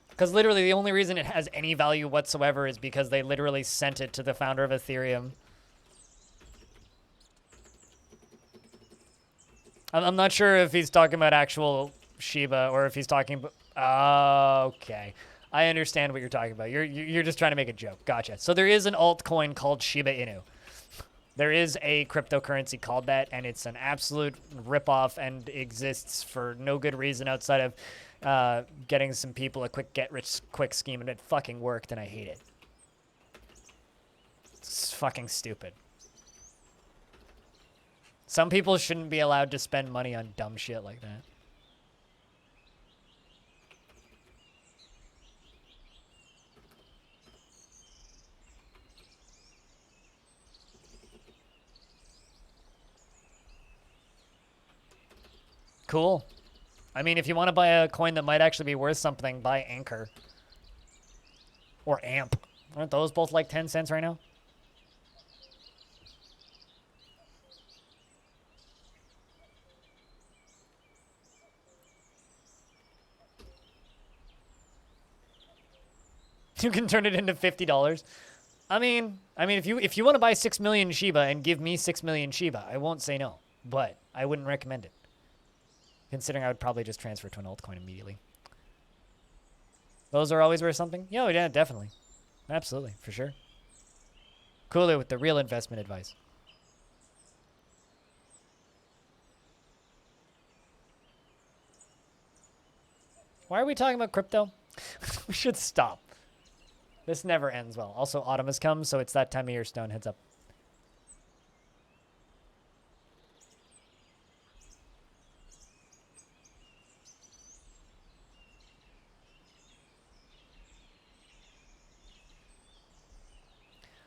Because literally the only reason it has any value whatsoever is because they literally sent it to the founder of Ethereum. I'm not sure if he's talking about actual Shiba or if he's talking about... Okay. I understand what you're talking about. You're just trying to make a joke. Gotcha. So there is an altcoin called Shiba Inu. There is a cryptocurrency called that, and it's an absolute ripoff and exists for no good reason outside of getting some people a get-rich-quick scheme, and it fucking worked, and I hate it. It's fucking stupid. Some people shouldn't be allowed to spend money on dumb shit like that. Cool. I mean, if you want to buy a coin that might actually be worth something, buy Anchor. Or Amp. Aren't those both like 10 cents right now? You can turn it into $50. if you want to buy 6 million Shiba and give me 6 million Shiba, I won't say no, but I wouldn't recommend it. Considering I would probably just transfer to an altcoin immediately. Those are always worth something? Yeah, definitely. Absolutely, for sure. Cooler with the real investment advice. Why are we talking about crypto? We should stop. This never ends well. Also, autumn has come, so it's that time of year, Stone. Heads up.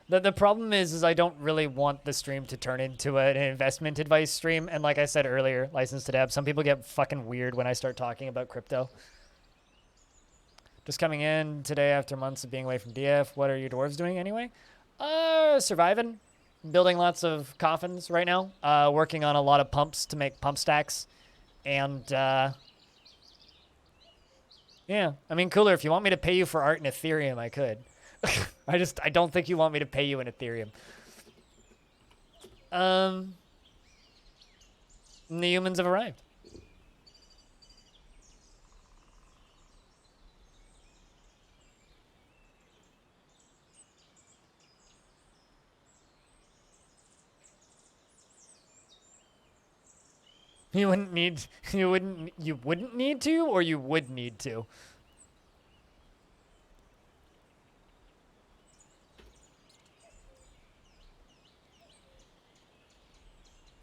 The problem is I don't really want the stream to turn into an investment advice stream. And like I said earlier, license to dab, some people get fucking weird when I start talking about crypto. Just coming in today after months of being away from DF. What are your dwarves doing anyway? Surviving. Building lots of coffins right now. Working on a lot of pumps to make pump stacks. And, yeah. I mean, Cooler, if you want me to pay you for art in Ethereum, I could. I don't think you want me to pay you in Ethereum. The humans have arrived. You wouldn't need to, or you would need to?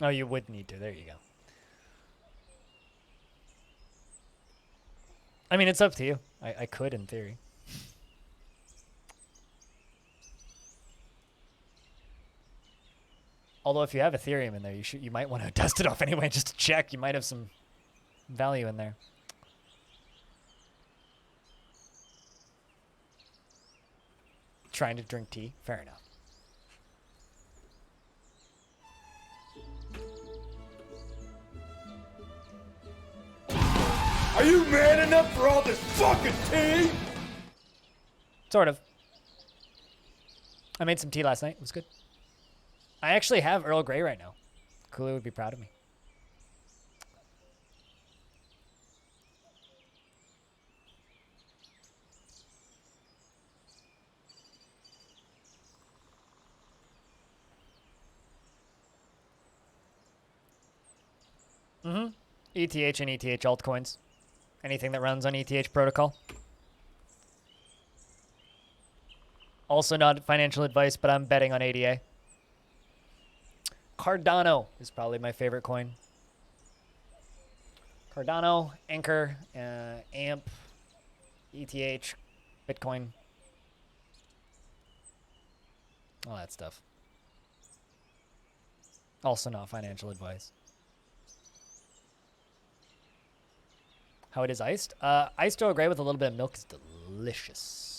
Oh, you would need to. There you go. I mean, it's up to you. I could, in theory. Although, if you have Ethereum in there, you might want to dust it off anyway, just to check. You might have some value in there. Trying to drink tea? Fair enough. Are you man enough for all this fucking tea? Sort of. I made some tea last night. It was good. I actually have Earl Grey right now. Cooley would be proud of me. ETH and ETH altcoins. Anything that runs on ETH protocol. Also not financial advice, but I'm betting on ADA. Cardano is probably my favorite coin. Cardano, Anchor, AMP, ETH, Bitcoin. All that stuff. Also not financial advice. How it is iced? Iced Earl Grey with a little bit of milk is delicious.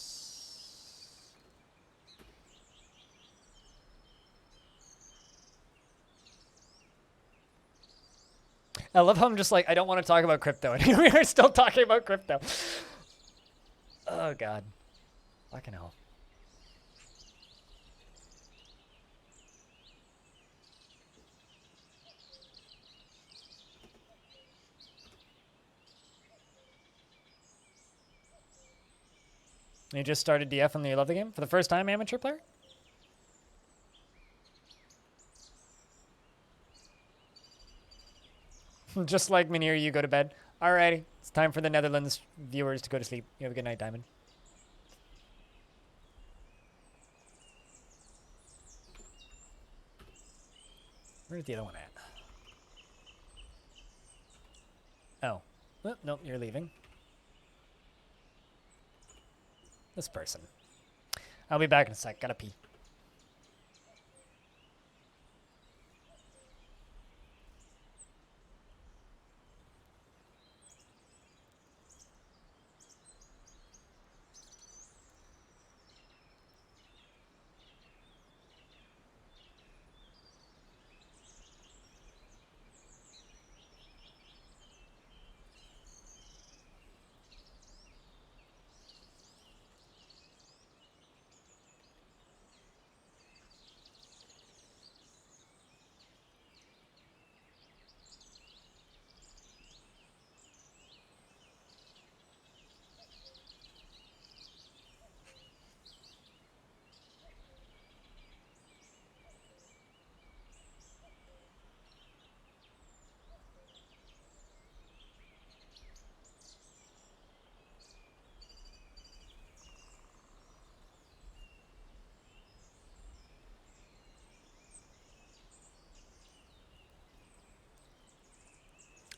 I love how I'm just like, I don't want to talk about crypto. And here we are still talking about crypto. Oh, God. Fucking hell. You just started DF and you love the game? For the first time, amateur player? Just like Munir, you go to bed. Alrighty, it's time for the Netherlands viewers to go to sleep. You have a good night, Diamond. Where's the other one at? Oh. Oh, nope, you're leaving. This person. I'll be back in a sec. Gotta pee.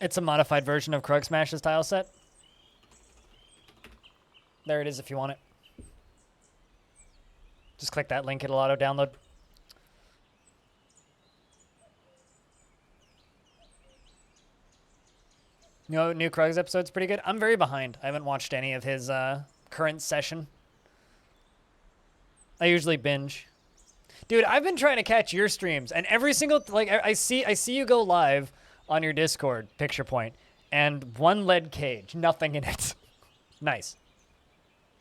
It's a modified version of Krug Smash's tile set. There it is if you want it. Just click that link, it'll auto-download. You know, new Krugs episode's pretty good. I'm very behind. I haven't watched any of his current session. I usually binge. Dude, I've been trying to catch your streams, and every single like I see you go live on your Discord, picture point, and one lead cage, nothing in it. Nice.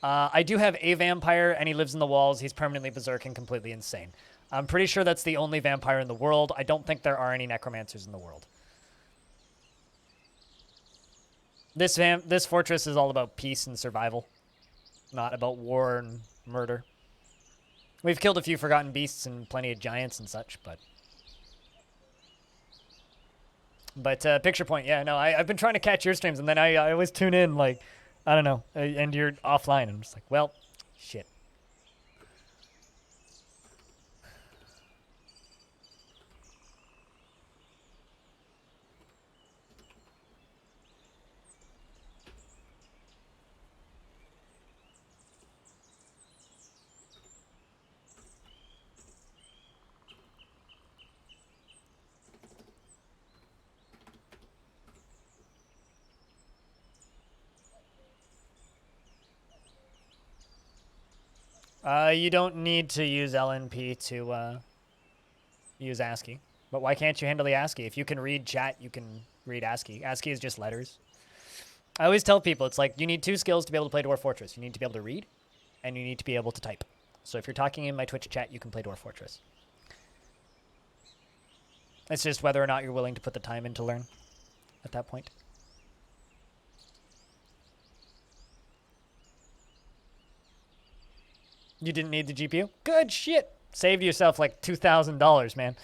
I do have a vampire, and he lives in the walls. He's permanently berserk and completely insane. I'm pretty sure that's the only vampire in the world. I don't think there are any necromancers in the world. This fortress is all about peace and survival, not about war and murder. We've killed a few forgotten beasts and plenty of giants and such, but picture point, yeah, no, I've been trying to catch your streams, and then I always tune in, like, I don't know, and you're offline, and I'm just like, well, shit. You don't need to use LNP to use ASCII. But why can't you handle the ASCII? If you can read chat, you can read ASCII. ASCII is just letters. I always tell people, it's like, you need 2 skills to be able to play Dwarf Fortress. You need to be able to read, and you need to be able to type. So if you're talking in my Twitch chat, you can play Dwarf Fortress. It's just whether or not you're willing to put the time in to learn at that point. You didn't need the GPU? Good shit. Saved yourself like $2,000, man.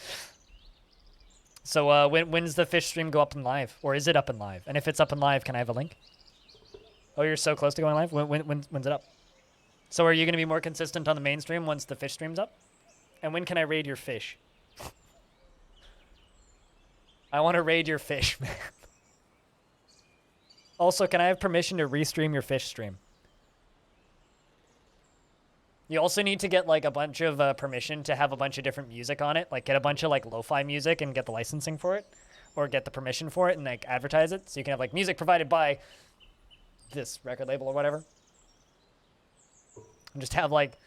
So when's the fish stream go up and live? Or is it up and live? And if it's up and live, can I have a link? Oh, you're so close to going live? When's it up? So are you going to be more consistent on the main stream once the fish stream's up? And when can I raid your fish? I want to raid your fish, man. Also, can I have permission to restream your fish stream? You also need to get like a bunch of permission to have a bunch of different music on it. Like get a bunch of like lo-fi music and get the licensing for it, or get the permission for it and like advertise it. So you can have like music provided by this record label or whatever. And just have like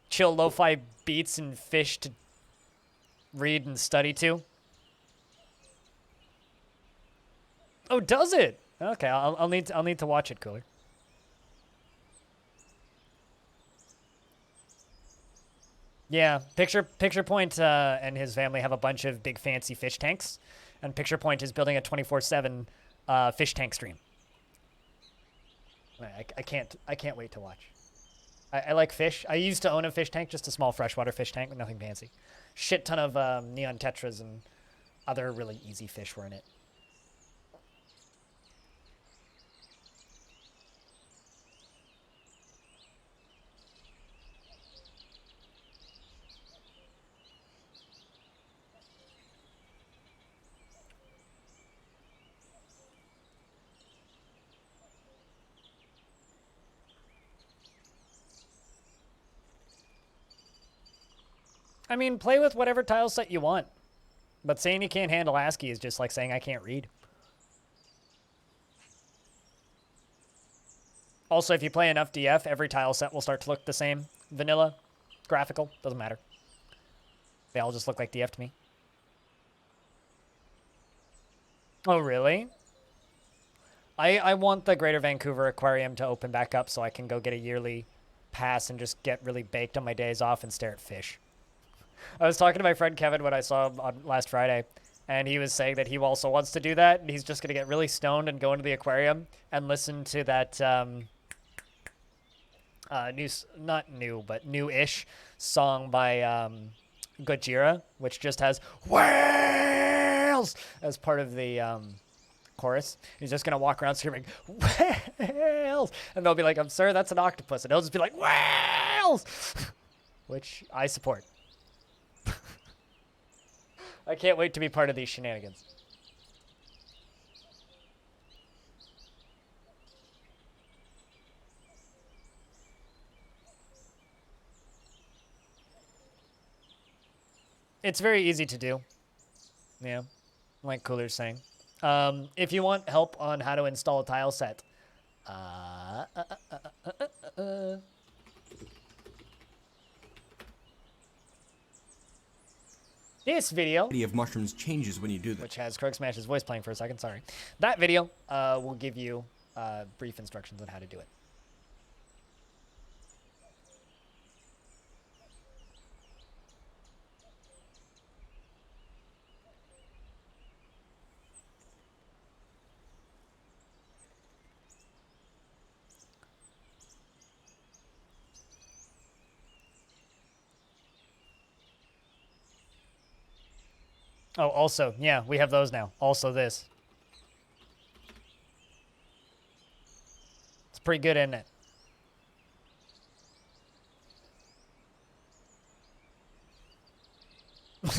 chill lo-fi beats and fish to read and study to. Oh, does it? Okay, I'll need to watch it, Cooler. Yeah, Picture Point and his family have a bunch of big fancy fish tanks, and Picture Point is building a 24/7 fish tank stream. I can't wait to watch. I like fish. I used to own a fish tank, just a small freshwater fish tank with nothing fancy. Shit ton of neon tetras and other really easy fish were in it. I mean, play with whatever tile set you want. But saying you can't handle ASCII is just like saying I can't read. Also, if you play enough DF, every tile set will start to look the same. Vanilla, graphical, doesn't matter. They all just look like DF to me. Oh, really? I want the Greater Vancouver Aquarium to open back up so I can go get a yearly pass and just get really baked on my days off and stare at fish. I was talking to my friend Kevin when I saw him on last Friday, and he was saying that he also wants to do that, and he's just going to get really stoned and go into the aquarium and listen to that new-ish song by Gojira, which just has whales as part of the chorus. He's just going to walk around screaming, whales! And they'll be like, I'm sorry, that's an octopus. And he'll just be like, whales! Which I support. I can't wait to be part of these shenanigans. it's very easy to do. Yeah, like Cooler's saying. If you want help on how to install a tile set, this video, of mushrooms changes when you do that. which has Krug Smash's voice playing for a second, sorry. That video will give you brief instructions on how to do it. Oh, also, yeah, we have those now. Also this. It's pretty good, isn't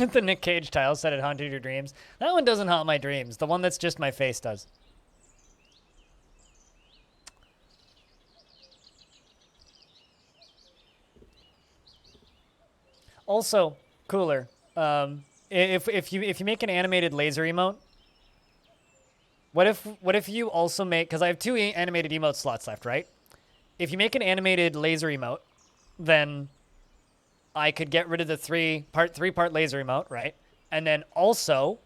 it? The Nick Cage tile set it haunted your dreams. That one doesn't haunt my dreams. The one that's just my face does. Also, Cooler. If you make an animated laser emote, what if you also make, because I have 2 animated emote slots left, right? If you make an animated laser emote, then I could get rid of the 3-part laser emote, right? And then also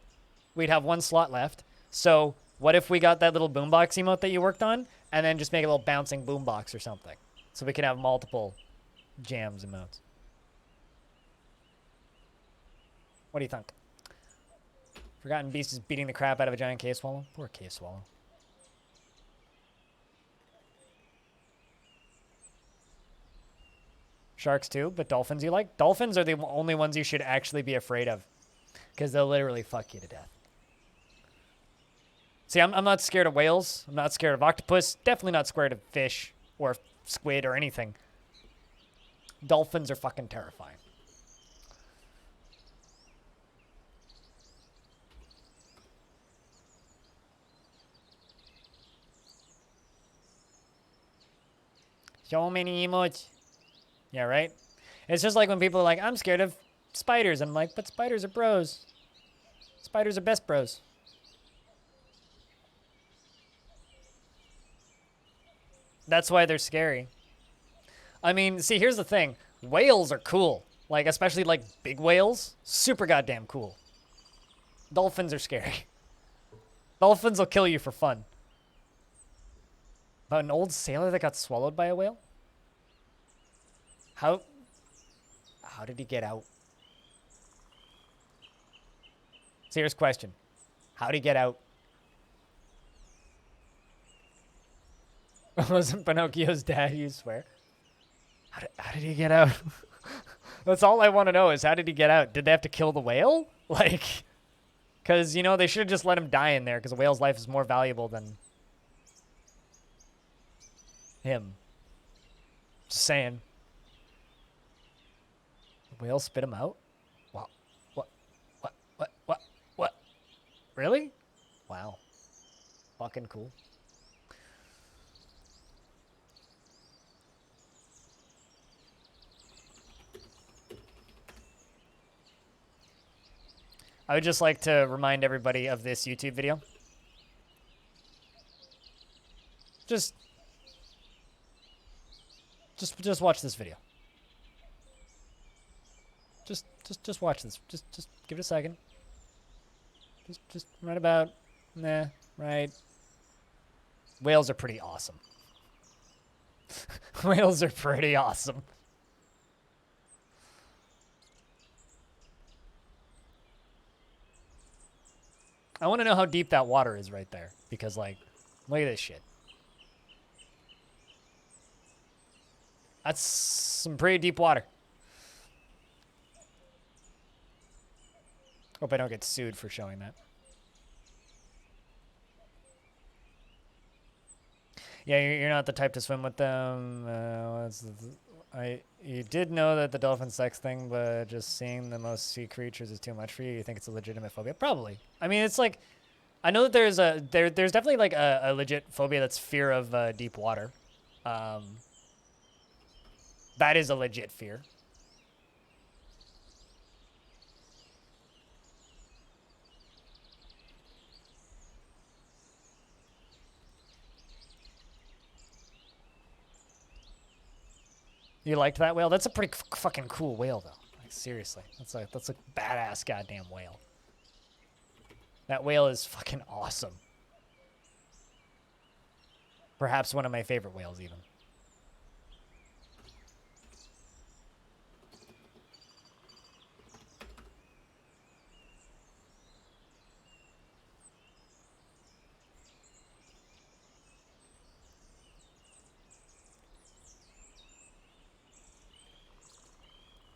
we'd have 1 slot left. So what if we got that little boombox emote that you worked on, and then just make a little bouncing boombox or something, so we can have multiple jams emotes? What do you think? Forgotten Beast is beating the crap out of a giant cave swallow. Poor cave swallow. Sharks too, but dolphins you like? Dolphins are the only ones you should actually be afraid of, because they'll literally fuck you to death. See, I'm not scared of whales. I'm not scared of octopus. Definitely not scared of fish or squid or anything. Dolphins are fucking terrifying. So many emotes. Yeah, right? It's just like when people are like, I'm scared of spiders. I'm like, but spiders are bros. Spiders are best bros. That's why they're scary. I mean, see, here's the thing. Whales are cool. Like, especially, like, big whales. Super goddamn cool. Dolphins are scary. Dolphins will kill you for fun. About an old sailor that got swallowed by a whale? How did he get out? Serious question. How did he get out? Wasn't Pinocchio's dad, you swear? How did he get out? That's all I want to know is how did he get out? Did they have to kill the whale? Like, because, you know, they should have just let him die in there because a whale's life is more valuable than him. Just saying. The whale spit him out? Wow. What? Really? Wow. Fucking cool. I would just like to remind everybody of this YouTube video. Just watch this video. Just watch this. Just give it a second. Just right about, right. Whales are pretty awesome. Whales are pretty awesome. I want to know how deep that water is right there. Because, like, look at this shit. That's some pretty deep water. Hope I don't get sued for showing that. Yeah, you're not the type to swim with them. You did know that the dolphin sex thing, but just seeing the most sea creatures is too much for you. You think it's a legitimate phobia? Probably. I mean, it's like, I know that there's definitely like a legit phobia that's fear of deep water. That is a legit fear. You liked that whale? That's a pretty fucking cool whale, though. Like, seriously. That's a badass goddamn whale. That whale is fucking awesome. Perhaps one of my favorite whales, even.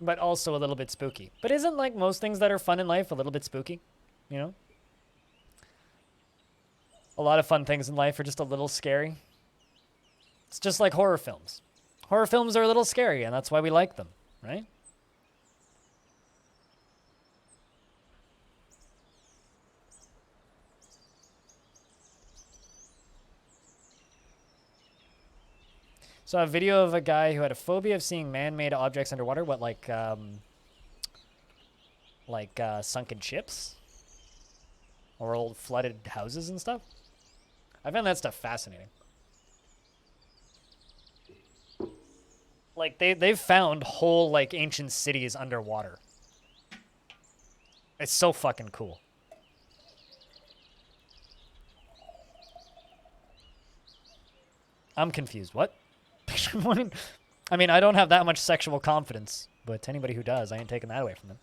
But also a little bit spooky. But isn't, like, most things that are fun in life a little bit spooky? You know? A lot of fun things in life are just a little scary. It's just like horror films. Horror films are a little scary, and that's why we like them, right? So a video of a guy who had a phobia of seeing man-made objects underwater. What, like sunken ships? Or old flooded houses and stuff? I found that stuff fascinating. Like, they've found whole, like, ancient cities underwater. It's so fucking cool. I'm confused. What? I mean, I don't have that much sexual confidence, but anybody who does, I ain't taking that away from them.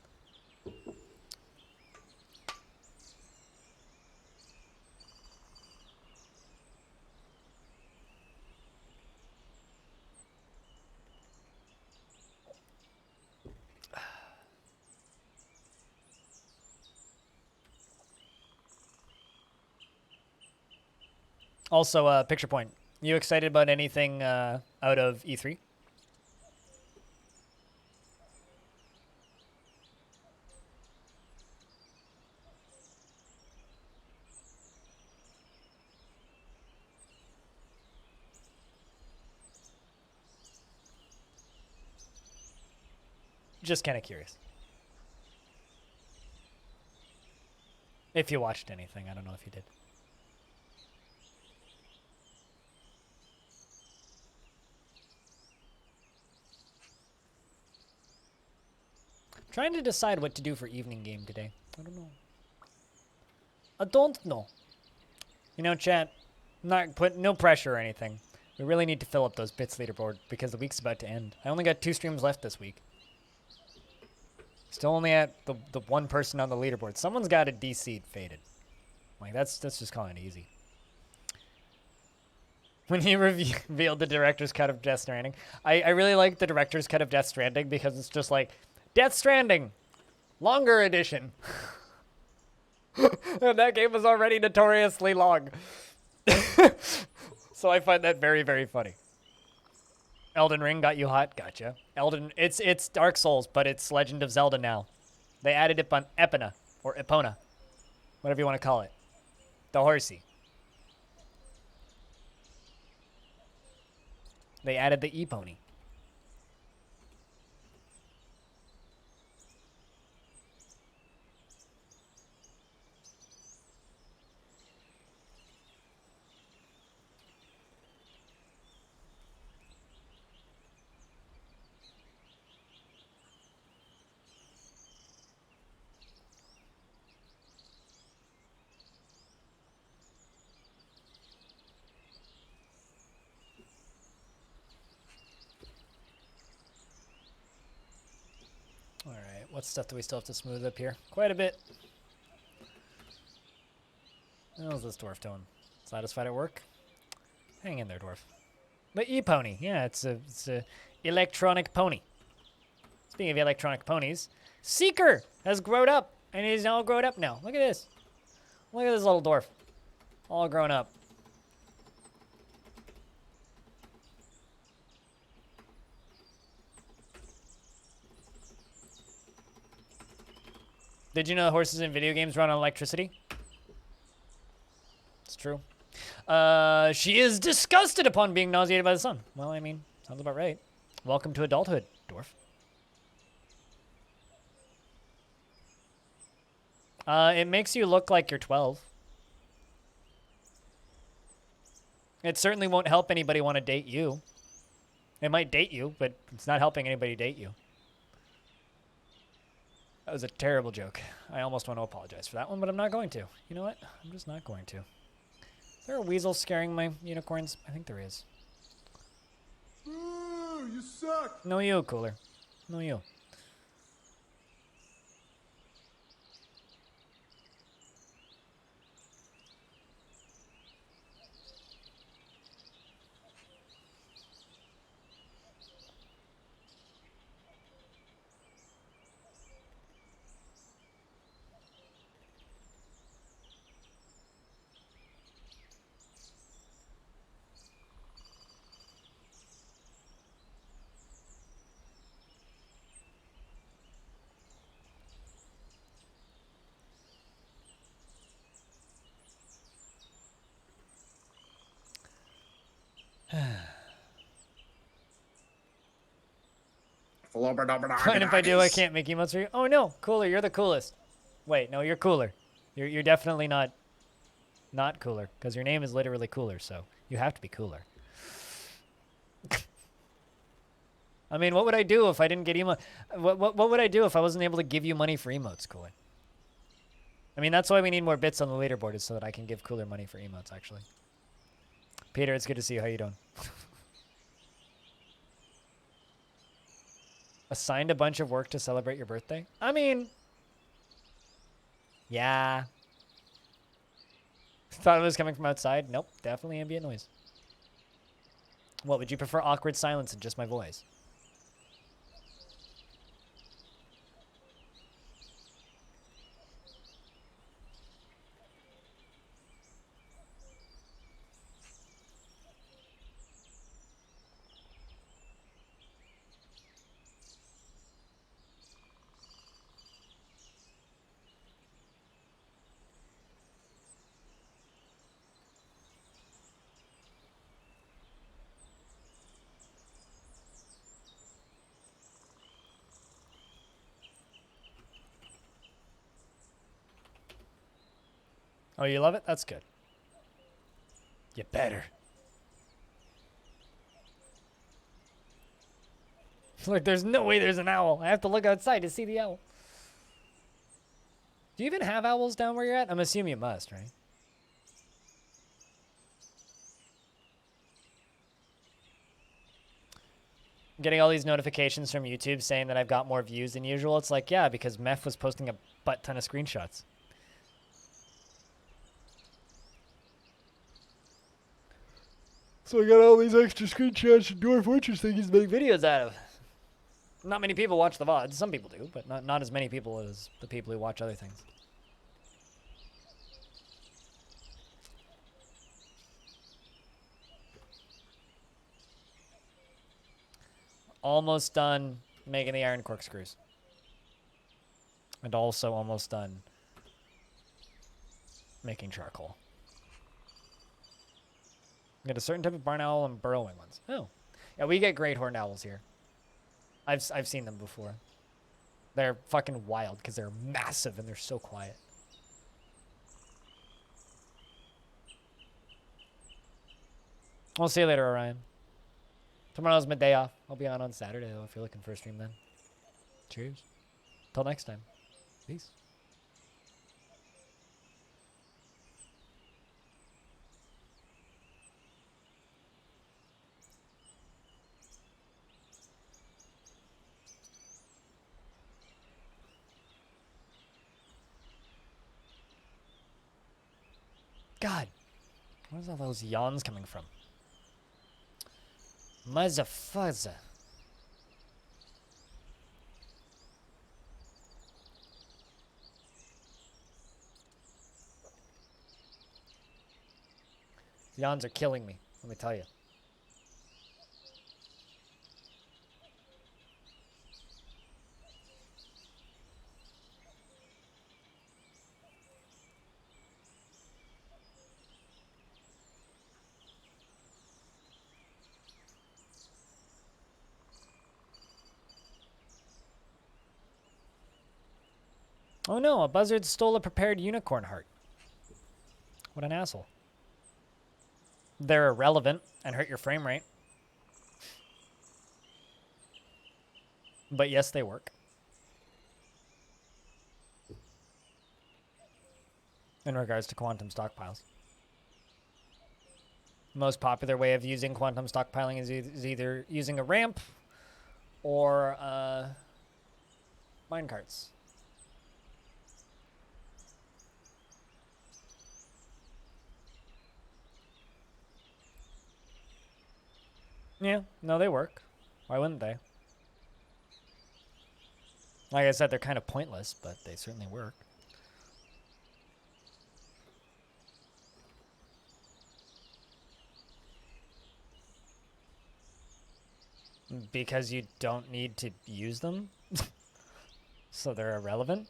Also, picture point. You excited about anything out of E3? Just kind of curious. If you watched anything, I don't know if you did. Trying to decide what to do for evening game today. I don't know. I don't know. You know, chat, not put no pressure or anything. We really need to fill up those bits leaderboard because the week's about to end. I only got 2 streams left this week. Still only at the one person on the leaderboard. Someone's got a DC'd faded. Like, that's just calling it easy. When he revealed the director's cut of Death Stranding, I really like the director's cut of Death Stranding because it's just like, Death Stranding, longer edition. And that game was already notoriously long. So I find that very, very funny. Elden Ring got you hot? Gotcha. It's Dark Souls, but it's Legend of Zelda now. They added Epona, or Epona, whatever you want to call it. The horsey. They added the E-pony. Alright, what stuff do we still have to smooth up here? Quite a bit. How's this dwarf doing? Satisfied at work? Hang in there, dwarf. The E-pony. Yeah, it's a electronic pony. Speaking of electronic ponies, Seeker has grown up, and he's all grown up now. Look at this. Look at this little dwarf. All grown up. Did you know horses in video games run on electricity? It's true. She is disgusted upon being nauseated by the sun. Well, I mean, sounds about right. Welcome to adulthood, dwarf. It makes you look like you're 12. It certainly won't help anybody want to date you. It might date you, but it's not helping anybody date you. That was a terrible joke. I almost want to apologize for that one, but I'm not going to. You know what? I'm just not going to. Is there a weasel scaring my unicorns? I think there is. Ooh, you suck. No you, Cooler. No you. Fine if I do, I can't make emotes for you. Oh no, Cooler, you're the coolest. Wait, no, you're Cooler. You're definitely not Cooler, because your name is literally Cooler, so you have to be Cooler. I mean, what would I do if I didn't get emote? What would I do if I wasn't able to give you money for emotes, Cooler? I mean, that's why we need more bits on the leaderboard, is so that I can give Cooler money for emotes, actually. Peter, it's good to see you. How you doing? Assigned a bunch of work to celebrate your birthday? I mean, yeah. Thought it was coming from outside? Nope, definitely ambient noise. What, would you prefer awkward silence and just my voice? Oh, you love it? That's good. You better. Look, there's no way there's an owl. I have to look outside to see the owl. Do you even have owls down where you're at? I'm assuming you must, right? Getting all these notifications from YouTube saying that I've got more views than usual. It's like, yeah, because Meph was posting a butt ton of screenshots. So I got all these extra screenshots and Dwarf Fortress things to make videos out of. Not many people watch the VODs. Some people do, but not as many people as the people who watch other things. Almost done making the iron corkscrews. And also almost done making charcoal. Get a certain type of barn owl and burrowing ones. Oh. Yeah, we get great horned owls here. I've seen them before. They're fucking wild because they're massive and they're so quiet. We'll see you later, Orion. Tomorrow's my day off. I'll be on Saturday, though, if you're looking for a stream then. Cheers. Till next time. Peace. God, where's all those yawns coming from? Motherfuzzer. Yawns are killing me, let me tell you. Oh no, a buzzard stole a prepared unicorn heart. What an asshole. They're irrelevant and hurt your frame rate. But yes, they work. In regards to quantum stockpiles. Most popular way of using quantum stockpiling is either using a ramp or minecarts. Yeah, no, they work. Why wouldn't they? Like I said, they're kind of pointless, but they certainly work. Because you don't need to use them? So they're irrelevant?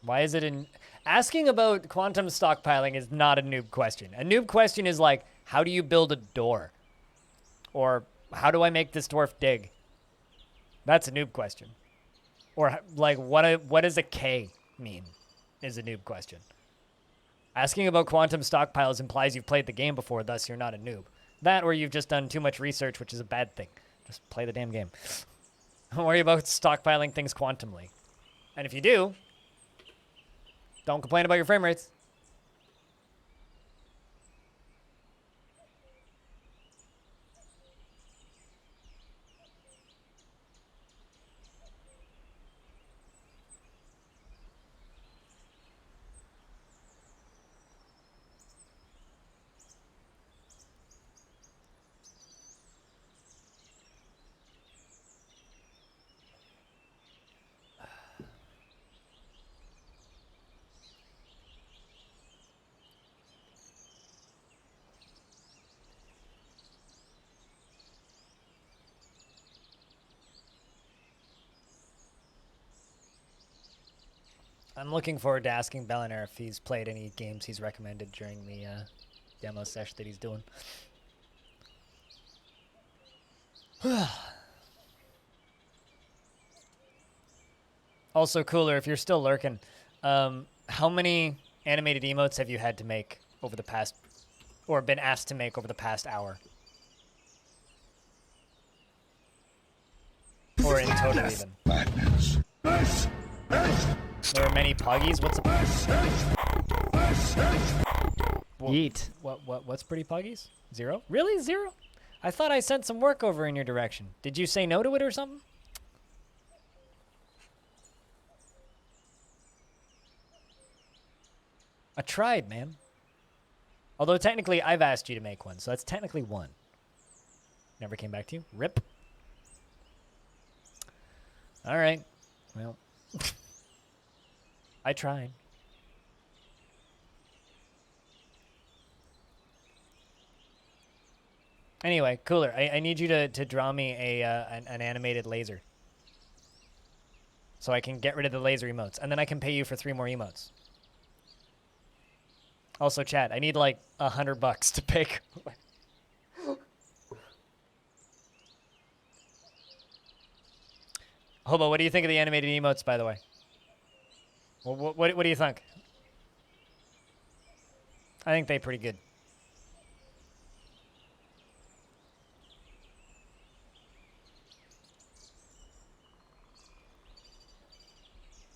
Why is it in... Asking about quantum stockpiling is not a noob question. A noob question is like, how do you build a door? Or, how do I make this dwarf dig? That's a noob question. Or, like, what does a K mean? Is a noob question. Asking about quantum stockpiles implies you've played the game before, thus you're not a noob. That or you've just done too much research, which is a bad thing. Just play the damn game. Don't worry about stockpiling things quantumly. And if you do, don't complain about your frame rates. I'm looking forward to asking Bellinaire if he's played any games he's recommended during the demo sesh that he's doing. Also, Cooler, if you're still lurking, how many animated emotes have you had to make over the past, or been asked to make over the past hour? Or in total even? There are many puggies? What's a Yeet. What's pretty puggies? 0? Really? 0? I thought I sent some work over in your direction. Did you say no to it or something? I tried, man. Although technically I've asked you to make one, so that's technically 1. Never came back to you? Rip. Alright. Well. I tried. Anyway, Cooler, I need you to draw me an animated laser. So I can get rid of the laser emotes. And then I can pay you for 3 more emotes. Also, chat, I need like $100 to pick. Hobo, what do you think of the animated emotes, by the way? What do you think? I think they're pretty good.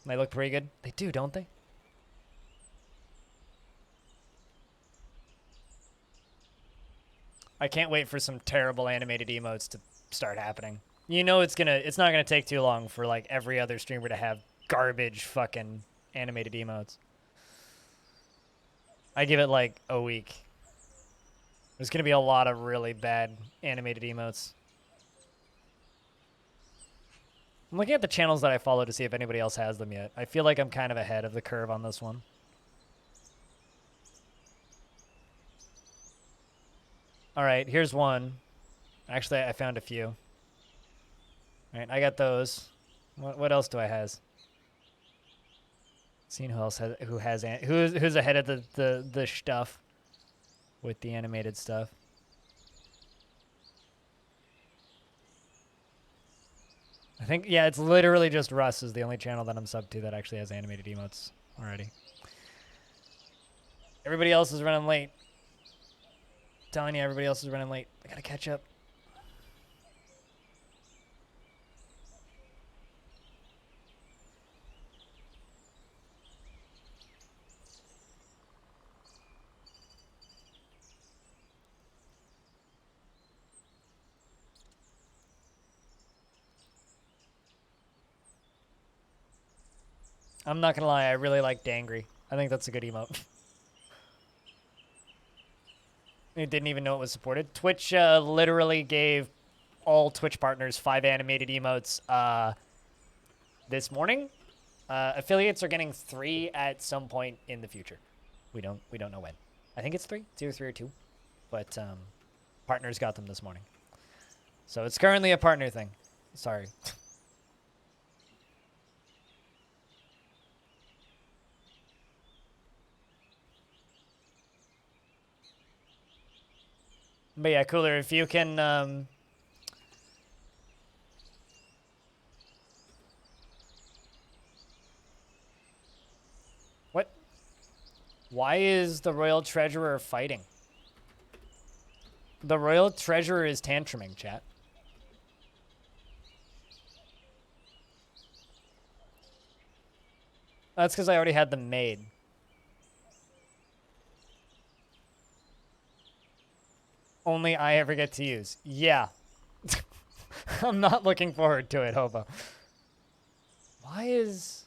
They look pretty good. They do, don't they? I can't wait for some terrible animated emotes to start happening. You know it's not gonna take too long for like every other streamer to have garbage fucking animated emotes. I give it like a week. There's gonna be a lot of really bad animated emotes. I'm looking at the channels that I follow to see if anybody else has them yet. I feel like I'm kind of ahead of the curve on this one. Alright, here's one. Actually, I found a few. Alright, I got those. What else do I has? Seeing who else who's ahead of the stuff with the animated stuff. I think, yeah, it's literally just Russ is the only channel that I'm subbed to that actually has animated emotes already. Everybody else is running late. Telling you, everybody else is running late. I gotta catch up. I'm not gonna lie, I really like Dangry. I think that's a good emote. I didn't even know it was supported. Twitch literally gave all Twitch partners 5 animated emotes this morning. Affiliates are getting 3 at some point in the future. We don't know when. I think it's 3. It's either 3 or 2. But partners got them this morning. So it's currently a partner thing. Sorry. But yeah, Cooler, if you can what? Why is the Royal Treasurer fighting? The Royal Treasurer is tantruming, chat. That's because I already had them made. Only I ever get to use. Yeah. I'm not looking forward to it, Hobo. Why is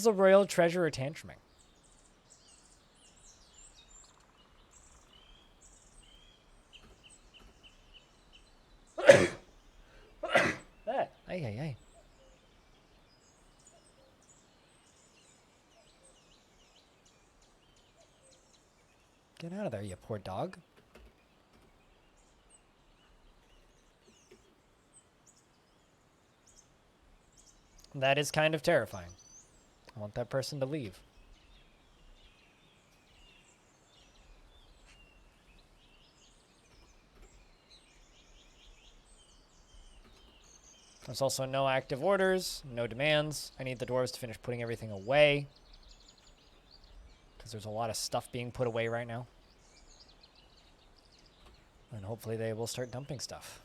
the Royal Treasurer tantruming? Hey. Get out of there, you poor dog. That is kind of terrifying. I want that person to leave. There's also no active orders, no demands. I need the dwarves to finish putting everything away. Because there's a lot of stuff being put away right now. And hopefully they will start dumping stuff.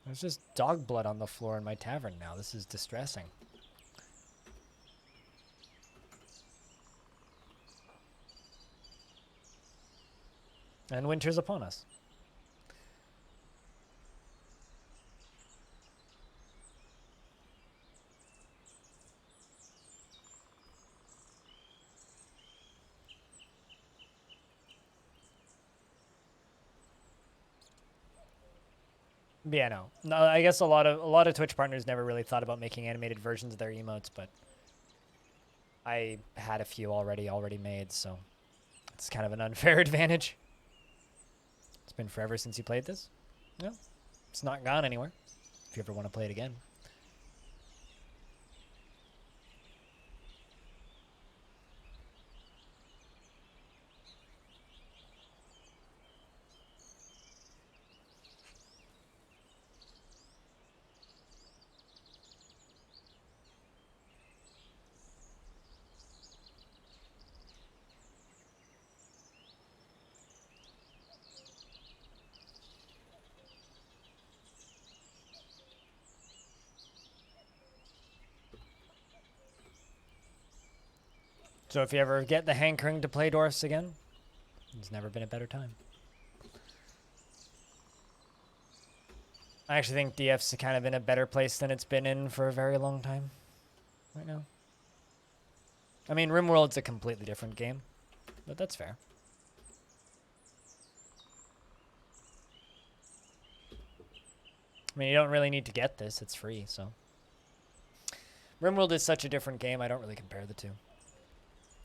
There's just dog blood on the floor in my tavern now. This is distressing. And winter's upon us. Yeah, no, I guess a lot of Twitch partners never really thought about making animated versions of their emotes, but I had a few already made, so it's kind of an unfair advantage. It's been forever since you played this. No, it's not gone anywhere. If you ever want to play it again. So if you ever get the hankering to play Dwarfs again, there's never been a better time. I actually think DF's kind of in a better place than it's been in for a very long time right now. I mean, RimWorld's a completely different game, but that's fair. I mean, you don't really need to get this. It's free, so. RimWorld is such a different game, I don't really compare the two.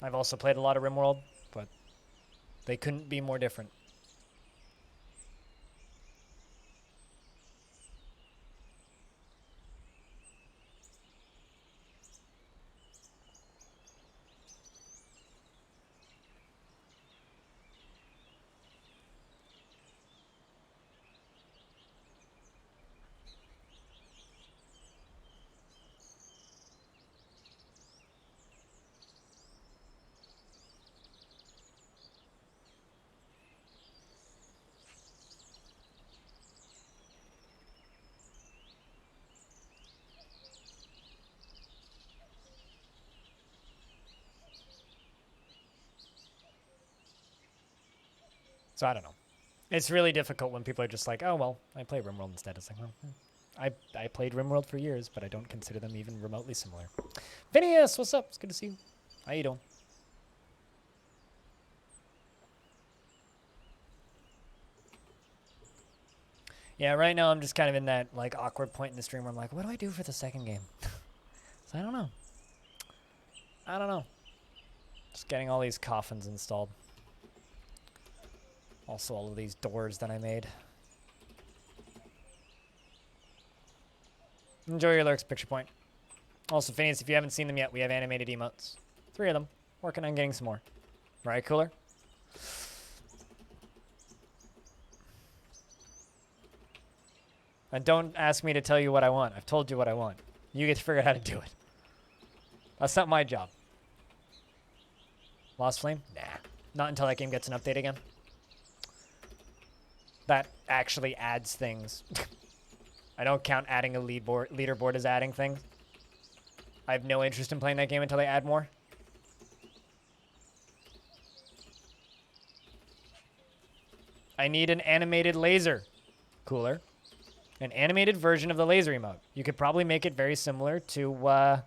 I've also played a lot of RimWorld, but they couldn't be more different. So I don't know. It's really difficult when people are just like, oh, well, I play RimWorld instead. It's like, well, I played RimWorld for years, but I don't consider them even remotely similar. Phineas, what's up? It's good to see you. How you doing? Yeah, right now I'm just kind of in that like awkward point in the stream where I'm like, what do I do for the second game? So I don't know. I don't know. Just getting all these coffins installed. Also all of these doors that I made. Enjoy your lurks, picture point. Also, Phineas, if you haven't seen them yet, we have animated emotes. 3 of them. Working on getting some more. Right, Cooler? And don't ask me to tell you what I want. I've told you what I want. You get to figure out how to do it. That's not my job. Lost Flame? Nah. Not until that game gets an update again. That actually adds things. I don't count adding a leaderboard as adding things. I have no interest in playing that game until they add more. I need an animated laser. Cooler. An animated version of the laser emote. You could probably make it very similar to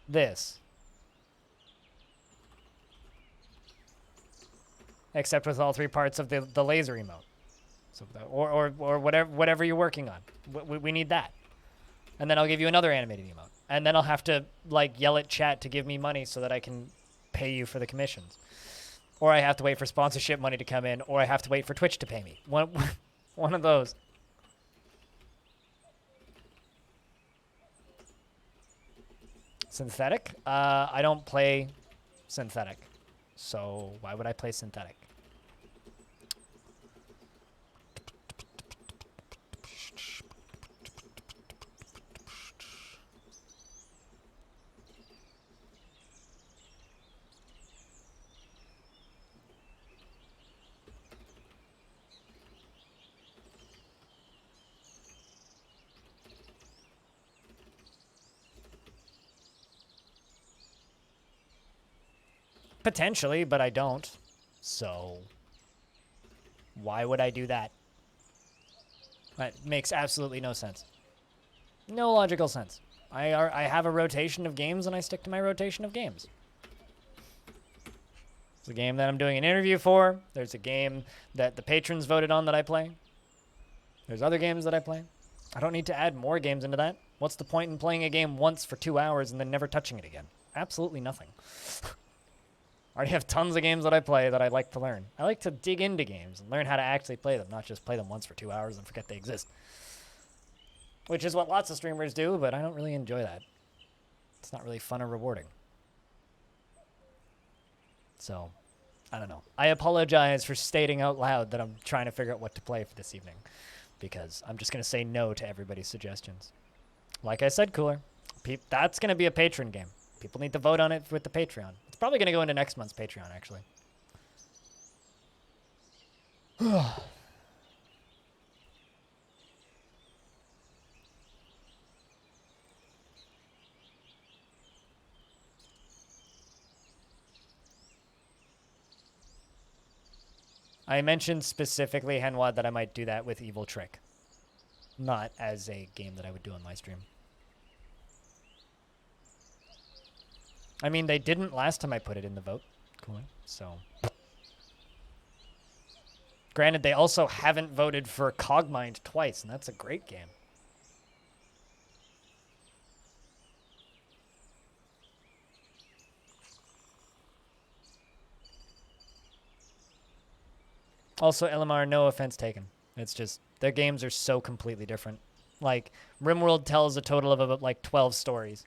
this. Except with all 3 parts of the laser emote. So or whatever you're working on. We need that. And then I'll give you another animated emote. And then I'll have to like yell at chat to give me money so that I can pay you for the commissions. Or I have to wait for sponsorship money to come in, or I have to wait for Twitch to pay me. One of those. Synthetic? I don't play synthetic. So why would I play synthetic? Potentially, but I don't. So why would I do that? That makes absolutely no sense. No logical sense. I have a rotation of games and I stick to my rotation of games. There's a game that I'm doing an interview for. There's a game that the patrons voted on that I play. There's other games that I play. I don't need to add more games into that. What's the point in playing a game once for 2 hours and then never touching it again? Absolutely nothing. I already have tons of games that I play that I like to learn. I like to dig into games and learn how to actually play them, not just play them once for 2 hours and forget they exist. Which is what lots of streamers do, but I don't really enjoy that. It's not really fun or rewarding. So, I don't know. I apologize for stating out loud that I'm trying to figure out what to play for this evening, because I'm just going to say no to everybody's suggestions. Like I said, Cooler, that's going to be a patron game. People need to vote on it with the Patreon. It's probably going to go into next month's Patreon, actually. I mentioned specifically, Henwad, that I might do that with Evil Trick. Not as a game that I would do on my stream. I mean, they didn't last time I put it in the vote. Cool. So. Granted, they also haven't voted for Cogmind twice, and that's a great game. Also, LMR, no offense taken. It's just, their games are so completely different. Like, RimWorld tells a total of about, like, 12 stories.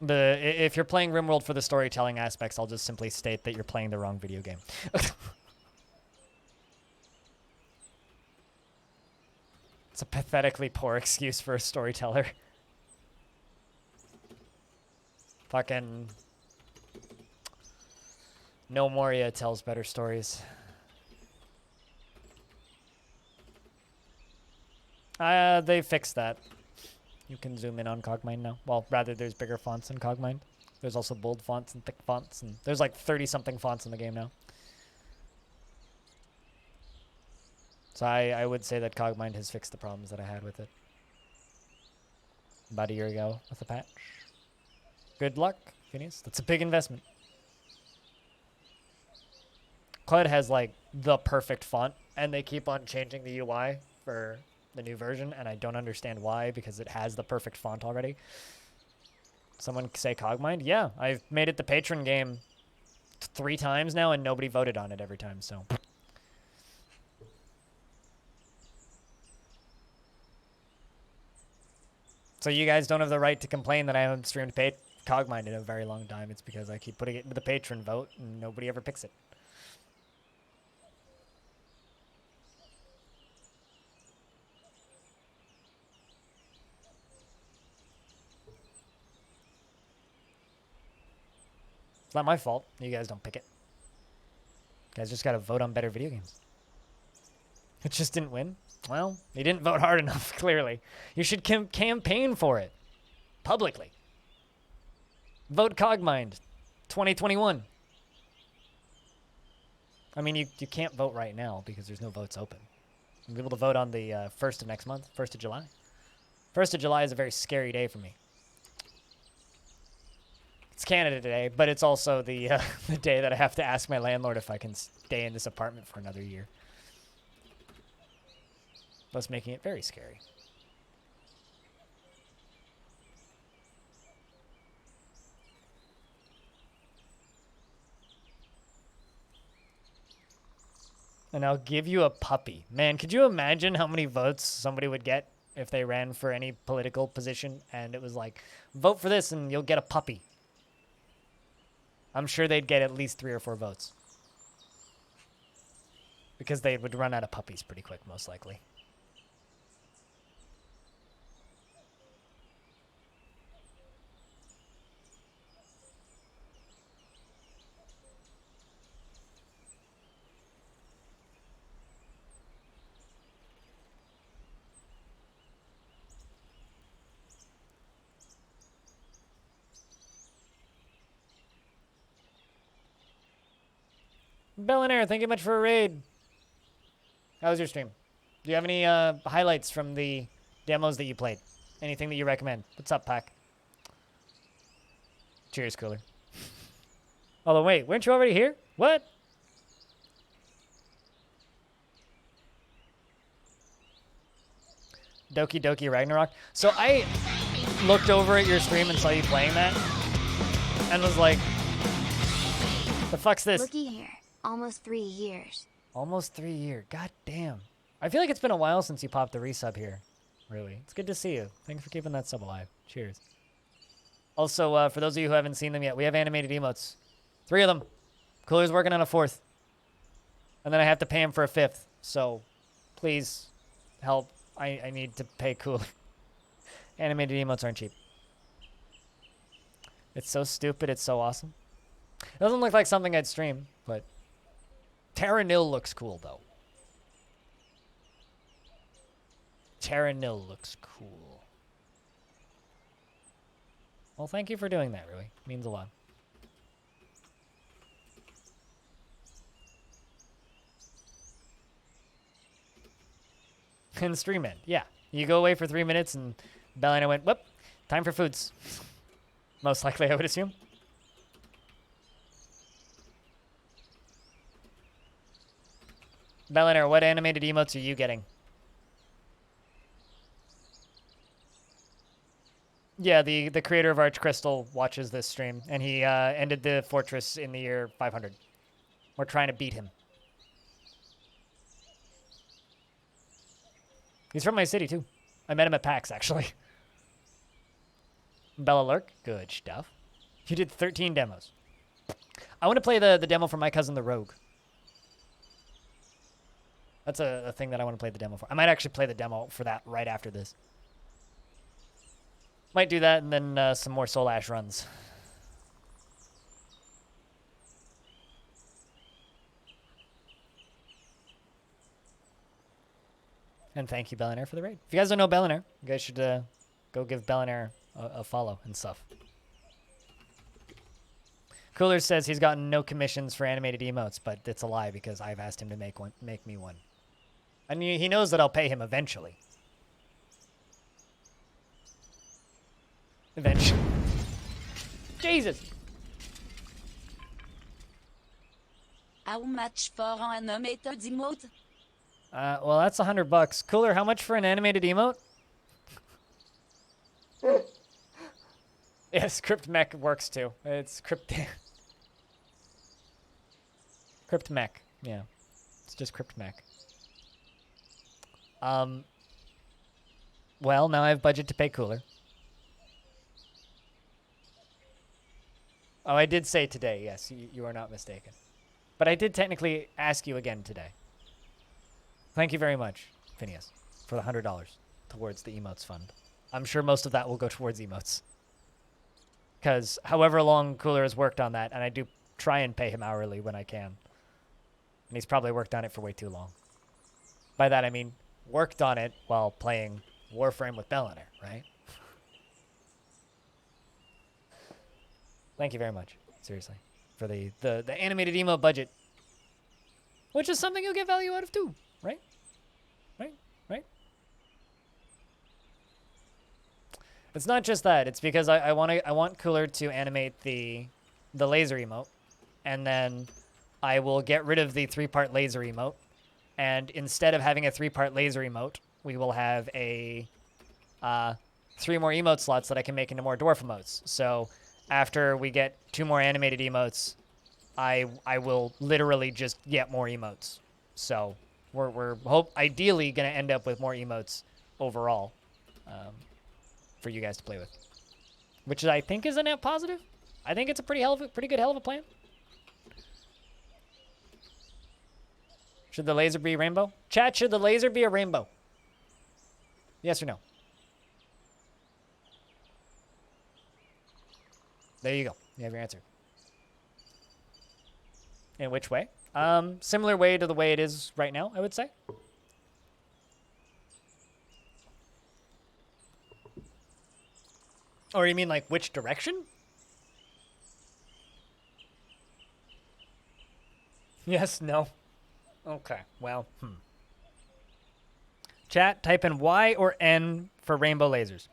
If you're playing RimWorld for the storytelling aspects, I'll just simply state that you're playing the wrong video game. It's a pathetically poor excuse for a storyteller. Fucking No Moria tells better stories. They fixed that. You can zoom in on Cogmind now. Well, rather, there's bigger fonts in Cogmind. There's also bold fonts and thick fonts, and there's like 30-something fonts in the game now. So I would say that Cogmind has fixed the problems that I had with it about a year ago with the patch. Good luck, Phineas. That's a big investment. Cloud has like the perfect font, and they keep on changing the UI for the new version, and I don't understand why, because it has the perfect font already. Someone say Cogmind? Yeah, I've made it the patron game 3 times now, and nobody voted on it every time, so. So you guys don't have the right to complain that I haven't streamed Cogmind in a very long time. It's because I keep putting it into the patron vote, and nobody ever picks it. It's not my fault. You guys don't pick it. You guys just gotta vote on better video games. It just didn't win. Well, you didn't vote hard enough, clearly. You should campaign for it. Publicly. Vote Cogmind 2021. I mean, you can't vote right now because there's no votes open. You'll be able to vote on the 1st of next month, 1st of July. 1st of July is a very scary day for me. It's Canada Day, but it's also the the day that I have to ask my landlord if I can stay in this apartment for another year. Thus making it very scary. And I'll give you a puppy. Man, could you imagine how many votes somebody would get if they ran for any political position and it was like, vote for this and you'll get a puppy? I'm sure they'd get at least 3 or 4 votes. Because they would run out of puppies pretty quick, most likely. Bellinair, thank you much for a raid. How was your stream? Do you have any highlights from the demos that you played? Anything that you recommend? What's up, Pack? Cheers, Cooler. Although, wait, weren't you already here? What? Doki Doki Ragnarok. So I looked over at your stream and saw you playing that and was like, the fuck's this? Looky here. Almost 3 years. Almost 3 years. God damn. I feel like it's been a while since you popped the resub here. Really. It's good to see you. Thanks for keeping that sub alive. Cheers. Also, for those of you who haven't seen them yet, we have animated emotes. 3 of them. Cooler's working on a 4th. And then I have to pay him for a 5th. So, please, help. I need to pay Cooler. Animated emotes aren't cheap. It's so stupid. It's so awesome. It doesn't look like something I'd stream, but Terra Nil looks cool, though. Terra Nil looks cool. Well, thank you for doing that, Rui. It means a lot. And stream end. Yeah. You go away for 3 minutes and Bella and I went, whoop, time for foods. Most likely, I would assume. Belliner, what animated emotes are you getting? Yeah, the creator of Arch Crystal watches this stream, and he ended the fortress in the year 500. We're trying to beat him. He's from my city, too. I met him at PAX, actually. Bella Lurk, good stuff. You did 13 demos. I want to play the demo for My Cousin the Rogue. That's a thing that I want to play the demo for. I might actually play the demo for that right after this. Might do that and then some more Soul Ash runs. And thank you, Bellinair, for the raid. If you guys don't know Bellinair, you guys should Go give Bellinair a follow and stuff. Cooler says he's gotten no commissions for animated emotes, but it's a lie because I've asked him to make me one. And he knows that I'll pay him eventually. Eventually. Jesus. How much for an animated emote? Well, that's $100. Cooler, how much for an animated emote? Yes, Crypt Mech works too. It's Crypt Mech. Yeah. It's just Crypt Mech. Well, now I have budget to pay Cooler. Oh, I did say today, yes, you are not mistaken. But I did technically ask you again today. Thank you very much, Phineas, for the $100 towards the emotes fund. I'm sure most of that will go towards emotes. Because however long Cooler has worked on that, and I do try and pay him hourly when I can. And he's probably worked on it for way too long. By that I mean worked on it while playing Warframe with Bellinair, right? Thank you very much, seriously, for the animated emote budget. Which is something you'll get value out of too, right? Right? It's not just that. It's because I want Cooler to animate the laser emote, and then I will get rid of the 3-part laser emote, and instead of having a 3-part laser emote, we will have a 3 more emote slots that I can make into more dwarf emotes. So after we get 2 more animated emotes, I will literally just get more emotes. So we're ideally gonna end up with more emotes overall. For you guys to play with, which I think is a net positive. I think it's a pretty good hell of a plan. Should the laser be rainbow? Chat, should the laser be a rainbow? Yes or no? There you go. You have your answer. In which way? Similar way to the way it is right now, I would say. Or you mean like which direction? Yes, no. Okay, well, Chat, type in Y or N for rainbow lasers.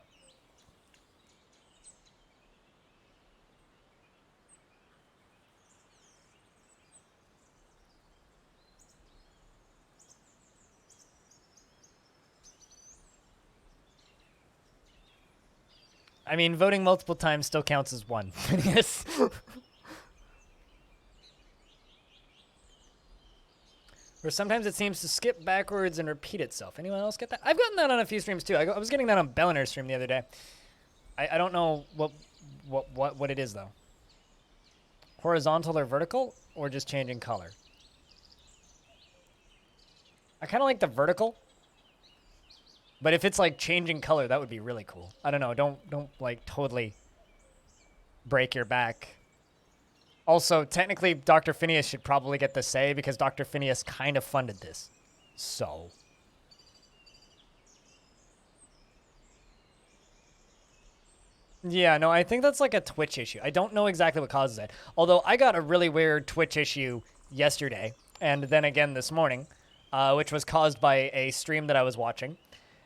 I mean, voting multiple times still counts as one. Yes. Or sometimes it seems to skip backwards and repeat itself. Anyone else get that? I've gotten that on a few streams too. I was getting that on Bellinair's stream the other day. I don't know what it is though. Horizontal or vertical, or just changing color? I kind of like the vertical. But if it's like changing color, that would be really cool. I don't know. Don't like totally break your back. Also, technically, Dr. Phineas should probably get the say because Dr. Phineas kind of funded this. So. Yeah, no, I think that's like a Twitch issue. I don't know exactly what causes it. Although I got a really weird Twitch issue yesterday and then again this morning, which was caused by a stream that I was watching.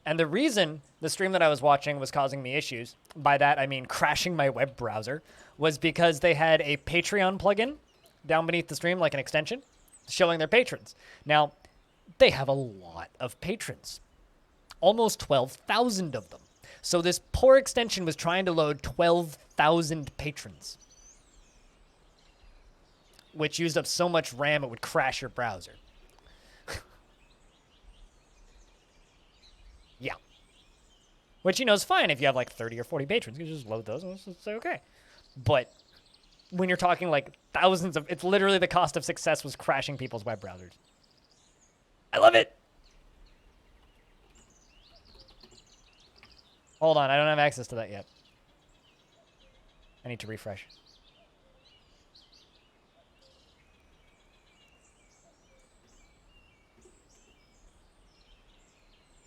And the reason the stream that I was watching was causing me issues, by that I mean crashing my web browser, was because they had a Patreon plugin down beneath the stream, like an extension, showing their patrons. Now, they have a lot of patrons. Almost 12,000 of them. So this poor extension was trying to load 12,000 patrons, which used up so much RAM it would crash your browser. Yeah. Which, you know, is fine if you have like 30 or 40 patrons. You just load those and it's okay. But when you're talking like thousands of... It's literally the cost of success was crashing people's web browsers. I love it! Hold on, I don't have access to that yet. I need to refresh.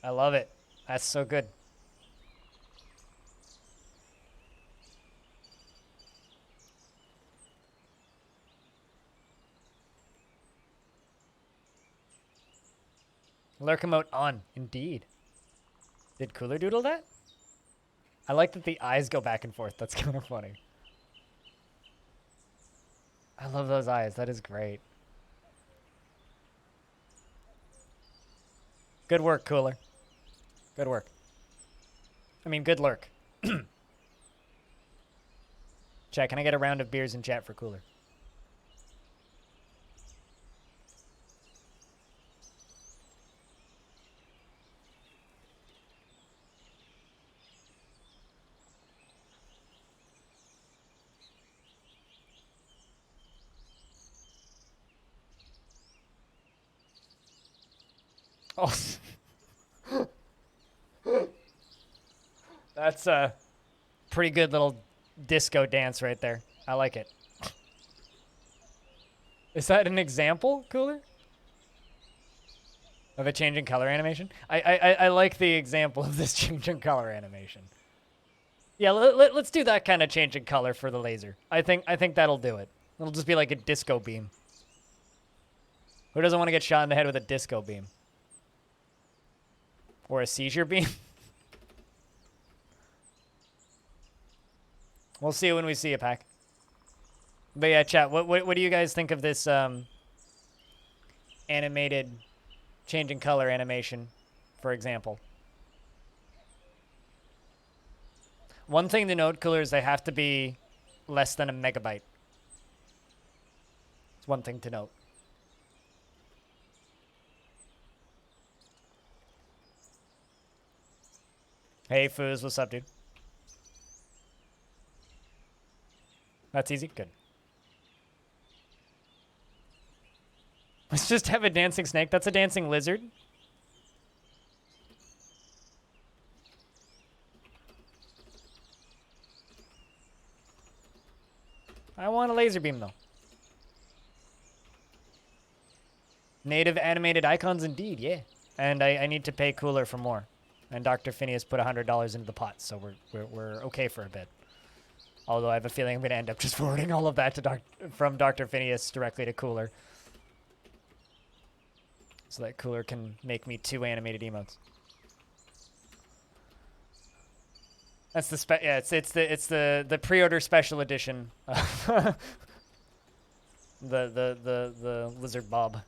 I love it. That's so good. Lurk emote on, indeed. Did Cooler doodle that? I like that the eyes go back and forth. That's kind of funny. I love those eyes. That is great. Good work, Cooler. Good work. I mean, good lurk. Chat, can I get a round of beers in chat for Cooler? Oh. That's a pretty good little disco dance right there. I like it. Is that an example, Cooler? Of a change in color animation? I like the example of this change in color animation. Yeah, let's do that kind of change in color for the laser. I think that'll do it. It'll just be like a disco beam. Who doesn't want to get shot in the head with a disco beam? Or a seizure beam? We'll see it when we see it, Pack. But yeah, chat, what do you guys think of this animated change in color animation, for example? One thing to note, Cooler, is they have to be less than a megabyte. It's one thing to note. Hey, Foos, what's up, dude? That's easy? Good. Let's just have a dancing snake. That's a dancing lizard. I want a laser beam, though. Native animated icons, indeed, yeah. And I need to pay Cooler for more. And Dr. Phineas put $100 into the pot, so we're okay for a bit. Although I have a feeling I'm going to end up just forwarding all of that to from Dr. Phineas directly to Cooler. So that Cooler can make me 2 animated emotes. That's the it's the pre-order special edition. the lizard bob.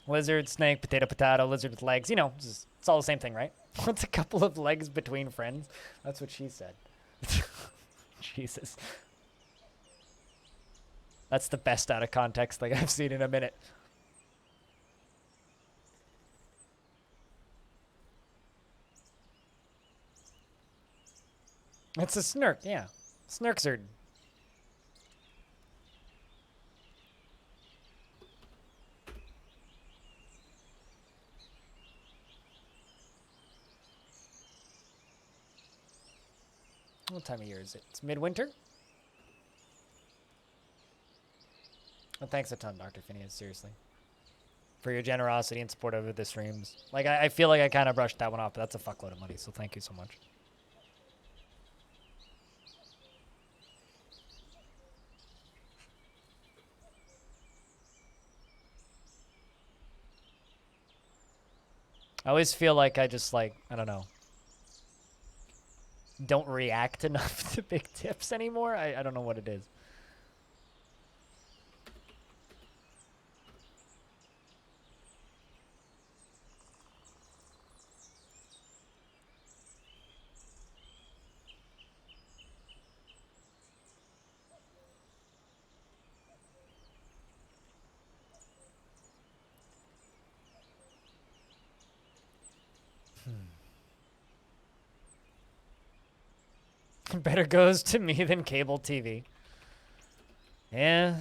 Lizard, snake, potato, potato, lizard with legs. You know, it's all the same thing, right? What's a couple of legs between friends? That's what she said. Jesus. That's the best out of context thing I've seen in a minute. It's a snurk, yeah. Snurksard. What time of year is it? It's midwinter? Well, thanks a ton, Dr. Phineas, seriously. For your generosity and support over the streams. Like, I feel like I kind of brushed that one off, but that's a fuckload of money, so thank you so much. I always feel like I just, like, I don't know, don't react enough to big tips anymore. I don't know what it is. Better goes to me than cable TV. Yeah.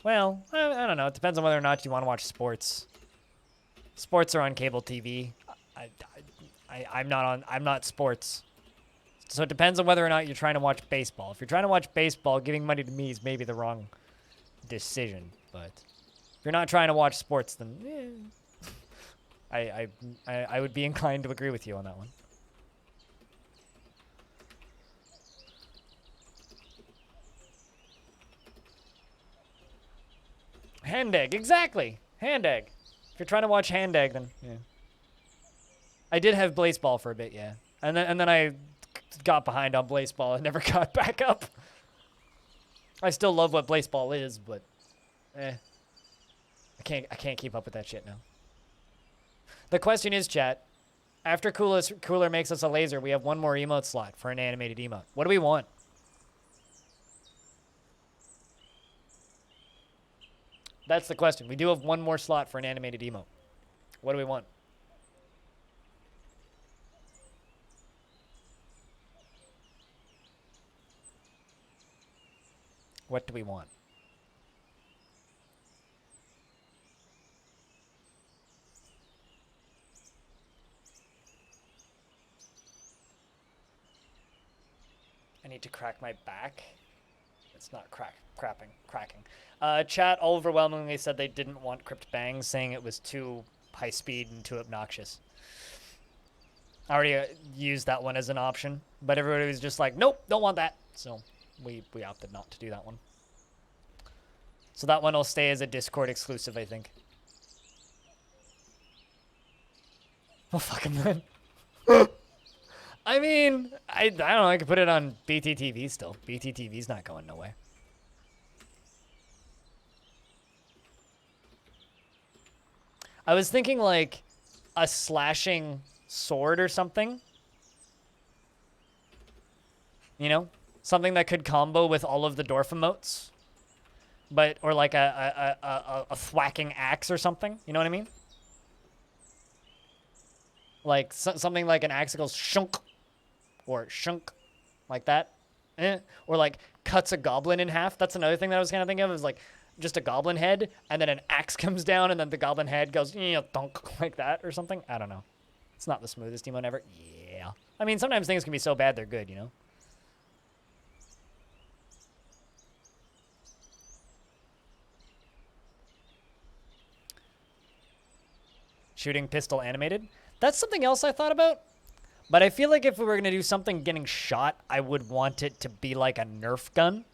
Well, I don't know. It depends on whether or not you want to watch sports. Sports are on cable TV. I'm not sports. So it depends on whether or not you're trying to watch baseball. If you're trying to watch baseball, giving money to me is maybe the wrong decision. But if you're not trying to watch sports, then I would be inclined to agree with you on that one. Hand egg, exactly. Hand egg. If you're trying to watch hand egg, then yeah. I did have Blazeball for a bit, yeah. And then I got behind on Blazeball and never got back up. I still love what Blazeball is, but I can't keep up with that shit now. The question is, chat, after Cooler makes us a laser, we have one more emote slot for an animated emote. What do we want? That's the question. We do have one more slot for an animated emote. What do we want? What do we want? I need to crack my back. It's not cracking. Chat overwhelmingly said they didn't want Crypt Bang, saying it was too high speed and too obnoxious. I already used that one as an option, but everybody was just like, nope, don't want that. So we opted not to do that one. So that one will stay as a Discord exclusive, I think. Oh, fucking man. I mean, I don't know. I could put it on BTTV still. BTTV's not going nowhere. I was thinking like a slashing sword or something. You know? Something that could combo with all of the Dwarf emotes. But, or like a thwacking axe or something. You know what I mean? Like something like an axe that goes shunk. Or shunk. Like that. Or like cuts a goblin in half. That's another thing that I was kind of thinking of. Is like just a goblin head. And then an axe comes down. And then the goblin head goes thunk like that or something. I don't know. It's not the smoothest emote ever. Yeah. I mean, sometimes things can be so bad they're good, you know? Shooting pistol animated. That's something else I thought about. But I feel like if we were going to do something getting shot, I would want it to be like a Nerf gun.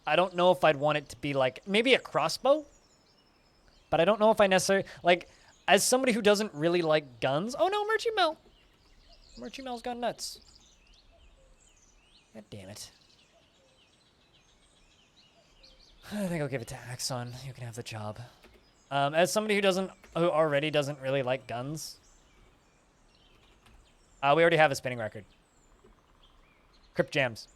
I don't know if I'd want it to be like, maybe a crossbow. But I don't know if I necessarily, like, as somebody who doesn't really like guns. Oh no, Merchy Mel. Merchy Mel's gone nuts. God damn it. I think I'll give it to Axon. You can have the job. As somebody who already doesn't really like guns. We already have a spinning record. Crypt Jams.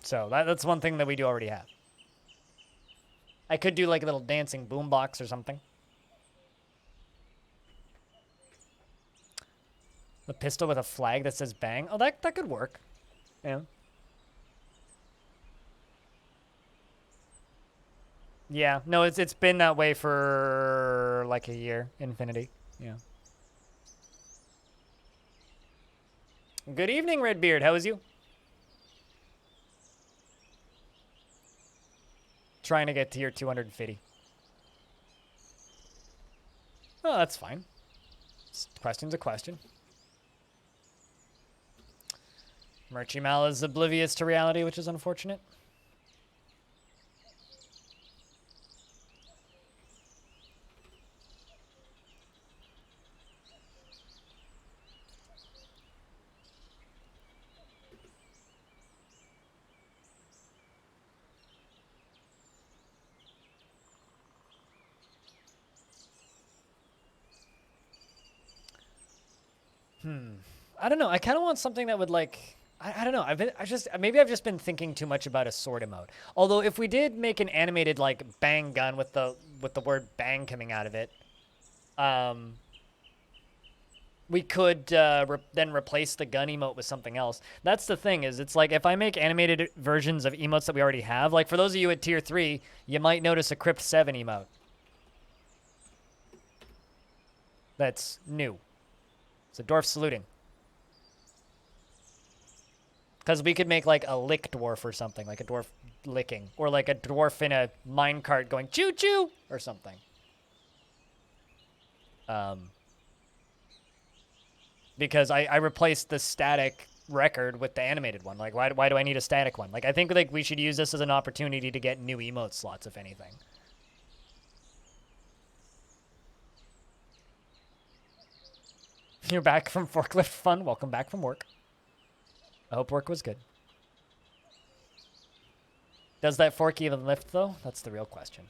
So that's one thing that we do already have. I could do like a little dancing boombox or something. The pistol with a flag that says bang. Oh, that could work. Yeah. Yeah. No, it's been that way for like a year. Infinity. Yeah. Good evening, Redbeard. How is you? Trying to get to your 250. Oh, that's fine. Question's a question. Merchy Mal is oblivious to reality, which is unfortunate. I don't know. I kind of want something that would like... I don't know. Maybe I've just been thinking too much about a sword emote. Although if we did make an animated like bang gun with the word bang coming out of it, we could then replace the gun emote with something else. That's the thing is it's like if I make animated versions of emotes that we already have, like for those of you at tier 3, you might notice a Crypt 7 emote. That's new. It's a dwarf saluting. Because we could make like a lick dwarf or something, like a dwarf licking, or like a dwarf in a minecart going choo-choo or something. Because I replaced the static record with the animated one. Like, why do I need a static one? Like, I think like we should use this as an opportunity to get new emote slots, if anything. You're back from forklift fun. Welcome back from work. I hope work was good. Does that fork even lift, though? That's the real question.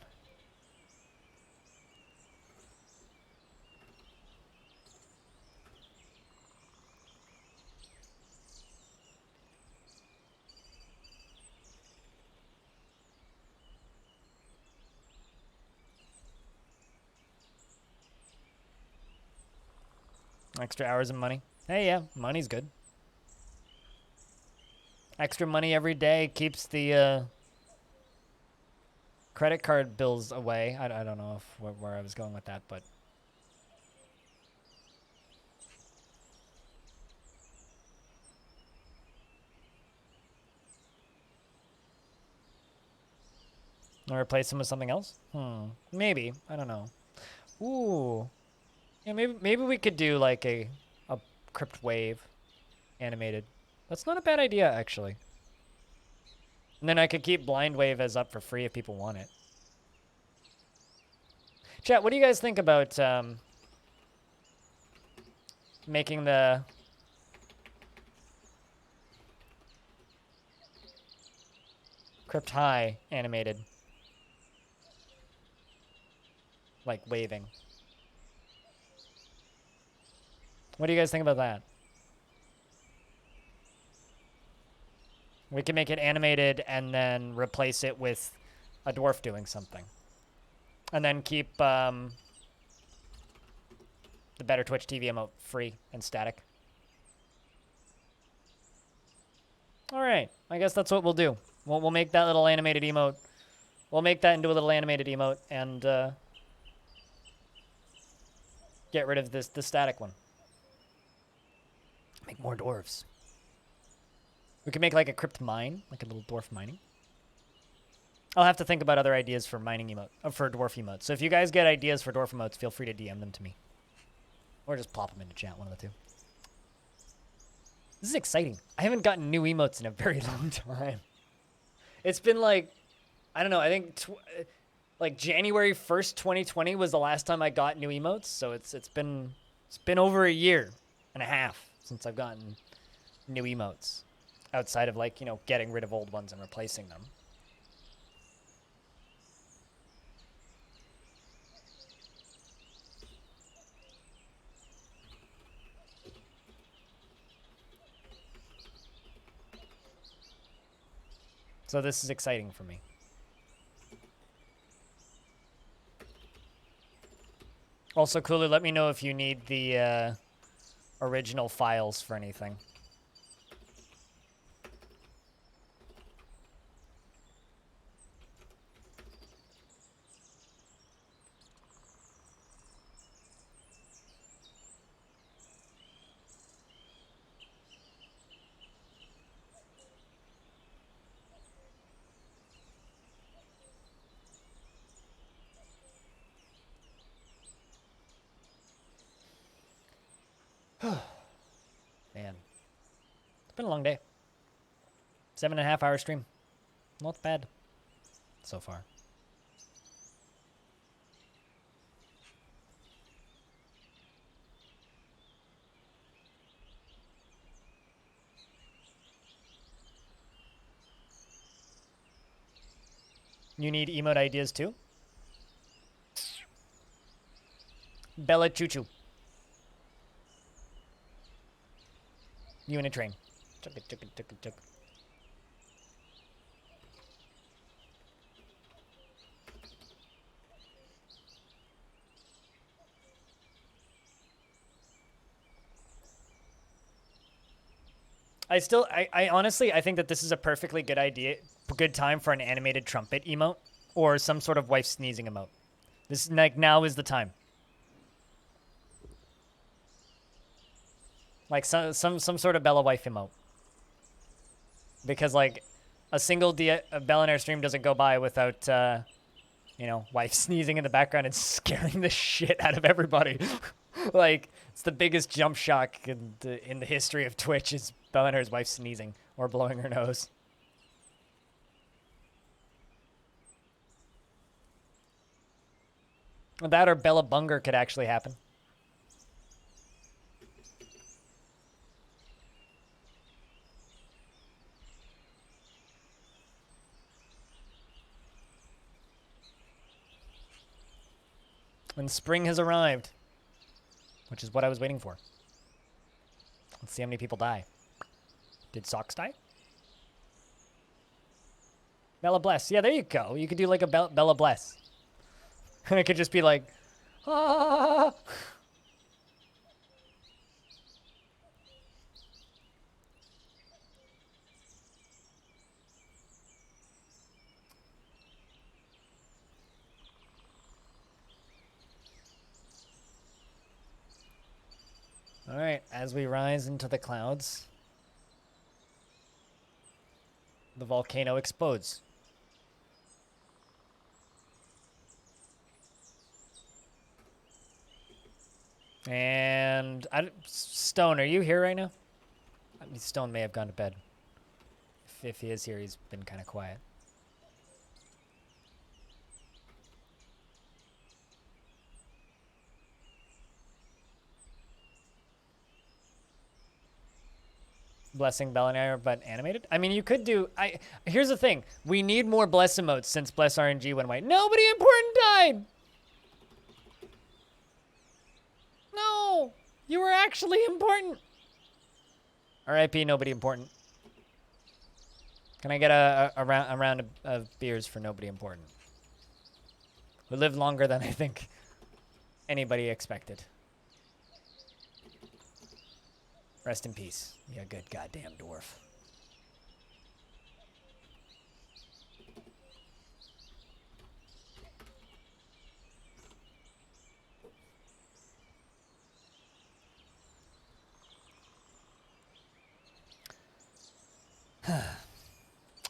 Extra hours of money. Hey, yeah, money's good. Extra money every day keeps the credit card bills away. I don't know if where I was going with that, but I'll replace them with something else? Maybe. I don't know. Ooh. Yeah, maybe we could do like a crypt wave animated. That's not a bad idea, actually. And then I could keep blind wave as up for free if people want it. Chat, what do you guys think about making the crypt high animated? Like waving. What do you guys think about that? We can make it animated and then replace it with a dwarf doing something. And then keep the Better Twitch TV emote free and static. Alright, I guess that's what we'll do. We'll make that little animated emote. We'll make that into a little animated emote and get rid of the static one. Make more dwarves. We could make like a crypt mine, like a little dwarf mining. I'll have to think about other ideas for mining emote, for dwarf emotes. So if you guys get ideas for dwarf emotes, feel free to DM them to me. Or just plop them into chat, one of the two. This is exciting. I haven't gotten new emotes in a very long time. It's been like, I don't know, I think like January 1st, 2020 was the last time I got new emotes. So it's been over a year and a half since I've gotten new emotes. Outside of like, you know, getting rid of old ones and replacing them. So this is exciting for me. Also, Cooler, let me know if you need the original files for anything. Man, it's been a long day. 7.5 hour stream. Not bad so far. You need emote ideas too? Bella Choo Choo. You in a train. Chugga, chugga, chugga, chugga. I honestly, I think that this is a perfectly good idea, good time for an animated trumpet emote or some sort of wife sneezing emote. This, like, now is the time. Like some sort of Bella wife emote. Because like a single Bella in our stream doesn't go by without, You know, wife sneezing in the background and scaring the shit out of everybody. Like, it's the biggest jump shock in the history of Twitch is Bellinger's wife sneezing or blowing her nose. That or Bella Bunger could actually happen. And spring has arrived, which is what I was waiting for. Let's see how many people die. Did Socks die? Bella Bless. Yeah, there you go. You could do like a Bella Bless. And it could just be like, ah. All right, as we rise into the clouds, the volcano explodes. And Stone, are you here right now? I mean, Stone may have gone to bed. If he is here, he's been kind of quiet. Blessing Bellinger, but animated? I mean, you could do... Here's the thing. We need more Bless emotes since Bless RNG went away. Nobody important died! No! You were actually important! R.I.P. Nobody important. Can I get a round of beers for nobody important? Who lived longer than I think anybody expected. Rest in peace. You good goddamn dwarf.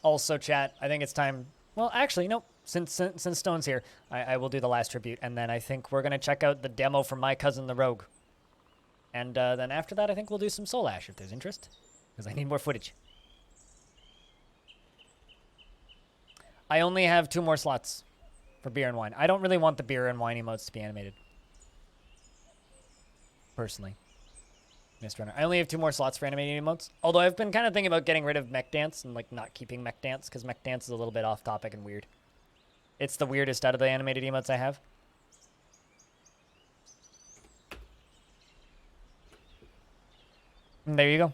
Also, chat, I think it's time... Well, actually, nope. Since Stone's here, I will do the last tribute, and then I think we're going to check out the demo from My Cousin the Rogue. And then after that, I think we'll do some Soul Ash if there's interest, because I need more footage. I only have 2 more slots for beer and wine. I don't really want the beer and wine emotes to be animated. Personally. Mr. Runner. I only have 2 more slots for animated emotes. Although I've been kind of thinking about getting rid of Mech Dance and like not keeping Mech Dance, because Mech Dance is a little bit off topic and weird. It's the weirdest out of the animated emotes I have. And there you go.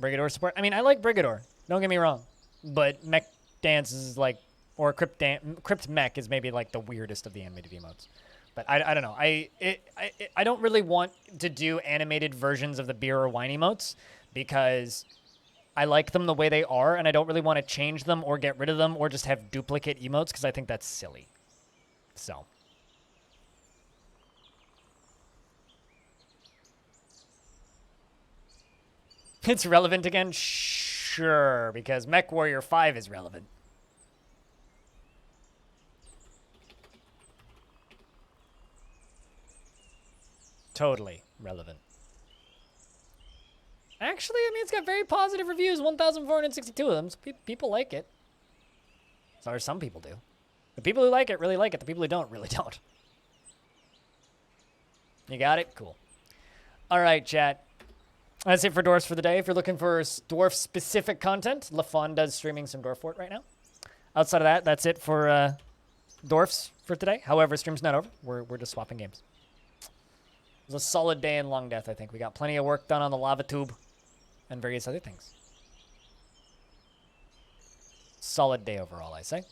Brigador support. I mean, I like Brigador. Don't get me wrong. But Mech Dance is like, or Crypt Mech is maybe like the weirdest of the animated emotes. But I don't know. I don't really want to do animated versions of the beer or wine emotes because I like them the way they are, and I don't really want to change them or get rid of them or just have duplicate emotes because I think that's silly. So. It's relevant again? Sure, because Mech Warrior 5 is relevant. Totally relevant. Actually, I mean, it's got very positive reviews, 1,462 of them, so people like it. Or some people do. The people who like it really like it. The people who don't really don't. You got it? Cool. All right, chat. That's it for Dwarfs for the day. If you're looking for Dwarf-specific content, LaFon does streaming some Dwarf Fort right now. Outside of that, that's it for Dwarfs for today. However, stream's not over. We're just swapping games. It was a solid day in Longdeath, I think. We got plenty of work done on the lava tube and various other things. Solid day overall, I say.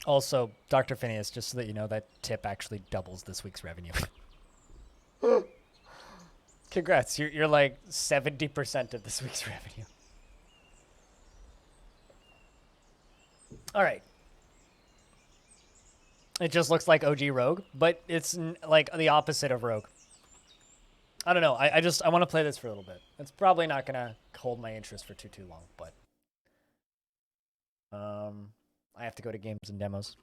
Also, Dr. Phineas, just so that you know, that tip actually doubles this week's revenue. Congrats, you're like 70% of this week's revenue. All right. It just looks like OG Rogue, but it's like the opposite of Rogue. I don't know. I want to play this for a little bit. It's probably not gonna hold my interest for too long, but I have to go to games and demos.